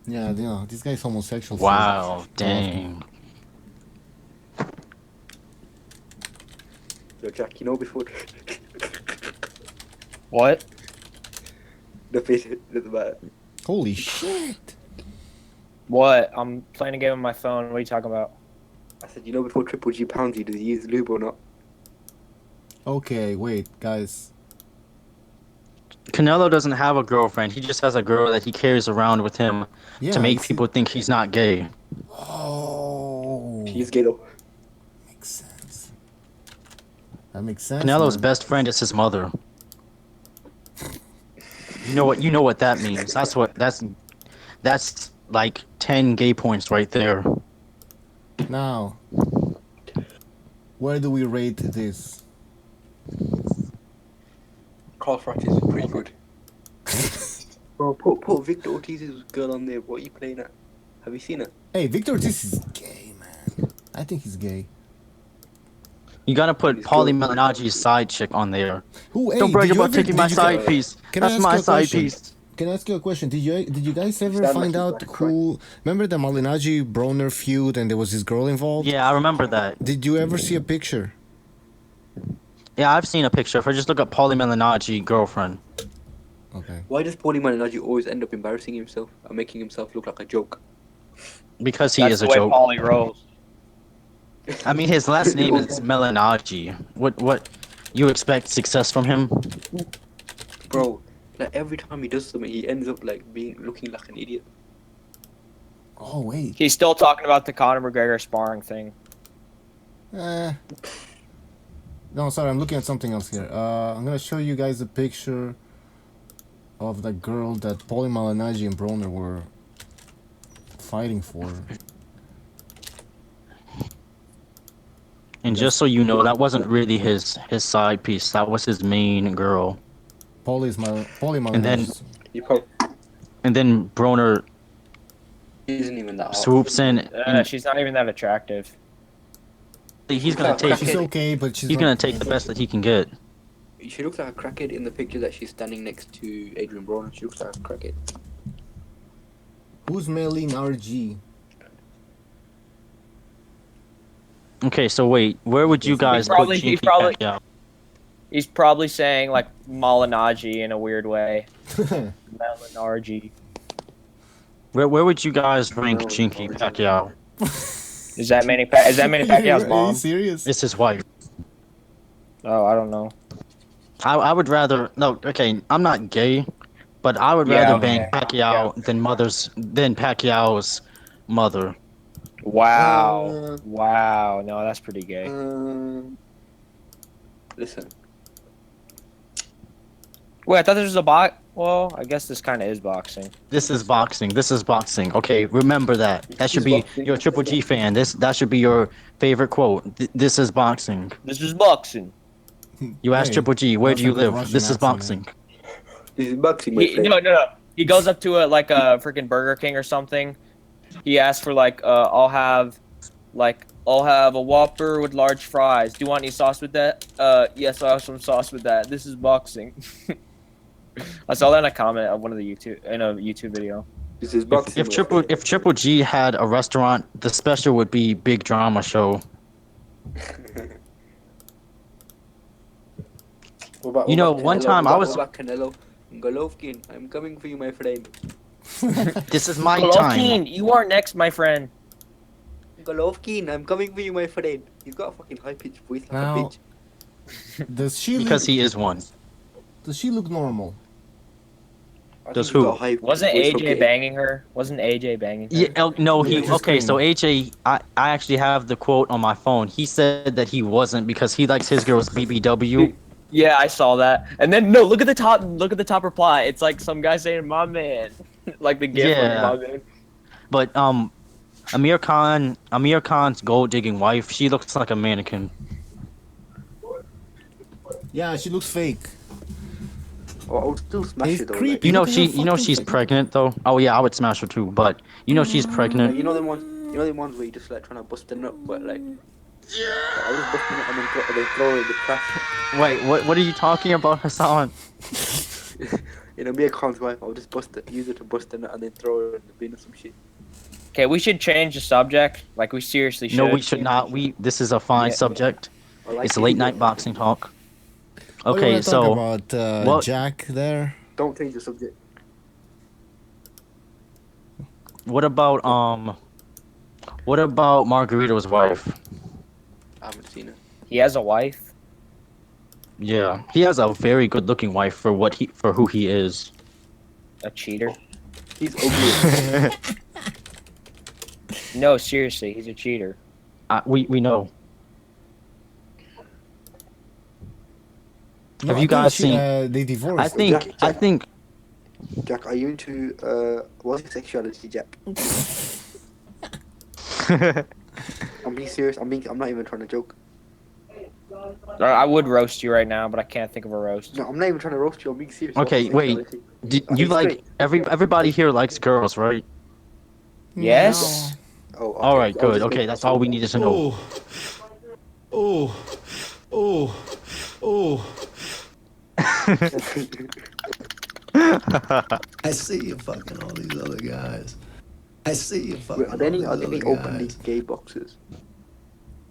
S2: Yeah, you know, this guy's homosexual.
S8: Wow, dang.
S12: Yo, Jack, you know before.
S4: What?
S12: The face doesn't matter.
S2: Holy shit!
S4: What? I'm playing a game on my phone. What are you talking about?
S12: I said, you know before Triple G pounds you, does he use lube or not?
S2: Okay, wait, guys.
S8: Canelo doesn't have a girlfriend. He just has a girl that he carries around with him
S2: Yeah,
S8: to make people think he's not gay.
S2: Oh,
S12: He's gay though.
S2: makes sense. That makes sense.
S8: Canelo's
S2: man.
S8: best friend is his mother. You know what that means. That's like 10 gay points right there.
S2: Now, where do we rate this?
S12: Carl Froch is pretty good. Bro, put Victor Ortiz's girl on there. What are you playing at? Have you seen her?
S2: Hey, Victor Ortiz is gay, man. I think he's gay.
S8: You gotta put Paulie Malignaggi's side chick on there.
S2: Who? Hey,
S8: Don't brag
S2: did you
S8: about
S2: ever-
S8: taking my
S2: did you-
S8: side piece.
S2: Can I
S8: That's
S2: ask
S8: my
S2: you a
S8: side
S2: question?
S8: piece.
S2: Can I ask you a question? Did you guys ever
S12: Sound
S2: find
S12: like
S2: out
S12: he's gonna
S2: who? Remember the Malignaggi Broner feud, and there was this girl involved.
S8: Yeah, I remember that.
S2: Did you ever see a picture?
S8: Yeah, I've seen a picture of her. Just look up Paulie Malignaggi girlfriend.
S2: Okay.
S12: Why does Paulie Malignaggi always end up embarrassing himself and making himself look like a joke?
S8: Because he
S4: That's
S8: is
S4: the
S8: a
S4: way
S8: joke.
S4: Paulie rolls.
S8: I mean, his last name is Malignaggi. What? You expect success from him?
S12: Bro, like every time he does something, he ends up like looking like an idiot.
S2: Oh wait.
S4: He's still talking about the Conor McGregor sparring thing.
S2: No, sorry, I'm looking at something else here. I'm gonna show you guys a picture of the girl that Paulie Malignaggi and Broner were fighting for.
S8: And just so you know, that wasn't really his side piece. That was his main girl.
S2: Paulie
S8: And then-
S2: Malignaggi.
S8: and then Broner
S12: Isn't even that hot.
S8: swoops in. And
S13: She's not even that attractive.
S8: he's gonna take.
S2: She's okay, but she's
S8: He's
S2: not-
S8: gonna take the best that he can get.
S12: She looks like a crackhead in the picture that she's standing next to Adrian Broner. She looks like a crackhead.
S2: Who's Melin RG?
S8: Okay, so wait, where would you guys
S13: probably-
S8: put
S13: he's
S8: Chinky
S13: probably-
S8: Pacquiao?
S13: He's probably saying like Malinaji in a weird way. Melanargy.
S8: Where would you guys rank Chinky Pacquiao?
S13: Is that Manny Pacquiao's
S2: Are you
S13: mom?
S2: serious?
S8: It's his wife.
S13: Oh, I don't know.
S8: I would rather okay, I'm not gay, but I would
S13: Yeah,
S8: rather
S13: okay.
S8: bang Pacquiao than Pacquiao's mother.
S13: Wow. Wow. No, that's pretty gay.
S12: Listen.
S13: Wait, I thought this was a bot. Well, I guess this kind of is boxing.
S8: This is boxing. This is boxing. Okay, remember that. That should be your Triple G fan. That should be your favorite quote. This is boxing.
S13: This is boxing.
S8: You ask
S2: Hey,
S8: Triple G, where do you
S2: that's like a
S8: live?
S2: Russian
S8: This is
S2: accent,
S8: boxing.
S12: This is boxing, my friend.
S13: No. He goes up to a freaking Burger King or something. He asks for I'll have a Whopper with large fries. Do you want any sauce with that? Yes, I'll have some sauce with that. This is boxing. I saw that in a comment of one of the YouTube video.
S12: This is boxing.
S8: If Triple G had a restaurant, the special would be Big Drama Show. One time I was.
S12: What about Canelo? Golovkin, I'm coming for you, my friend.
S8: This is my
S13: Golovkin,
S8: time.
S13: you are next, my friend.
S12: Golovkin, I'm coming for you, my friend. He's got a fucking high pitched voice like a
S2: Now,
S12: bitch.
S2: does she
S8: Because
S2: look,
S8: he is one.
S2: does she look normal?
S12: I
S8: Does
S12: think he's
S8: who?
S12: got a high-pitched
S13: Wasn't
S12: voice,
S13: AJ
S12: okay.
S13: banging her? Wasn't AJ banging her?
S8: Yeah, no, he.
S2: just
S8: Okay, so
S2: scream.
S8: AJ, I actually have the quote on my phone. He said that he wasn't because he likes his girls BBW.
S13: Yeah, I saw that. And then no, look at the top reply. It's like some guy saying "my man," like the gif
S8: Yeah.
S13: of "my man."
S8: But Amir Khan's gold digging wife, she looks like a mannequin.
S2: Yeah, she looks fake.
S12: Oh, I would still smash
S2: It's
S12: it though.
S2: creepy.
S12: Like,
S8: You know
S2: Look at her
S8: you know
S2: fucking
S8: she's
S2: face.
S8: pregnant though. Oh yeah, I would smash her too. But you know she's pregnant.
S12: you know them ones where you just like trying to bust a nut, but like. I was just busting it and then throw it in the trash.
S8: Wait, what are you talking about, Hassan?
S12: You know, me and Khan's wife, I'll just use it to bust a nut and then throw it in the bin or some shit.
S13: Okay, we should change the subject. Like we seriously should.
S8: No, we should not. This is a fine
S13: Yeah.
S8: subject.
S12: I like
S8: It's a
S12: it.
S8: late night boxing talk.
S2: Oh, you
S8: Okay,
S2: wanna
S8: so
S2: talk about
S8: what-
S2: Jack there?
S12: Don't change the subject.
S8: what about Margarito's wife?
S12: I haven't seen it.
S13: He has a wife.
S8: Yeah, he has a very good-looking wife for who he is.
S13: A cheater.
S12: He's ugly.
S13: No, seriously, he's a cheater.
S8: We know.
S2: No,
S8: Have
S2: I
S8: you
S2: think
S8: guys
S2: she,
S8: seen?
S2: they divorced.
S8: I think.
S12: Jack, are you into what's your sexuality, Jack? I'm being serious. I'm not even trying to joke.
S13: I would roast you right now, but I can't think of a roast.
S12: No, I'm not even trying to roast you. I'm being serious.
S8: Okay,
S12: What's your
S8: wait.
S12: sexuality?
S8: You
S12: Okay,
S8: like
S12: straight.
S8: everybody here likes girls, right?
S13: Yes.
S12: Oh, okay.
S8: All right,
S12: I'll
S8: good.
S12: just
S8: Okay,
S12: make
S8: that's
S12: that
S8: all we
S12: so-
S8: needed to know.
S10: I see you fucking all these other guys. I see you fucking
S12: Wait, are there any
S10: all these other
S12: openly
S10: guys.
S12: gay boxers?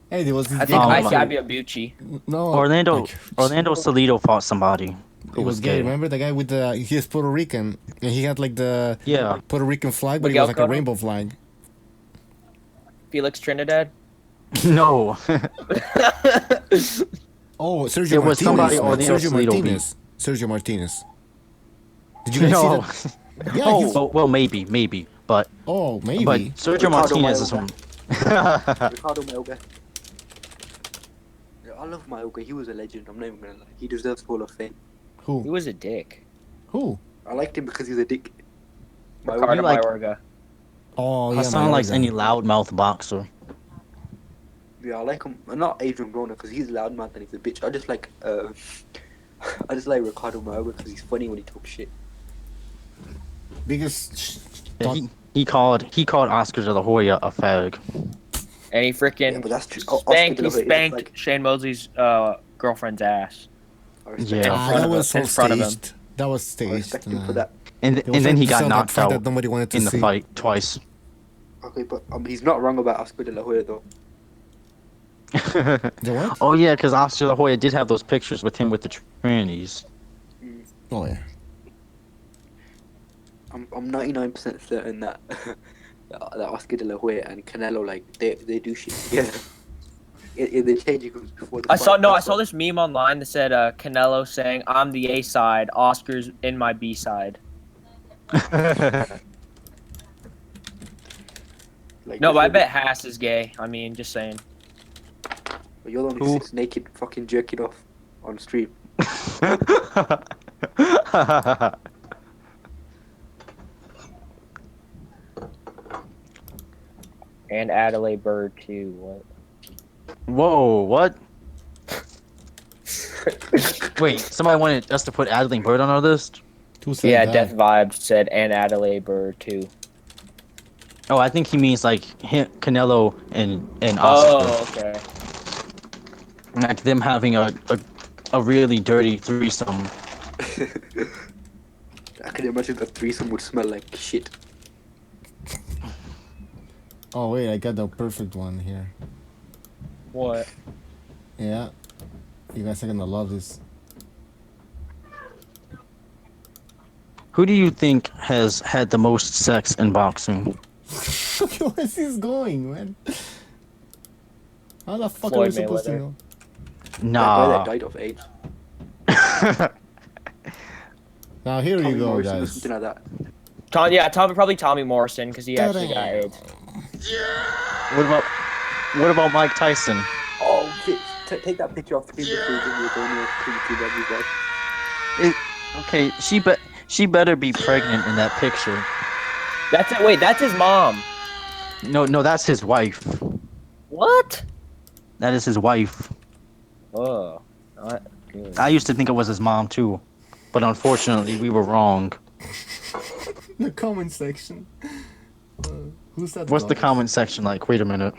S2: Hey, there was this
S13: I
S2: gay
S13: think
S8: Oh,
S13: I
S8: my-
S13: Fabio Bucci.
S2: No,
S8: Orlando
S2: like,
S8: Salido fought somebody who
S2: he was gay. Remember the guy with the? He is Puerto Rican, and he had like the
S8: Yeah.
S2: Puerto Rican flag, but
S13: Miguel
S2: he was like a
S13: Cotto?
S2: rainbow flag.
S13: Felix Trinidad.
S8: No.
S2: Oh, Sergio
S8: There was
S2: Martinez.
S8: somebody
S2: man.
S8: Orlando
S2: Sergio
S8: Salido
S2: Martinez. Sergio Martinez. Did you guys
S8: No.
S2: see that? Yeah. he's-
S8: Well, maybe, but
S2: Oh, maybe.
S8: but Sergio
S12: Ricardo
S8: Martinez is
S12: Mayorga.
S8: from.
S12: Ricardo Mayorga. Yeah, I love Mayorga. He was a legend. I'm not even gonna lie. He deserves Hall of Fame.
S13: He
S2: Who?
S13: was a dick.
S2: Who?
S12: I liked him because he's a dick.
S13: Ricardo
S8: You like-
S13: Mayorga.
S2: Oh, yeah.
S8: Hassan likes
S2: Mayorga.
S8: any loudmouth boxer.
S12: Yeah, I like him. Not Adrian Broner because he's loudmouth and he's a bitch. I just like I just like Ricardo Mayorga because he's funny when he talks shit.
S2: biggest.
S8: Yeah, he called Oscar De La Hoya a fag.
S13: And he freaking
S12: but that's true.
S13: spanked Shane Mosley's girlfriend's ass.
S8: Yeah.
S2: That was so
S13: in front of him.
S2: staged. That was staged.
S12: for that.
S8: And
S2: They were
S8: then
S2: trying
S8: he
S2: to
S8: got
S2: sell that
S8: knocked
S2: fight
S8: out
S2: that nobody wanted to
S8: in the
S2: see.
S8: fight twice.
S12: Okay, but he's not wrong about Oscar De La Hoya though.
S2: The what?
S8: Oh yeah, because Oscar De La Hoya did have those pictures with him with the trannies.
S2: Oh yeah.
S12: I'm 99% certain that that Oscar De La Hoya and Canelo like they do shit together. They change it before the
S13: I
S12: fight.
S13: saw this meme online that said Canelo saying, "I'm the A side, Oscar's in my B side."
S12: Like,
S13: No, but I bet Haas is gay. I mean, just saying.
S12: But you're the one who sits naked fucking jerking off on stream.
S4: And Adelaide Byrd too. What?
S8: Whoa, what? Wait, somebody wanted us to put Adelaide Byrd on our list?
S2: Who said
S4: Yeah,
S2: that?
S4: Death Vibes said and Adelaide Byrd too.
S8: Oh, I think he means like Canelo and Oscar.
S4: Oh, okay.
S8: Like them having a really dirty threesome.
S12: I can imagine the threesome would smell like shit.
S2: Oh wait, I got the perfect one here.
S4: What?
S2: Yeah. You guys are gonna love this.
S8: Who do you think has had the most sex in boxing?
S2: Where's this going, man? How the fuck
S4: Floyd
S2: are we supposed to
S4: Mayweather.
S2: know?
S12: That
S8: Nah.
S12: guy that died of AIDS.
S2: Now here
S12: Tommy
S2: you go,
S12: Morrison or
S2: guys.
S12: something like that.
S13: Probably Tommy Morrison because he actually got AIDS.
S8: What about Mike Tyson?
S12: Oh shit! Take that picture off screen before you give me a donor to
S8: Okay, she better be pregnant in that picture.
S13: That's it. Wait, that's his mom.
S8: No, that's his wife.
S13: What?
S8: That is his wife.
S4: Oh, not good.
S8: I used to think it was his mom too, but unfortunately we were wrong.
S2: The comment section. Who's that?
S8: What's the
S2: goddess?
S8: comment section like? Wait a minute.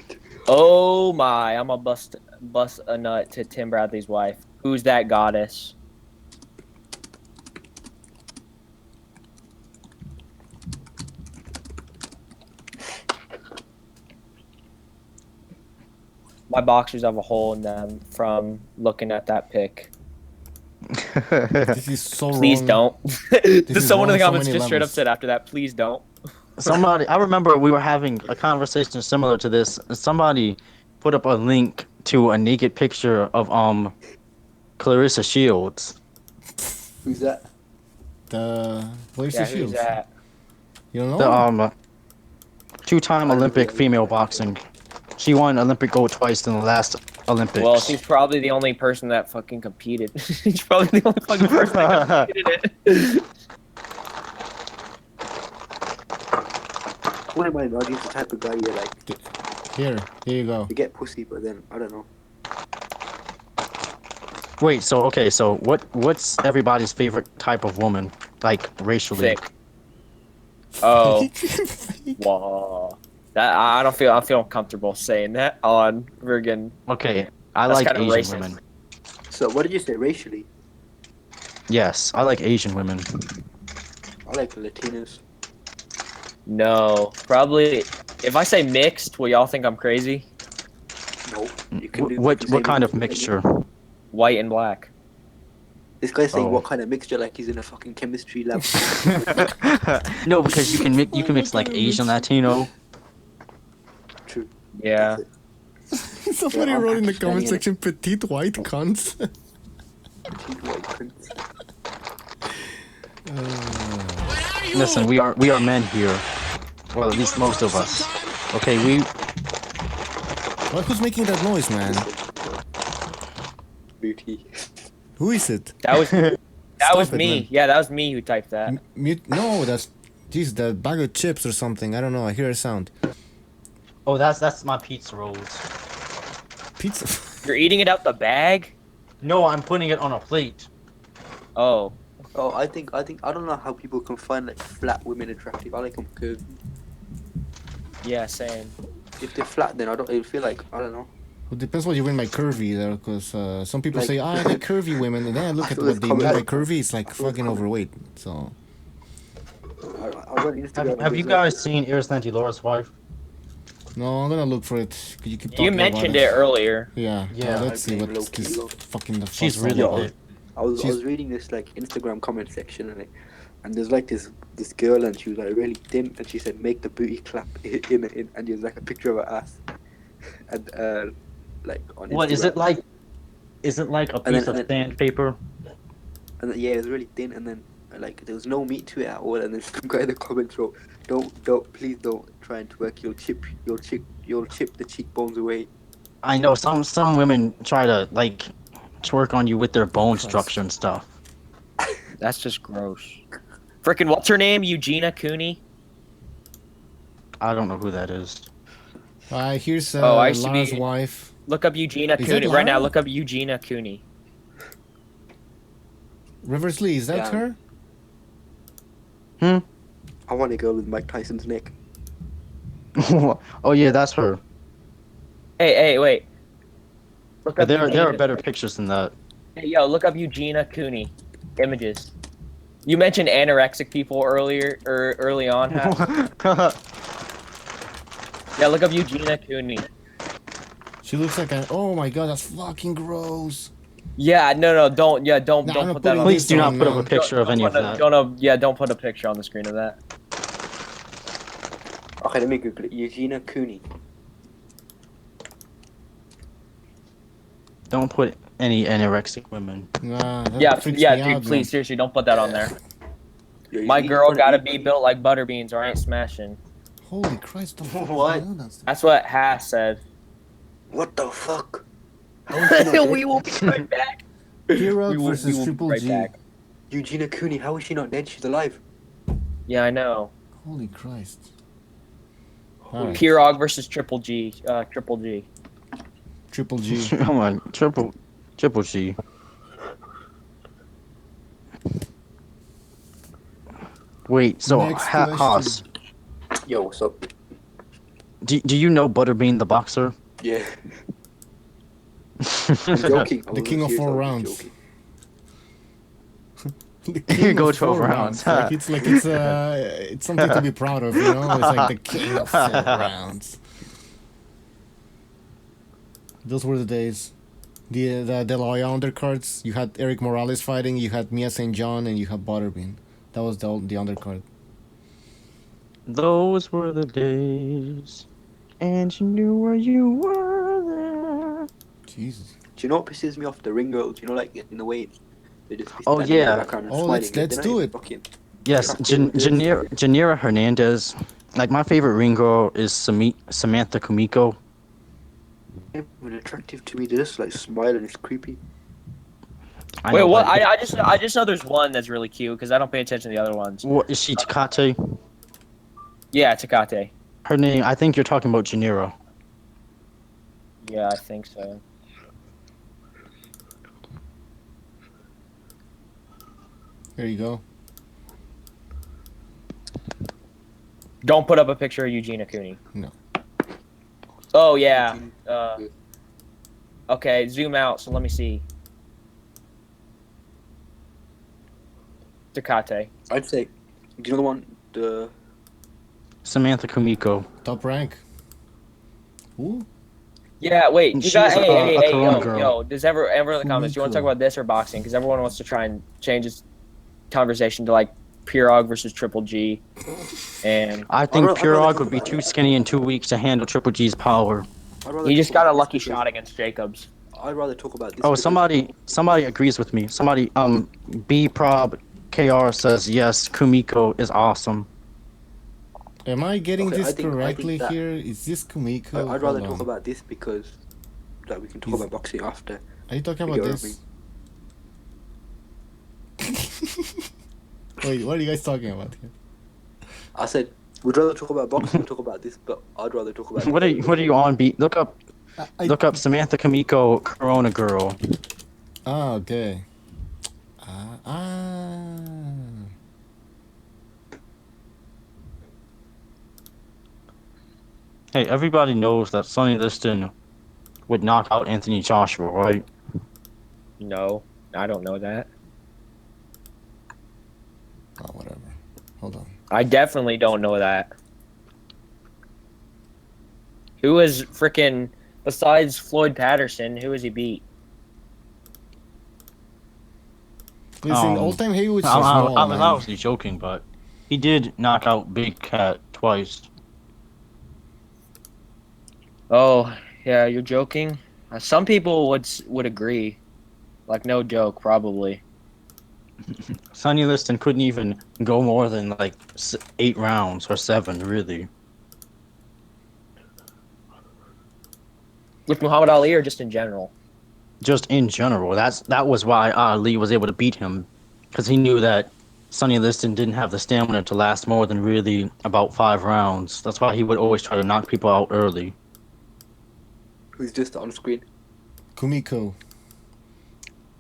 S13: Oh my! I'm gonna bust a nut to Tim Bradley's wife. Who's that goddess? My boxers have a hole in them from looking at that pic.
S2: This is so
S13: Please
S2: wrong.
S13: don't.
S2: is
S13: Someone in the
S2: wrong so
S13: comments
S2: many
S13: just straight up
S2: levels.
S13: said after that, please don't.
S8: I remember we were having a conversation similar to this. And somebody put up a link to a naked picture of Clarissa Shields.
S12: Who's that?
S2: Where's
S13: Yeah,
S2: the
S13: who's
S2: shields?
S13: that?
S2: You don't know?
S8: The two-time Olympic female boxing. She won Olympic gold twice in the last Olympics.
S13: Well, she's probably the only person that fucking competed. She's probably the only fucking person that competed it.
S12: What am I not? He's the type of guy you like.
S2: Here you go.
S12: You get pussy, but then I don't know.
S8: Wait, so what's everybody's favorite type of woman, like racially?
S13: Thick. Oh. Wow. That I don't feel comfortable saying that on friggin'.
S8: Okay, I
S13: That's
S8: like
S13: kinda
S8: Asian
S13: racist.
S8: women.
S12: So what did you say racially?
S8: Yes, I like Asian women.
S12: I like Latinos.
S13: No, probably. If I say mixed, will y'all think I'm crazy?
S12: No. You can do
S8: What
S12: you say
S8: kind of
S12: mixed.
S8: mixture?
S13: White and black.
S12: This guy's saying
S8: Oh.
S12: what kind of mixture, like he's in a fucking chemistry lab.
S8: No, because you can mix like Asian Latino.
S12: True.
S13: Yeah.
S2: Somebody
S12: Yeah, I'm
S2: wrote in the
S12: Pakistani,
S2: comment
S12: innit?
S2: section, petite white cunts.
S8: Listen, we are men here. Well, at least most of us. Okay,
S2: What? Who's making that noise, man?
S12: Booty.
S2: Who is it?
S13: That was
S2: Stop it,
S13: me.
S2: man.
S13: Yeah, that was me who typed that.
S2: Mute? No, that's geez, the bag of chips or something. I don't know. I hear a sound.
S8: Oh, that's my pizza rolls.
S2: Pizza.
S13: You're eating it out the bag?
S8: No, I'm putting it on a plate.
S13: Oh.
S12: Oh, I don't know how people can find like flat women attractive. I like them curvy.
S13: Yeah, same.
S12: If they're flat, then I feel like I don't know.
S2: It depends what you mean by curvy there, because some people
S12: Like-
S2: say, I like curvy women, and then I look
S12: I
S2: at
S12: saw
S2: what
S12: this
S2: they mean by
S12: comment-
S2: curvy, it's like
S12: I saw this
S2: fucking
S12: comment.
S2: overweight. So
S12: I went Instagram. and
S8: Have you
S12: there's, like-
S8: guys seen Iris Laura's wife?
S2: no, I'm gonna look for it. Could you keep talking
S13: You mentioned it earlier.
S2: Yeah.
S8: Yeah.
S2: Let's see
S12: I
S2: what
S12: blame
S2: this
S12: low-key.
S2: fucking the
S8: She's
S2: fuck's
S8: really
S2: all about.
S8: big.
S12: I was
S2: She's-
S12: reading this like Instagram comment section and there's like this girl and she was like really thin and she said make the booty clap in and there's like a picture of her ass and like on
S8: What is
S12: Instagram.
S8: it like? Is it like a
S12: And
S8: piece
S12: then-
S8: of sandpaper?
S12: And then, yeah, it was really thin and then like there was no meat to it at all and then some guy in the comments wrote please don't try and twerk, you'll chip the cheekbones away.
S8: I know some women try to like twerk on you with their bone structure and stuff.
S13: That's just gross. Frickin' what's her name? Eugenia Cooney?
S8: I don't know who that is.
S2: Here's
S13: I used to
S2: Lara's
S13: be-
S2: wife.
S13: Look up Eugenia
S2: Is that
S13: Cooney. Right now,
S2: Lara?
S13: look up Eugenia Cooney.
S2: Rivers Lee, is that
S12: Yeah.
S2: her?
S12: I want a girl with Mike Tyson's neck.
S8: Oh yeah, that's her.
S13: Hey, wait. Look
S8: But
S13: up
S8: there are
S13: Eugenia-
S8: better pictures than that.
S13: Hey, yo, look up Eugenia Cooney. Images. You mentioned anorexic people early on. Yeah, look up Eugenia Cooney.
S2: She looks like an. Oh my god, that's fucking gross.
S13: Yeah, no, don't
S2: Nah, I'm
S13: put
S2: not
S13: that on.
S2: putting
S8: Please
S2: this
S8: do not
S2: on,
S8: put up a
S2: man.
S8: picture of any of that.
S13: Don't put a picture on the screen of that.
S12: Okay, let me Google it. Eugenia Cooney.
S8: Don't put any anorexic women.
S2: Nah, that
S13: Yeah,
S2: freaks
S13: yeah,
S2: me
S13: dude,
S2: out,
S13: please,
S2: man.
S13: seriously, don't put that on there.
S12: Yeah,
S13: My
S12: you
S13: girl
S12: wanna
S13: gotta
S12: eat-
S13: be built like butter beans or I ain't smashing.
S2: Holy Christ, the fuck is
S12: What?
S2: going on downstairs?
S13: That's what Haas said.
S12: What the fuck? How is she not dead?
S13: We will be right back.
S2: Hero
S13: We will
S2: versus
S13: be
S2: Triple
S13: right
S2: G.
S13: back.
S12: Eugenia Cooney, how is she not dead? She's alive.
S13: Yeah, I know.
S2: Holy Christ. Alright.
S13: Pirog versus Triple G. Triple G.
S2: Triple G.
S8: Oh my, triple G. Wait, so
S2: Next
S8: Haas,
S12: Yo, what's up?
S8: do you know Butterbean the boxer?
S12: Yeah. I'm joking. I
S2: The
S12: wasn't
S2: king of
S12: serious,
S2: 4
S12: I was
S2: rounds.
S12: joking.
S2: The king
S8: Go
S2: of
S8: 12
S2: 4
S8: rounds.
S2: it's something to be proud of, you know? It's like the king of 4 rounds. Those were the days. The De La Hoya undercards. You had Eric Morales fighting. You had Mia St. John, and you had Butterbean. That was the undercard.
S8: Those were the days, and you knew where you were there.
S2: Jesus.
S12: Do you know what pisses me off? The ring girls, you know, like in the weights. They just be
S8: Oh,
S12: standing in the
S8: yeah.
S12: background and
S2: Oh,
S12: smiling.
S2: let's
S12: They're
S2: do
S12: not even
S2: it.
S12: fucking-
S8: Yes, Janira Hernandez. Like my favorite ring girl is Samantha Kumiko.
S12: They're even attractive to me. They just like smile and it's creepy.
S8: I
S13: Wait,
S8: know,
S13: what?
S8: but-
S13: I just know there's one that's really cute because I don't pay attention to the other ones.
S8: What is she? Takate?
S13: Yeah, Takate.
S8: Her name? I think you're talking about Janira.
S13: Yeah, I think so.
S2: There you go.
S13: Don't put up a picture of Eugenia Cooney.
S2: No.
S13: Oh yeah. Okay, zoom out. So let me see. Takate.
S12: I'd say, do you know the one? The
S8: Samantha Kumiko.
S2: Top rank. Ooh.
S13: Yeah, wait. You
S8: She's
S13: got,
S8: a
S13: hey,
S8: Corona
S13: yo,
S8: girl.
S13: yo. Does ever in the comments? Do you want to talk
S2: Kumiko.
S13: about this or boxing? Because everyone wants to try and change this conversation to like Pirog versus Triple G, and
S8: I think
S12: I'd rather
S8: Pirog
S12: talk
S8: would be
S12: about
S8: too
S12: it.
S8: sky in 2 weeks to handle Triple G's power.
S12: I'd rather
S13: he just
S12: talk
S13: got a
S12: about
S13: lucky
S12: this because-
S13: shot against Jacobs.
S12: I'd rather talk about this.
S8: Oh,
S12: because-
S8: somebody agrees with me. Somebody, B Prob KR says yes. Kumiko is awesome.
S2: Am I getting
S12: Okay,
S2: this
S12: I think
S2: correctly
S12: that-
S2: here? Is this Kumiko?
S12: I'd rather
S2: Hold
S12: talk
S2: on.
S12: about this because, like, we can talk
S2: Is-
S12: about boxing after.
S2: Are you talking
S12: You
S2: about
S12: get what I
S2: this? Wait, what are you guys talking about here?
S12: I said we'd rather talk about boxing or talk about this, but I'd rather talk about.
S8: What are you on, B? Look up Samantha Kumiko Corona girl.
S2: Ah, okay.
S8: Hey, everybody knows that Sonny Liston would knock out Anthony Joshua, right?
S4: No, I don't know that.
S2: Oh, whatever. Hold on.
S4: I definitely don't know that. Who is freaking besides Floyd Patterson? Who has he beat?
S2: Listen, all-time heavyweights
S8: I
S2: are small,
S8: was
S2: man.
S8: obviously joking, but he did knock out Big Cat twice.
S4: Oh, yeah, you're joking. Some people would agree. Like, no joke, probably.
S8: Sonny Liston couldn't even go more than like 8 rounds or 7, really.
S4: With Muhammad Ali or just in general?
S8: Just in general, that was why Ali was able to beat him, because he knew that Sonny Liston didn't have the stamina to last more than really about 5 rounds. That's why he would always try to knock people out early.
S12: Who's just on screen?
S2: Kumiko.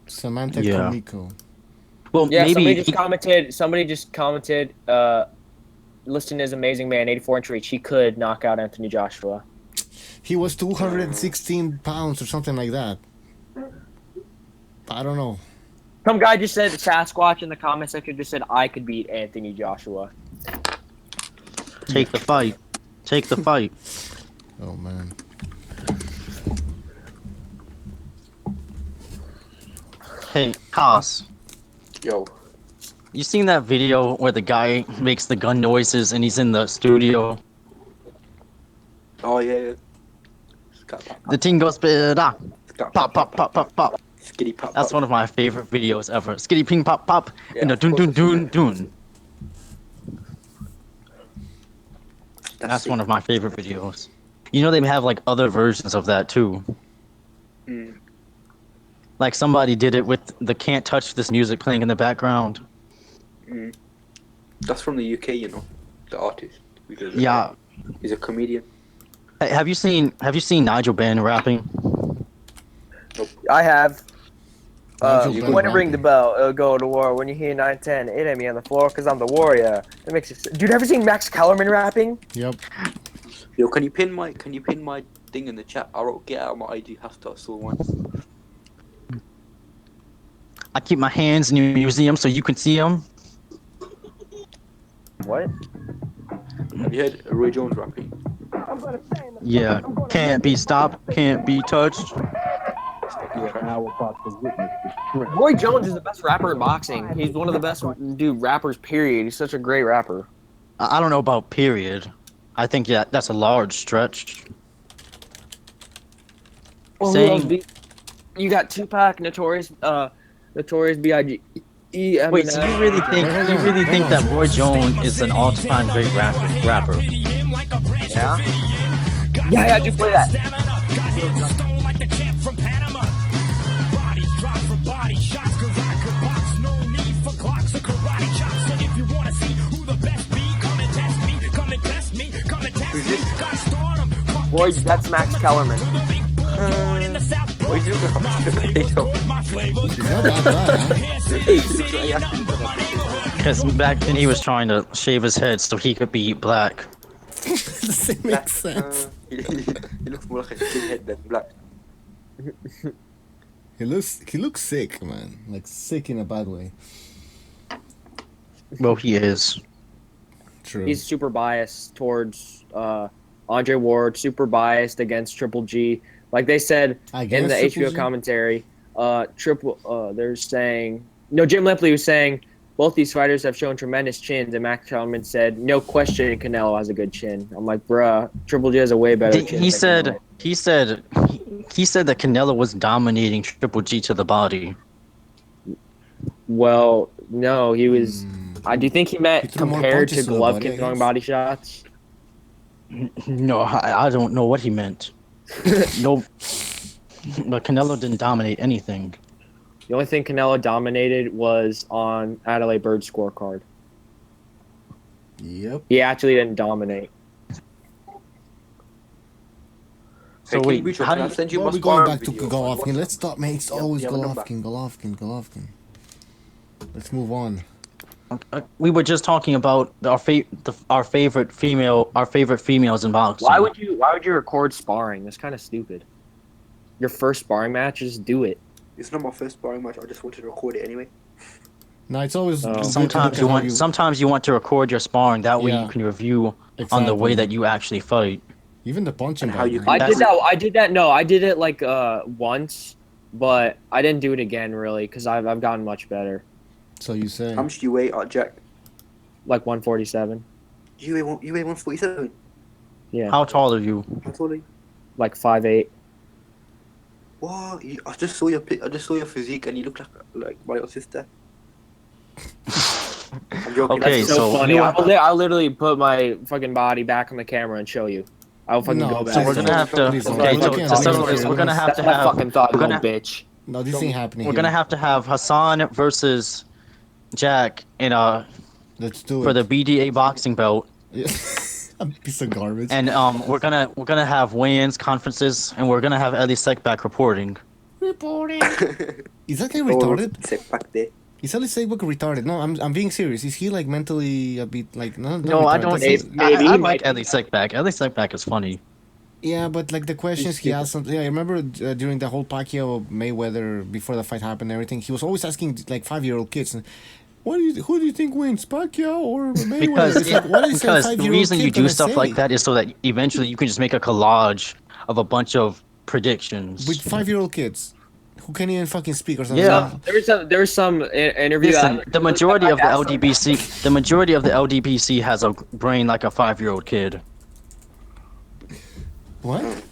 S2: Samantha
S8: Yeah.
S2: Kumiko.
S8: Well,
S4: Yeah,
S8: maybe
S4: somebody just commented, Liston is amazing man, 84 inch reach. He could knock out Anthony Joshua.
S2: He was 216 pounds or something like that. I don't know.
S4: Some guy just said Sasquatch in the comment section just said I could beat Anthony Joshua.
S8: take the fight. Take the fight.
S2: Oh, man.
S8: Hey, Haas.
S12: Yo.
S8: You seen that video where the guy makes the gun noises and he's in the studio?
S12: Oh, yeah.
S8: The thing goes pop, pop, pop, pop, pop.
S12: Skitty pop.
S8: That's one of my favorite videos ever. Skitty ping pop pop and a dun dun dun dun. That's one of my favorite videos. You know they have like other versions of that too.
S12: Mm.
S8: Like somebody did it with the "Can't Touch This" music playing in the background.
S12: Mm. That's from the UK, you know, the artist.
S8: Yeah.
S12: He's a comedian.
S8: Hey, have you seen Nigel Benn rapping?
S12: Nope.
S13: I have.
S2: Nigel Benn
S13: When to ring
S2: rapping.
S13: the bell, go to war. When you hear 910, it ain't me on the floor, cause I'm the warrior. That makes it. Dude, ever seen Max Kellerman rapping?
S2: Yep.
S12: Yo, can you pin my thing in the chat? I wrote get out of my IG hashtag so once.
S8: I keep my hands in your museum so you can see them.
S13: What?
S12: Have you heard Roy Jones rapping?
S8: Yeah. Can't be stopped. Can't be touched.
S4: Roy Jones is the best rapper in boxing. He's one of the best rappers, period. He's such a great rapper.
S8: I don't know about period. I think that's a large stretch.
S4: Well,
S8: Saying,
S4: you got Tupac, Notorious B.I.G.
S8: wait, so you really think that Roy Jones is an all-time great rapper?
S4: Yeah? Yeah, just play that. Roy, that's Max Kellerman.
S12: What you doing?
S8: Because back then he was trying to shave his head so he could be black.
S2: Does it make sense?
S12: He looks more like a skinhead than black.
S2: He looks sick, man. Like sick in a bad way.
S8: Well, he is.
S2: True.
S4: He's super biased towards Andre Ward, super biased against Triple G. Like they said in the HBO commentary, they're saying, Jim Lempley was saying, both these fighters have shown tremendous chins, and Max Kellerman said, no question Canelo has a good chin. I'm like, bruh, Triple G has a way better chin.
S8: He said that Canelo was dominating Triple G to the body.
S4: Well, no, he was. Do you think he meant
S2: threw more
S4: compared to
S2: punches to the body, I
S4: Golovkin throwing
S2: guess.
S4: body shots?
S8: No, I don't know what he meant. No, but Canelo didn't dominate anything.
S4: The only thing Canelo dominated was on Adelaide Byrd scorecard.
S2: Yep.
S4: He actually didn't dominate.
S8: So wait, how do
S12: I
S8: you,
S12: send you
S2: Well,
S12: my
S2: we're going
S12: sparring
S2: back to
S12: video?
S2: Golovkin. Let's stop, mate. It's always
S12: yeah,
S2: Golovkin. Let's move on.
S8: We were just talking about our favorite females in boxing.
S13: Why would you record sparring? That's kind of stupid. Your first sparring match, just do it.
S5: It's not my first sparring match. I just wanted to record it anyway.
S2: No, it's always good to
S8: Sometimes
S2: look
S8: you
S2: at
S8: want
S2: how
S8: sometimes you want to record your sparring. That way
S2: Yeah.
S8: you can review on the way
S2: Exactly.
S8: that you actually fight.
S2: even the punching
S5: And how
S2: bag.
S5: you
S13: I did that. No, I did it like once, but I didn't do it again really because I've gotten much better.
S2: So you say?
S5: How much do you weigh, Jack?
S13: Like 147.
S5: You weigh 147.
S13: Yeah.
S8: How tall are you?
S5: How tall are you?
S13: Like 5'8".
S5: What? I just saw your I just saw your physique, and you look like my little sister. I'm joking.
S8: Okay,
S13: That's so
S8: so
S13: funny.
S8: you-
S13: I'll literally put my fucking body back on the camera and show you. I'll fucking
S2: No,
S13: go back.
S8: So we're gonna have to.
S2: Please don't.
S8: Okay,
S2: We
S8: so,
S2: can't
S8: so,
S2: do
S8: so
S2: this.
S8: we're gonna have
S13: That's
S8: to
S13: my
S8: have.
S13: fucking thought,
S8: we're
S13: little
S8: gonna,
S13: bitch.
S2: No, this ain't happening.
S8: we're gonna have to have Hassan versus Jack in
S2: Let's do
S8: for
S2: it.
S8: the BDA boxing belt,
S2: A piece of garbage.
S8: and we're gonna have weigh-ins, conferences, and we're gonna have Eddie Sekback reporting.
S2: Reporting. Is that guy
S5: Oh,
S2: retarded?
S5: sit back there.
S2: Is Ali Seibuk retarded? No, I'm being serious. Is he like mentally a bit like
S8: No, I don't.
S2: That's
S8: I like Eddie Sekback. Eddie Sekback is funny.
S2: Yeah, but like the questions he asked, I remember during the whole Pacquiao Mayweather before the fight happened and everything, he was always asking like 5-year-old kids, who do you think wins, Pacquiao or Mayweather?
S8: Because
S2: It's like, what is a
S8: because the
S2: 5-year-old
S8: reason
S2: kid
S8: you do
S2: gonna
S8: stuff
S2: say?
S8: like that is so that eventually you can just make a collage of a bunch of predictions.
S2: With 5-year-old kids who can't even fucking speak or something.
S8: Yeah.
S13: There's some interview.
S8: Listen, the majority of the LDBC has a brain like a 5-year-old kid.
S2: What?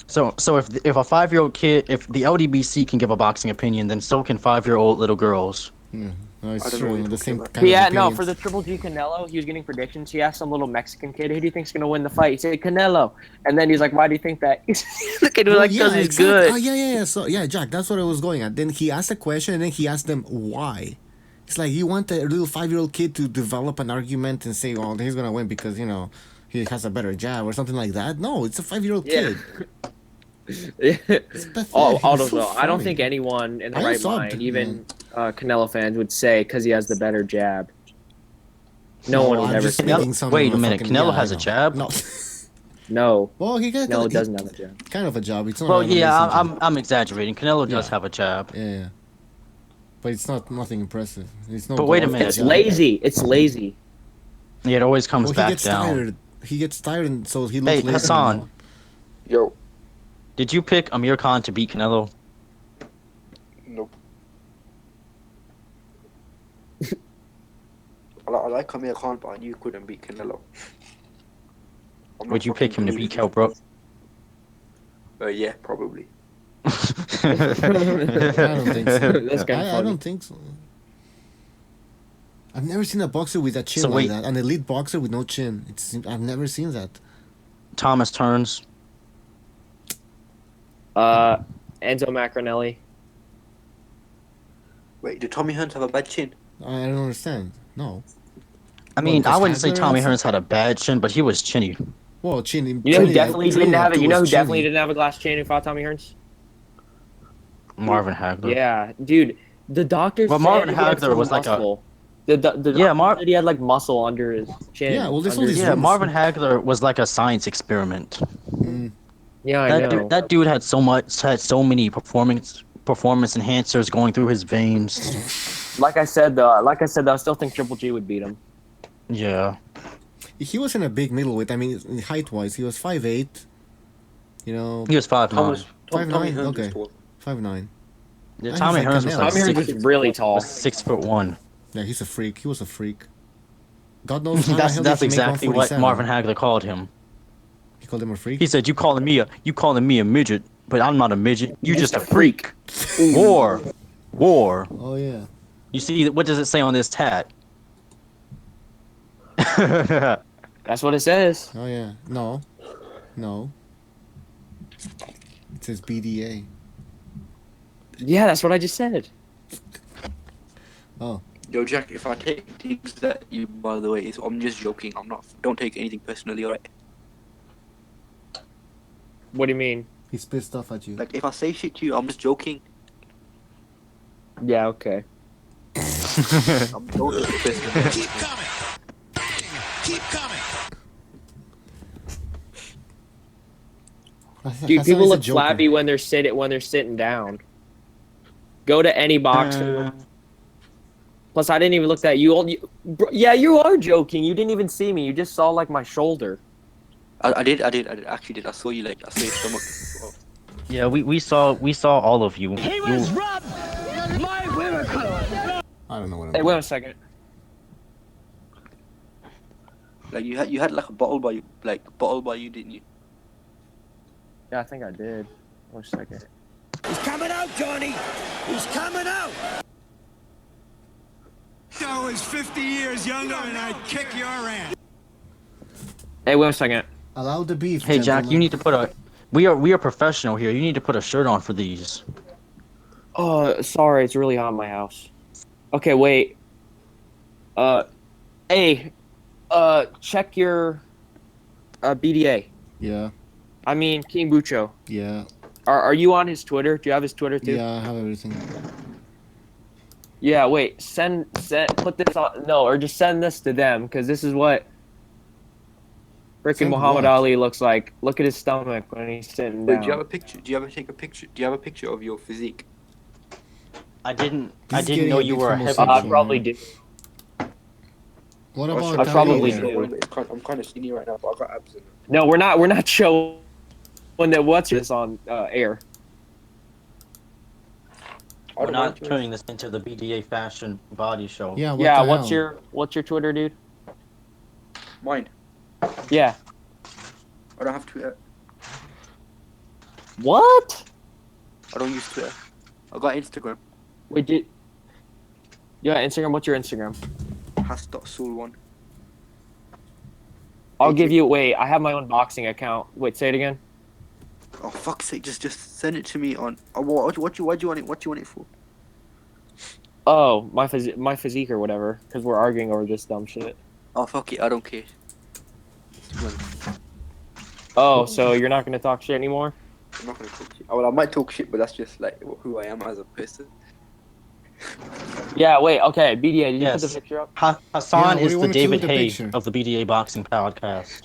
S8: So if a 5-year-old kid, if the LDBC can give a boxing opinion, then so can 5-year-old little girls.
S2: No, it's
S5: I don't know
S2: true.
S5: what you're
S2: The same
S5: talking
S2: kind
S13: Yeah,
S2: of
S13: no,
S2: opinions.
S13: for the Triple G Canelo, he was getting predictions. He asked some little Mexican kid, "Who do you think's gonna win the fight?" He said Canelo, and then he's like, "Why do you think that?" The kid was
S2: Well,
S13: like, "Cause he's
S2: exactly.
S13: good."
S2: Oh, yeah. So, yeah, Jack, that's what I was going at. Then he asked a question, and then he asked them why. It's like you want a little 5-year-old kid to develop an argument and say, "Oh, he's gonna win because he has a better jab" or something like that. No, it's a 5-year-old
S13: Yeah.
S2: kid. It's pathetic.
S13: Oh,
S2: It's
S13: Aldo,
S2: so
S13: though, I don't
S2: funny.
S13: think anyone in the
S2: I
S13: right
S2: subbed,
S13: mind, even Canelo fans, would say because he has the better jab. No one would
S2: I'm
S13: ever
S2: just
S13: say.
S2: making some
S8: Wait a minute,
S2: fucking-
S8: Canelo
S2: yeah,
S8: has
S2: I
S8: a
S2: know.
S8: jab?
S2: No.
S13: No,
S2: Well, he got
S13: Canelo doesn't have a jab.
S2: kind of a job. It's not.
S8: Well,
S2: an
S8: yeah,
S2: amazing job.
S8: I'm exaggerating. Canelo does
S2: Yeah.
S8: have a jab.
S2: Yeah. But it's nothing impressive. It's no.
S8: But wait a
S2: golf
S8: minute.
S13: It's
S2: job.
S13: lazy. It's lazy.
S8: Yeah, it always comes
S2: Well, he
S8: back
S2: gets
S8: down.
S2: tired. He gets tired, and so he looks
S8: Hey,
S2: lazy.
S8: Hassan,
S5: Yo,
S8: did you pick Amir Khan to beat Canelo?
S5: nope. I like Amir Khan, but I knew you couldn't beat Canelo. I'm not
S8: Would you pick
S5: fucking
S8: him to beat
S5: believing
S8: Kell
S5: it. Yeah, probably.
S2: I don't think so.
S13: That's kind of
S2: I
S13: funny.
S2: don't think so. I've never seen a boxer with a chin
S8: So
S2: like
S8: wait.
S2: that. An elite boxer with no chin. I've never seen that.
S8: Thomas Turns.
S13: Enzo Macronelli.
S5: Wait, do Tommy Hearns have a bad chin?
S2: I don't understand. No.
S8: I mean,
S2: Well,
S8: I wouldn't say
S2: Hagler
S8: Tommy
S2: also-
S8: Hearns had a bad chin, but he was chinny.
S2: Well, chin.
S13: You know who definitely didn't have it. You know who definitely didn't have a glass chain who fought Tommy Hearns?
S8: Marvin Hagler.
S13: Yeah, dude. The doctor
S8: Well,
S13: said
S8: Marvin
S13: he had
S8: Hagler
S13: some
S8: was like a-
S13: muscle. The
S8: Yeah,
S13: doctor said he had like muscle under his chin.
S2: Yeah, well, there's all
S13: under
S2: these
S13: his-
S8: Yeah,
S2: rumors.
S8: Marvin Hagler was like a science experiment.
S13: Yeah, I know.
S8: That dude had so many performance enhancers going through his veins.
S13: Like I said though, I still think Triple G would beat him.
S8: Yeah.
S2: He wasn't a big middleweight. I mean, height-wise, he was 5'8". You know,
S8: He was 5'9".
S5: Tommy
S2: 5'9".
S5: Hearns
S2: Okay,
S5: was tall.
S2: 5'9".
S8: Yeah,
S2: He's
S8: Tommy
S2: like
S8: Hearns was
S2: Canelo.
S8: like
S13: Tommy Hearns was really tall.
S8: 6'1".
S2: Yeah, he's a freak. He was a freak. God knows how the hell
S8: That's
S2: did he make
S8: exactly what
S2: 147.
S8: Marvin Hagler called him.
S2: He called him a freak.
S8: He said, "You calling me a midget, but I'm not a midget. You just a freak." War.
S2: Oh yeah.
S8: You see, what does it say on this tat?
S13: That's what it says.
S2: Oh yeah. No. It says BDA.
S13: Yeah, that's what I just said.
S2: Oh.
S5: Yo, Jack, if I take things that you, by the way, I'm just joking. I'm not. Don't take anything personally, alright?
S13: What do you mean?
S2: He's pissed off at you.
S5: Like, if I say shit to you, I'm just joking.
S13: Yeah, okay.
S12: I'm joking.
S11: Keep coming. Keep coming.
S4: Dude, people look flabby when they're sitting down. Go to any boxing room. Plus, I didn't even look at you. Yeah, you are joking. You didn't even see me. You just saw like my shoulder.
S12: I did. Actually did. I saw you like. I saw your stomach.
S8: Yeah, we saw all of you.
S11: He was robbed. My miracle.
S2: I don't know what I'm
S4: Hey, wait a second.
S12: Like you had like a bottle by you, didn't you?
S4: Yeah, I think I did. One second.
S11: He's coming out, Johnny. He's coming out. I was 50 years younger and I'd kick your ass.
S4: Hey, wait a second.
S2: Allow the beef.
S8: Hey, Jack, you need to put a. We are professional here. You need to put a shirt on for these.
S4: Oh, sorry. It's really hot in my house. Okay, wait. Hey, check your BDA.
S2: Yeah.
S4: I mean, King Bucho.
S2: Yeah.
S4: Are you on his Twitter? Do you have his Twitter too?
S2: Yeah, I have everything.
S4: Yeah, wait. Put this on. No, or just send this to them, because this is what freaking
S2: Send
S4: Muhammad
S2: what?
S4: Ali looks like. Look at his stomach when he's sitting
S12: Wait,
S4: down.
S12: do you have a picture? Do you ever take a picture? Do you have a picture of your physique?
S8: I didn't
S2: getting
S8: know
S2: a
S8: you
S2: bit
S8: were a
S2: homosexual.
S8: heavy.
S4: I probably do.
S2: What
S12: I
S2: about
S12: should-
S4: I probably
S2: Italian?
S4: do.
S12: I'm kind of skinny right now, but I got abs in it.
S4: No, we're not showing that what's this on air.
S12: I
S8: We're
S12: don't
S8: not
S12: know.
S8: turning this into the BDA fashion body show.
S2: Yeah. What
S4: Yeah,
S2: the
S4: what's
S2: hell?
S4: your Twitter, dude?
S12: Mine.
S4: Yeah.
S12: I don't have Twitter.
S4: What?
S12: I don't use Twitter. I got Instagram.
S4: Wait, yeah, Instagram. What's your Instagram?
S12: Has.soul1.
S4: I'll give you. Wait, I have my own boxing account. Wait, say it again.
S12: Oh fuck's sake! Just send it to me on. What do you want it? What do you want it for?
S4: Oh, my physique or whatever. Because we're arguing over this dumb shit.
S12: Oh fuck it! I don't care.
S4: Oh, so you're not gonna talk shit anymore?
S12: I'm not gonna talk shit. Well, I might talk shit, but that's just like who I am as a person.
S4: Yeah. Wait. Okay. BDA. Did you
S8: Yes.
S4: put the picture up?
S8: Hassan
S2: Yeah, what do
S8: is
S2: you
S8: the
S2: wanna do
S8: David
S2: with the
S8: Hay
S2: picture?
S8: of the BDA Boxing Podcast.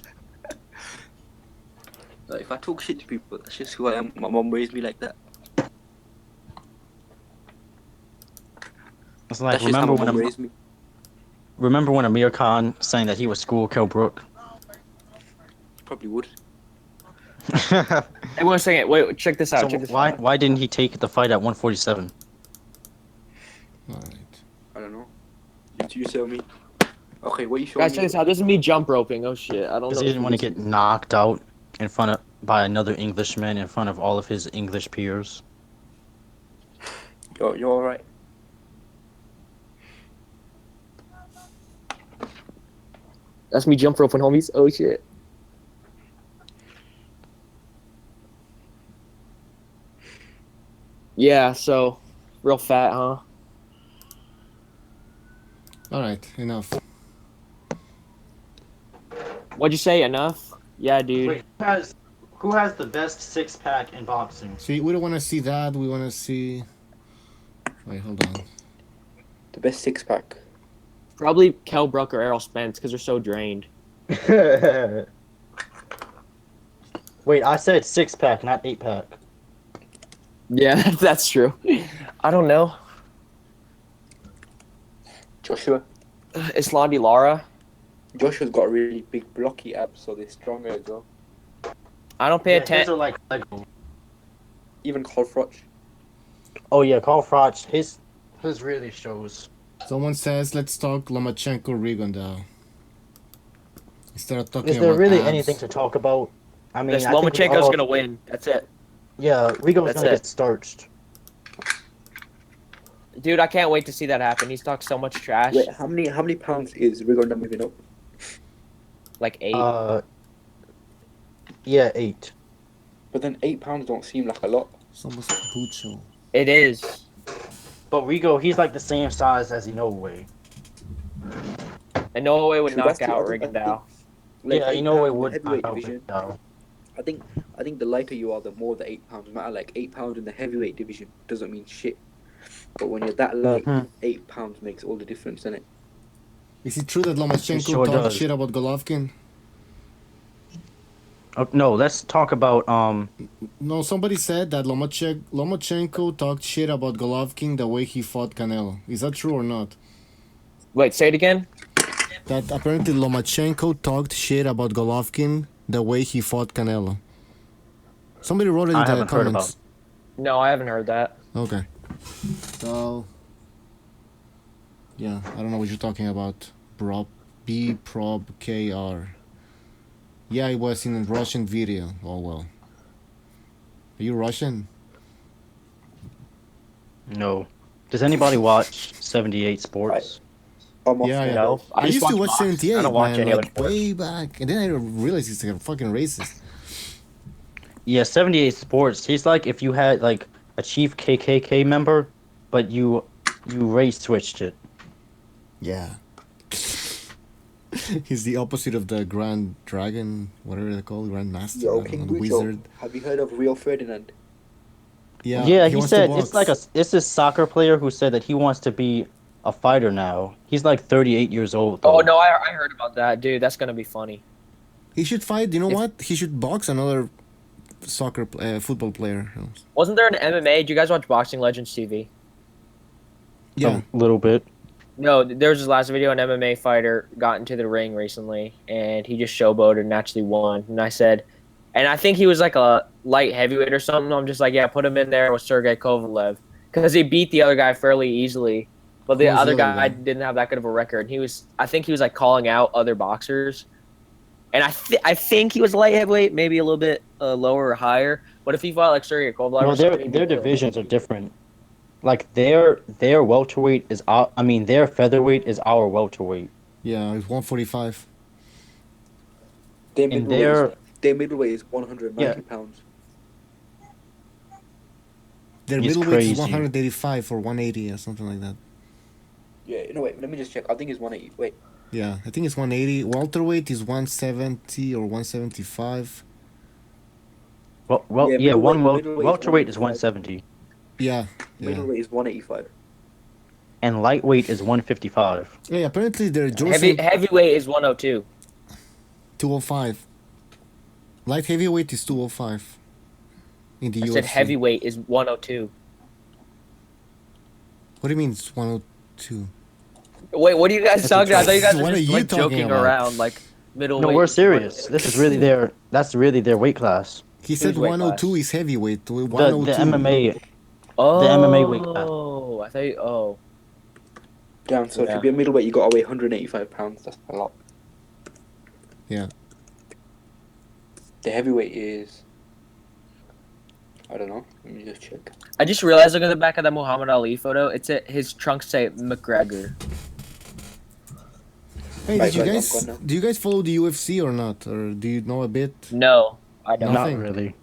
S12: Like, if I talk shit to people, that's just who I am. My mom raised me like that.
S8: It's like
S12: That's just how
S8: remember
S12: my mom
S8: when
S12: raised me.
S8: remember when Amir Khan saying that he was school Kell Brook?
S12: Probably would.
S4: Hey, one second. Wait. Check this out.
S8: So
S4: check this
S8: why
S4: out.
S8: why didn't he take the fight at 147?
S2: Alright.
S12: I don't know. You tell me. Okay, what are you showing
S4: Guys, check
S12: me?
S4: this out. This is me jump roping. Oh shit. I don't
S8: Because
S4: know.
S8: he didn't want to get knocked out in front of by another Englishman in front of all of his English peers.
S12: You're alright.
S4: That's me jump roping, homies. Oh shit. Yeah. So, real fat, huh?
S2: Alright. Enough.
S4: What'd you say? Enough? Yeah, dude.
S8: Wait, who has the best six pack in boxing?
S2: See, we don't want to see that. We want to see. Wait, hold on.
S12: The best six pack.
S4: Probably Kell Brook or Errol Spence because they're so drained.
S8: Wait, I said six pack, not eight pack.
S4: Yeah, that's true. I don't know.
S12: Joshua.
S4: Islandi Lara.
S12: Joshua's got really big blocky abs, so they're stronger as well.
S4: I don't pay
S8: Yeah, his
S4: attention.
S8: are like Lego.
S12: Even Carl Froch.
S8: Oh yeah, Carl Froch, his really shows.
S2: Someone says, let's talk Lomachenko Rigondeaux. Instead of talking
S8: Is there
S2: about
S8: really
S2: abs.
S8: anything to talk about? I mean,
S4: This
S8: I think we
S4: Lomachenko's
S8: all-
S4: gonna win. That's it.
S8: Yeah, Rigo's
S4: That's
S8: gonna
S4: it.
S8: get starched.
S4: Dude, I can't wait to see that happen. He's talked so much trash.
S12: Wait, how many pounds is Rigondeaux moving up?
S4: Like 8.
S8: Yeah, 8.
S12: But then 8 pounds don't seem like a lot.
S2: It's almost like Bucho.
S4: It is.
S8: But Rigo, he's like the same size as Inoue.
S4: And no way would
S12: True,
S4: knock
S12: that's
S4: out
S12: true. I think-
S4: Rigondeaux.
S12: Like,
S8: Yeah,
S12: 8
S8: Inoue
S12: pounds
S8: would
S12: in the heavyweight
S8: knock out
S12: division.
S8: Rigondeaux.
S12: I think the lighter you are, the more the 8 pounds matter. Like 8 pounds in the heavyweight division doesn't mean shit. But when you're that light,
S8: Mhm.
S12: 8 pounds makes all the difference, doesn't it?
S2: Is it true that Lomachenko
S8: sure
S2: talked
S8: does.
S2: shit about Golovkin?
S8: No, let's talk about
S2: No, somebody said that Lomachenko talked shit about Golovkin the way he fought Canelo. Is that true or not?
S13: Wait, say it again.
S2: That apparently Lomachenko talked shit about Golovkin the way he fought Canelo. Somebody wrote it in
S8: I
S2: the
S8: haven't heard
S2: comments.
S8: about.
S13: No, I haven't heard that.
S2: Okay. So, yeah, I don't know what you're talking about. Prob KR. Yeah, it was in a Russian video. Oh well. Are you Russian?
S8: No. Does anybody watch 78 Sports?
S12: I'm off
S2: Yeah,
S12: now.
S2: yeah.
S13: No,
S2: I used to watch
S13: boxing.
S2: 78,
S13: I don't watch
S2: man,
S13: any other
S2: like
S13: sport.
S2: way back, and then I realized he's like a fucking racist.
S8: Yeah, 78 Sports. He's like if you had like a chief KKK member, but you race switched it.
S2: Yeah. He's the opposite of the Grand Dragon, whatever they call it, Grand Master,
S12: Yo,
S2: I don't
S12: King
S2: know, the
S12: Bucho,
S2: Wizard.
S12: have you heard of Rio Ferdinand?
S8: Yeah, he
S2: wants to
S8: said
S2: box.
S8: it's like it's this soccer player who said that he wants to be a fighter now. He's like 38 years old. Though.
S13: Oh no, I heard about that, dude. That's gonna be funny.
S2: He should fight. You know
S13: If-
S2: what? He should box another football player.
S13: Wasn't there an MMA? Do you guys watch Boxing Legends TV?
S2: Yeah.
S8: A little bit.
S13: No, there was this last video. An MMA fighter got into the ring recently, and he just showboated and actually won. And I said, and I think he was like a light heavyweight or something. I'm just like, yeah, put him in there with Sergey Kovalev because he beat the other guy fairly easily. But the
S2: Who's the
S13: other
S2: other
S13: guy
S2: guy?
S13: didn't have that good of a record. I think he was like calling out other boxers, and I think he was light heavyweight, maybe a little bit lower or higher. But if he fought like Sergey Kovalev,
S8: No,
S13: or something, he'd
S8: their
S13: be-
S8: divisions are different. Like their welterweight is our. I mean, their featherweight is our welterweight.
S2: Yeah, it's 145.
S12: Their
S8: And
S12: middleweight is 190 pounds.
S2: Their
S8: He's
S2: middleweight is
S8: crazy.
S2: 185 or 180 or something like that.
S12: Yeah, no, wait, let me just check. I think it's 180. Wait.
S2: Yeah, I think it's 180. Welterweight is 170 or 175.
S8: Well,
S12: Yeah,
S8: yeah,
S12: middleweight is
S8: welterweight is
S12: 185.
S8: 170,
S2: Yeah, yeah.
S12: Middleweight is 185.
S8: and lightweight is 155.
S2: Yeah, apparently they're Jordan
S13: heavyweight is 102.
S2: 205. Light heavyweight is 205 in the
S13: I
S2: UFC.
S13: said heavyweight is 102.
S2: What do you mean it's 102?
S13: Wait, what are you guys
S2: That's
S13: talking about? I thought you guys
S2: what
S13: were
S2: are
S13: just
S2: you
S13: like
S2: talking
S13: joking
S2: about?
S13: around, like middleweight.
S8: No, we're serious. This is really that's really their weight class.
S2: He said
S13: weight
S2: 102
S13: class?
S2: is heavyweight.
S8: The
S2: 102.
S8: MMA.
S13: Oh,
S8: MMA weight class.
S13: Oh, I thought. Oh,
S12: Damn, so
S13: Yeah.
S12: to be a middleweight, you got to weigh 185 pounds. That's a lot.
S2: Yeah.
S12: The heavyweight is. I don't know. Let me just check.
S13: I just realized looking at the back of that Muhammad Ali photo. His trunks say McGregor.
S2: Hey,
S12: Right,
S2: did you
S12: right,
S2: guys
S12: I'm gone now.
S2: do you guys follow the UFC or not, or do you know a bit?
S13: No, I don't.
S2: Nothing.
S8: Not really.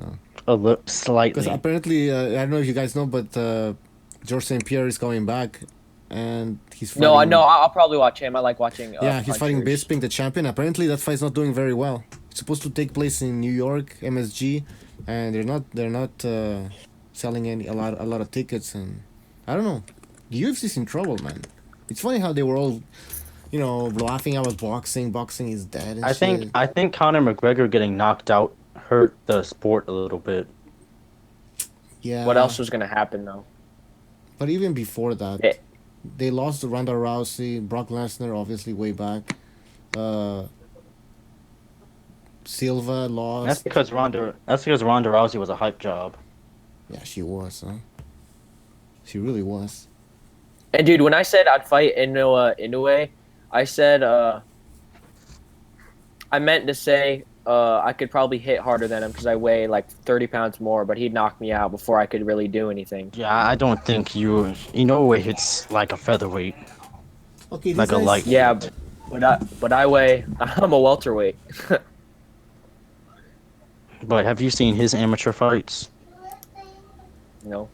S2: Oh.
S8: A little
S2: Because
S8: slightly.
S2: apparently, I don't know if you guys know, but George St. Pierre is coming back, and he's fighting,
S13: No, I know. I'll probably watch him. I like watching.
S2: Yeah, he's fighting
S13: punchers.
S2: Bisping, the champion. Apparently, that fight's not doing very well. It's supposed to take place in New York, MSG, and they're not selling a lot of tickets, and I don't know. The UFC's in trouble, man. It's funny how they were all, laughing about boxing. Boxing is dead. And
S8: I
S2: shit.
S8: think Conor McGregor getting knocked out hurt the sport a little bit.
S2: Yeah.
S13: What else was gonna happen though?
S2: But even before that,
S13: Eh.
S2: they lost to Ronda Rousey, Brock Lesnar, obviously way back. Silva lost.
S8: That's because Ronda Rousey was a hype job.
S2: Yeah, she was, huh? She really was.
S13: And dude, when I said I'd fight Inoue, I said I meant to say I could probably hit harder than him because I weigh like 30 pounds more, but he'd knock me out before I could really do anything.
S8: Yeah, I don't think Inoue hits like a featherweight.
S2: Okay,
S8: Like a light.
S13: Yeah, but I weigh. I'm a welterweight.
S8: But have you seen his amateur fights?
S13: No.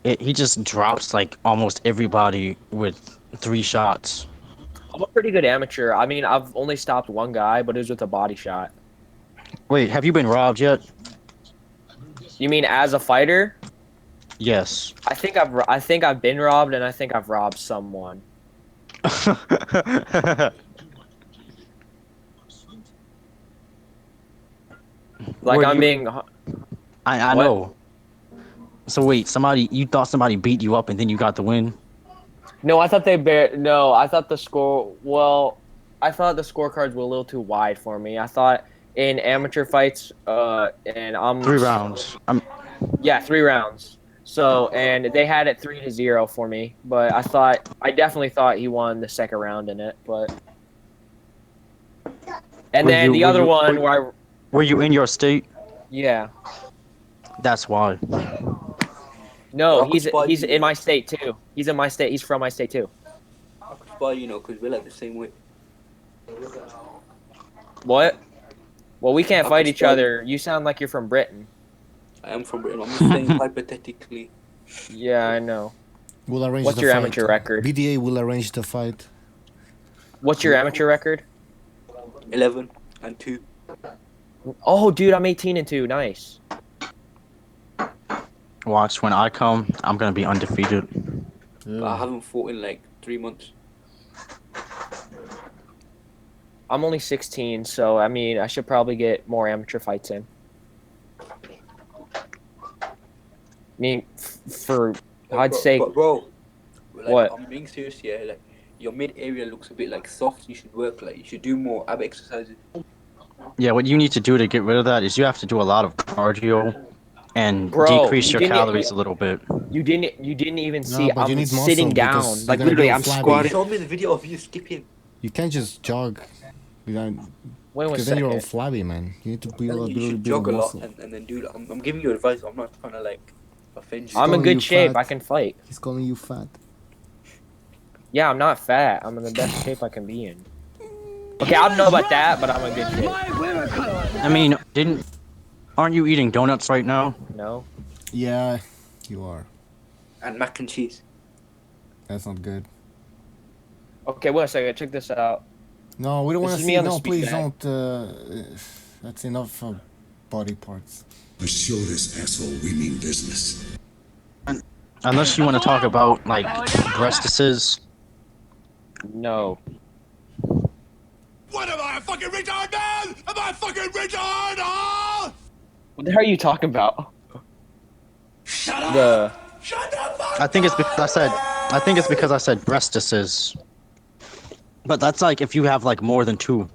S8: He just drops like almost everybody with 3 shots.
S13: I'm a pretty good amateur. I mean, I've only stopped one guy, but it was with a body shot.
S8: Wait, have you been robbed yet?
S13: You mean as a fighter?
S8: Yes.
S13: I think I've been robbed, and I think I've robbed someone. Like
S8: Were
S13: I'm
S8: you-
S13: being.
S8: I
S13: What?
S8: know. So wait, you thought somebody beat you up and then you got the win?
S13: No, I thought No, I thought the score. Well, I thought the scorecards were a little too wide for me. I thought in amateur fights, and I'm
S8: 3 rounds.
S13: Yeah, 3 rounds. So, and they had it 3-0 for me, but I definitely thought he won the second round in it, but. And
S8: Were
S13: then
S8: you-
S13: the
S8: were
S13: other
S8: you-
S13: one
S8: were-
S13: where I.
S8: Were you in your state?
S13: Yeah.
S8: That's why.
S13: No,
S12: I could spot
S13: he's
S12: you.
S13: in my state too. He's in my state. He's from my state too.
S12: I could spy, you know, because we're like the same way.
S13: What? Well, we can't
S12: I
S13: fight
S12: could
S13: each
S12: spot
S13: other. You sound like you're from Britain.
S12: I am from Britain. I'm just saying hypothetically.
S13: Yeah, I know.
S2: We'll arrange
S13: What's
S2: the
S13: your
S2: fight.
S13: amateur record?
S2: BDA will arrange the fight.
S13: What's your amateur record?
S12: 11-2.
S13: Oh, dude, I'm 18-2. Nice.
S8: Watch, when I come, I'm gonna be undefeated.
S12: But I haven't fought in like 3 months.
S13: I'm only 16, so I mean, I should probably get more amateur fights in. I mean, for God's sake.
S12: But bro, like,
S13: What?
S12: I'm being serious here. Like, your mid area looks a bit like soft. You should work. Like, you should do more ab exercises.
S8: Yeah, what you need to do to get rid of that is you have to do a lot of cardio and
S13: Bro,
S8: decrease
S13: you
S8: your
S13: didn't-
S8: calories a little bit.
S13: You didn't even see.
S2: but you
S13: I'm
S2: need
S13: sitting
S2: muscle
S13: down.
S2: because
S13: Like
S2: you're gonna
S13: literally,
S2: go
S13: I'm
S2: flabby.
S13: squatting.
S12: Show me the video of you skipping.
S2: You can't just jog.
S13: Wait
S2: Because then you're all flabby, man. You need to build
S12: You should jog a lot and then do. I'm giving you advice. I'm not trying to like offend you.
S13: I'm in
S2: calling you
S13: good shape.
S2: fat.
S13: I can fight.
S2: He's calling you fat.
S13: Yeah, I'm not fat. I'm in the best shape I can be in. Okay, I don't know about that, but I'm in good shape.
S8: I mean, aren't you eating donuts right now?
S13: No.
S2: Yeah, you are.
S12: And mac and cheese.
S2: That's not good.
S13: Okay, wait a second. Check this out.
S2: No, we don't
S13: This
S2: want
S13: is
S2: to
S13: me
S2: see.
S13: on the
S2: No,
S13: speed
S2: please
S13: bag.
S2: don't. That's enough body parts.
S14: Assure this asshole we mean business.
S8: Unless you want to talk about like breastises.
S13: No.
S14: What am I, a fucking retard, man? Am I a fucking retard, huh?
S13: What the hell are you talking about?
S14: Shut up!
S13: The.
S14: Shut the fuck
S8: I think it's because I said breastises. But that's like if you have like more than 2.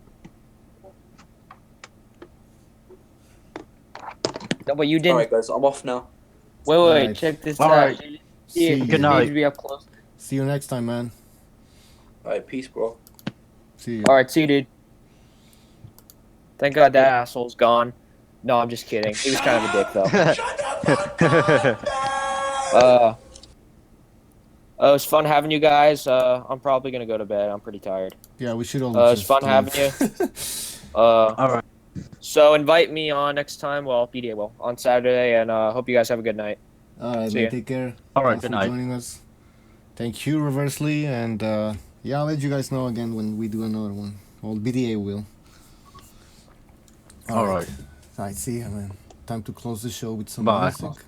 S13: No, but you didn't.
S12: Alright, guys, I'm off now.
S13: Wait,
S2: Alright.
S13: check this
S8: All
S13: out.
S8: right.
S2: See
S13: Yeah,
S2: you.
S8: Good night.
S13: Need to be up close.
S2: See you next time, man.
S12: Alright, peace, bro.
S2: See you.
S13: All right, see you, dude. Thank God that asshole's gone. No, I'm just kidding. He was kind of a dick, though. It was fun having you guys. I'm probably gonna go to bed. I'm pretty tired.
S2: Yeah, we should all.
S13: It's fun having you.
S8: All right.
S13: So invite me on next time. Well, BDA will on Saturday, and hope you guys have a good night.
S2: All right,
S13: See
S2: man.
S13: ya.
S2: Take care.
S8: All right,
S2: Thanks
S8: good
S2: for
S8: night.
S2: joining us. Thank you, Reversely, and yeah, I'll let you guys know again when we do another one. Well, BDA will.
S8: All right.
S2: All right. See ya, man. Time to close the show with some
S8: Bye.
S2: music.